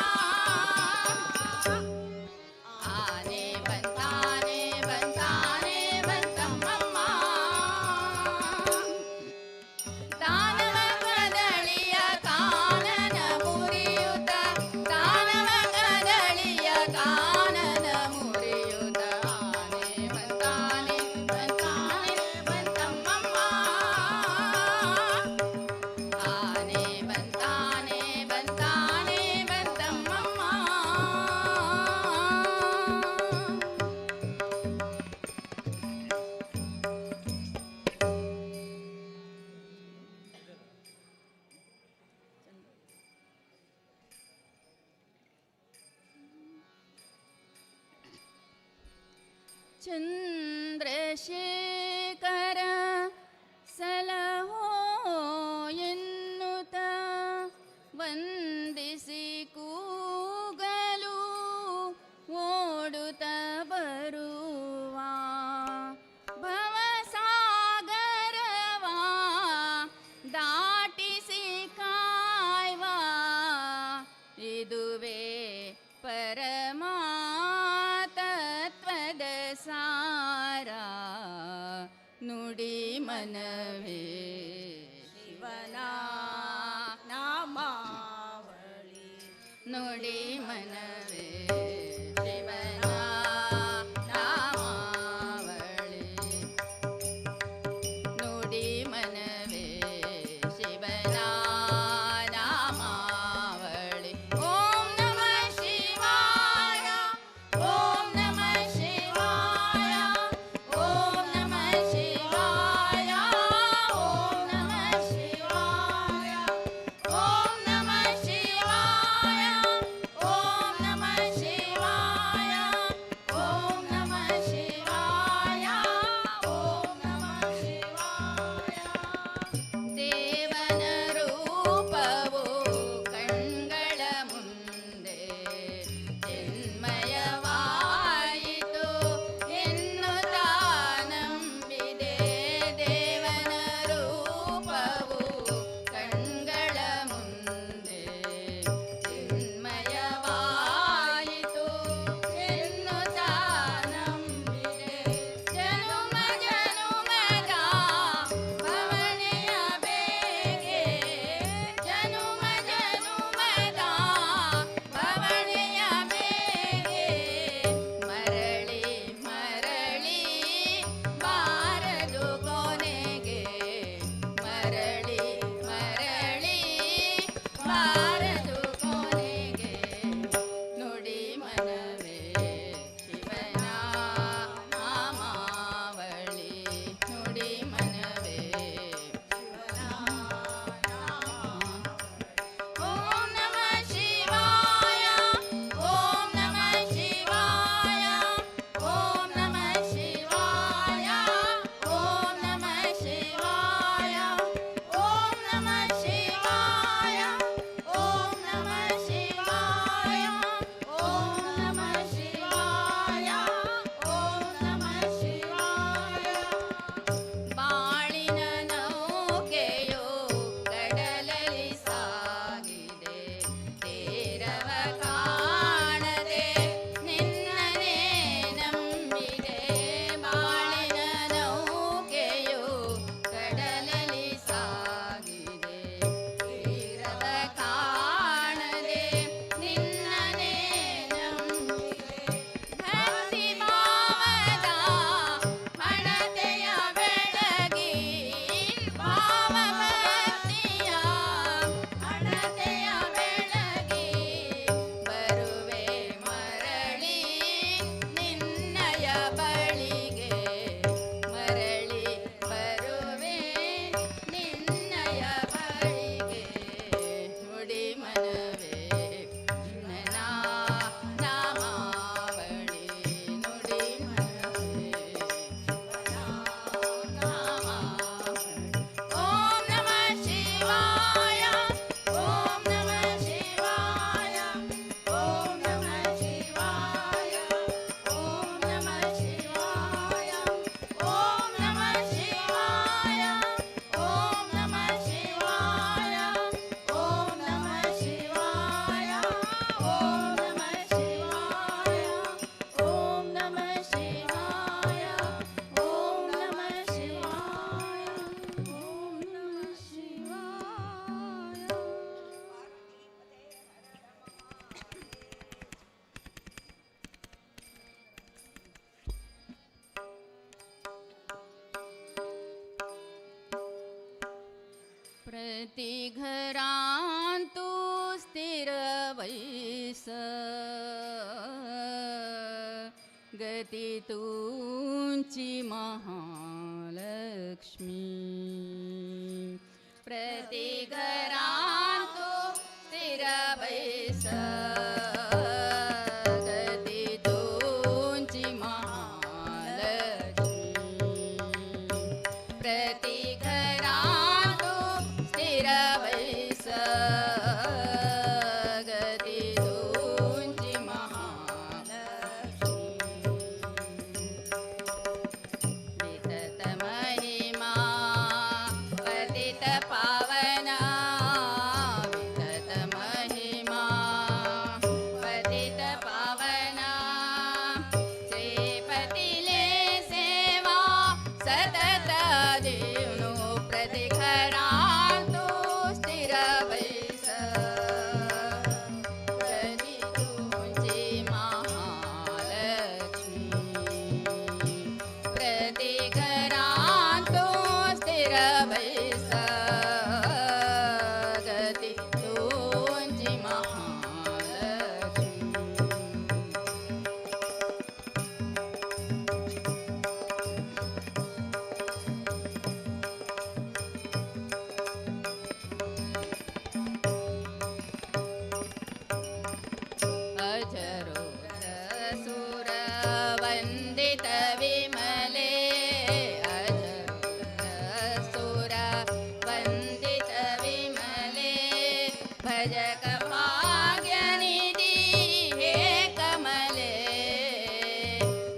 ಆನೆ ಬಂತಾನೆ ಬಂತಾನೆ ಬಂತಮ್ಮಮ್ಮ ದಾನವ ಕದಳಿಯ ಕಾನನ ಮುರಿಯುತ ದಾನವ ಕದಳಿಯ ಕಾನನ ಮುರಿಯುತ ಆನೆ ಬಂತಾನೆ ಬಂತಾನೆ ಬಂತಮ್ಮಮ್ಮ ಆನೆ ಬಂತಾನೆ ಬಂತಾನೆ ಬಂತಮ್ಮಮ್ಮ ಚಂದ್ರಶೇಖರ ಸಲಹೋ ಎನ್ನುತ್ತ ವಂದಿಸಿ ಕೂಗಲು ಓಡುತ್ತ ಬರುವ ಭವಸಾಗರವಾ ದಾಟಿಸಿ ಕಾಯ್ವ ಇದುವೇ ಪರಮಾತತ್ವದ ಸಾರ ನುಡಿ ಮನವೇ ಶಿವನ ನಾಮಾವಳಿ ನುಡಿ ಮನವೇ ಶಿವನ ನಾಮಾವಳಿ ನುಡಿ ಮನವೇ ಶಿವನ ನಾಮಾವಳಿ ಓಂ ನಮಃ ಶಿವಾಯ ಓಂ ನಮಃ ಶಿವಾಯ ಓಂ ನಮಃ ಶಿವಾಯ ಓಂ ನಮಃ ಶಿವಾಯ ಓಂ ನಮಃ ಶಿವಾಯ ಓಂ ನಮಃ प्रति घरांतु स्थिर वैस गती तुमची महालक्ष्मी प्रति घरांतु स्थिर वैस गती तुमची महालक्ष्मी प्रति घरांतु स्थिर वैस गती तुमची महालक्ष्मी वितत महिमा पतित पावना वितत महिमा पतित पावना श्रीपतिले सेवा सतत देवनो प्रति घरांतु स्थिर वैस प्रति तुमची महालक्ष्मी प्रति घरांतु स्थिर वैस गती तुमची महालक्ष्मी अजरोदसुर वन्दित विमले अजरोदसुर वन्दित विमले भजक भाग्यनिधि हे कमले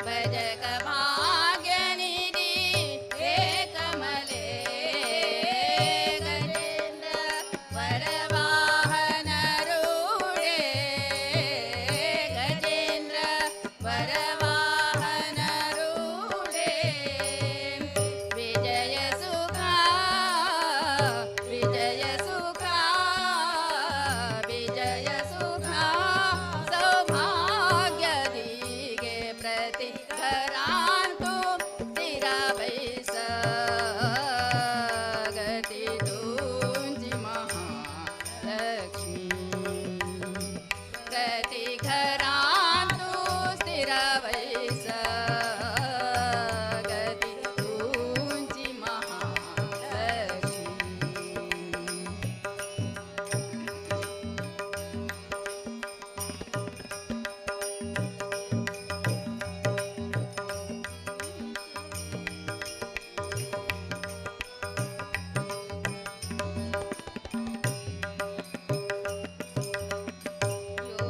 भजक भाग्यनिधि हे कमले गजेन्द्र वरवाहन रूढे गजेन्द्र वरवाहन रूढे विजय सुखा विजय सुखा विजय सुखा सौभाग्य दिगे प्रति घरांतु स्थिर वैस गती तुमची महालक्ष्मी प्रति घरांतु स्थिर वैस गती तुमची महालक्ष्मी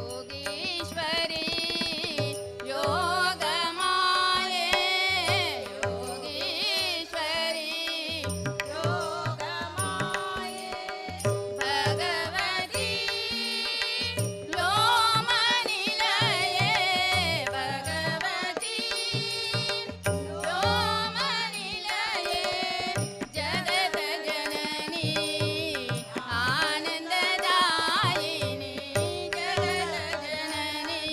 योगीश्वरी योगमाये योगीश्वरी योगमाये भगवती व्योमनिलये भगवती व्योमनिलये जगत जननी आनन्ददायिनी जगत जननी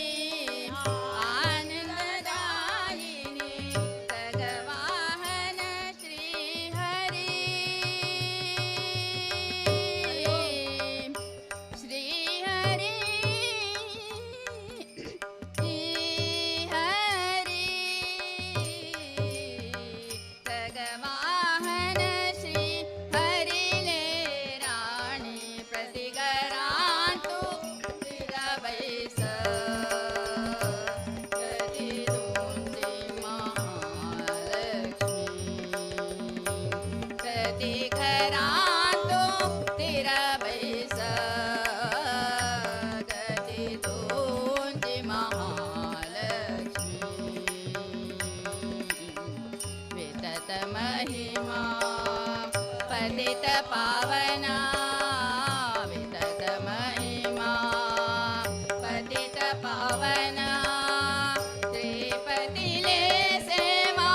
आनन्ददायिनी भगवाहन श्रीहरि श्रीहरि श्रीहरि भगवाहन श्री हरिले राणी प्रति घरांतु स्थिर वैस गती तुमची महालक्ष्मी प्रति घरांतु स्थिर वैस गती तुमची महालक्ष्मी वितत महिमा पतित पावना वितत महिमा पतित पावना श्रीपतिले सेवा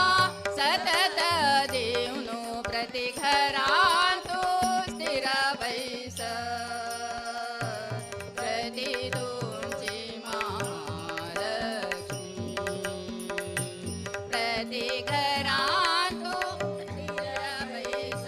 सतत देवनो प्रति घरांतु स्थिर वैस प्रति तुमची महालक्ष्मी प्रति घरांतु स्थिर वैस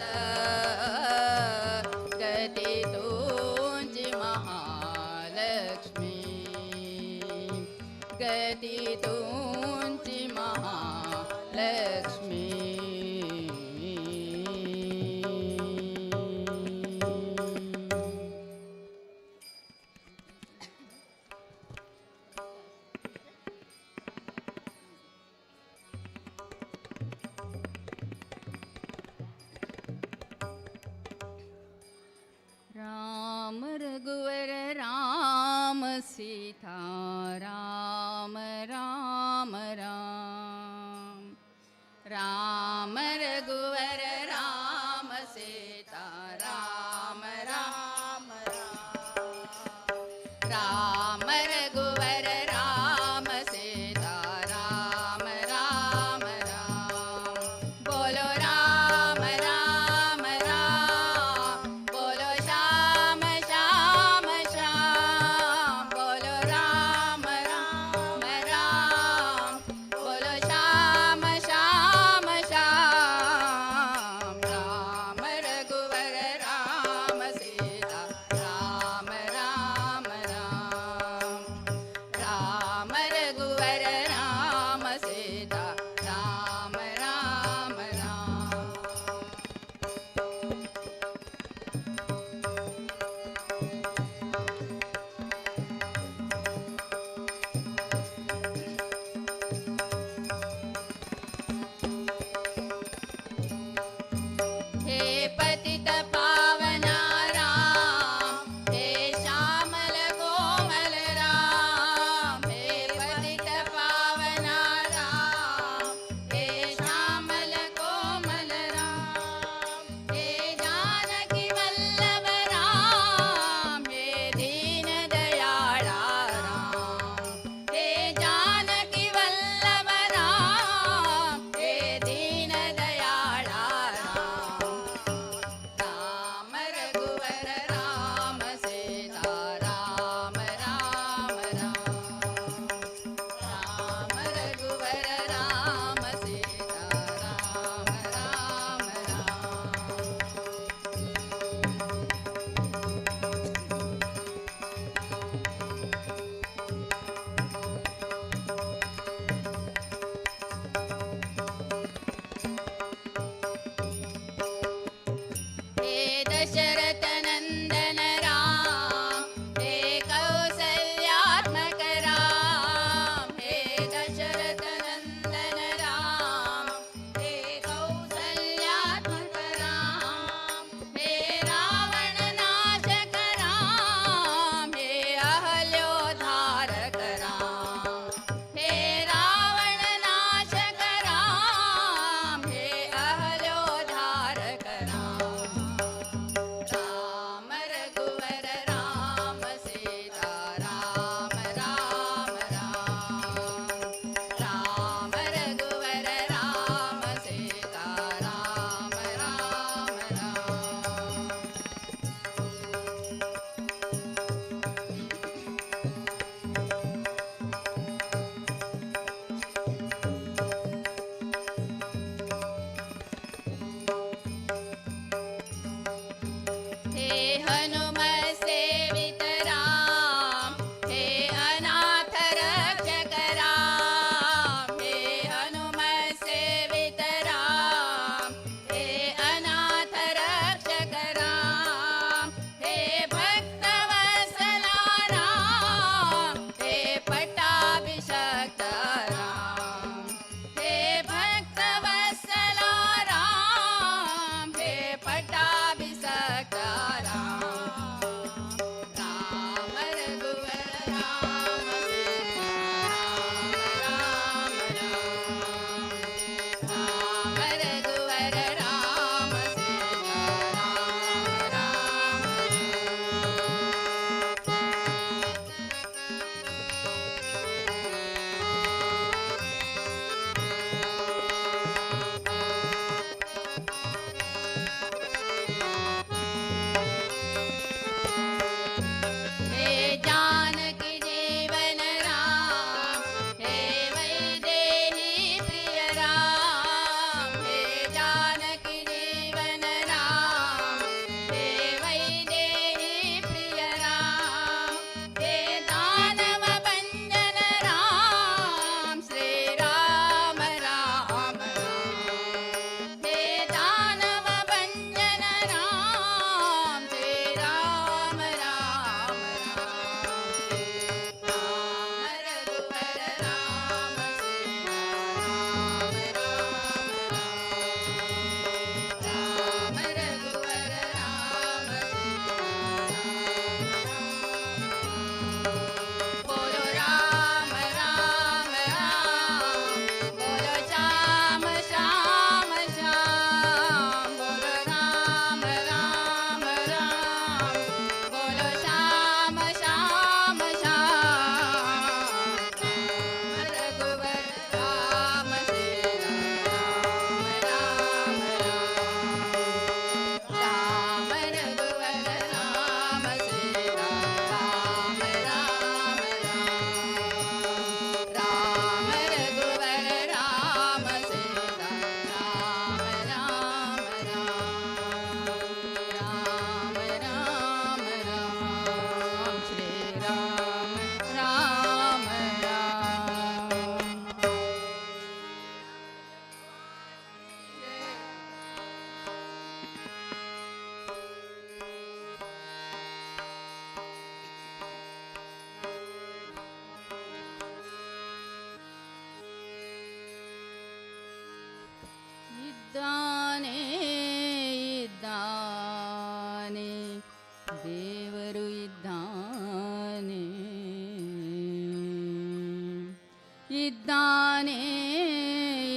ಇದ್ದಾನೆ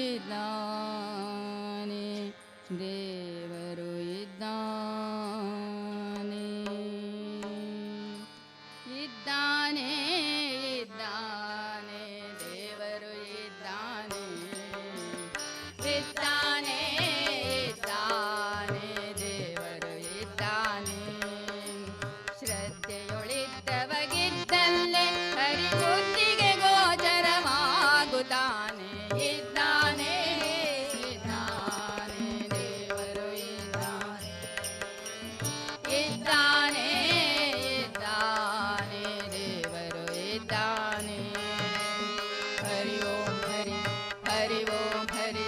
ಇದ್ದಾನೆ ದೇವರು ಇದ್ದಾನೆ ಇದ್ದಾನೆ ಇದ್ದಾನೆ ದೇವರು ಇದ್ದಾನೆ ಇದ್ದಾನೆ ಇದ್ದಾನೆ ದೇವರು ಇದ್ದಾನೆ ಶ್ರದ್ಧೆಯೊಳಿದ್ದವಗಿದ್ದಲ್ಲೇ ಹರಿಬುದ್ಧಿಗೆ ಗೋಚರವಾಗುತ್ತಾನೆ ಇದ್ದಾನೆ ಇದ್ದಾನೆ ದೇವರು ಇದ್ದಾನೆ ಇದ್ದಾನೆ ಇದ್ದಾನೆ ದೇವರು ಇದ್ದಾನೆ ಹರಿ ಓಂ ಹರಿ ಹರಿ ಓಂ ಹರಿ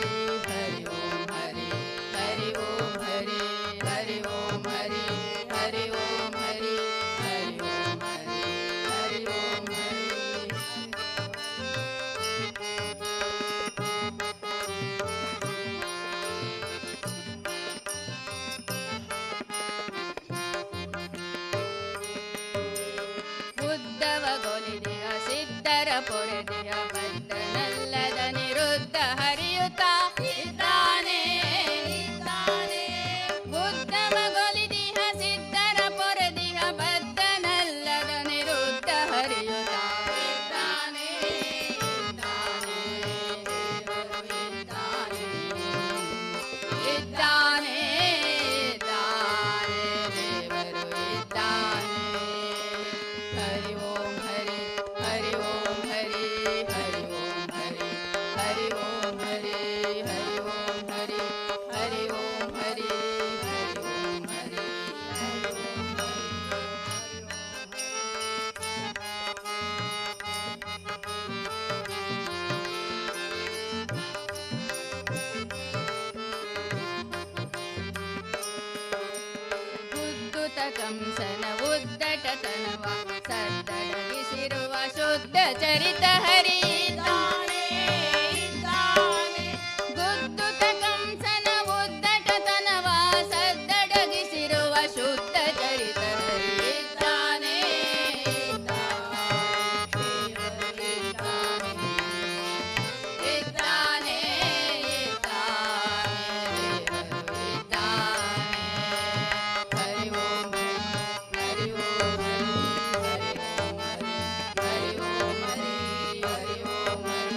ಹರಿ ಓಂ ಹರಿ ಹರಿ ಓಂ ಹರಿ ಹರಿ ಓಂ ಹರಿ ಹರಿ ಓಂ ಹರಿ ಹರಿ ಓಂ ಹರಿ ಹರಿ ಓಂ ಹರಿ ಉದ್ದವಗೊಲಿದೆಯ ಸಿದ್ಧರ ಪೊರೆದೆಯ ಬದ್ಧನಲ್ಲದ ನಿರುದ್ಧ ಹರಿಯುತ್ತ ಇದ್ದಾನೆ ಇದ್ದಾನೆ ಉದ್ದವಗೊಲಿದೆಯ ಸಿದ್ಧರ ಪೊರೆದೆಯ ಬದ್ಧನಲ್ಲದ ನಿರುದ್ಧ ಹರಿಯುತ್ತ ಇದ್ದಾನೆ ಇದ್ದಾನೆ ದೇವರು ಇದ್ದಾನೆ ಇದ್ದಾನೆ ಇದ್ದಾನೆ ದೇವರು ಇದ್ದಾನೆ ಹರಿ ಓಂ ಹರಿ ಹರಿ ಓಂ ಹರಿ ಹರಿ ಓಂ ಹರಿ ಹರಿ ಓಂ ಹರಿ ಹರಿ ಓಂ ಹರಿ ಹರಿ ಓಂ ಹರಿ ಹರಿ ಓಂ ಹರಿ ಹರಿ ಓಂ ಉದ್ದುತ ಕಂಸನ ಉದ್ದಟತನವ ಸದ್ದಡಗಿಸಿರುವ ಶುದ್ಧ ಚರಿತ ಹರಿ ಇದ್ದಾನೆ ಇದ್ದಾನೆ ಗುದ್ದುತ ಕಂಸನ ಉದ್ದಟತನವ ಸದ್ದಡಗಿಸಿರುವ ಶುದ್ಧ ಚರಿತ ಹರಿ ಇದ್ದಾನೆ ಇದ್ದಾನೆ ಇದ್ದಾನೆ ದೇವರು ಇದ್ದಾನೆ ಹರಿ ಓಂ ಹರಿ ಓಂ ಹರಿ ಓಂ ಹರಿ ಓಂ ಹರಿ ಹರಿ ಓಂ ಹರಿ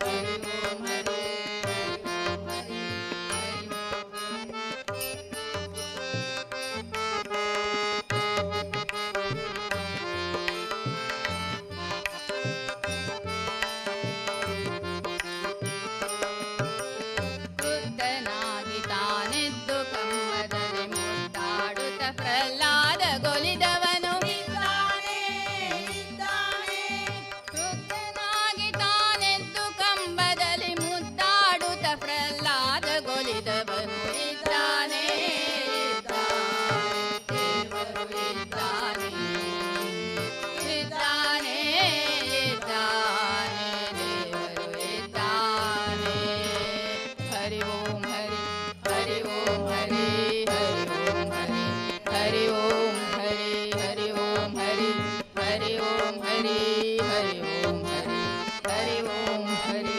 ಹರಿ ಓಂ ಹರಿ ಹರಿ ವೃದ್ಧನಾಗಿ ತಾನೆದ್ದು ಕಂಬದಲ್ಲಿ ಮುದ್ದಾಡುತ್ತ ಪ್ರಹ್ಲಾದ ಗೊಲಿದವನು ಇದ್ದಾನೆ ಇದ್ದಾನೆ ವೃದ್ಧನಾಗಿ ತಾನೆದ್ದು ಕಂಬದಲ್ಲಿ ಮುದ್ದಾಡುತ್ತ ಪ್ರಹ್ಲಾದ ಗೊಲಿದವನು ಇದ್ದಾನೆ ಇದ್ದಾನೆ ದೇವರು ಇದ್ದಾನೆ ಇದ್ದಾನೆ ಇದ್ದಾನೆ ದೇವರು ಇದ್ದಾನೆ ಹರಿ ಓಂ ಹರಿ ಹರಿ ಓಂ ಹರಿ ಹರಿ ಓಂ ಹರಿ ಹರಿ ಓಂ ಹರಿ ಹರಿ ಓಂ ಹರಿ ಹರಿ ಓಂ ಹರಿ ಹರಿ ಓಂ ಹರಿ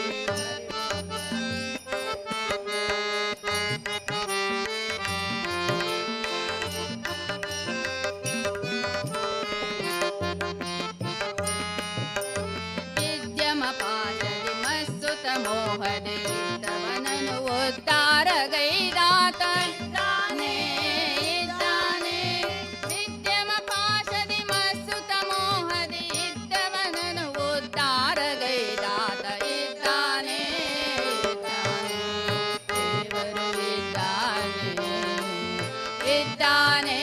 ವಿದ್ಯಮ ಪಾಶದಿ ಮಸ್ಸುತ ಮೋಹದಿ ಇದ್ದವನನು ಉದ್ಧಾರಗೈದಾತ ಇದ್ದಾನೆ ಇದ್ದಾನೆ ವಿದ್ಯಮ ಪಾಶದಿ ಮಸ್ಸುತ ಮೋಹದಿ ಇದ್ದವನನು ಉದ್ಧಾರಗೈದಾತ ಇದ್ದಾನೆ ಇದ್ದಾನೆ ದೇವರು ಇದ್ದಾನೆ ಇದ್ದಾನೆ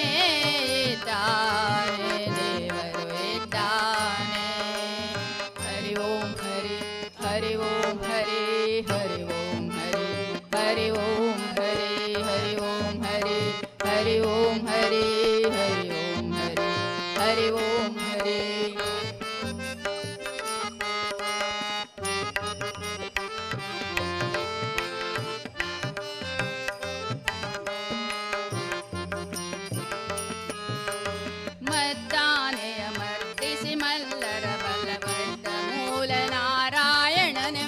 ಇದ್ದಾನೆ ದೇವರು ಇದ್ದಾನೆ ಹರಿ ಓಂ ಹರಿ ಹರಿ ಓಂ ಹರಿ ಹರಿ ಓಂ ಹರಿ ಹರಿ ಓಂ ಹರಿ ಹರಿ ಓಂ ಹರಿ ಹರಿ ಓಂ ಹರಿ ಹರಿ ಓಂ ಹರಿ ಹರಿ ಓಂ ಹರಿ ಮದ್ದಾನೆಯ ಮರ್ದಿಸಿ ಮಲ್ಲರ ಬಲವಂತ ಮೂಲ ನಾರಾಯಣನೆ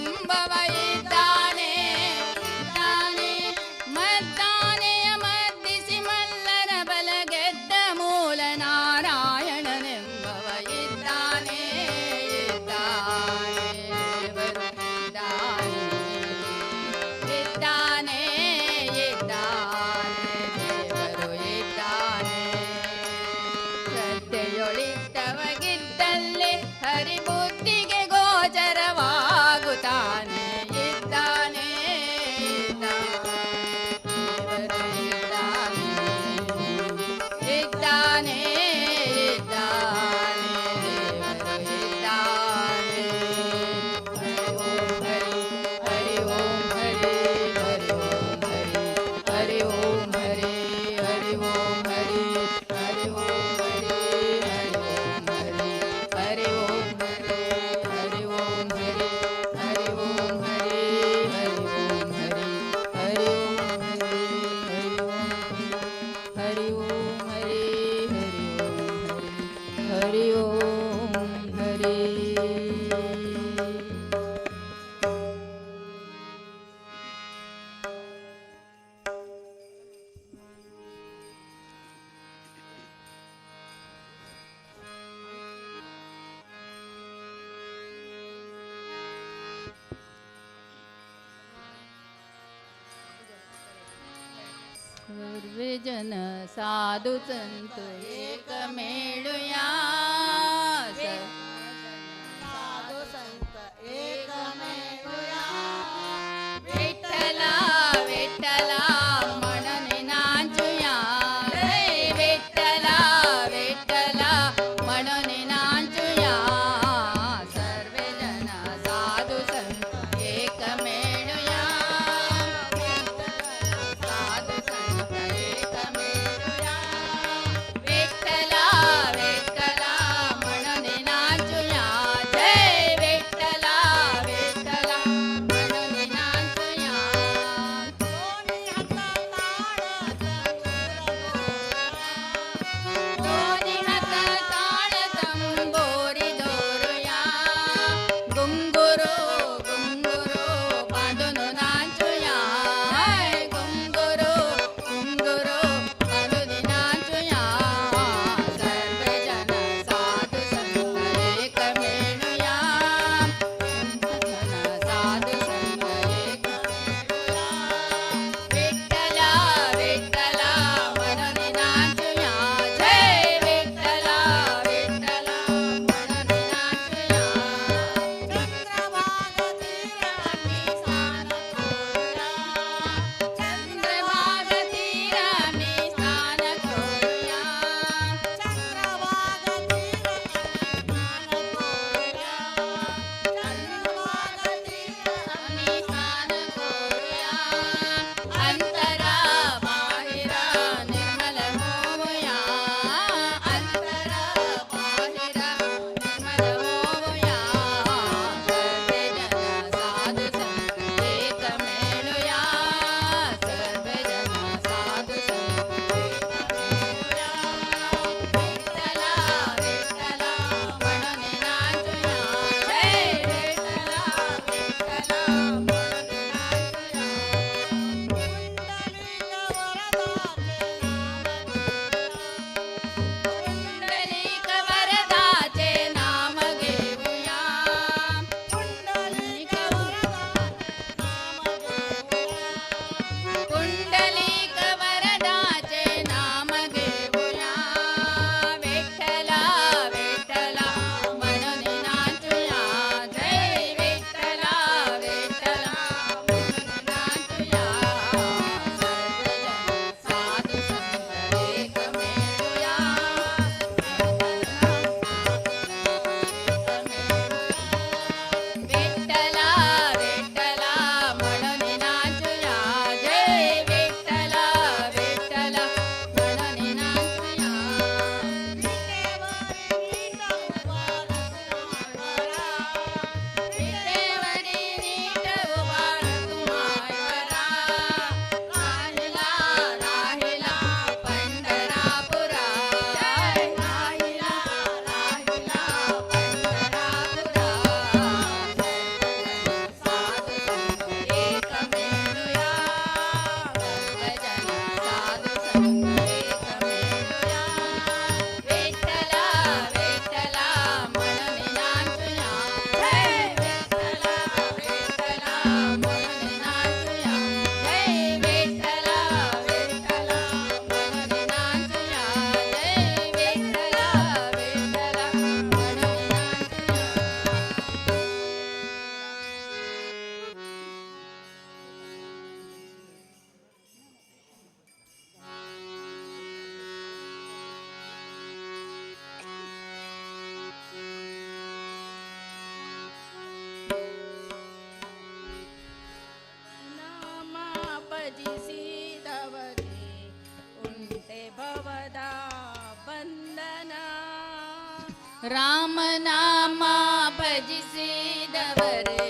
सर्वे जन साधू संत एक मेळूया साधू संत एक मेळूया विठ्ठला विठ्ठला म्हणून नाचूया रे विठ्ठला विठ्ठला म्हणून नाचूया सर्वे जन साधू संत एक मेळूया साधू संत एक मेळूया विठ्ठला विठ्ठला म्हणून नाचूया जय विठ्ठला विठ्ठला म्हणून नाचूया दोन्ही हातात ताळ तंबोरी दोरुया घुंगुरू घुंगुरू बांधून नाचूया घुंगुरू घुंगुरू बांधून नाचूया सर्व जन साधू संत एक मेळूया साधू संत एक मेळूया विठ्ठला विठ्ठला म्हणून नाचूया जय विठ्ठला विठ्ठला म्हणून नाचूया चंद्रभाग तीर आम्ही स्नान करूया चंद्रभाग तीर आम्ही स्नान करूया अंतरा बाहिरा निर्मल होऊया अंतरा बाहिरा निर्मल होऊया सर्वे जन साधू संत एक मेळूया सर्वे जन साधू संत एक मेळूया विठ्ठला विठ्ठला म्हणून नाचूया जय विठ्ठला विठ्ठला म्हणून पुंडलिक वरदाचे नाम घेऊया पुंडलिक पुंडलिक वरदाचे नाम घेऊया विठ्ठला विठ्ठला म्हणून नाचूया जय विठ्ठला विठ्ठला म्हणून नाचूया सर्व जन साधू संत एक मेळूया विठ्ठला विठ्ठला म्हणून नाचूया जय विठ्ठला विठ्ठला म्हणून नाचूया विटेवरी नीट उभार तुम्हारा राहिला राहिला पंढरापुरा राहिला राहिला पंढरापुरा साधू संत एक मेळूया सर्व जन साधू संत एक मेळूया विठ्ठला विठ्ठला म्हणून नाचूया जय विठ्ठला विठ्ठला म्हणून नाचूया जय विठ्ठला विठ्ठला म्हणून नाचूया जय विठ्ठला विठ्ठला म्हणून नाचूया नामा भजिसी दवरे उंटे भवदा बंदना राम नामा भजिसी दवरे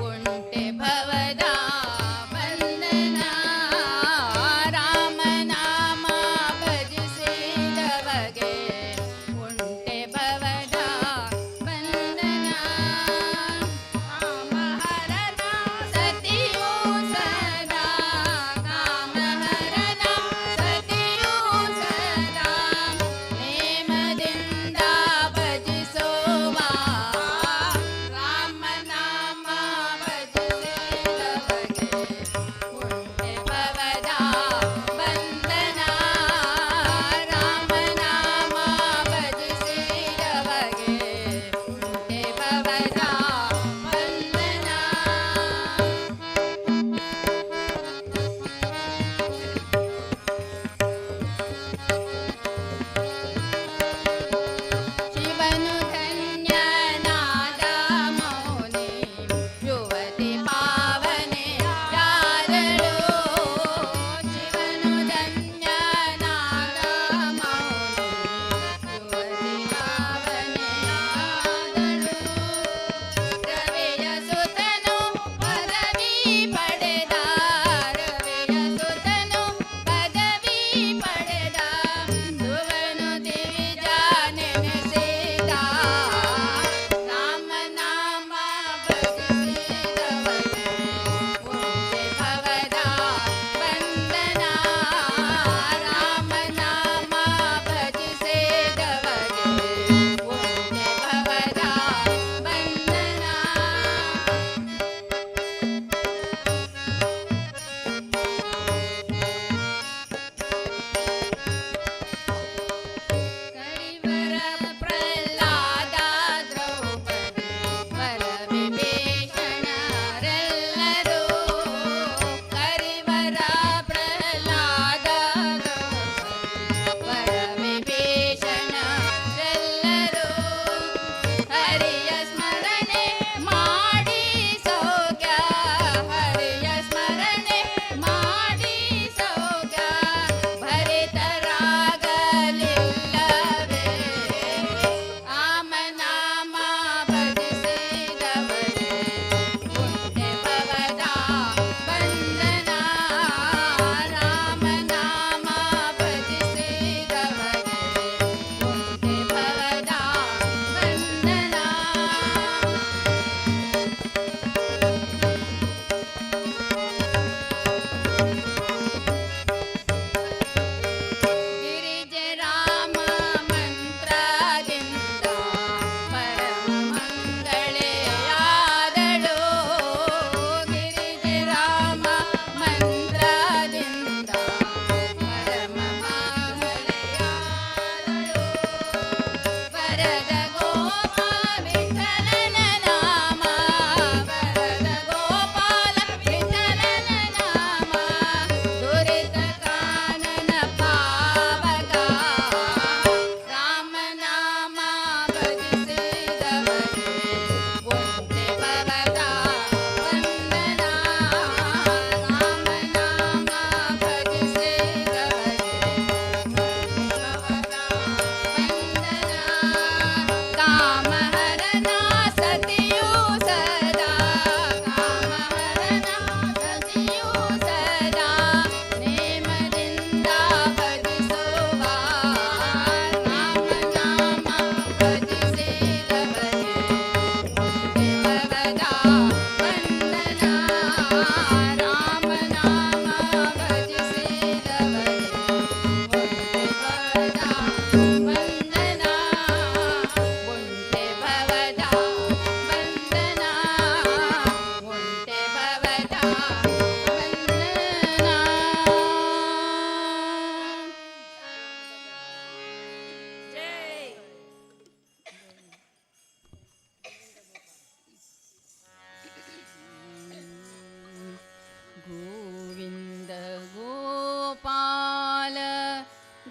उंटे भवदा बंदना राम नामा भजिसी दवगे उंटे भवदा बंदना काम हरना सतियो सदा काम हरना सतियो सदा नेमदिंदा भजिसोवा राम नाम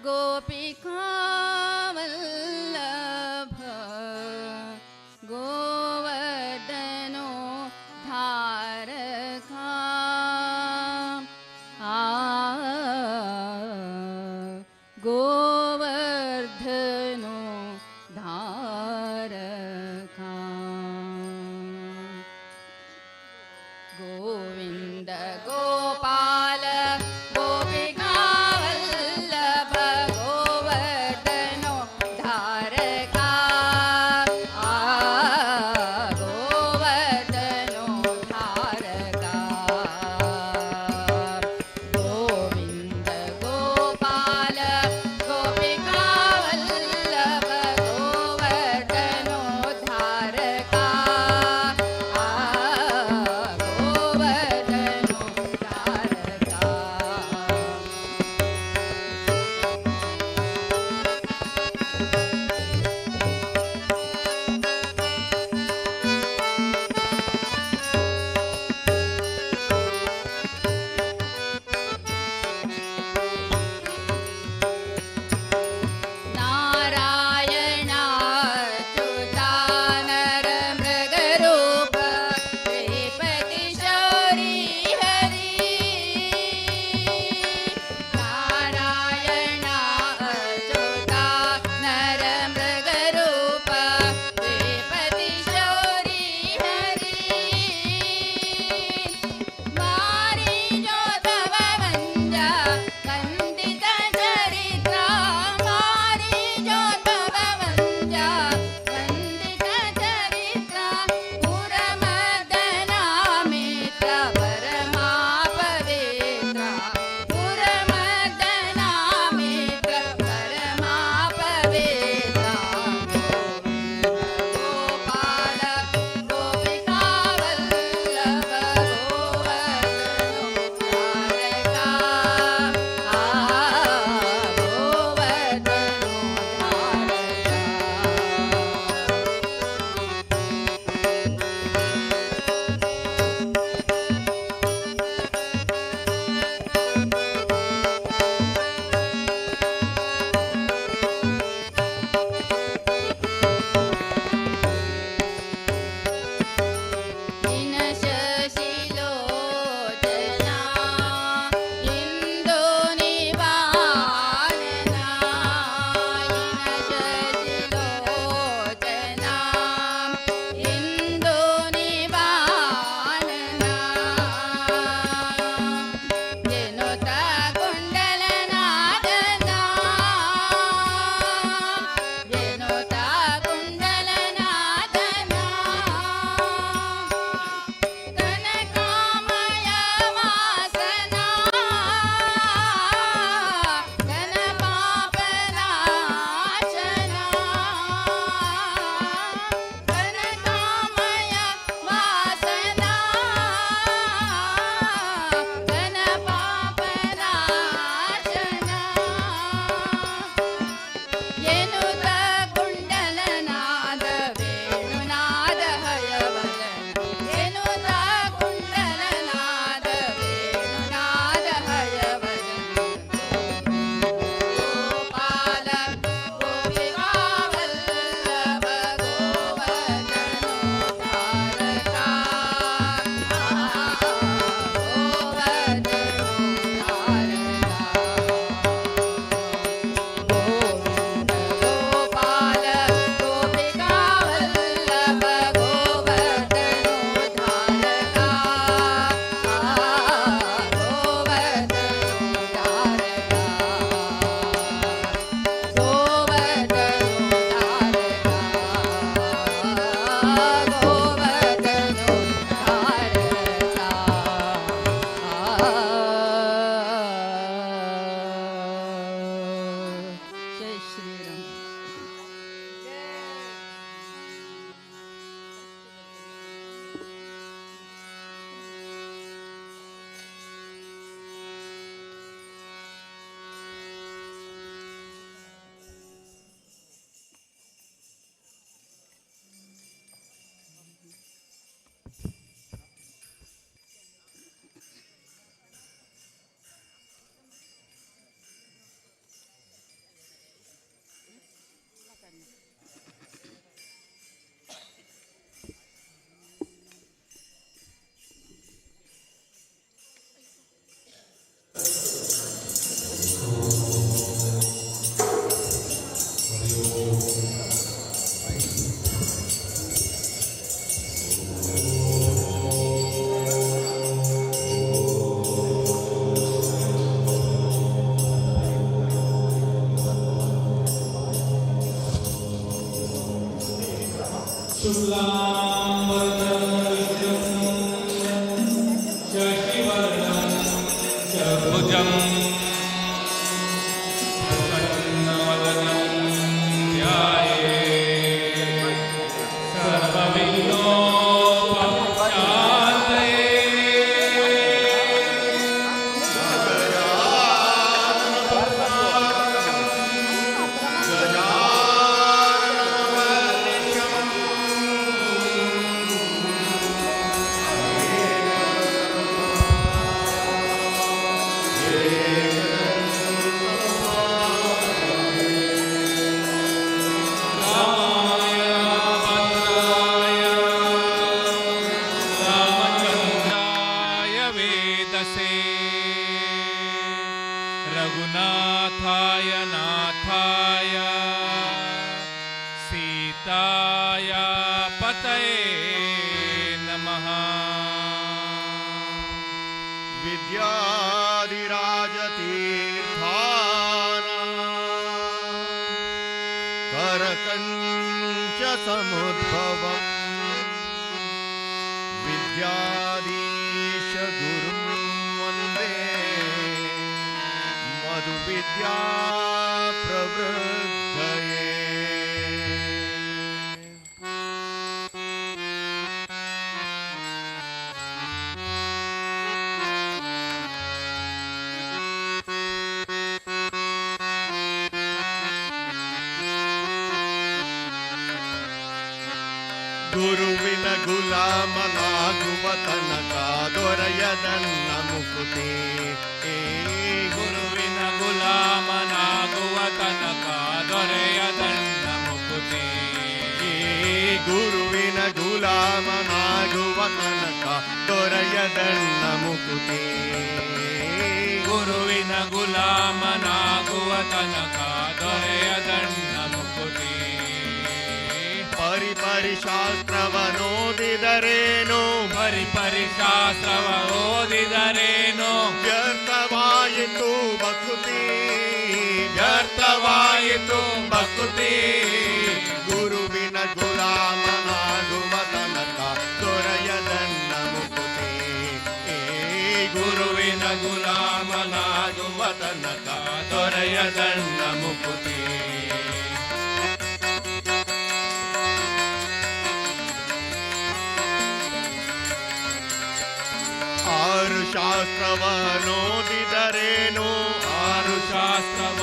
गोपिका वल्लभ गोवर्धनो धारका गोवर्धनो धारका गोविन्द गोपाल गोपिका वल्लभ गोवर्धनो रघुनाथाय नाथाय सीताय पतये नमः। विद्याधिराजतीर्थाना करकञ्च समुद्भवम् विद्याधीश गुरुं वन्दे मधुविद्या प्रवृद्धये। ಗುರುವಿನ ಗುಲಾಮನಾಗುವ ತನಕ ದೊರೆಯದನ್ನ ಮುಕುತಿ. ಗುರುವಿನ ಗುಲಾಮನಾಗುವ ತನಕ ದೊರೆಯದನ್ನ ಮುಕುತಿ. ಗುರುವಿನ ಗುಲಾಮನಾಗುವ ತನಕ ದೊರೆಯದನ್ನ ಮುಕುತಿ. ಗುರುವಿನ ಗುಲಾಮನಾಗುವ ತನಕ ದೊರೆಯದನ್ನ ಮುಕುತಿ. ಪರಿಪರಿಶಾಸ್ತ್ರವನೋದಿದರೇನು ಪರಿಪರಿಶಾಸ್ತ್ರವ ಓದಿದರೇನು ವ್ಯರ್ಥವಾಯಿತು ಭಕ್ತಿ. ವ್ಯರ್ಥವಾಯಿತು ಭಕ್ತಿ. ಗುರುವಿನ ಗುಲಾಮನಾಗುವ ತನಕ ದೊರೆಯದನ್ನ ಮುಕುತಿ. ಗುರುವಿನ ಗುಲಾಮನಾಗುವ ತನಕ ದೊರೆಯದನ್ನ ಮುಕುತಿ. ಆರು ಶಾಸ್ತ್ರವನೋದಿದರೇನು ಆರು ಶಾಸ್ತ್ರವ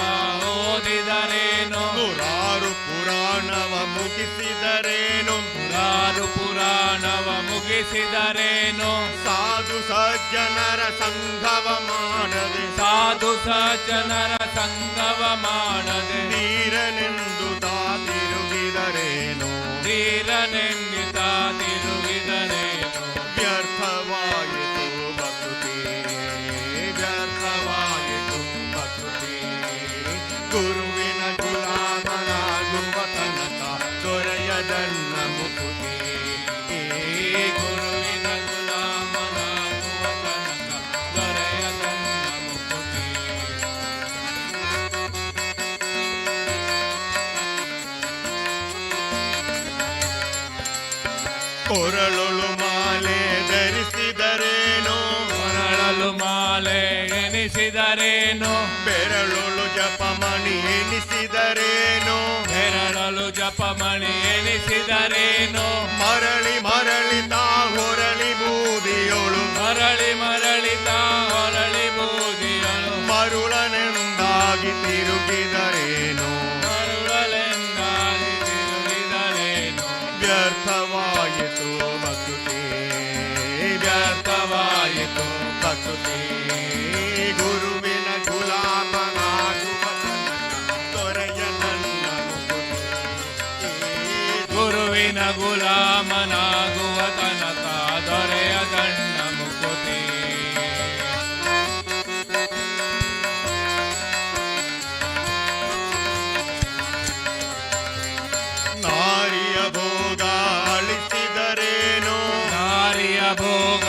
ಓದಿದರೇನು ನೂರಾರು ಪುರಾಣವ ಮುಗಿಸಿದರೇನು ನೂರಾರು ಪುರಾಣವ ಮುಗಿಸಿದರೇನು ಸಾಧು ಸಜ್ಜನರ ಸಂಘವ ಮಾಡದೆ ಸಾಧು ಸಜ್ಜನರ ಸಂಗವ ಮಾಡದೆ ನೀರನೆಂದು ತಿರುಗಿದರೇನು ಧೀರನೆಂದಿತ ತಿರುಗಿದರೇನು ವ್ಯರ್ಥವಾಯಿತು ಭಕ್ತಿ. ವ್ಯರ್ಥವಾಯಿತು ಭಕ್ತಿ. ಗುರುವಿನ ಗುಲಾಮನಾಗುವ ತನಕ ದೊರೆಯದನ್ನ ಮುಕುತಿ. ಗುರುವಿನ ಗುಲಾಮನಾಗುವ ತನಕ ದೊರೆಯದನ್ನ ಮುಕುತಿ. ಕೊರಳೊಳು ಮಾಲೆ ಧರಿಸಿದರೇನು ಕೊರಳಲು ಮಾಲೆ ಎನಿಸಿದರೇನು ಬೆರಳೊಳು ಜಪಮಣಿ ಎನಿಸಿದರೇನು ಬೆರಳಲು ಜಪಮಣಿ ಎನಿಸಿದರೇನು ಮರಳಿ ಮರಳಿ ತಾ ಹೊರಳಿ ಬೂದಿಯೊಳು ಮರಳಿ ಮರಳಿ ತಾ ಹೊರಳಿ ಬೂದಿಯಳು ಮರುಳನೆಂದಾಗಿ ತಿರುಗಿದರೇನು ಮರುಳಲೆಂದಾಗಿ ತಿರುಗಿದರೇನು ವ್ಯರ್ಥವಾಯಿತು ಭಕ್ತಿ. ವ್ಯರ್ಥವಾಯಿತು ಭಕ್ತಿ. ಗುರುವಿನ ಗುಲಾಮನಾಗುವ ತನಕ ದೊರೆಯದನ್ನ ಮುಕುತಿ. ಗುರುವಿನ ಗುಲಾಮನಾಗುವ ತನಕ ದೊರೆಯದನ್ನ ಮುಕುತಿ. ನಾರಿಯ ಭೋಗ ಅಳಿಸಿದರೇನು ನಾರಿಯ ಭೋಗ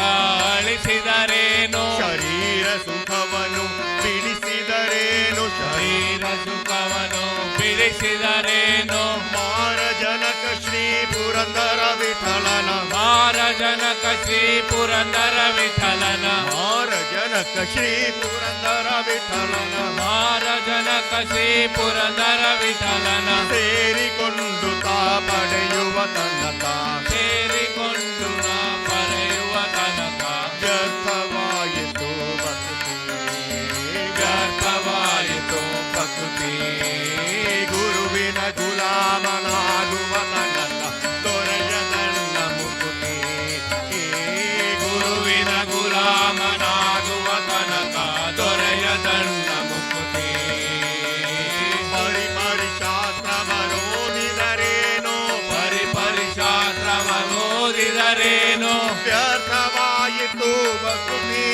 ಅಳಿಸಿದರೇನು ಶರೀರ ಸುಖವನ್ನು ಬಿಡಿಸಿದರೇನು ಶರೀರ ಸುಖವನ್ನು ವೈರಿಸಿದರೇನು ಮಾರ ಜನಕ ಶ್ರೀ ಪುರಂದರ ವಿಠಲನ ಮಾರ ಜನಕ ಶ್ರೀ ಪುರಂದರ ವಿಠಲನ ಮಾರ ಜನಕ ಶ್ರೀ ಪುರಂದರ ವಿಠಲನ ಮಾರ ಜನಕ ಶ್ರೀ ಪುರಂದರ ವಿಠಲನ ಸೇರಿಕೊಂಡು ತಾ ಪಡೆಯುವ ತನಕ ಸೇರಿಕೊಂಡು ನಾ ಪಡೆಯುವ ತನಕ ವ್ಯರ್ಥವಾಯಿತು ಭಕ್ತಿ ವ್ಯರ್ಥವಾಯಿತು ಭಕ್ತಿ ಗುರುವಿನ ಗುಲಾಮನಾಗುವ ತನಕ ದೊರೆಯದನ್ನ ಮುಕುತಿ ಗುರುವಿನ ಗುಲಾಮನಾಗುವ ತನಕ ದೊರೆಯದನ್ನ ಮುಕ್ತಿ ಪರಿಪರಿ ಶಾಸ್ತ್ರವನೋದಿದರೇನೋ ಪರಿಶಾಸ್ತ್ರವನೋದಿದರೇನು ವ್ಯರ್ಥವಾಯಿತು ಭಕ್ತಿ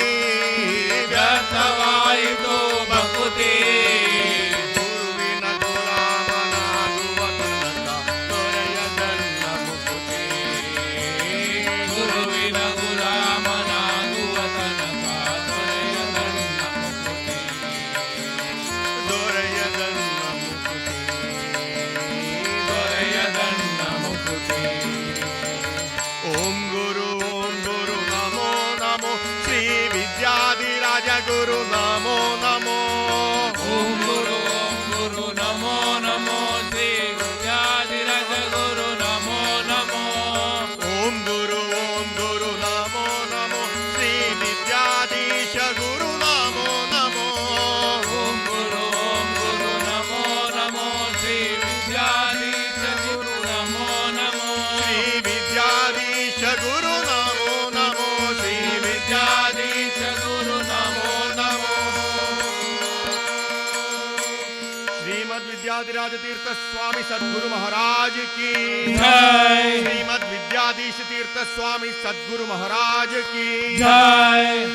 ವ್ಯರ್ಥವಾಯಿತು ಭಕ್ತಿ ಗುರುವಿನ ಗುಲಾಮನಾಗುವ ತನಕ ದೊರೆಯದನ್ನ ಮುಕುತಿ ಗುರುವಿನ ಗುಲಾಮನಾಗುವ ತನಕ ದೊರೆಯದನ್ನ ಮುಕ್ತಿ ದೊರೆಯದನ್ನ ಮುಕುತಿ ದೊರೆಯದನ್ನ ಮುಕ್ತಿ ಓಂ ಗುರು ನಮೋ ನಮೋ ಶ್ರೀ ವಿದ್ಯಾಧಿರಾಜ ಗುರು ನಮೋ ನಮೋ ಓಂ ಗುರು ನಮೋ ನಮೋ ಶ್ರೀ ವಿದ್ಯಾಧಿರಾಜ ಗುರು ನಮೋ ನಮೋ ಓಂ ಗುರು ನಮೋ ನಮೋ ಶ್ರೀ ವಿದ್ಯಾಧೀಶ ಗುರು ನಮೋ ನಮೋ ಓಂ ಗುರು ನಮೋ ನಮೋ ಶ್ರೀ ವಿದ್ಯಾಧೀಶ ಗುರು ನಮೋ ನಮೋ ಶ್ರೀ ವಿದ್ಯಾಧೀಶ ಗುರು ನಮೋ ನಮೋ ಶ್ರೀ ವಿದ್ಯಾಧೀಶ ಗುರು ನಮೋ ನಮೋ श्रीमद विद्याधिराज तीर्थ स्वामी सद्गुरु महाराज की जय। श्रीमद विद्याधीश तीर्थ स्वामी सद्गुरु महाराज की जय।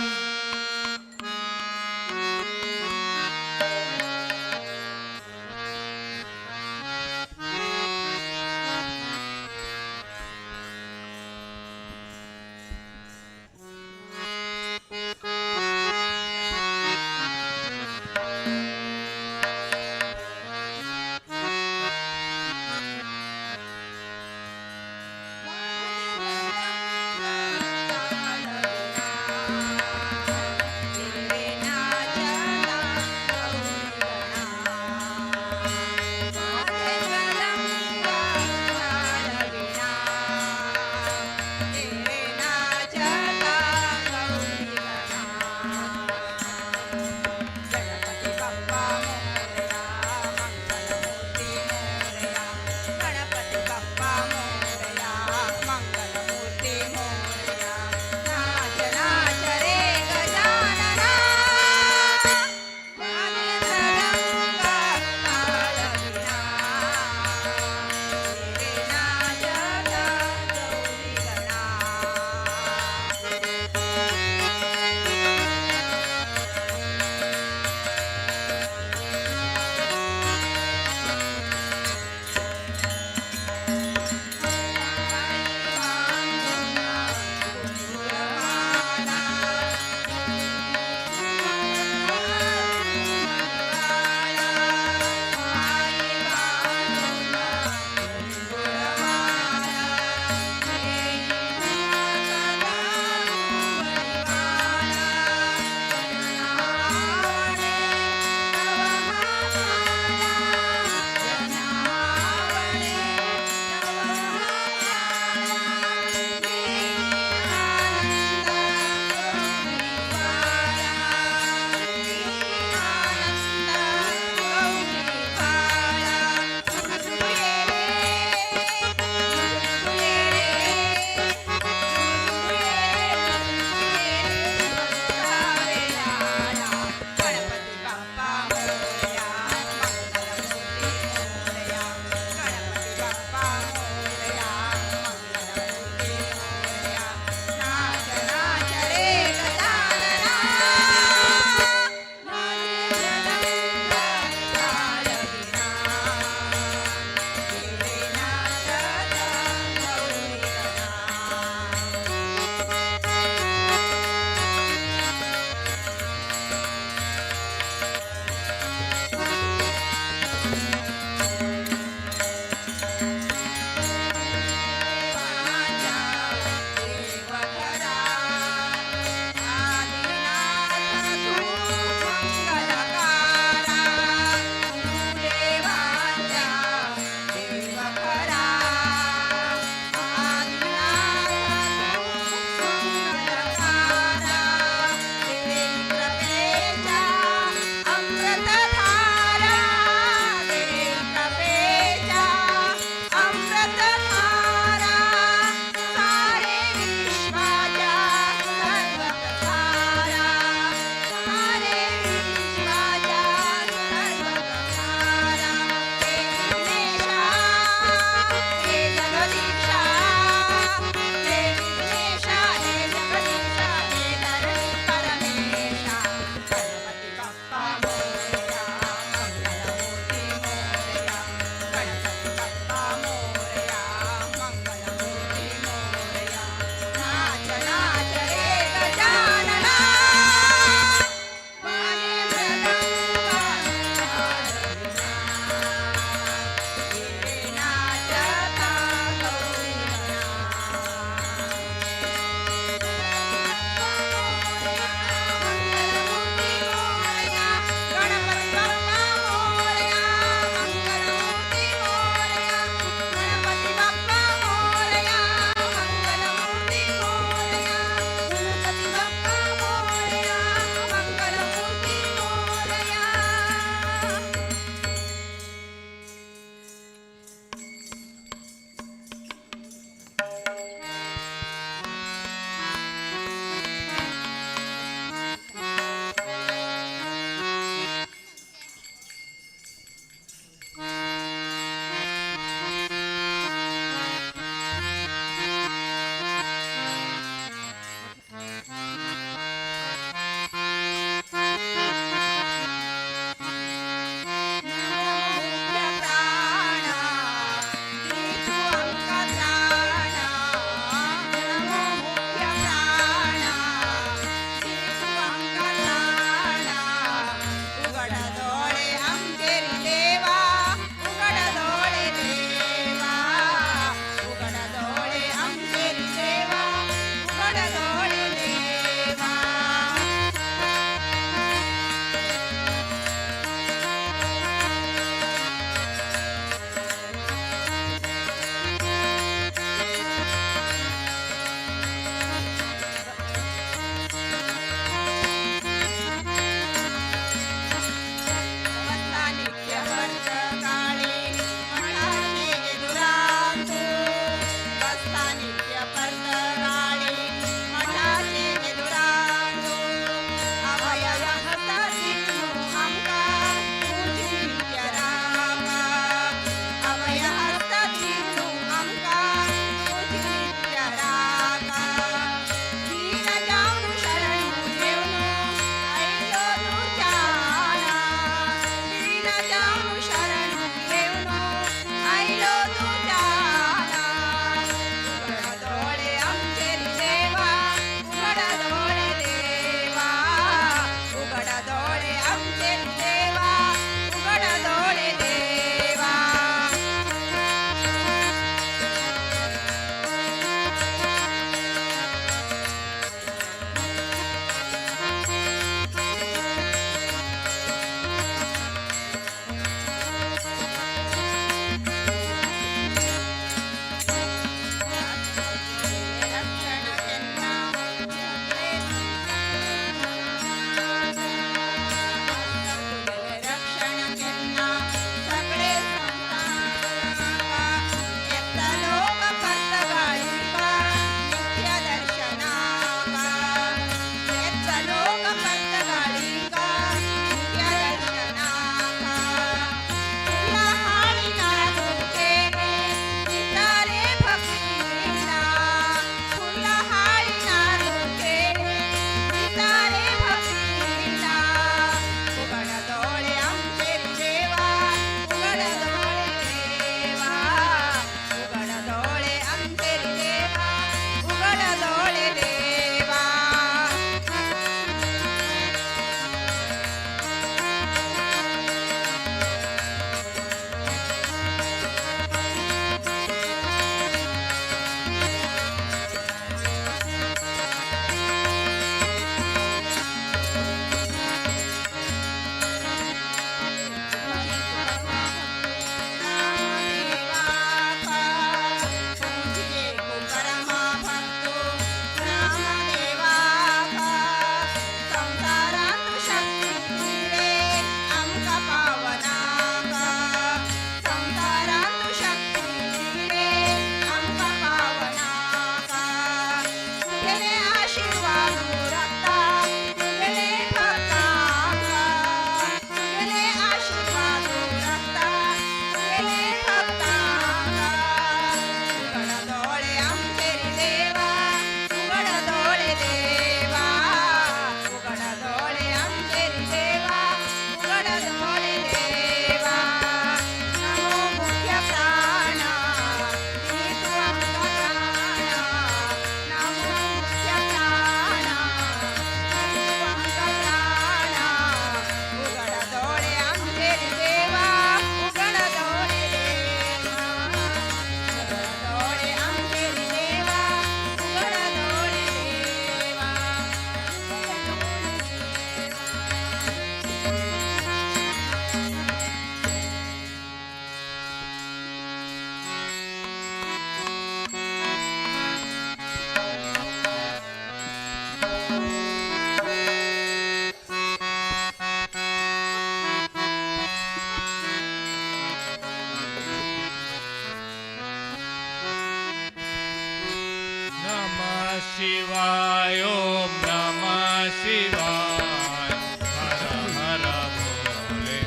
शिवाय ओम नमः शिवाय हर हर भोले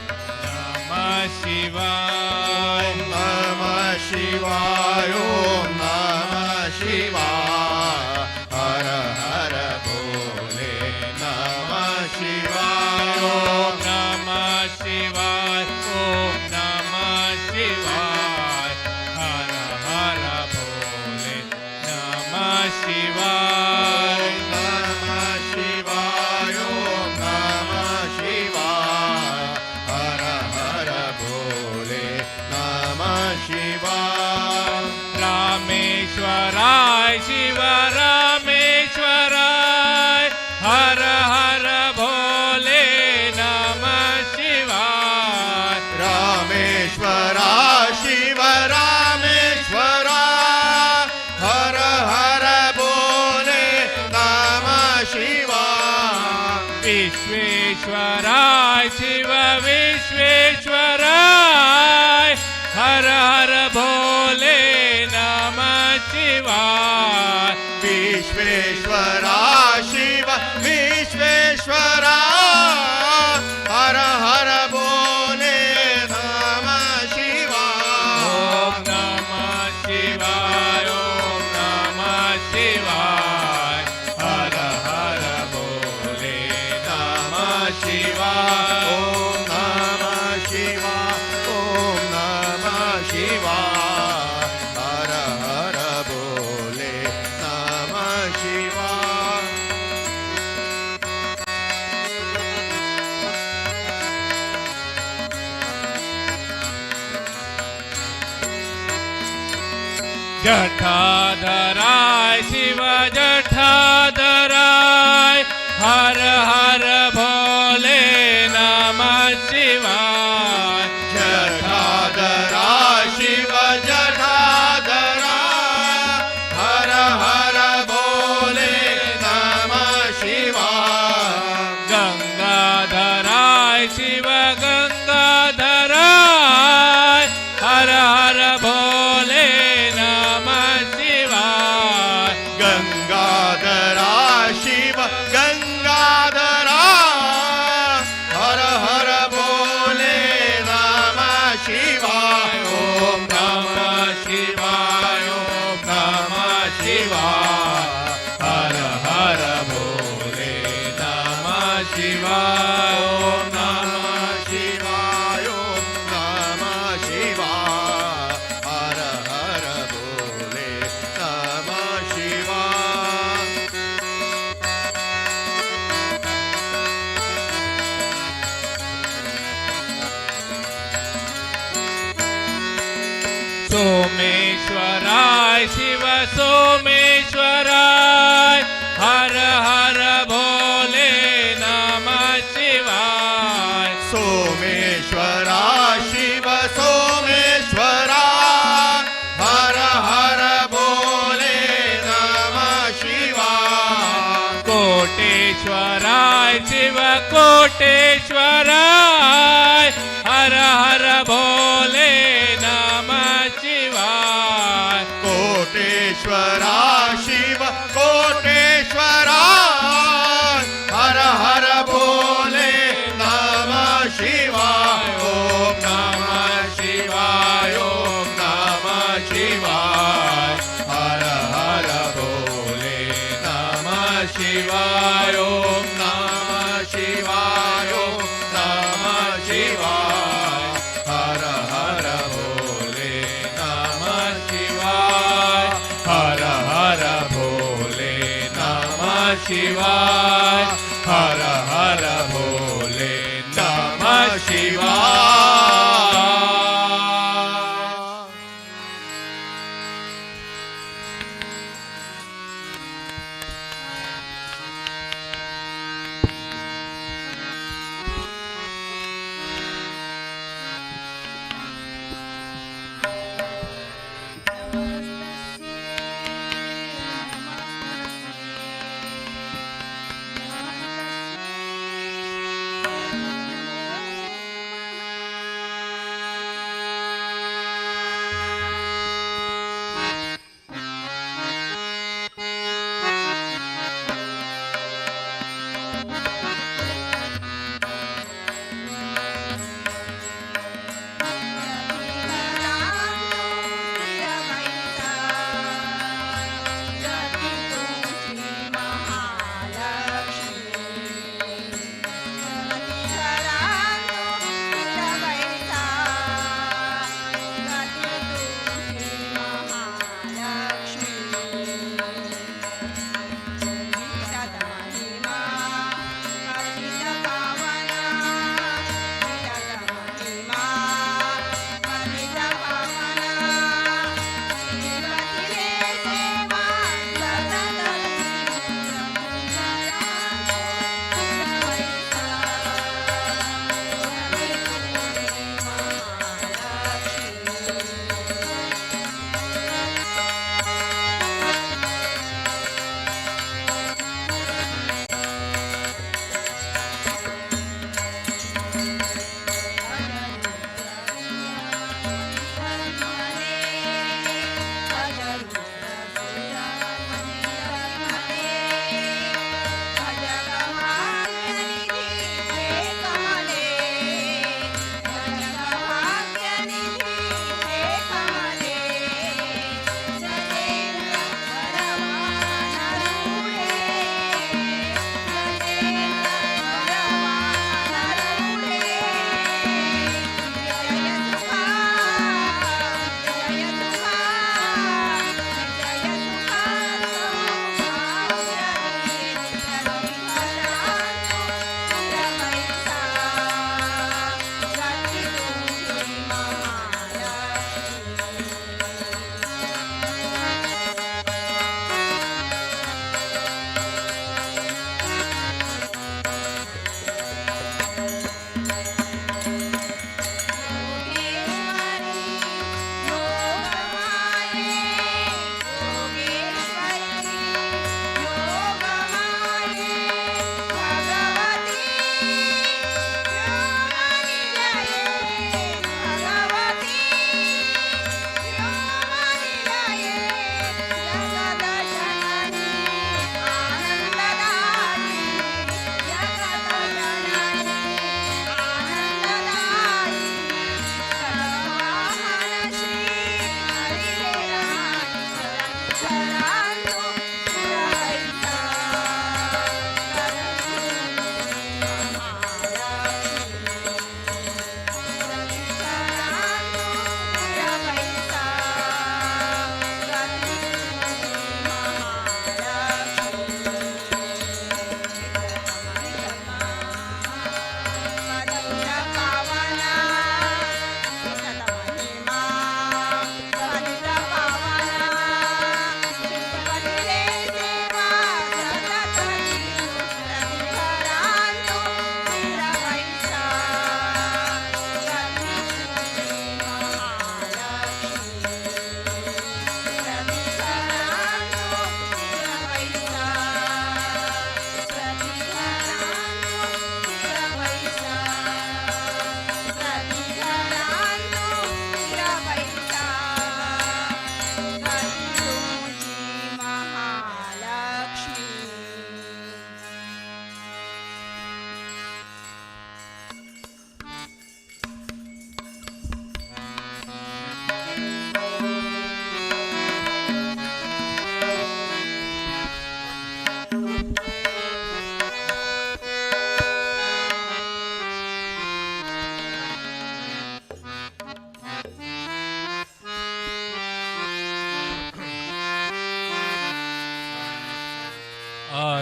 नमः शिवाय नमः शिवाय ओम नमः शिवाय हर हर भोले नमः शिवाय ओम नमः शिवाय ओम नमः शिवाय हर हर भोले नमः शिवाय नमः शिवाय ओम नमः शिवाय हर हर भोले नमः शिवाय रामेश्वराय शिव रामेश्वराय हर हर भोले नमः शिवाय रामेश्वरा शिव रामेश्वरा हर हर बोले नमः शिवाय विश्वेश्वराय शिव विश्वेश्वराय हर हर भोले नमः शिवाय विश्वेश्वरा शिव विश्वेश्वरा हर हर बोले नमः शिवाय ओम नमः शिवाय ओम नमः शिवाय हर हर भोले नमः शिवाय ओम नमः शिवाय ओम नमः शिवाय हर हर बोले नमः शिवाय जठाधराय शिव जठाधराय हर हर भोले नमः शिवाय जठाधरा शिव जठाधरा हर हर बोले नमः शिवाय गंगाधराय शिव गंगाधराय हर हर भोले नमः शिवाय गंगाधरा शिव गंगाधरा हर हर बोले नमः शिवाय ओम नमः शिवाय ओम नमः शिवाय हर हर भोले नमः शिवाय ओम नमः शिवाय ओम नमः शिवाय हर हर बोले नमः शिवाय सोमेश्वराय शिव सोमेश्वराय हर हर भोले नमः शिवाय सोमेश्वरा शिव सोमेश्वरा हर हर बोले नमः शिवाय कोटेश्वराय शिव कोटेश्वराय हर हर भोले नमः शिवाय कोटेश्वरा शिव कोटेश्वरा हर हर बोले नमः शिवाय ओम नमः शिवाय ओम नमः शिवाय हर हर बोले नमः शिवाय ओम नमः शिवाय ओम नमः शिवाय हर हर बोले नमः शिवाय हर हर भोले नमः शिवाय हर हर भोले नमः शिवाय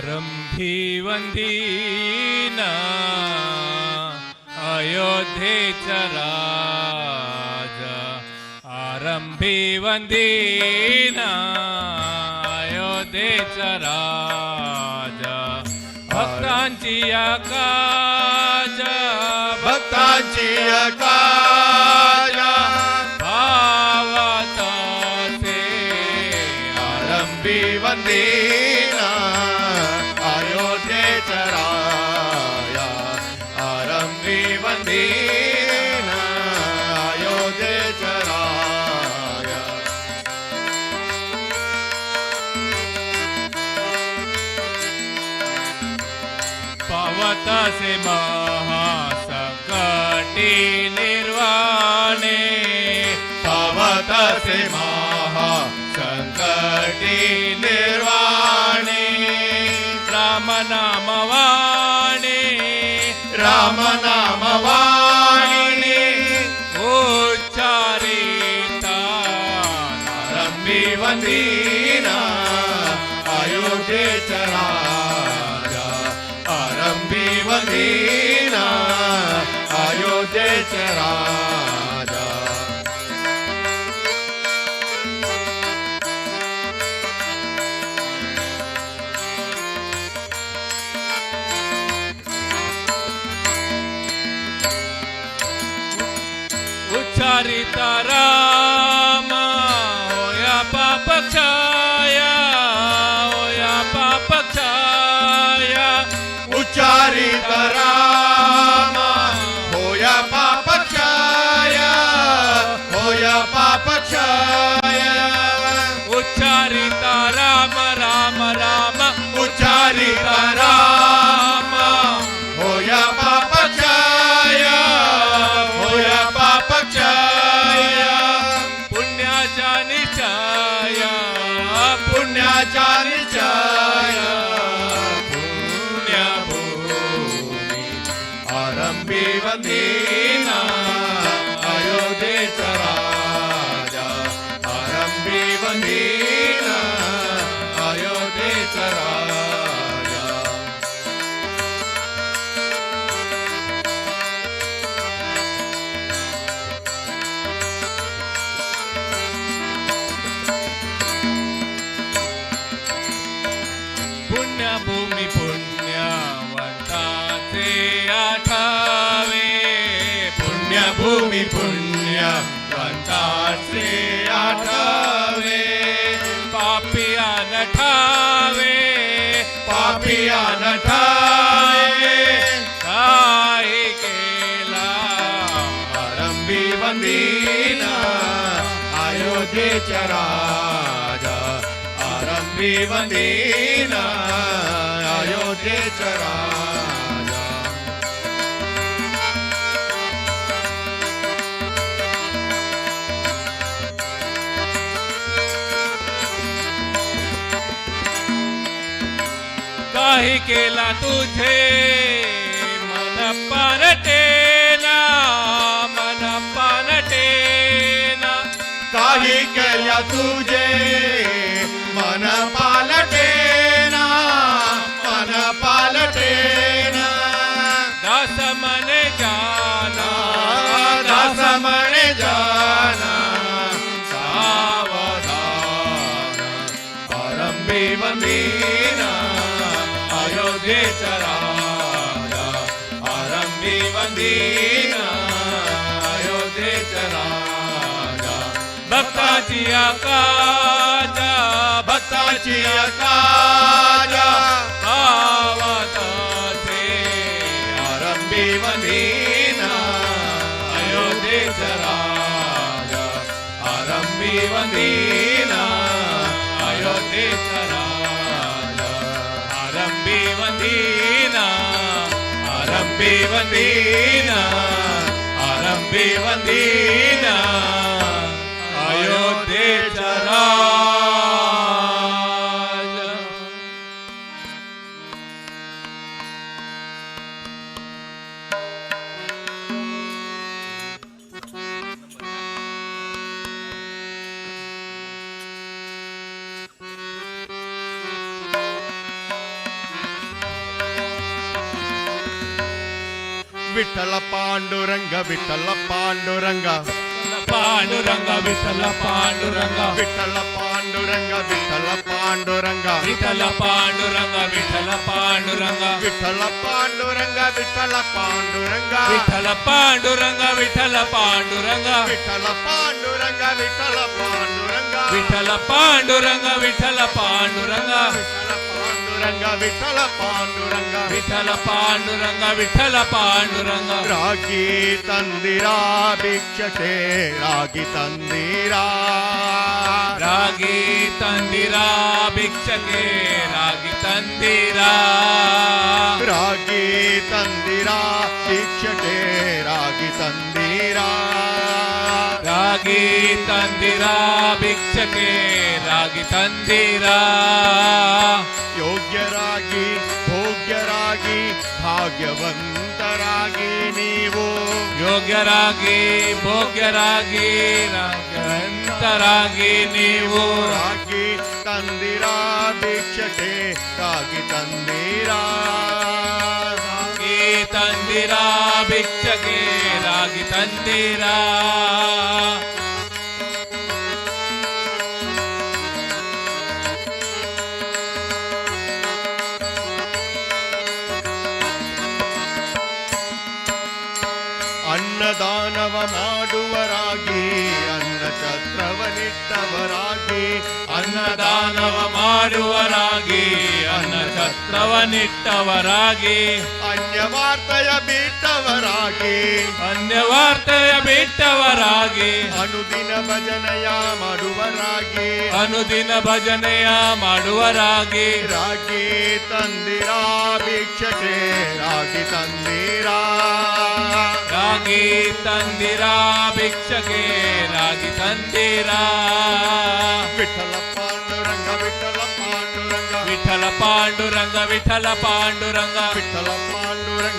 आरंभी वंदीना अयोध्येचा राजा आरंभी वंदीना अयोध्येचा राजा भक्तांची काज भक्तांची काज भावात से आरंभी वंदीना अयोध्येचा राया आरंभी वंदीना अयोध्येचा राया पावत से महासंकटी निर्वाणे पावत से महासंकटी निर्वाणे राम नाम वाणी राम नाम वाणी उच्चारिता आरंभी वंदीना अयोध्येचा राजा आरंभी वंदीना अयोध्येचा राजा उच्चारिता राम होया पाप क्षया होया पाप क्षया उच्चारित राम होया पाप क्षया होया पाप क्षया उच्चारिता राम राम राम उच्चारित राम होया पाप क्षया होया पाप क्षया पुण्याच्या निश्चया पुण्याचा निश्चय पुण्यभूमी आरंभी वंदीना अयोध्येचा राजा आरंभी वंदीना अयोध्येचा राजा पुण्यभूमी पुण्यवंताचे आठावे पुण्यभूमी पुण्यवंताचे आठावे पापिया नठावे पापिया नठावे काही केला आरंभी वंदीना अयोध्येचा राजा आरंभी वंदीना अयोध्येचा राजा काही केला तुझे मन पानटेना मन पानटेना काही केल्या तुझे मन पालटेना मन पालटेना दास मने जाना दास म्हणे जाना सावधान आरंभी वंदीना अयोध्येचा राजा आरंभी वंदीना अयोध्येचा राजा भक्ताची काजा भक्ताची काजा भावात से आरंभी वंदीना अयोध्येचा राजा आरंभी वंदीना अयोध्येचा राजा आरंभी वंदीना आरंभी वंदीना आरंभी वंदीना अयोध्येचा राजा ವಿಠಲ ಪಾಂಡುರಂಗ ವಿಠಲ ಪಾಂಡುರಂಗ ಪಾಂಡುರಂಗ ವಿಠಲ ಪಾಂಡುರಂಗ ವಿಠಲ ಪಾಂಡುರಂಗ ವಿಠಲ ಪಾಂಡುರಂಗ ವಿಠಲ ಪಾಂಡುರಂಗ ವಿಠಲ ಪಾಂಡುರಂಗ ವಿಠಲ ಪಾಂಡುರಂಗ ವಿಠಲ ಪಾಂಡುರಂಗ ವಿಠಲ ಪಾಂಡುರಂಗ ವಿಠಲ ಪಾಂಡುರಂಗ ವಿಠಲ ಪಾಂಡುರಂಗ ವಿಠಲ ಪಾಂಡುರಂಗ ವಿಠಲ ಪಾಂಡುರಂಗ ವಿಠಲ ಪಾಂಡುರಂಗ ಪಾಂಡುರಂಗ ವಿಠಲ ಪಾಂಡುರಂಗ ವಿಠಲ ಪಾಂಡುರಂಗ ವಿಠಲ ಪಾಂಡುರಂಗ ರಾಗಿ ತಂದಿರಾ ಭಿಕ್ಷಕೆ ರಾಗಿ ತಂದಿರಾ ರಾಗಿ ತಂದಿರಾ ಭಿಕ್ಷಕೆ ರಾಗಿ ತಂದಿರಾ ರಾಗಿ ತಂದಿರಾ ಭಿಕ್ಷಕೆ ರಾಗಿ ತಂದಿರಾ ರಾಗಿ ತಂದಿರಾ ಭಿಕ್ಷಕೆ ರಾಗಿ ತಂದಿರಾ ಯೋಗ್ಯರಾಗಿ ಭೋಗ್ಯರಾಗಿ ಭಾಗ್ಯವಂತರಾಗಿ ನೀವು ಯೋಗ್ಯರಾಗಿ ಭೋಗ್ಯರಾಗಿ ರಾಗ್ಯವಂತರಾಗಿ ನೀವು ರಾಗಿ ತಂದಿರಾ ಭಿಕ್ಷಕೆ ರಾಗಿ ತಂದಿರಾ ರಾಗಿ ತಂದಿರಾ ಭಿಕ್ಷಕೆ ರಾಗಿ ತಂದಿರಾ ಅನ್ನದಾನವ ಮಾಡುವರಾಗಿ ಅನ್ನ ಛತ್ರವನಿಟ್ಟವರಾಗಿ ಅನ್ನದಾನವ ಮಾಡುವರಾಗಿ ಅನ್ನ ಛತ್ರವನಿಟ್ಟವರಾಗಿ ಅನ್ಯವಾರ್ತೆಯ ಬಿಟ್ಟವರಾಗಿ ಅನ್ಯವಾರ್ತೆಯ ಬಿಟ್ಟವರಾಗಿ ಅನುದಿನ ಭಜನೆಯ ಮಾಡುವರಾಗಿ ಅನುದಿನ ಭಜನೆಯ ಮಾಡುವರಾಗಿ ರಾಗಿ ತಂದಿರಾ ಭಿಕ್ಷಕೆ ರಾಗಿ ತಂದಿರಾ ರಾಗಿ ತಂದಿರಾ ಭಿಕ್ಷಕೆ ರಾಗಿ ತಂದಿರಾ ವಿಠಲ ಪಾಂಡುರಂಗ ವಿಠಲ ಪಾಂಡುರಂಗ ವಿಠಲ ಪಾಂಡುರಂಗ ವಿಠಲ ಪಾಂಡುರಂಗ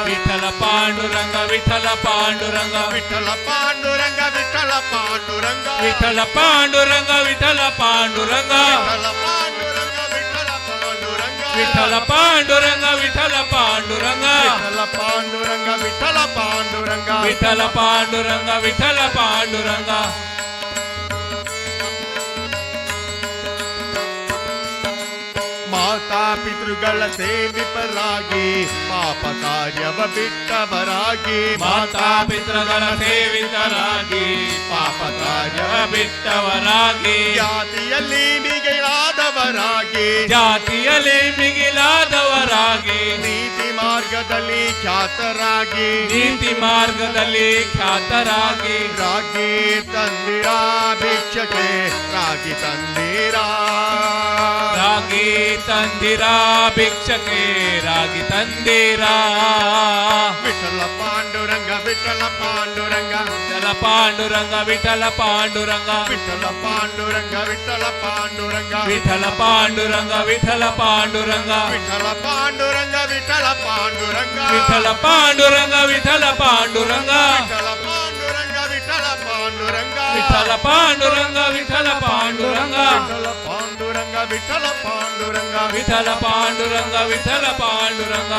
ವಿಠಲ ಪಾಂಡುರಂಗ ವಿಠಲ ಪಾಂಡುರಂಗ ವಿಠಲ ಪಾಂಡುರಂಗ ವಿಠಲ ಪಾಂಡುರಂಗ ವಿಠಲ ಪಾಂಡುರಂಗ ವಿಠಲ ಪಾಂಡುರಂಗ ವಿಠಲ ಪಾಂಡುರಂಗ ವಿಠಲ ಪಾಂಡುರಂಗ ವಿಠಲ ಪಾಂಡುರಂಗ ವಿಠಲ ಪಾಂಡುರಂಗ ವಿಠಲ ಪಾಂಡುರಂಗ ವಿಠಲ ಪಾಂಡುರಂಗ ವಿಠಲ ವಿಠಲ ಪಾಂಡುರಂಗ ಪಾಂಡುರಂಗ ವಿಠಲ ಪಾಂಡುರಂಗ ಮಾತಾ ಪಿತೃಗಳ ಸೇವಿಪರಾಗಿ ಪಾಪ ಕಾರ್ಯವ ಬಿಟ್ಟವರಾಗಿ ಮಾತಾ ಪಿತೃಗಳ ಸೇವಿತರಾಗಿ ಪಾಪ ಕಾರ್ಯವ ಬಿಟ್ಟವರಾಗಿ ಜಾತಿಯಲ್ಲಿ ಮಿಗಿಲಾದವರಾಗಿ ಜಾತಿಯಲ್ಲಿ ಮಿಗಿಲಾದವರಾಗಿ ನೀತಿ ಮಾರ್ಗದಲ್ಲಿ ಖ್ಯಾತರಾಗಿ ನೀತಿ ಮಾರ್ಗದಲ್ಲಿ ಖ್ಯಾತರಾಗಿ ರಾಗಿ ತಂದಿರಾ ಭಿಕ್ಷಕೆ ರಾಗಿ ತಂದಿರಾ ರಾಗಿ ತಂದಿರಾ ಭಿಕ್ಷಕೆ ರಾಗಿ ತಂದಿರಾ ವಿಠಲ ಪಾಂಡುರಂಗ ವಿಠಲ ಪಾಂಡುರಂಗ ವಿಠಲ ಪಾಂಡುರಂಗ ವಿಠಲ ಪಾಂಡುರಂಗ ವಿಠಲ ಪಾಂಡುರಂಗ ವಿಠಲ ಪಾಂಡುರಂಗ ವಿಠಲ ಪಾಂಡುರಂಗ ವಿಠಲ ಪಾಂಡುರಂಗ ವಿಠಲ ಪಾಂಡುರಂಗ ವಿಠಲ ಪಾಂಡುರಂಗ ವಿಠಲ ಪಾಂಡುರಂಗ ವಿಠಲ ಪಾಂಡುರಂಗ ವಿಠಲ ಪಾಂಡುರಂಗ ವಿಠಲ ಪಾಂಡುರಂಗ ವಿಠಲ ಪಾಂಡುರಂಗ ವಿಠಲ ಪಾಂಡುರಂಗ ವಿಠಲ ಪಾಂಡುರಂಗ ವಿಠಲ ಪಾಂಡುರಂಗ ವಿಠಲ ಪಾಂಡುರಂಗ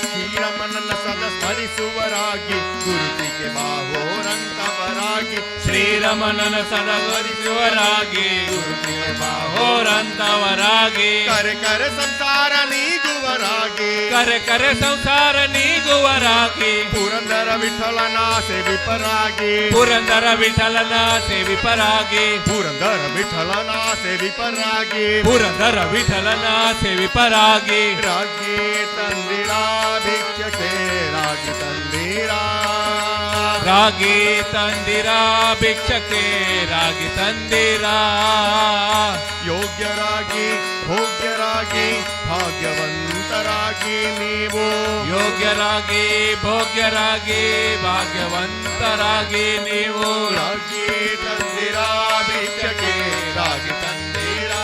ಶ್ರೀರಮಣನ ಸದ ಸ್ಮರಿಸುವರಾಗಿ ಗುರುತಿಗೆ ಬಾಹೋರಂತವರಾಗಿ ಶ್ರೀರಮಣನ ಸದಗರಿಸುವರಾಗಿ ಗುರುತಿಗೆ ಬಾಹೋರಂತವರಾಗಿ ಕರೆ ಕರೆ ಸಂಸಾರ ನೀಗುವರಾಗಿ ಕರೆ ಕರೆ ಸಂಸಾರ ನೀಗುವರಾಗಿ ಪುರಂದರ ವಿಠಲನ ಸೇವಿಪರಾಗಿ ಪುರಂದರ ವಿಠಲನ ಸೇವಿಪರಾಗಿ ಪುರಂದರ ವಿಠಲನ ಸೇವಿಪರಾಗಿ ಪುರಂದರ ವಿಠಲನ ಸೇವಿಪರಾಗಿ ರಾಗಿ ತಂದಿರಾ ಭಿಕ್ಷಕೆ ರಾಗಿ ತಂದಿರಾ ರಾಗಿ ತಂದಿರಾ ಭಿಕ್ಷಕೆ ರಾಗಿ ತಂದಿರಾ ಯೋಗ್ಯರಾಗಿ ಭೋಗ್ಯರಾಗಿ ಭಾಗ್ಯವಂತರಾಗಿ ನೀವು ಯೋಗ್ಯರಾಗಿ ಭೋಗ್ಯರಾಗಿ ಭಾಗ್ಯವಂತರಾಗಿ ನೀವು ರಾಗಿ ತಂದಿರಾ ಭಿಕ್ಷಕೆ ರಾಗಿ ತಂದಿರಾ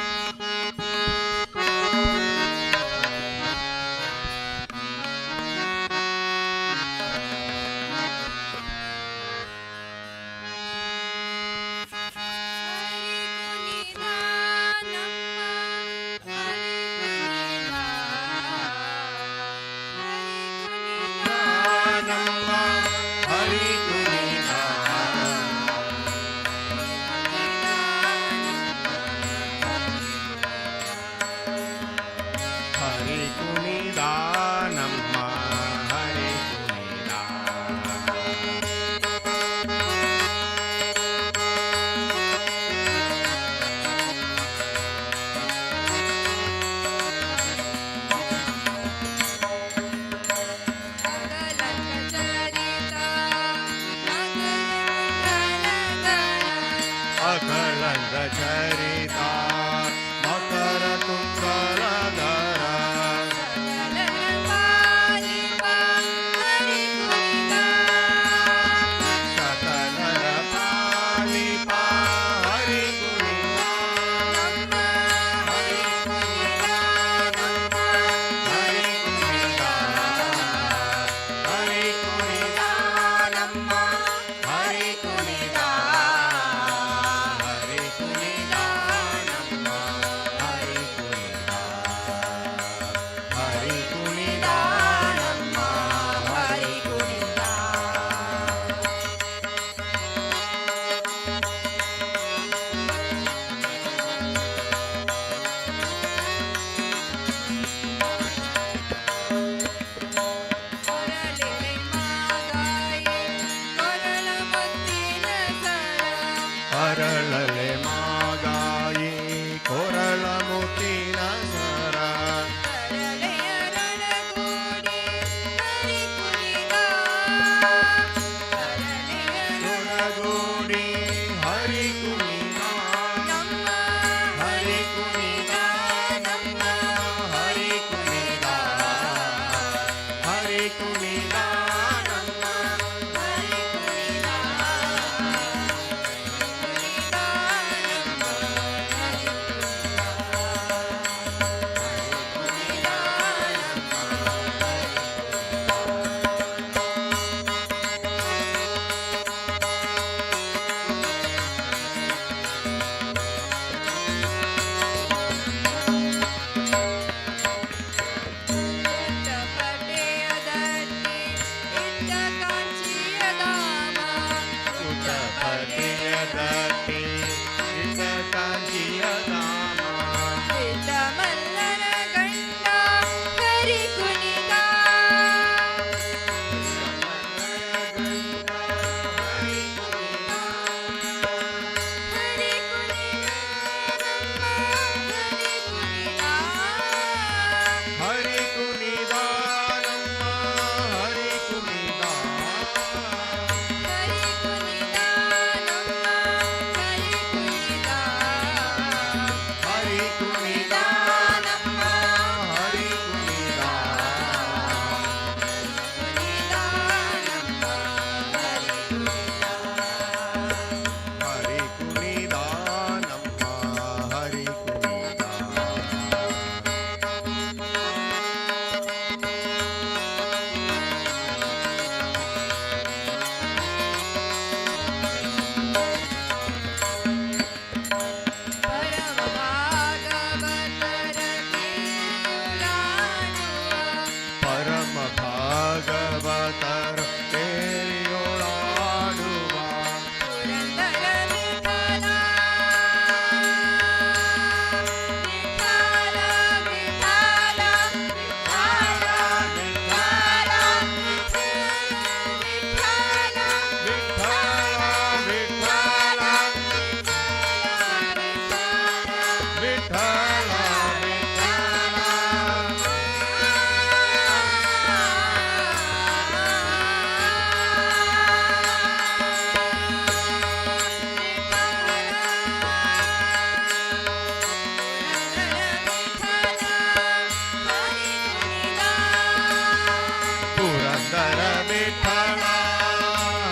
पुरंदर विठ्ठल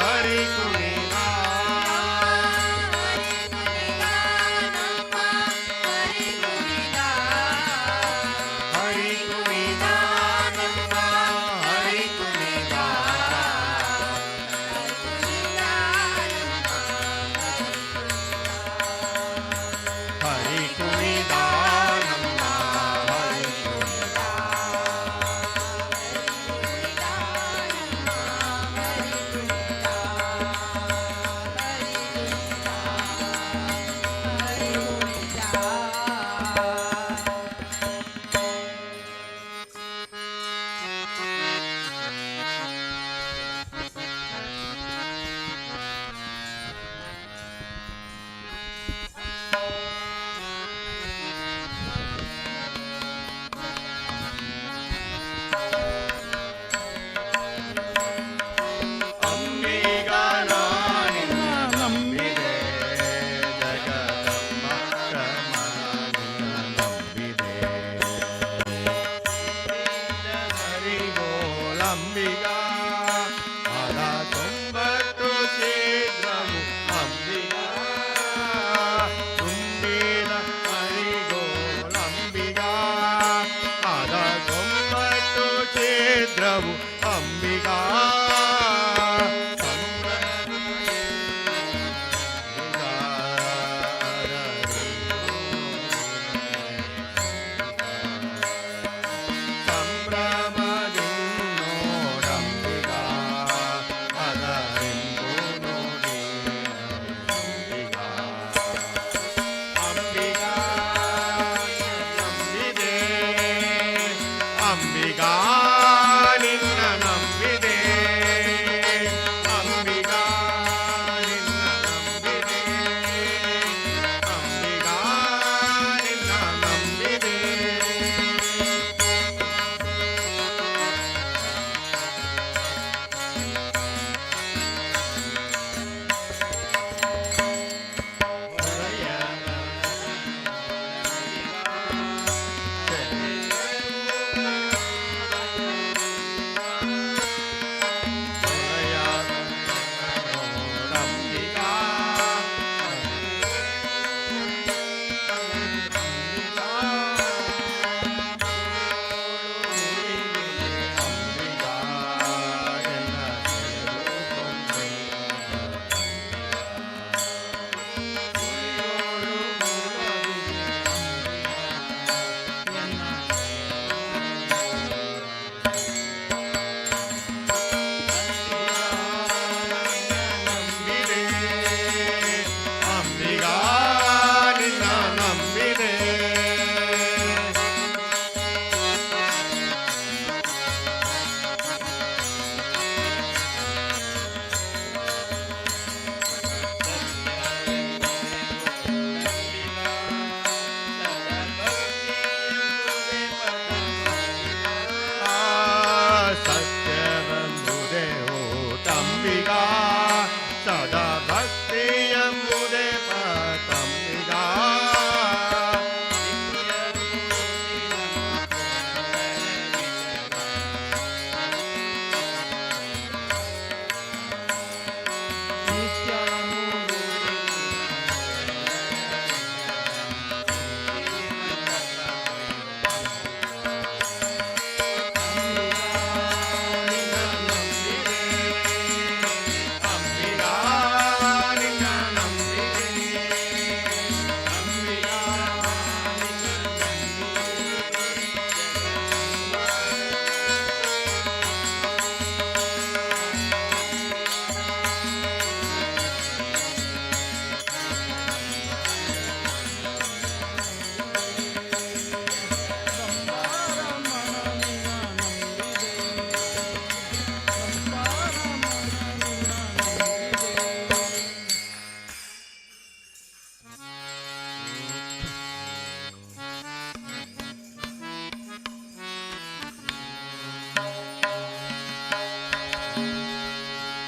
हरी कुणीला हरी गुणी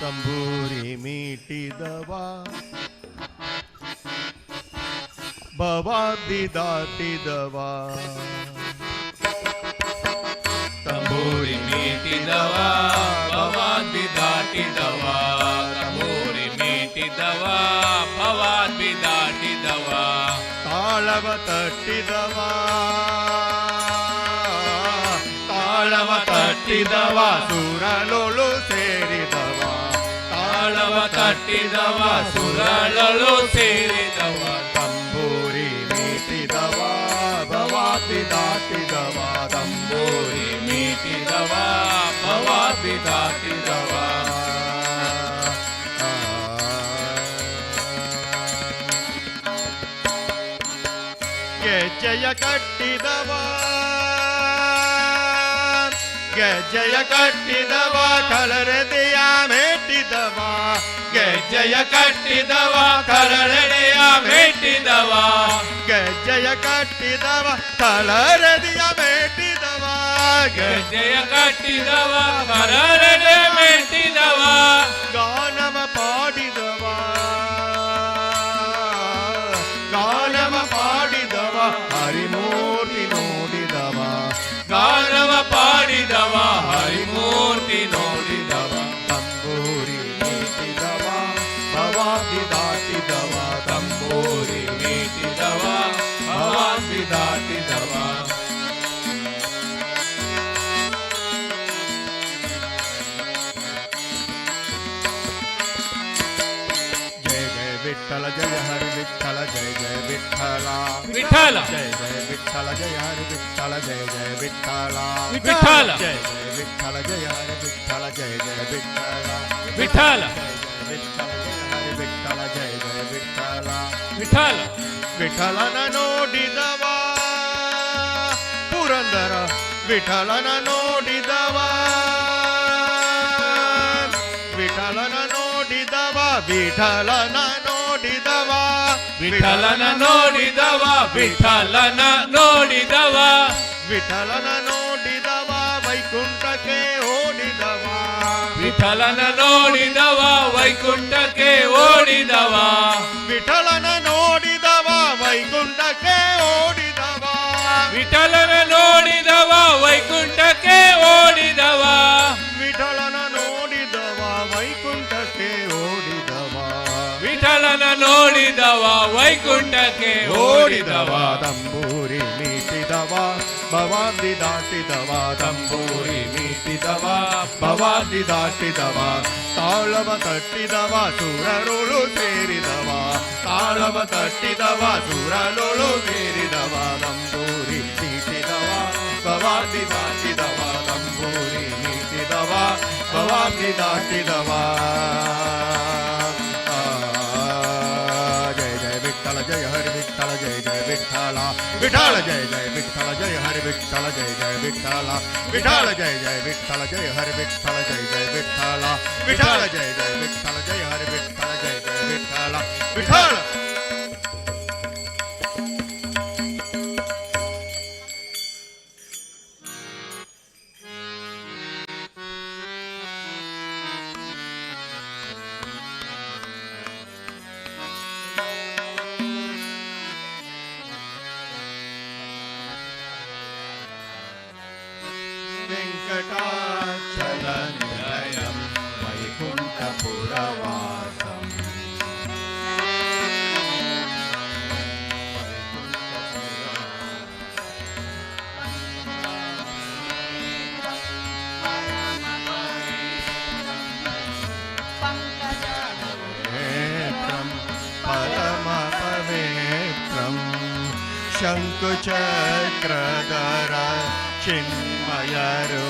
ತಂಬೂರಿ ಮೀಟಿದವ ಭವಾಬ್ದಿ ದಾಟಿದವ ತಂಬೂರಿ ಮೀಟಿದವ ಭವಾದ್ವಿ ದಾಟಿದವ ತಂಬೂರಿ ಮೀಟಿದವ ಭವಾದ್ವಿ ದಾಟಿದವ ತಾಳವ ತಟ್ಟಿದವ ತಾಳವ ತಟ್ಟಿದವ ಸುರಲೊಳು ಸೇರಿದವ ತಾಳವ ತಟ್ಟಿದವ ಸುರಳಲು ಸೇರಿದವ ತಂಬೂರಿ ಮೀಟಿದವ ಭವಾಬ್ದಿ ದಾಟಿದವ ತಂಬೂರಿ ಮೀಟಿದವ ಭವಾದ್ವಿ ದಾಟಿದವ ಗೆಜ್ಜೆಯ ಕಟ್ಟಿದವ ಗೆಜ್ಜೆಯ ಕಟ್ಟಿದವ ಕಲರದೆಯ ಮೇಟಿದವ ಗೆಜ್ಜೆಯ ಕಟ್ಟಿದವ ಕರಳೆಡೆಯ ಮೇಟಿದವ ಗೆಜ್ಜೆಯ ಕಟ್ಟಿದವ ಕಲರದೆಯ ಮೇಟಿದವ ಗೆಜ್ಜೆಯ ಕಟ್ಟಿದವ ಕರಳೆಡೆ ಮೇಟಿದವ ಗಾನವ ಪಾಡಿದವ ಗಾನವ ಪಾಡಿದವ ಹರಿಮೂರ್ತಿ ನೋಡಿದವ ಗಾನವ ಪಾಡಿದವ ಹರಿಮೂರ್ತಿ ನೋಡಿದವ ತಂಬೂರಿ ಮೀಟಿದವ ಭವಾಬ್ದಿ ದಾಟಿದವ ತಂಬೂರಿ ಮೀಟಿದವ ಭವಾದ್ವಿ ದಾಟಿದವ ಜಯ ಜಯ ವಿಠಲ ಜಯ ಹರಿ ವಿಠಲ ಜಯ ಜಯ ವಿಠಲ ವಿಠಲ ಜಯ ಜಯ ವಿಠಲ ಜಯ ಹರಿ ವಿಠಲ ಜಯ ಜಯ ವಿಠಲ ವಿಠಲ ಜಯ ಜಯ ವಿಠಲ ಜಯ ಹರಿ ವಿಠಲ ಜಯ ಜಯ ವಿಠಲ ವಿಠಲ ವಿಠಲ ಜಯ ಹರಿ ವಿಠಲ ಜಯ ಜಯ ವಿಠಲ ವಿಠಲ ವಿಠಲನ ನೋಡಿದವ ಪುರಂದರ ವಿಠಲನ ನೋಡಿದವ ವಿಠಲನ ನೋಡಿದವ ವಿಠಲನ ನೋಡಿದವ ವಿಠಲನ ನೋಡಿದವ ವಿಠಲನ ನೋಡಿದವ ವಿಠಲನ ನೋಡಿದವ ವೈಕುಂಠಕ್ಕೆ ಓಡಿದವ ವಿಠಲನ ನೋಡಿದವ ವೈಕುಂಠಕ್ಕೆ ಓಡಿದವ ವಿಠಲನ ನೋಡಿದವ ವೈಕುಂಠಕ್ಕೆ ಓಡಿದವ ವಿಠಲನ ನೋಡಿದವ ವೈಕುಂಠಕ್ಕೆ ಓಡಿದವ ವಿಠಲನ ನೋಡಿದವ ವೈಕುಂಠಕ್ಕೆ ಓಡಿದವ ವಿಠಲನ ನೋಡಿದವ ವೈಕುಂಠಕ್ಕೆ ಓಡಿದವ ತಂಬೂರಿ ಮೀಟಿದವ ಭವಾಬ್ದಿ ದಾಟಿದವ ತಂಬೂರಿ ಮೀಟಿದವ ಭವಾಬ್ದಿ ದಾಟಿದವ ತಾಳವ ತಟ್ಟಿದವ ಸುರರುಳು ಸೇರಿದವ ತಾಳವ ತಟ್ಟಿದವ ಸುರರುಳು ಸೇರಿದವ ತಂಬೂರಿ ಮೀಟಿದವ ಭವಾಬ್ದಿ ದಾಟಿದವ ತಂಬೂರಿ ಮೀಟಿದವ ಭವಾಬ್ದಿ ದಾಟಿದವ ಜಯ ಜಯ ವಿಠಲ ಜಯ ಹರಿ ವಿಠಲ ಜಯ ಜಯ ವಿಠಲ ವಿಠಲ ಜಯ ಜಯ ವಿಠಲ ಜಯ ಹರಿ ವಿಠಲ ಜಯ ಜಯ ವಿಠಲ ವಿಠಲ ಜಯ ಜಯ ವಿಠಲ ಜಯ ಹರಿ ವಿಠಲ ಜಯ ಜಯ ವಿಠಲ ವಿಠಲ ಜಯ ಜಯ ವಿಠಲ ಜಯ ಹರಿ ವಿಠಲ ಜಯ ಜಯ ವಿಠಲ ವಿಠಲ వెంకటాచలనిలయం వైకుంఠపురవాసం పరమపవిత్రం శంకుచక్రధర చిన్మయరు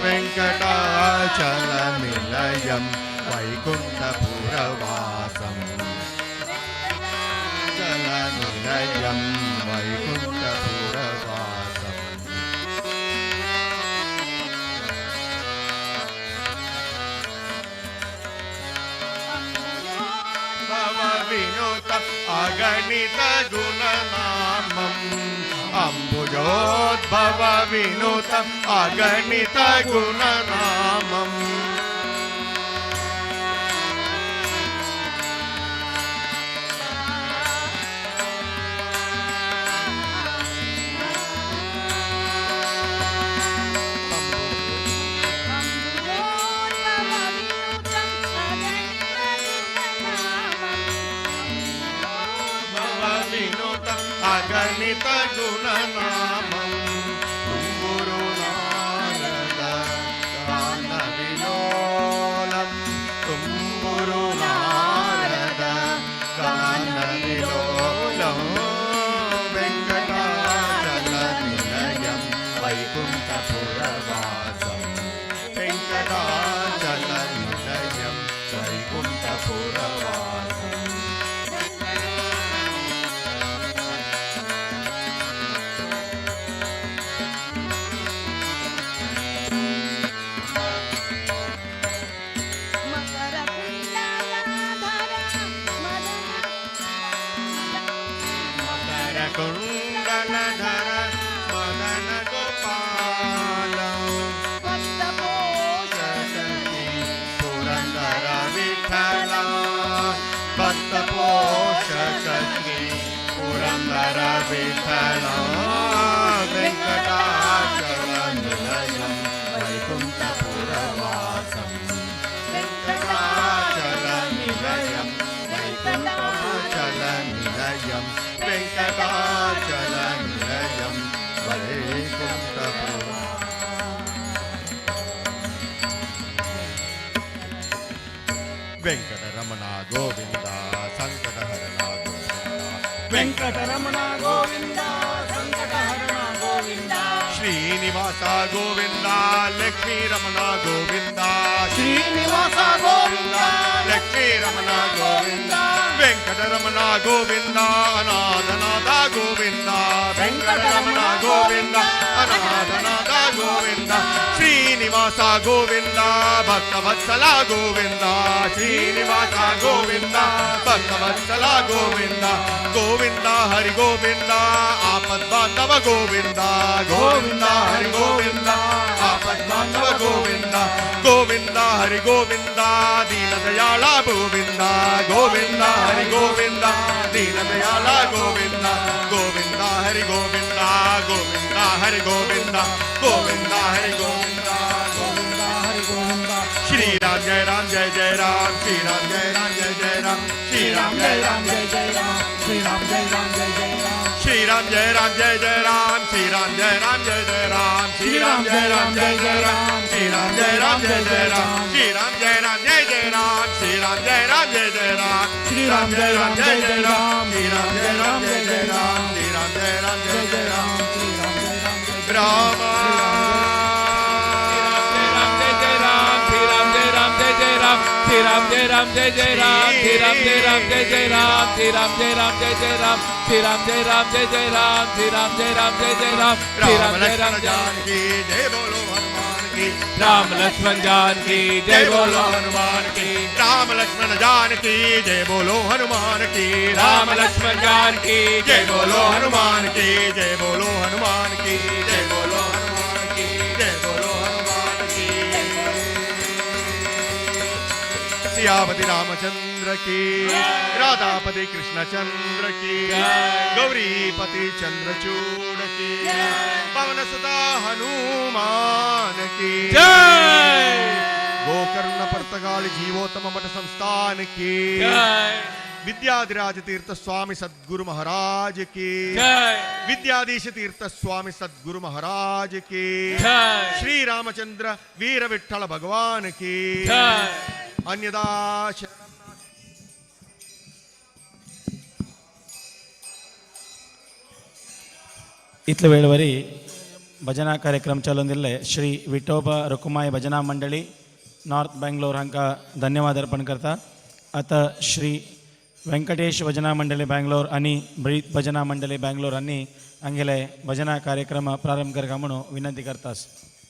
వెంకటాచలనిలయం వైకుంఠపురవాసం చలనిలయం వైకుంఠపురవాసం భవ వినుత అగణిత గుణనామం అంబుజోద్భవ వినుత అగణిత గుణనామం अगणित गुणनामं तुम्बुरु नारद गानविलोलं तुम्बुरु नारद गानविलोलं वेङ्कटाचलनिलयं वैकुण्ठपुरवासं वेङ्कटाचलनिलयं वैकुण्ठपुरवासम् कुण्डलधर मदन गोपाल पुरन्दर विठ्ठल भक्तपोषक श्री पुरन्दर विठ्ठल वेङ्कटाचलनिलयं वैकुण्ठपुरवासं वेङ्कटाचलनिलयं वैकुण्ठचलनिलयं वेङ्कटाचलनिलयं वैकुण्ठपुरवासं वेङ्कटरमण गोविन्द सङ्कटहरण गोविन्द वेङ्कटरमण गोविन्द सङ्कटहरण गोविन्द श्रीनिवास गोविन्द लक्ष्मीरमण गोविन्द श्रीनिवास गोविन्द लक्ष्मीरमण गोविन्द वेङ्कटरमण गोविन्द अनाथनाथ गोविन्द वेङ्कटरमण गोविन्द अनाथनाथ गोविन्द श्रीनिवास गोविन्द भक्तवत्सल गोविन्द श्रीनिवास गोविन्द भक्तवत्सल गोविन्द गोविन्द हरि गोविन्द आपद्बान्धव गोविन्द गोविन्द हरि गोविन्द आपद्बान्धव गोविन्द गोविन्द हरि गोविन्द दीनदयाळ गोविन्द गोविन्द हरि गोविन्द दीनदयाळ गोविन्द गोविन्द हरि गोविन्द गोविन्द हरि गोविन्द गोविन्द हरि गोविन्द गोविन्द हरि गोविन्द श्री राम जय राम जय जय राम श्री राम जय राम जय जय राम श्री राम जय राम जय जय राम श्री राम जय राम जय जय राम श्री राम जय राम जय जय राम श्री राम जय राम जय जय राम श्री राम जय राम जय जय राम श्री राम जय राम जय जय राम श्री राम जय राम जय जय राम श्री राम जय राम जय जय राम श्री राम जय राम जय जय राम श्री राम जय राम जय जय राम श्री राम जय राम जय जय राम श्री राम जय राम जय राम श्री राम जय राम जय जय राम श्री राम जय राम जय जय राम श्री राम जय राम जय जय राम श्री राम जय राम जय जय राम श्री राम जय राम जय जय राम श्री राम जय राम जानकी जय बोलो हनुमान की राम लक्ष्मण जानकी जय बोलो हनुमान की राम लक्ष्मण जानकी जय बोलो हनुमान की राम लक्ष्मण जानकी जय बोलो हनुमान की जय बोलो हनुमान की जय बोलो हनुमान की जय बोलो हनुमान की सियापति रामचंद्र की राधापति कृष्णचंद्र की गौरीपति चंद्रचूड़ की पवन सुता हनुमान की जय गोकर्ण पर्तगाली जीवोत्तम मठ संस्थान की जय विद्याधिराज तीर्थ स्वामी सद्गुरु महाराज की जय विद्याधीश तीर्थ स्वामी सद्गुरु महाराज की जय श्री रामचंद्र वीर विठ्ठल भगवान की जय अन्यदा इतले वेळवरी भजना कार्यक्रम चालून दिले श्री विठोबा रुकुमाई भजना मंडळी नॉर्थ बेंगलोर हांकां धन्यवाद अर्पण करता. आता श्री व्यंकटेश भजना मंडळी बेंगलोर आणि ब्रीत भजना मंडळी बेंगलोर हांणी हांगेले भजना कार्यक्रम प्रारंभ करता म्हणून विनंती करतास.